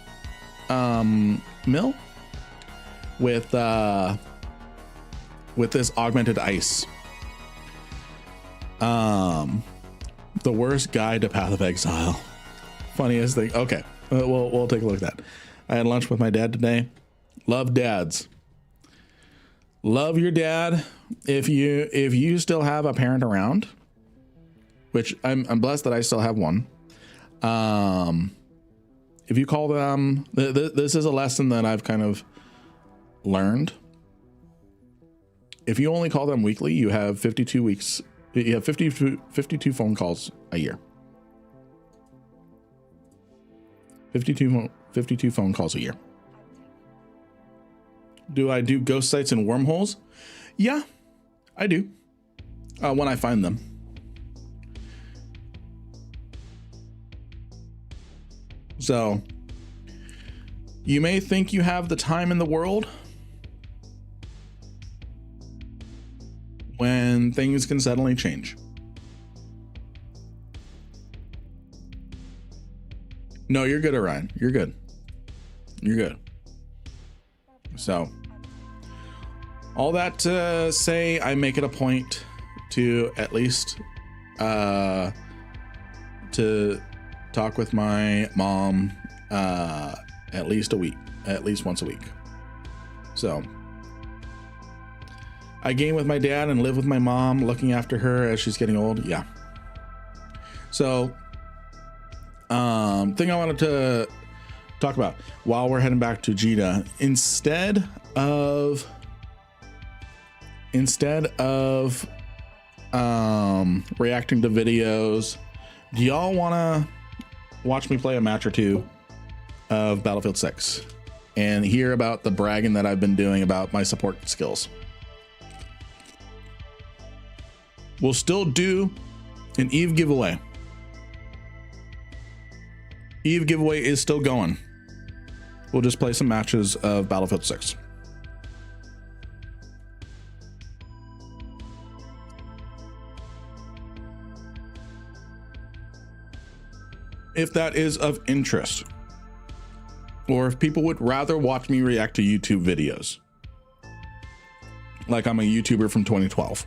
mil with this augmented ice. The worst guide to Path of Exile. Funniest thing. Okay, we'll take a look at that. I had lunch with my dad today. Love dads. Love your dad. If you still have a parent around, which I'm blessed that I still have one. If you call them, this is a lesson that I've kind of learned. If you only call them weekly, you have 52 weeks. You have 52 phone calls a year. 52 phone calls a year. Do I do ghost sites and wormholes? Yeah, I do. When I find them. So you may think you have the time in the world when things can suddenly change. No, you're good, Orion. You're good. You're good. So, all that to say, I make it a point to at least to talk with my mom at least once a week. So, I game with my dad and live with my mom, looking after her as she's getting old. Yeah. So, thing I wanted to talk about while we're heading back to Jita, instead of reacting to videos, do y'all want to watch me play a match or two of Battlefield 6 and hear about the bragging that I've been doing about my support skills? We'll still do an Eve giveaway. Eve giveaway is still going. We'll just play some matches of Battlefield 6. If that is of interest, or if people would rather watch me react to YouTube videos, like I'm a YouTuber from 2012.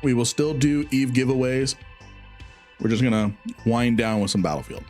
We will still do Eve giveaways. We're just gonna wind down with some Battlefield.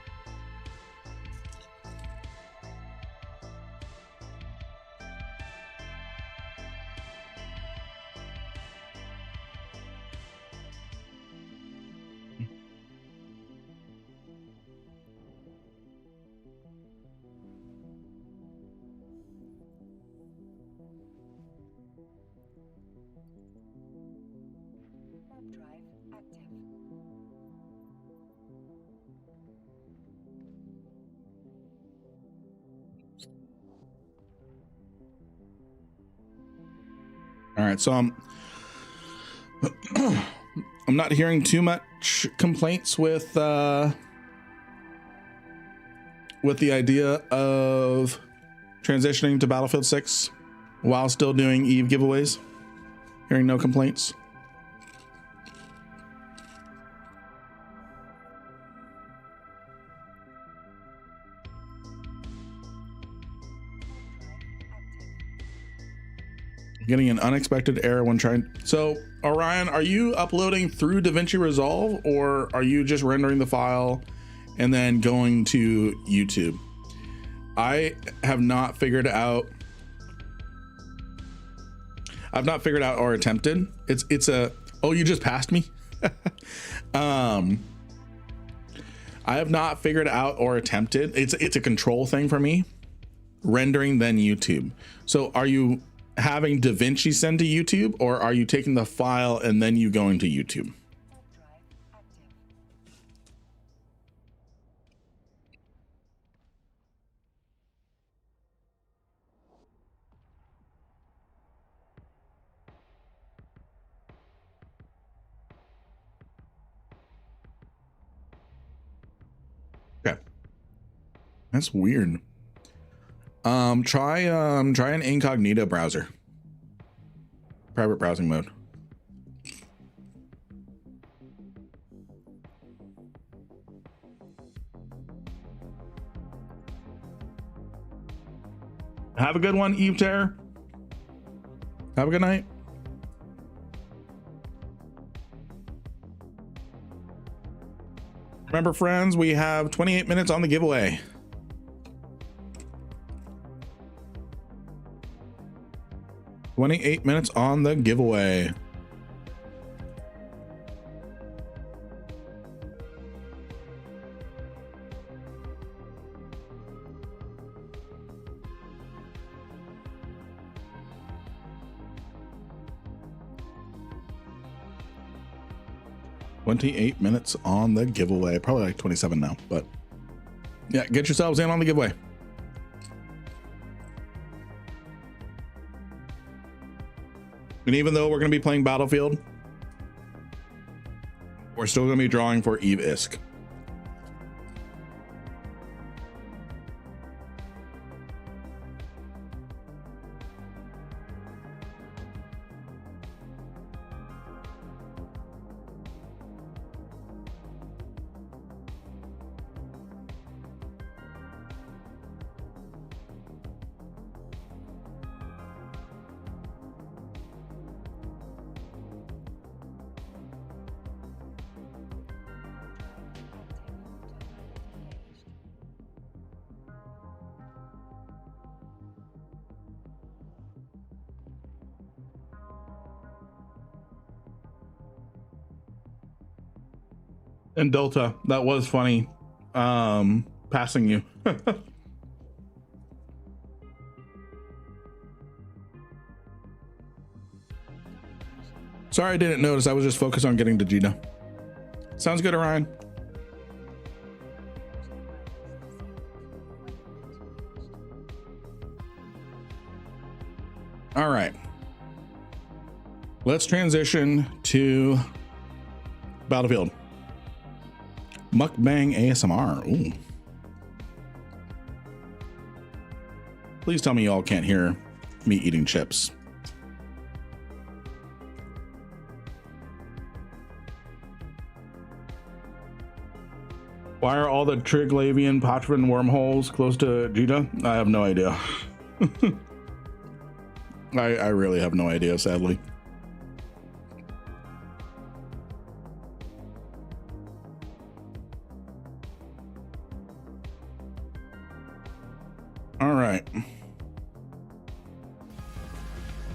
All right, so I'm not hearing too much complaints with the idea of transitioning to Battlefield 6 while still doing Eve giveaways. Hearing no complaints. Getting an unexpected error when trying. So Orion, are you uploading through DaVinci Resolve, or are you just rendering the file and then going to YouTube? I have not figured out. I've not figured out or attempted. It's a, oh, you just passed me. I have not figured out or attempted. It's a control thing for me. Rendering then YouTube. So are you having DaVinci send to YouTube, or are you taking the file and then you going to YouTube? Okay, that's weird. Try an incognito browser. Private browsing mode. Have a good one, Eve Terror. Have a good night. Remember, friends, we have 28 minutes on the giveaway. $28 minutes on the giveaway. $28 minutes on the giveaway. Probably like 27 now, but yeah, get yourselves in on the giveaway. And even though we're going to be playing Battlefield, we're still going to be drawing for Eve ISK. And Delta, that was funny. Passing you. Sorry, I didn't notice. I was just focused on getting to Gina. Sounds good, Orion. All right. Let's transition to Battlefield. Mukbang ASMR. Ooh. Please tell me y'all can't hear me eating chips. Why are all the Triglavian Patron wormholes close to Gita? I have no idea. I really have no idea, sadly.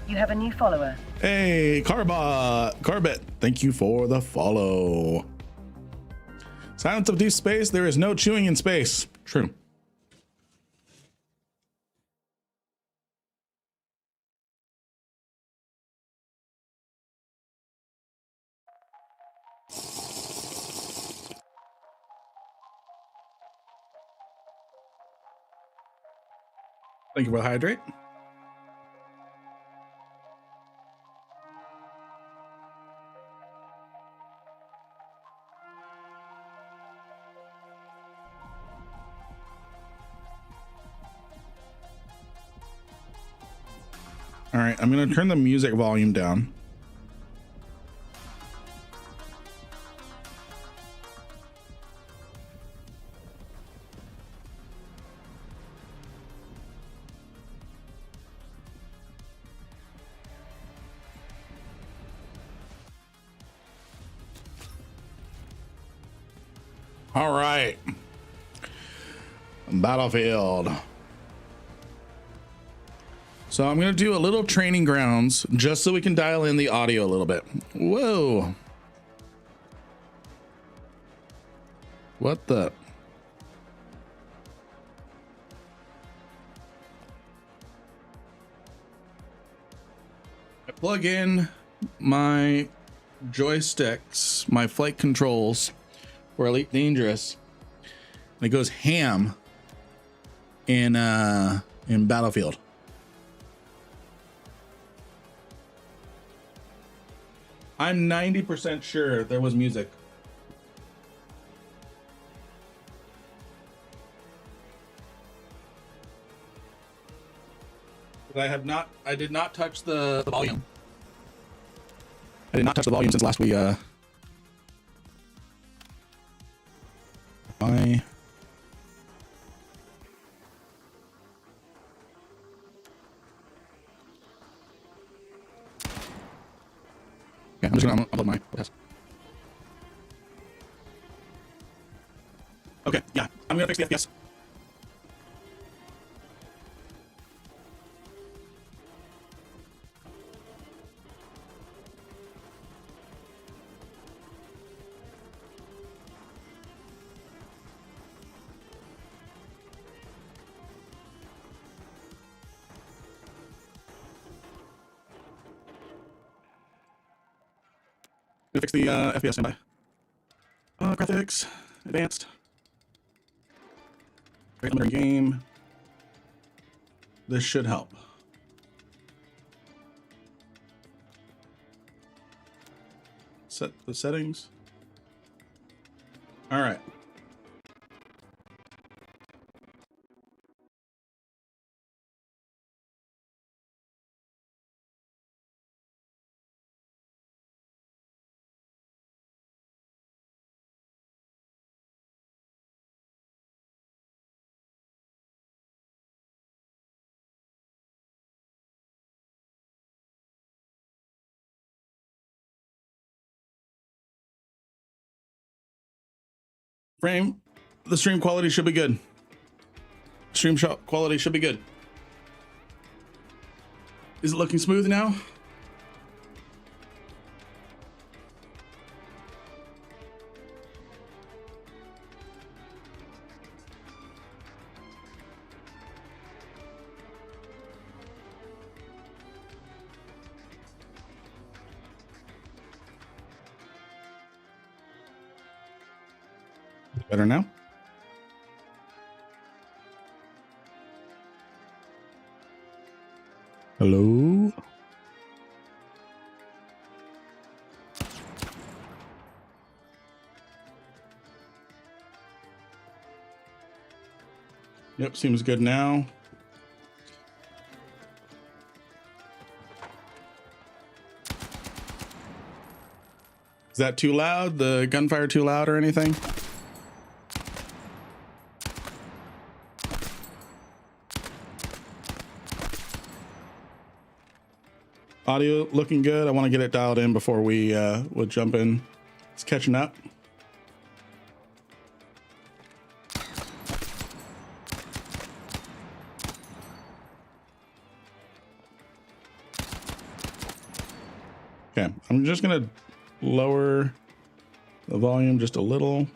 You have a new follower. Hey, Carbet, thank you for the follow. Silence of deep space. There is no chewing in space. True. Thank you for the hydrate. All right, I'm gonna turn the music volume down. All right, Battlefield. So I'm going to do a little training grounds just so we can dial in the audio a little bit. Whoa. What the? I plug in my joysticks, my flight controls for Elite Dangerous, and it goes ham in Battlefield. I'm 90% sure there was music. But I did not touch the volume. I did not touch the volume since last we yeah, I'm just gonna upload my test. Okay, yeah, I'm gonna fix the FPS. Gonna fix the FPS standby. Graphics, advanced. Rate limiter game. This should help. Set the settings. All right. Frame, the stream quality should be good. Stream shot quality should be good. Is it looking smooth now? Better now? Hello? Yep, seems good now. Is that too loud? The gunfire too loud or anything? Audio looking good. I want to get it dialed in before we would jump in. It's catching up. Okay, I'm just gonna lower the volume just a little.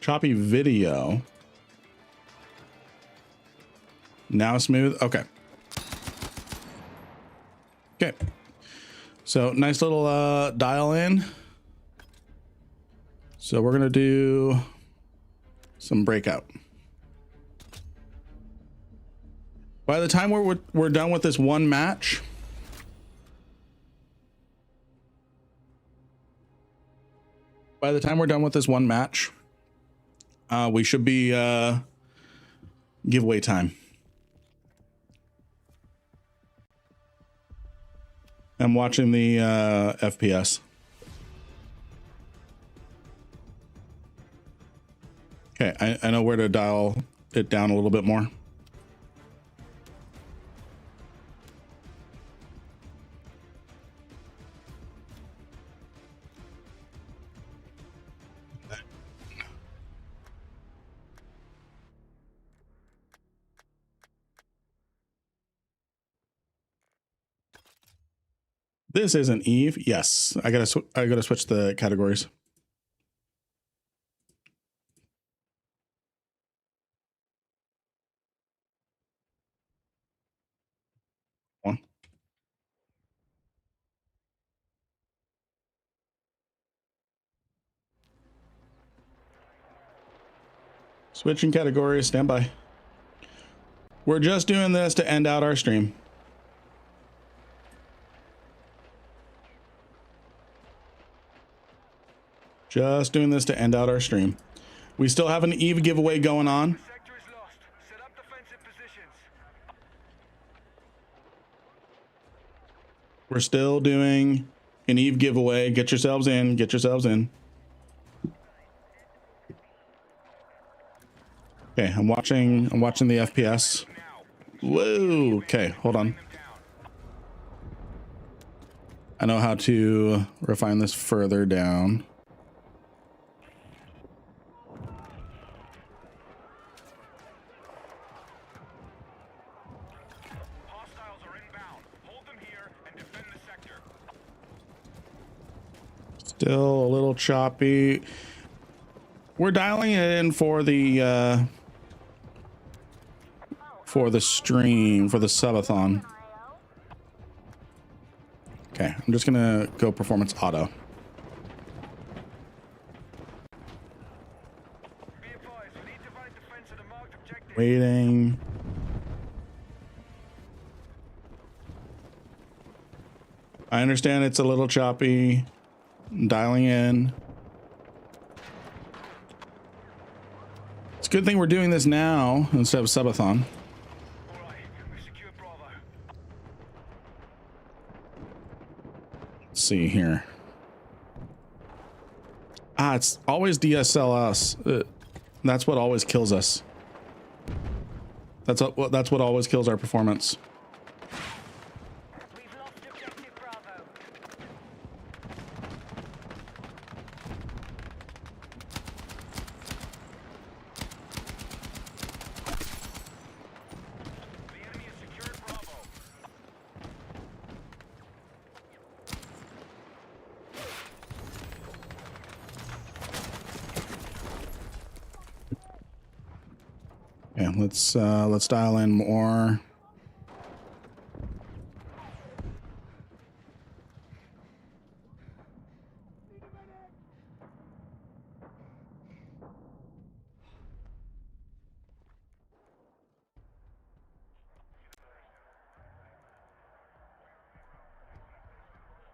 Choppy video. Now smooth. Okay. Okay. So nice little dial in. So we're gonna do some breakout. By the time we're done with this one match, we should be giveaway time. I'm watching the FPS. Okay, I know where to dial it down a little bit more. This isn't Eve. Yes, I gotta switch the categories. One. Switching categories. Stand by. We're just doing this to end out our stream. Just doing this to end out our stream. We still have an Eve giveaway going on. We're still doing an Eve giveaway. Get yourselves in. Get yourselves in. Okay, I'm watching the FPS. Whoa. Okay, hold on. I know how to refine this further down. Still a little choppy. We're dialing it in for the stream, for the subathon. Okay, I'm just gonna go performance auto. Waiting. I understand it's a little choppy. Dialing in. It's a good thing we're doing this now instead of subathon. Let's see here. It's always DSLS. That's what always kills us. That's what always kills our performance. Yeah, let's dial in more.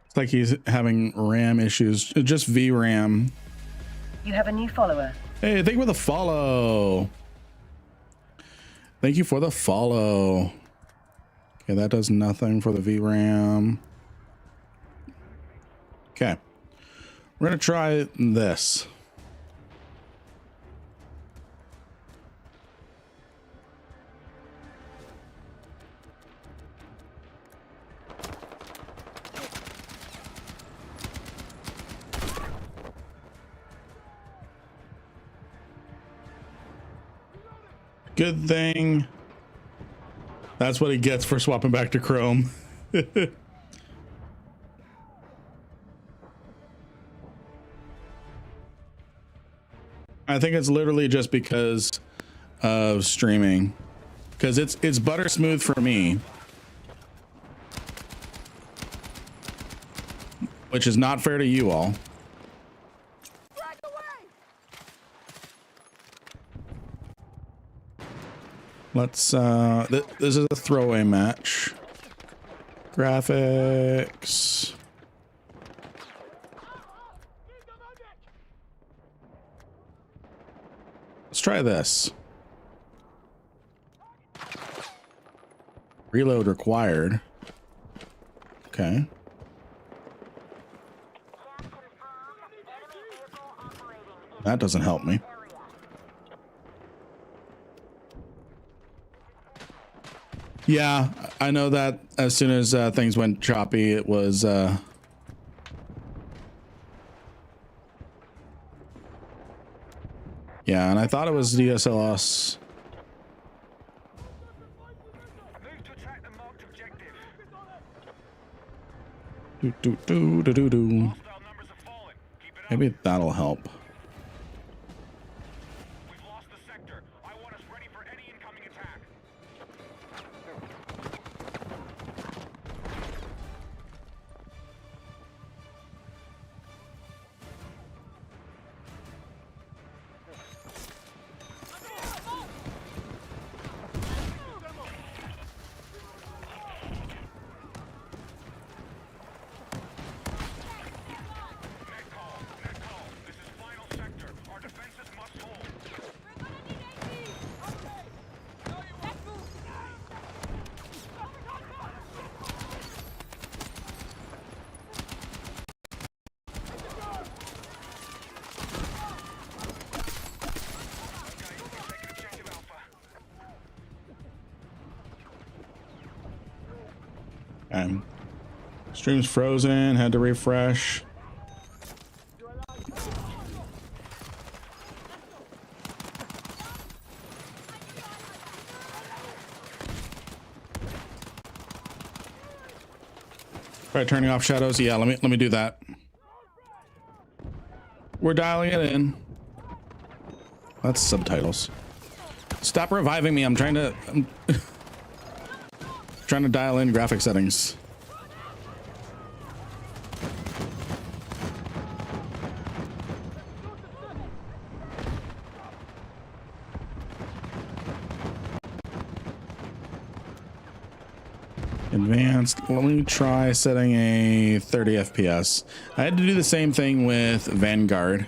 It's like he's having RAM issues. Just VRAM. You have a new follower. Hey, thank you for the follow. Thank you for the follow. Okay, that does nothing for the VRAM. Okay. We're gonna try this. Good thing. That's what he gets for swapping back to Chrome. I think it's literally just because of streaming, because it's butter smooth for me, which is not fair to you all. Let's this is a throwaway match. Graphics. Let's try this. Reload required. Okay. That doesn't help me. Yeah, I know that as soon as things went choppy, it was yeah, and I thought it was DSLS. Do. Maybe that'll help. Stream's frozen, had to refresh. Try turning off shadows. Yeah, let me do that. We're dialing it in. That's subtitles. Stop reviving me. I'm trying to dial in graphic settings. Advanced. Let me try setting a 30 FPS. I had to do the same thing with Vanguard.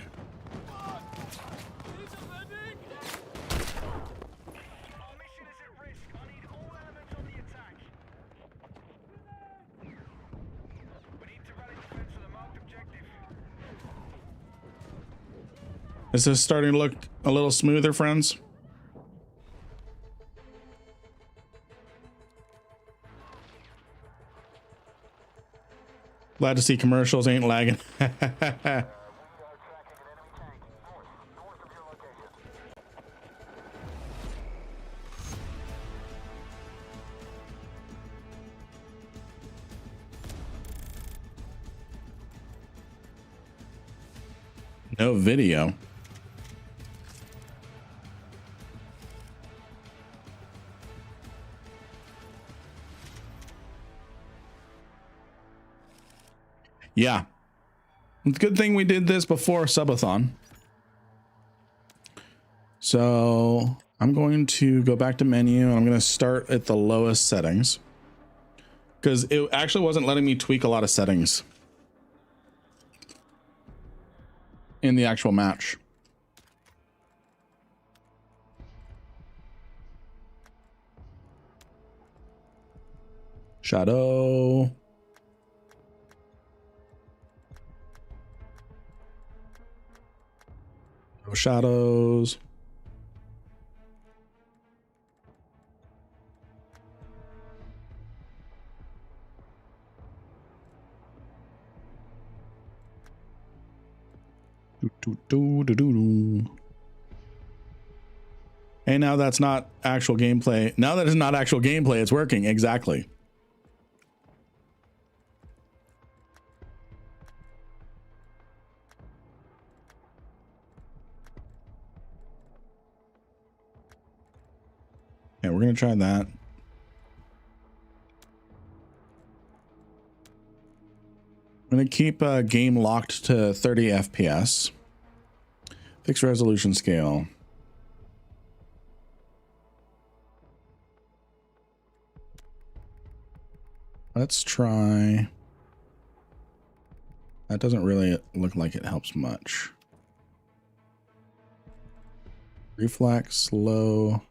Is this starting to look a little smoother, friends? Glad to see commercials ain't lagging. No video. Yeah, it's a good thing we did this before Subathon. So I'm going to go back to menu and I'm going to start at the lowest settings because it actually wasn't letting me tweak a lot of settings in the actual match. Shadow. No shadows. And now that's not actual gameplay. Now that it's not actual gameplay, it's working. Exactly. we're gonna try that. I'm gonna keep game locked to 30 FPS. Fixed resolution scale. Let's try. That doesn't really look like it helps much. Reflex, low.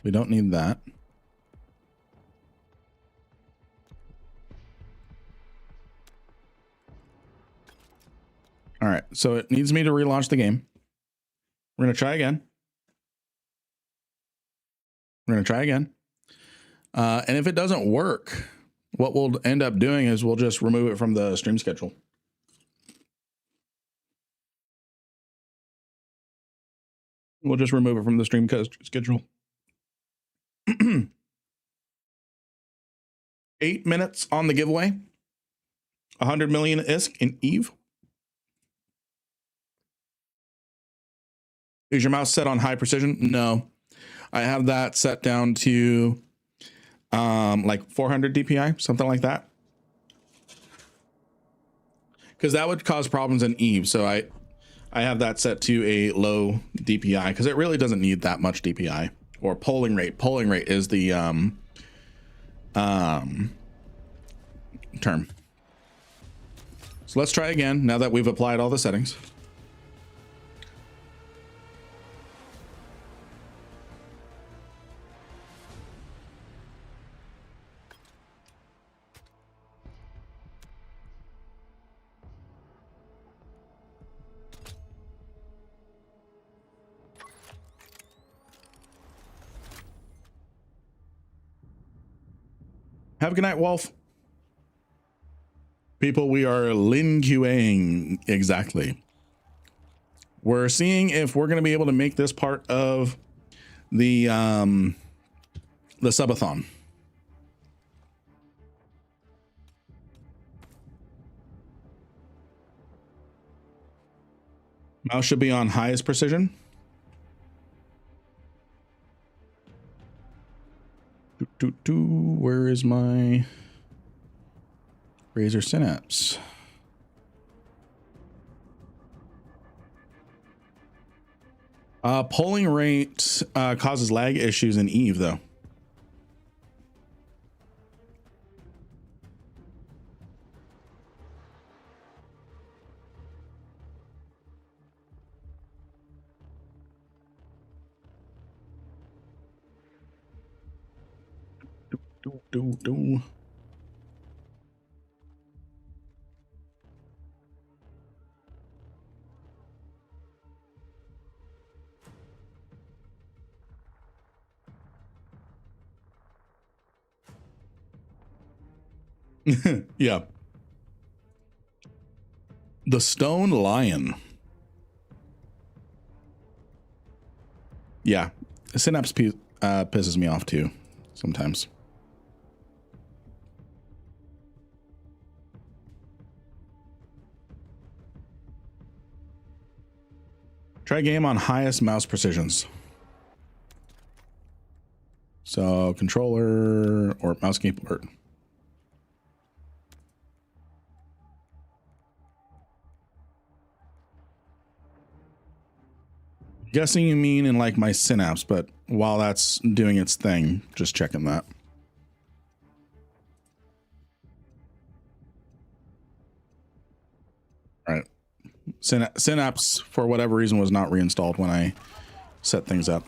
We don't need that. All right, so it needs me to relaunch the game. We're gonna try again. And if it doesn't work, what we'll end up doing is we'll just remove it from the stream schedule. We'll just remove it from the stream schedule. 8 minutes on the giveaway. 100 million ISK in Eve. Is your mouse set on high precision? No. I have that set down to like 400 DPI, something like that. Because that would cause problems in Eve. So I have that set to a low DPI because it really doesn't need that much DPI. Or polling rate. Polling rate is the term. So let's try again now that we've applied all the settings. Have a good night, Wolf. People, we are Lin QAing exactly. We're seeing if we're going to be able to make this part of the subathon. Mouse should be on highest precision. Where is my Razer Synapse? Polling rate causes lag issues in Eve, though. Do. Yeah. The Stone Lion. Yeah. Synapse pisses me off too sometimes. Try game on highest mouse precisions. So controller or mouse keyboard. Guessing you mean in like my Synapse, but while that's doing its thing, just checking that. All right. Synapse, for whatever reason, was not reinstalled when I set things up.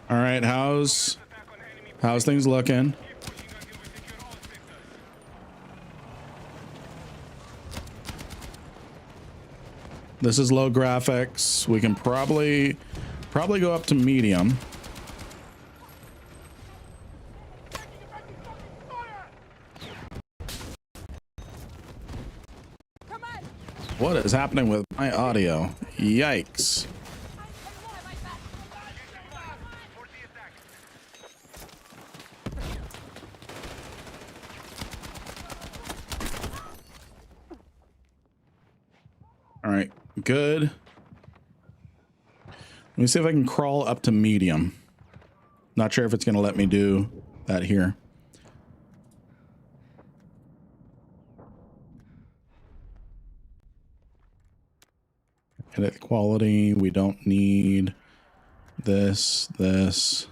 All right, how's things looking? This is low graphics. We can probably go up to medium. What is happening with my audio? Yikes. Good. Let me see if I can crawl up to medium. Not sure if it's going to let me do that here. Edit quality. We don't need this. Let's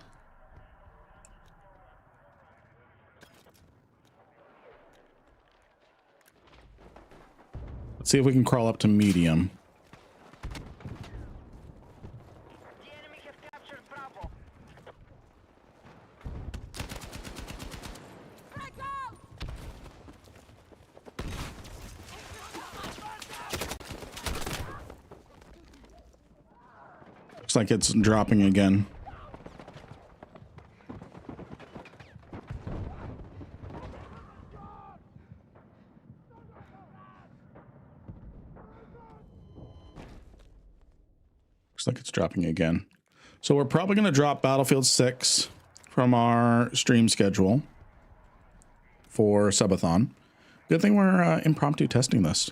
see if we can crawl up to medium. Looks like it's dropping again. Looks like it's dropping again. So we're probably going to drop Battlefield 6 from our stream schedule for Subathon. Good thing we're impromptu testing this.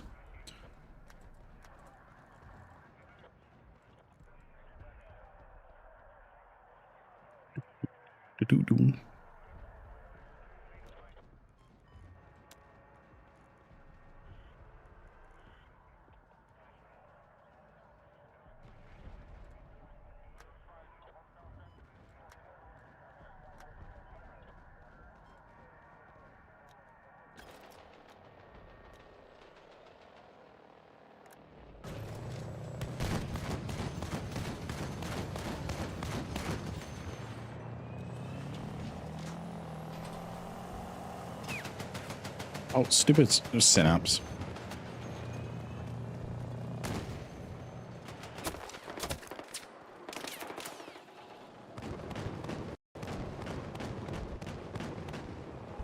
Oh, stupid synapse.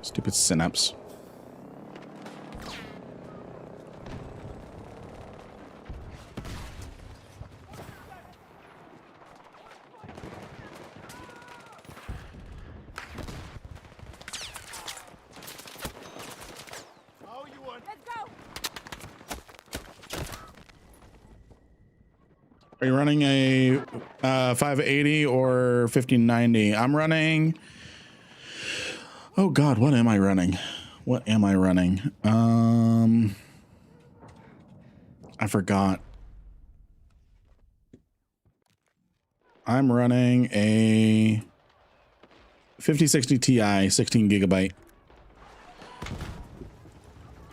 Stupid synapse. Are you running a 580 or 1590? I'm running. Oh God, what am I running? What am I running? I forgot. I'm running a 5060 Ti, 16 gigabyte.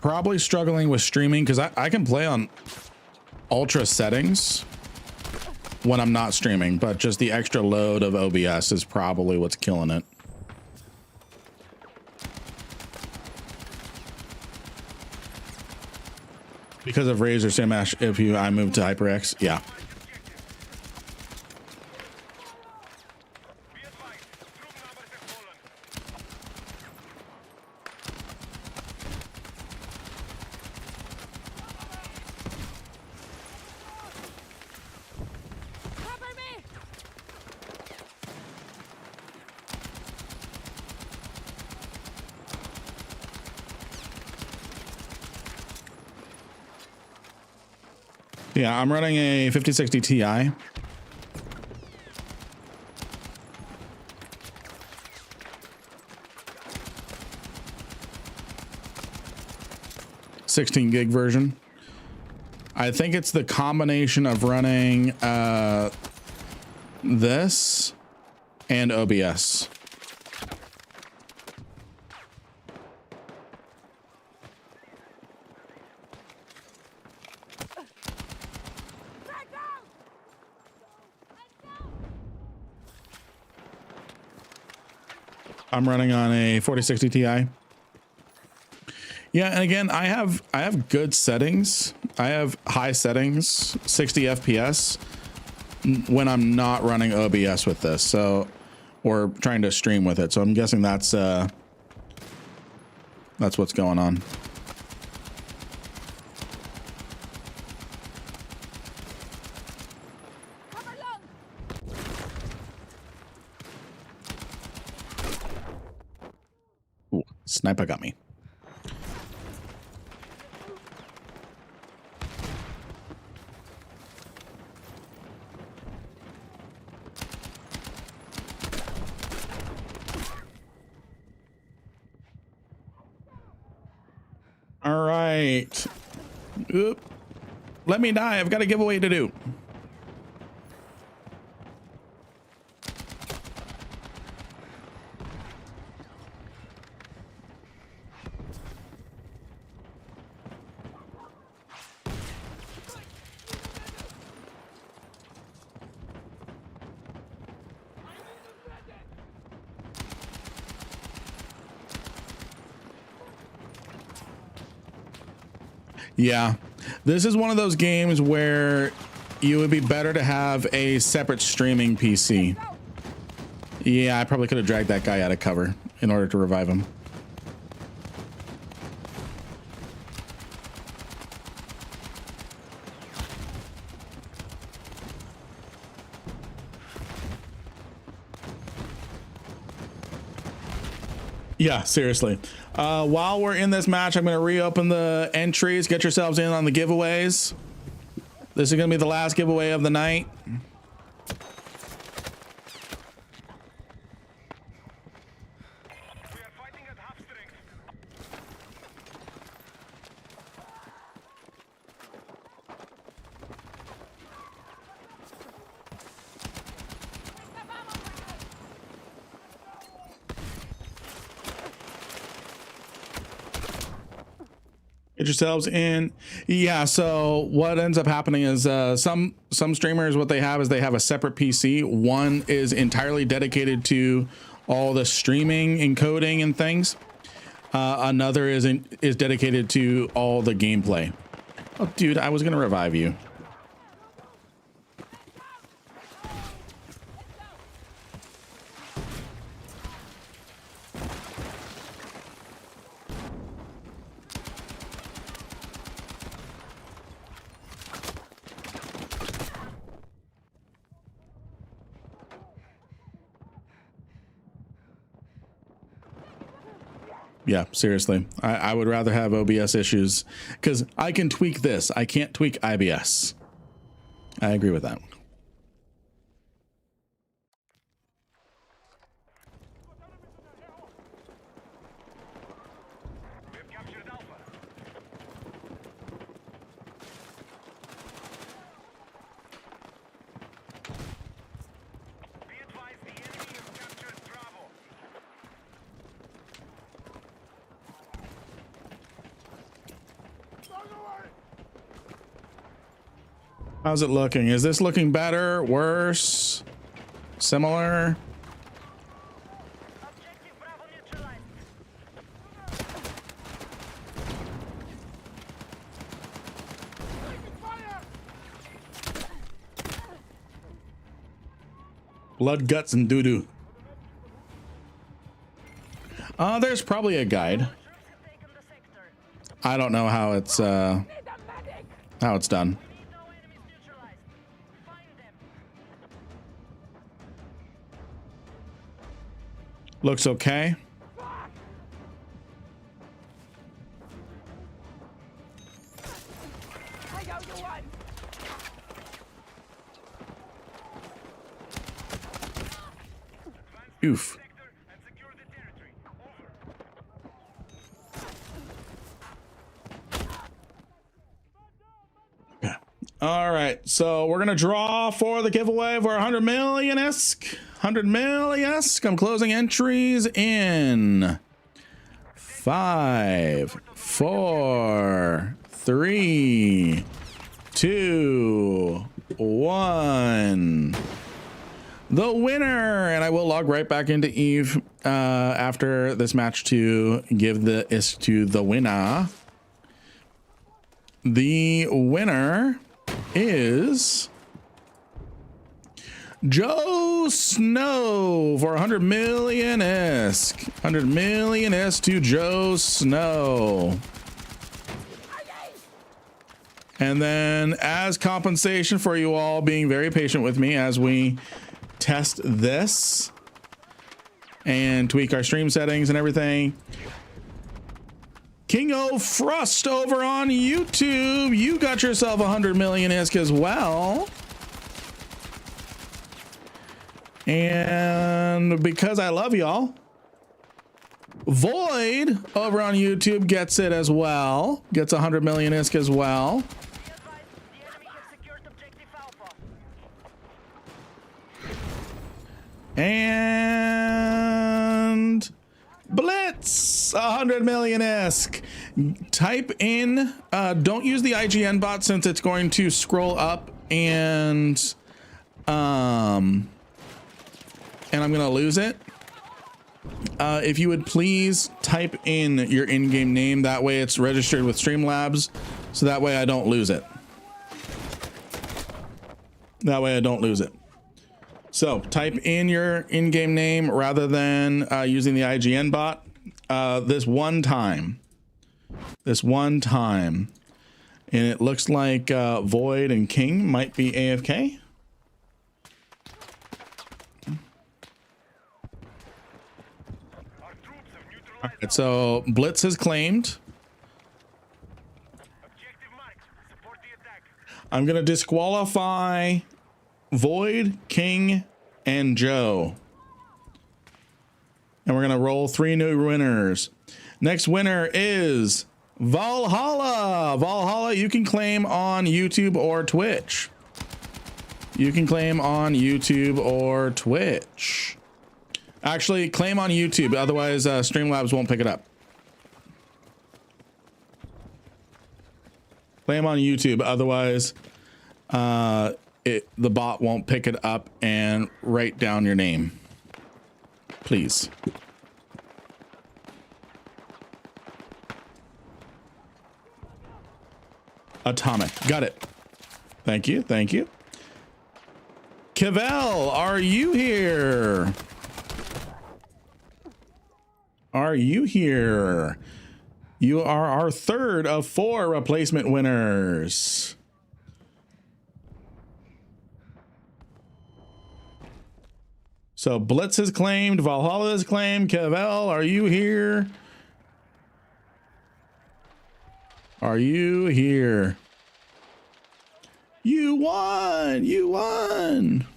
Probably struggling with streaming because I can play on ultra settings when I'm not streaming, but just the extra load of OBS is probably what's killing it. Because of Razer Smash, I move to HyperX, yeah. Yeah, I'm running a 5060 Ti. (16 gig) version. I think it's the combination of running this and OBS. I'm running on a 4060 Ti. Yeah, and again, I have good settings. I have high settings, 60 FPS when I'm not running OBS with this. So, or trying to stream with it. So I'm guessing that's what's going on. Ooh, sniper got me. right. Oop. Let me die. I've got a giveaway to do. Yeah, this is one of those games where you would be better to have a separate streaming PC. Yeah, I probably could have dragged that guy out of cover in order to revive him. Yeah, seriously. While we're in this match, I'm going to reopen the entries. Get yourselves in on the giveaways. This is going to be the last giveaway of the night. Get yourselves in. Yeah, so what ends up happening is some streamers, what they have is they have a separate PC. One is entirely dedicated to all the streaming, encoding, and things. Another is dedicated to all the gameplay. Oh, dude, I was gonna revive you. Yeah, seriously. I would rather have OBS issues because I can tweak this. I can't tweak IBS. I agree with that. How's it looking? Is this looking better, worse, similar? Objective Bravo neutralized. Blood, guts, and doo-doo. There's probably a guide. I don't know how it's done. Looks okay. Oof. Okay. All right, so we're gonna draw for the giveaway for 100 million-esque. 100 million-esque. I'm closing entries in 5, 4, 3, 2, 1. The winner, and I will log right back into Eve after this match to give this to the winner. The winner is Joe Snow for 100 million-esque. 100 million-esque to Joe Snow. And then as compensation for you all being very patient with me as we test this and tweak our stream settings and everything, King O Frust over on YouTube, you got yourself 100 million-esque as well. And because I love y'all, Void over on YouTube gets it as well. Gets 100 million ISK as well. And Blitz 100 million ISK. Type in, don't use the IGN bot since it's going to scroll up and I'm gonna lose it. If you would please type in your in-game name, that way it's registered with Streamlabs, so that way I don't lose it. That way I don't lose it. So type in your in-game name rather than using the IGN bot. This one time, and it looks like Void and King might be AFK. All right, so Blitz is claimed. I'm gonna disqualify Void, King, and Joe. And we're gonna roll 3 new winners. Next winner is Valhalla. Valhalla, you can claim on YouTube or Twitch. You can claim on YouTube or Twitch. Actually, claim on YouTube, otherwise Streamlabs won't pick it up. Claim on YouTube, otherwise the bot won't pick it up and write down your name. Please. Atomic. Got it. Thank you. Thank you. Cavell, are you here? Are you here? You are our third of 4 replacement winners. So Blitz is claimed, Valhalla is claimed. Cavell, are you here? Are you here? You won! You won!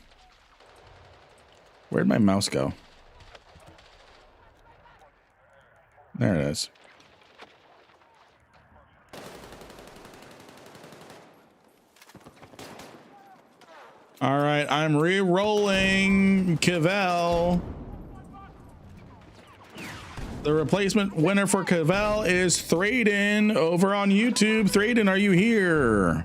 Where'd my mouse go? There it is. All right, I'm re-rolling Cavell. The replacement winner for Cavell is Thraden over on YouTube. Thraden, are you here?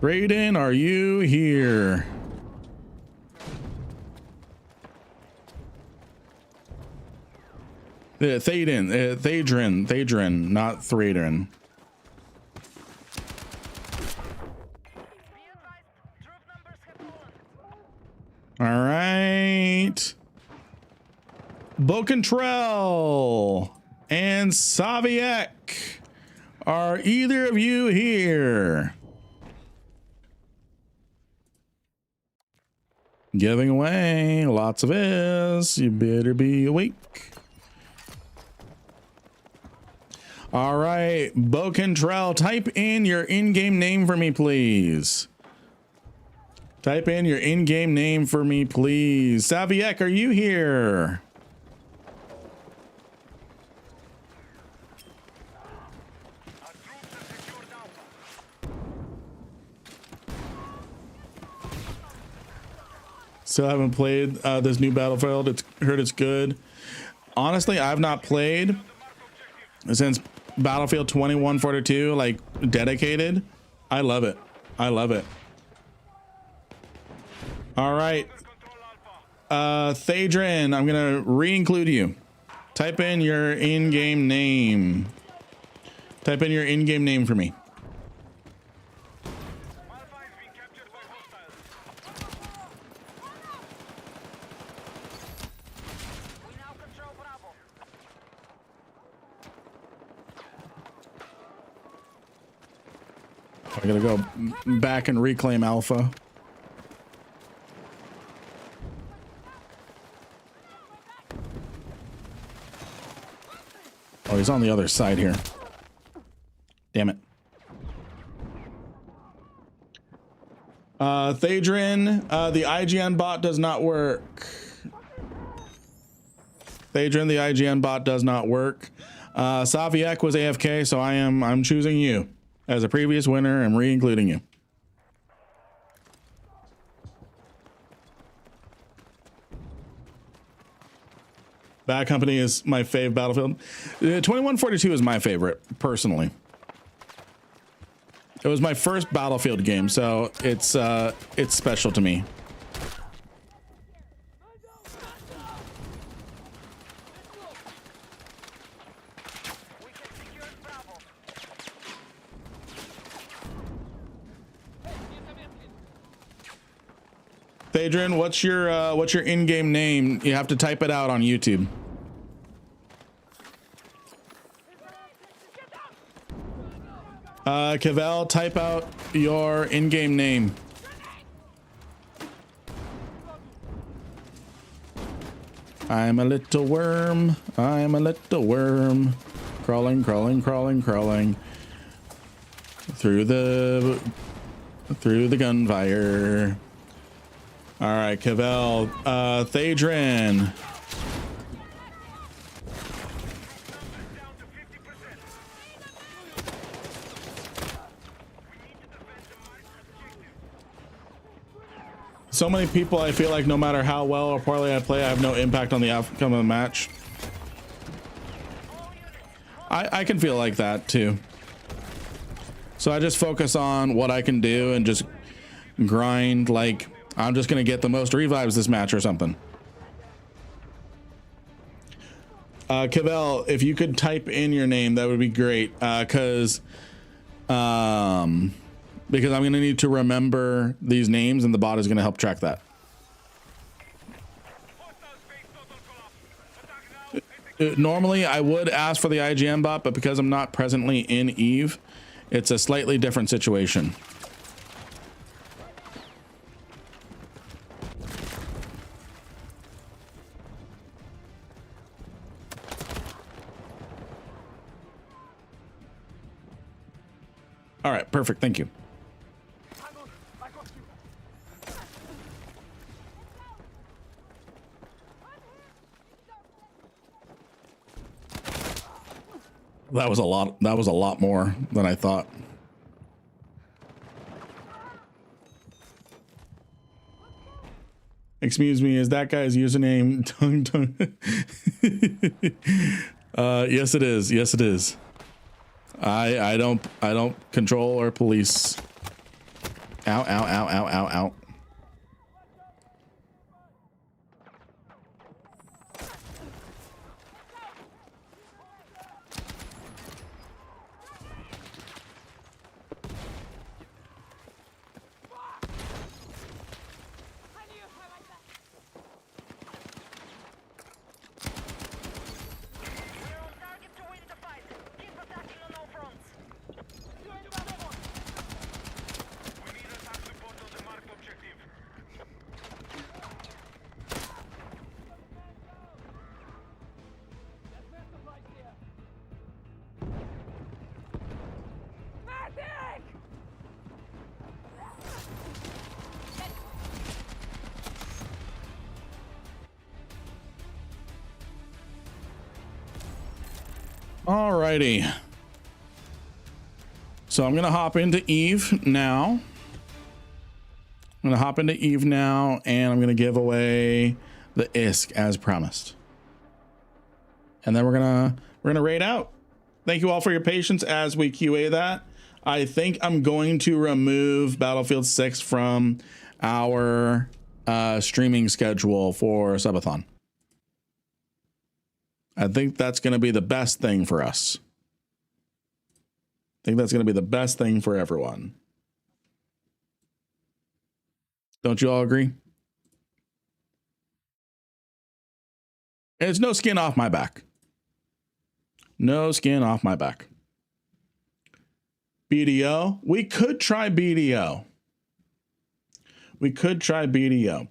Thraden, are you here? Thadrin, not Thraden. All right. Bocantrell and Saviek, are either of you here? Giving away lots of is. You better be awake. All right, Bocantrell, type in your in-game name for me, please. Type in your in-game name for me, please. Saviek, are you here? Still haven't played this new Battlefield. It's heard it's good. Honestly, I've not played since Battlefield 2142, like dedicated. I love it. I love it. All right. Thadrin, I'm going to re-include you. Type in your in-game name. Type in your in-game name for me. I gotta go back and reclaim Alpha. Oh, he's on the other side here. Damn it. Thadrin, the IGN bot does not work. Thadrin, the IGN bot does not work. Saviek was AFK, so I'm choosing you as a previous winner. I'm re-including you. Bad Company is my fave Battlefield. 2142 is my favorite, personally. It was my first Battlefield game, so it's special to me. Adrian, what's your in-game name? You have to type it out on YouTube. Cavell, type out your in-game name. I'm a little worm. I'm a little worm. Crawling, crawling, crawling, crawling. Through the gunfire. All right, Cavell, Thadrin. So many people, I feel like no matter how well or poorly I play, I have no impact on the outcome of the match. I can feel like that too. So I just focus on what I can do and just grind like I'm just going to get the most revives this match or something. Cavell, if you could type in your name, that would be great. Because I'm going to need to remember these names and the bot is going to help track that. Normally, I would ask for the IGN bot, but because I'm not presently in EVE, it's a slightly different situation. All right, perfect. Thank you. That was a lot. That was a lot more than I thought. Excuse me, is that guy's username tongue tongue? Yes it is. Yes it is. I don't control or police. Ow, ow, ow, ow, ow, ow. Alrighty. So I'm gonna hop into EVE now. I'm gonna hop into EVE now, and I'm gonna give away the ISK as promised. And then we're gonna raid out. Thank you all for your patience as we QA that. I think I'm going to remove Battlefield 6 from our streaming schedule for Subathon. I think that's going to be the best thing for us. I think that's going to be the best thing for everyone. Don't you all agree? It's no skin off my back. No skin off my back. BDO. We could try BDO. We could try BDO.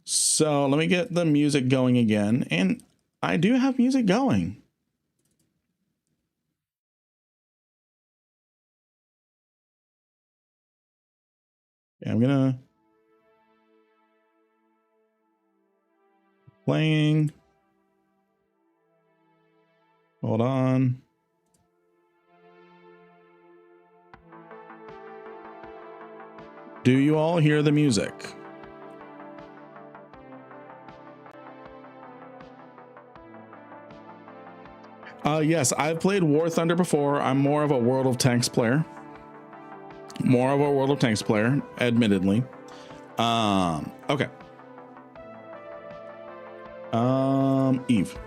So let me get the music going again. And I do have music going. Yeah, I'm gonna playing. Hold on. Do you all hear the music? Yes, I've played War Thunder before. I'm more of a World of Tanks player. Admittedly. Okay. Eve.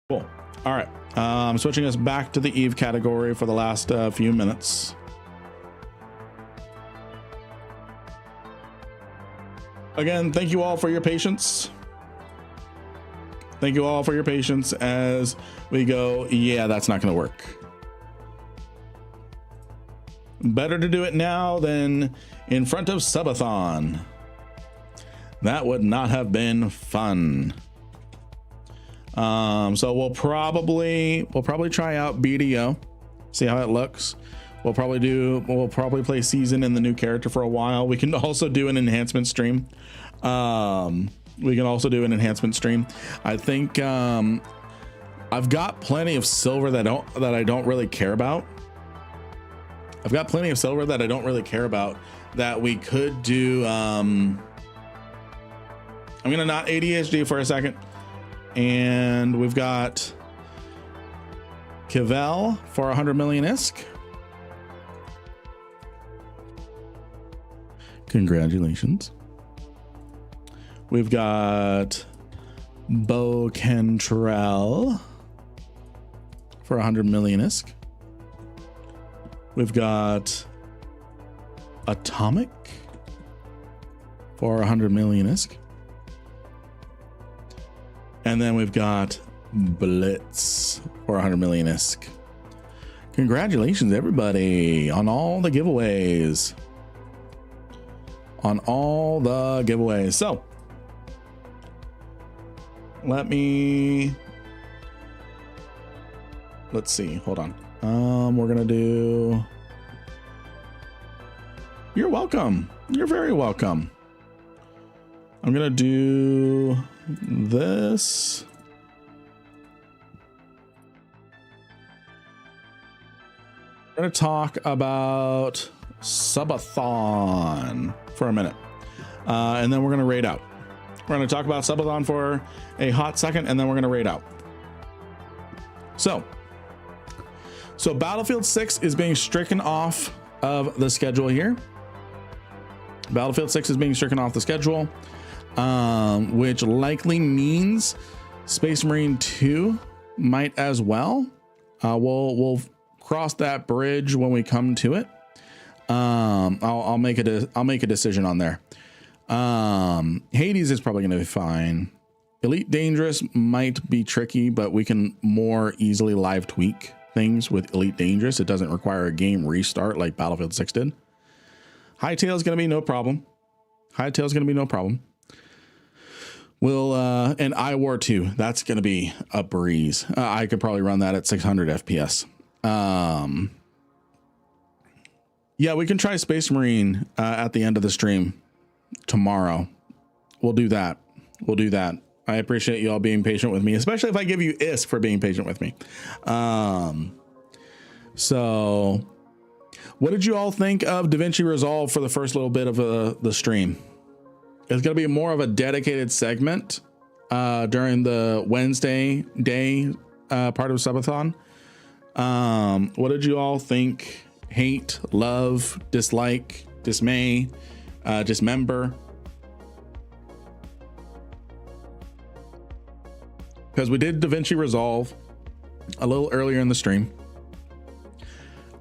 Cool. All right. I'm switching us back to the Eve category for the last few minutes. Again, thank you all for your patience. Thank you all for your patience as we go. Yeah, that's not going to work. Better to do it now than in front of Subathon. That would not have been fun. So we'll probably try out BDO, see how it looks. We'll probably play season in the new character for a while. We can also do an enhancement stream. I think I've got plenty of silver that I don't really care about. That we could do. I'm gonna not ADHD for a second. And we've got Kivel for 100 million ISK. Congratulations. We've got Bo Cantrell for 100 million ISK. We've got Atomic for 100 million ISK. And then we've got Blitz for 100 million ISK. Congratulations, everybody, on all the giveaways. So let's see. Hold on. We're going to do. You're welcome. You're very welcome. I'm going to do this. We're going to talk about Subathon for a minute. And then we're going to raid out. We're going to talk about Subathon for a hot second, and then we're going to raid out. So Battlefield 6 is being stricken off of the schedule here. Battlefield 6 is being stricken off the schedule, which likely means Space Marine 2 might as well. We'll cross that bridge when we come to it. I'll make a decision on there. Hades is probably going to be fine. Elite Dangerous might be tricky, but we can more easily live tweak things with Elite Dangerous. It doesn't require a game restart like Battlefield 6 did. Hightail is going to be no problem. We'll and iWar 2, that's going to be a breeze. I could probably run that at 600 FPS. Yeah, we can try Space Marine at the end of the stream tomorrow. We'll do that. I appreciate you all being patient with me, especially if I give you ISK for being patient with me. So what did you all think of DaVinci Resolve for the first little bit of the stream? It's going to be more of a dedicated segment during the Wednesday day part of Subathon. What did you all think? Hate, love, dislike, dismay, dismember? Because we did DaVinci Resolve a little earlier in the stream.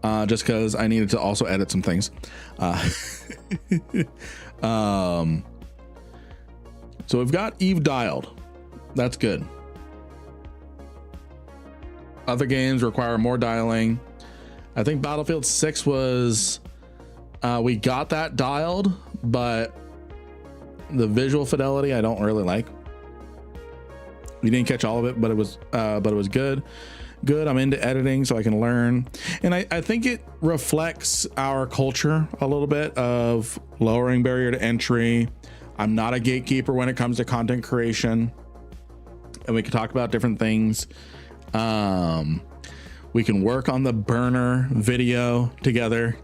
Just because I needed to also edit some things. So we've got Eve dialed. That's good. Other games require more dialing. I think Battlefield 6 was, we got that dialed, but the visual fidelity I don't really like. We didn't catch all of it, but it was good. good. I'm into editing so I can learn. And I think it reflects our culture a little bit of lowering barrier to entry. I'm not a gatekeeper when it comes to content creation. And we can talk about different things. We can work on the burner video together.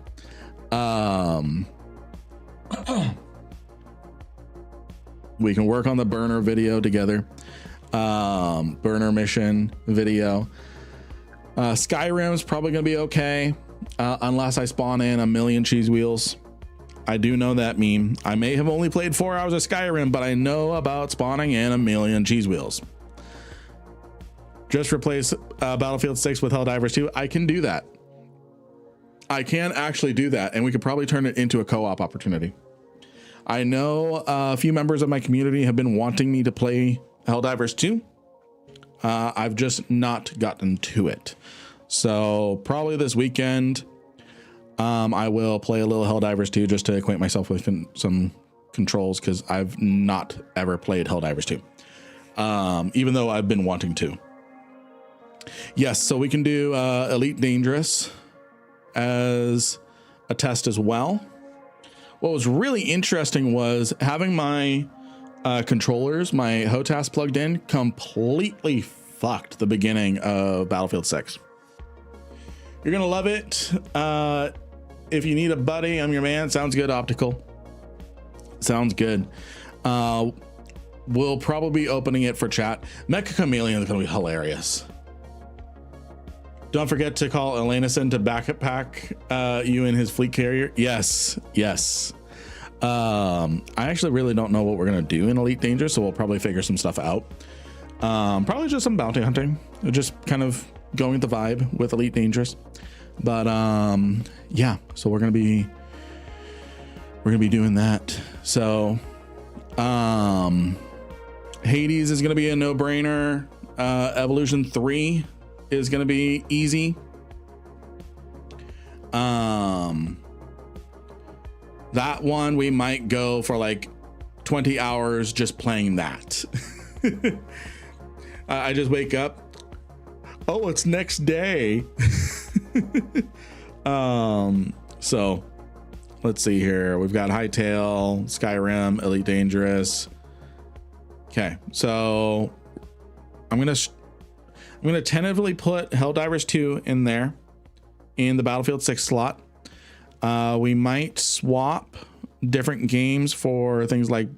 We can work on the burner video together. Burner mission video. Skyrim's probably gonna be okay, unless I spawn in a million cheese wheels. I do know that meme. I may have only played 4 hours of Skyrim, but I know about spawning in a million cheese wheels. Just replace Battlefield 6 with Helldivers 2. I can do that. I can actually do that, and we could probably turn it into a co-op opportunity. I know a few members of my community have been wanting me to play Helldivers 2. I've just not gotten to it. So probably this weekend, I will play a little Helldivers 2 just to acquaint myself with some controls, because I've not ever played Helldivers 2, even though I've been wanting to. Yes, so we can do Elite Dangerous as a test as well. What was really interesting was having my controllers, my HOTAS plugged in, completely fucked the beginning of Battlefield 6. You're gonna love it. If you need a buddy, I'm your man. Sounds good, Optical. Sounds good. We'll probably be opening it for chat. Mecha Chameleon is gonna be hilarious. Don't forget to call Elanison to backpack you in his fleet carrier. Yes, yes. I actually really don't know what we're gonna do in Elite Danger, so we'll probably figure some stuff out. Probably just some bounty hunting, just kind of going with the vibe with Elite Dangerous. But yeah, so we're gonna be doing that. So Hades is gonna be a no-brainer. Evolution 3 is gonna be easy. That one we might go for like 20 hours just playing that. I just wake up, oh, it's next day. So let's see here. We've got Hightail, Skyrim, Elite Dangerous. Okay, so I'm gonna tentatively put Helldivers 2 in there in the Battlefield 6 slot. We might swap different games for things like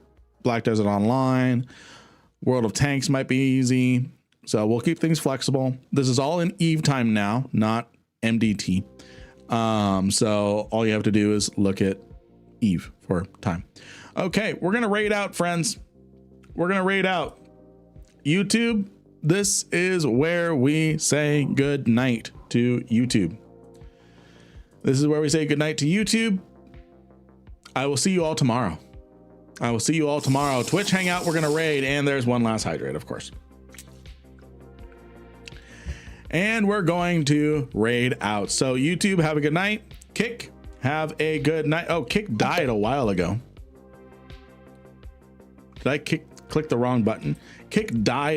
Black Desert Online. World of Tanks might be easy. So we'll keep things flexible. This is all in Eve time now, not MDT. So all you have to do is look at Eve for time. Okay, we're gonna raid out, friends. We're gonna raid out. YouTube, this is where we say good night to YouTube. This is where we say good night to YouTube. I will see you all tomorrow. Twitch Hangout, we're gonna raid, and there's one last hydrate, of course. And we're going to raid out. So YouTube, have a good night. Kick, have a good night. Oh, Kick died a while ago. Did I click the wrong button? Kick died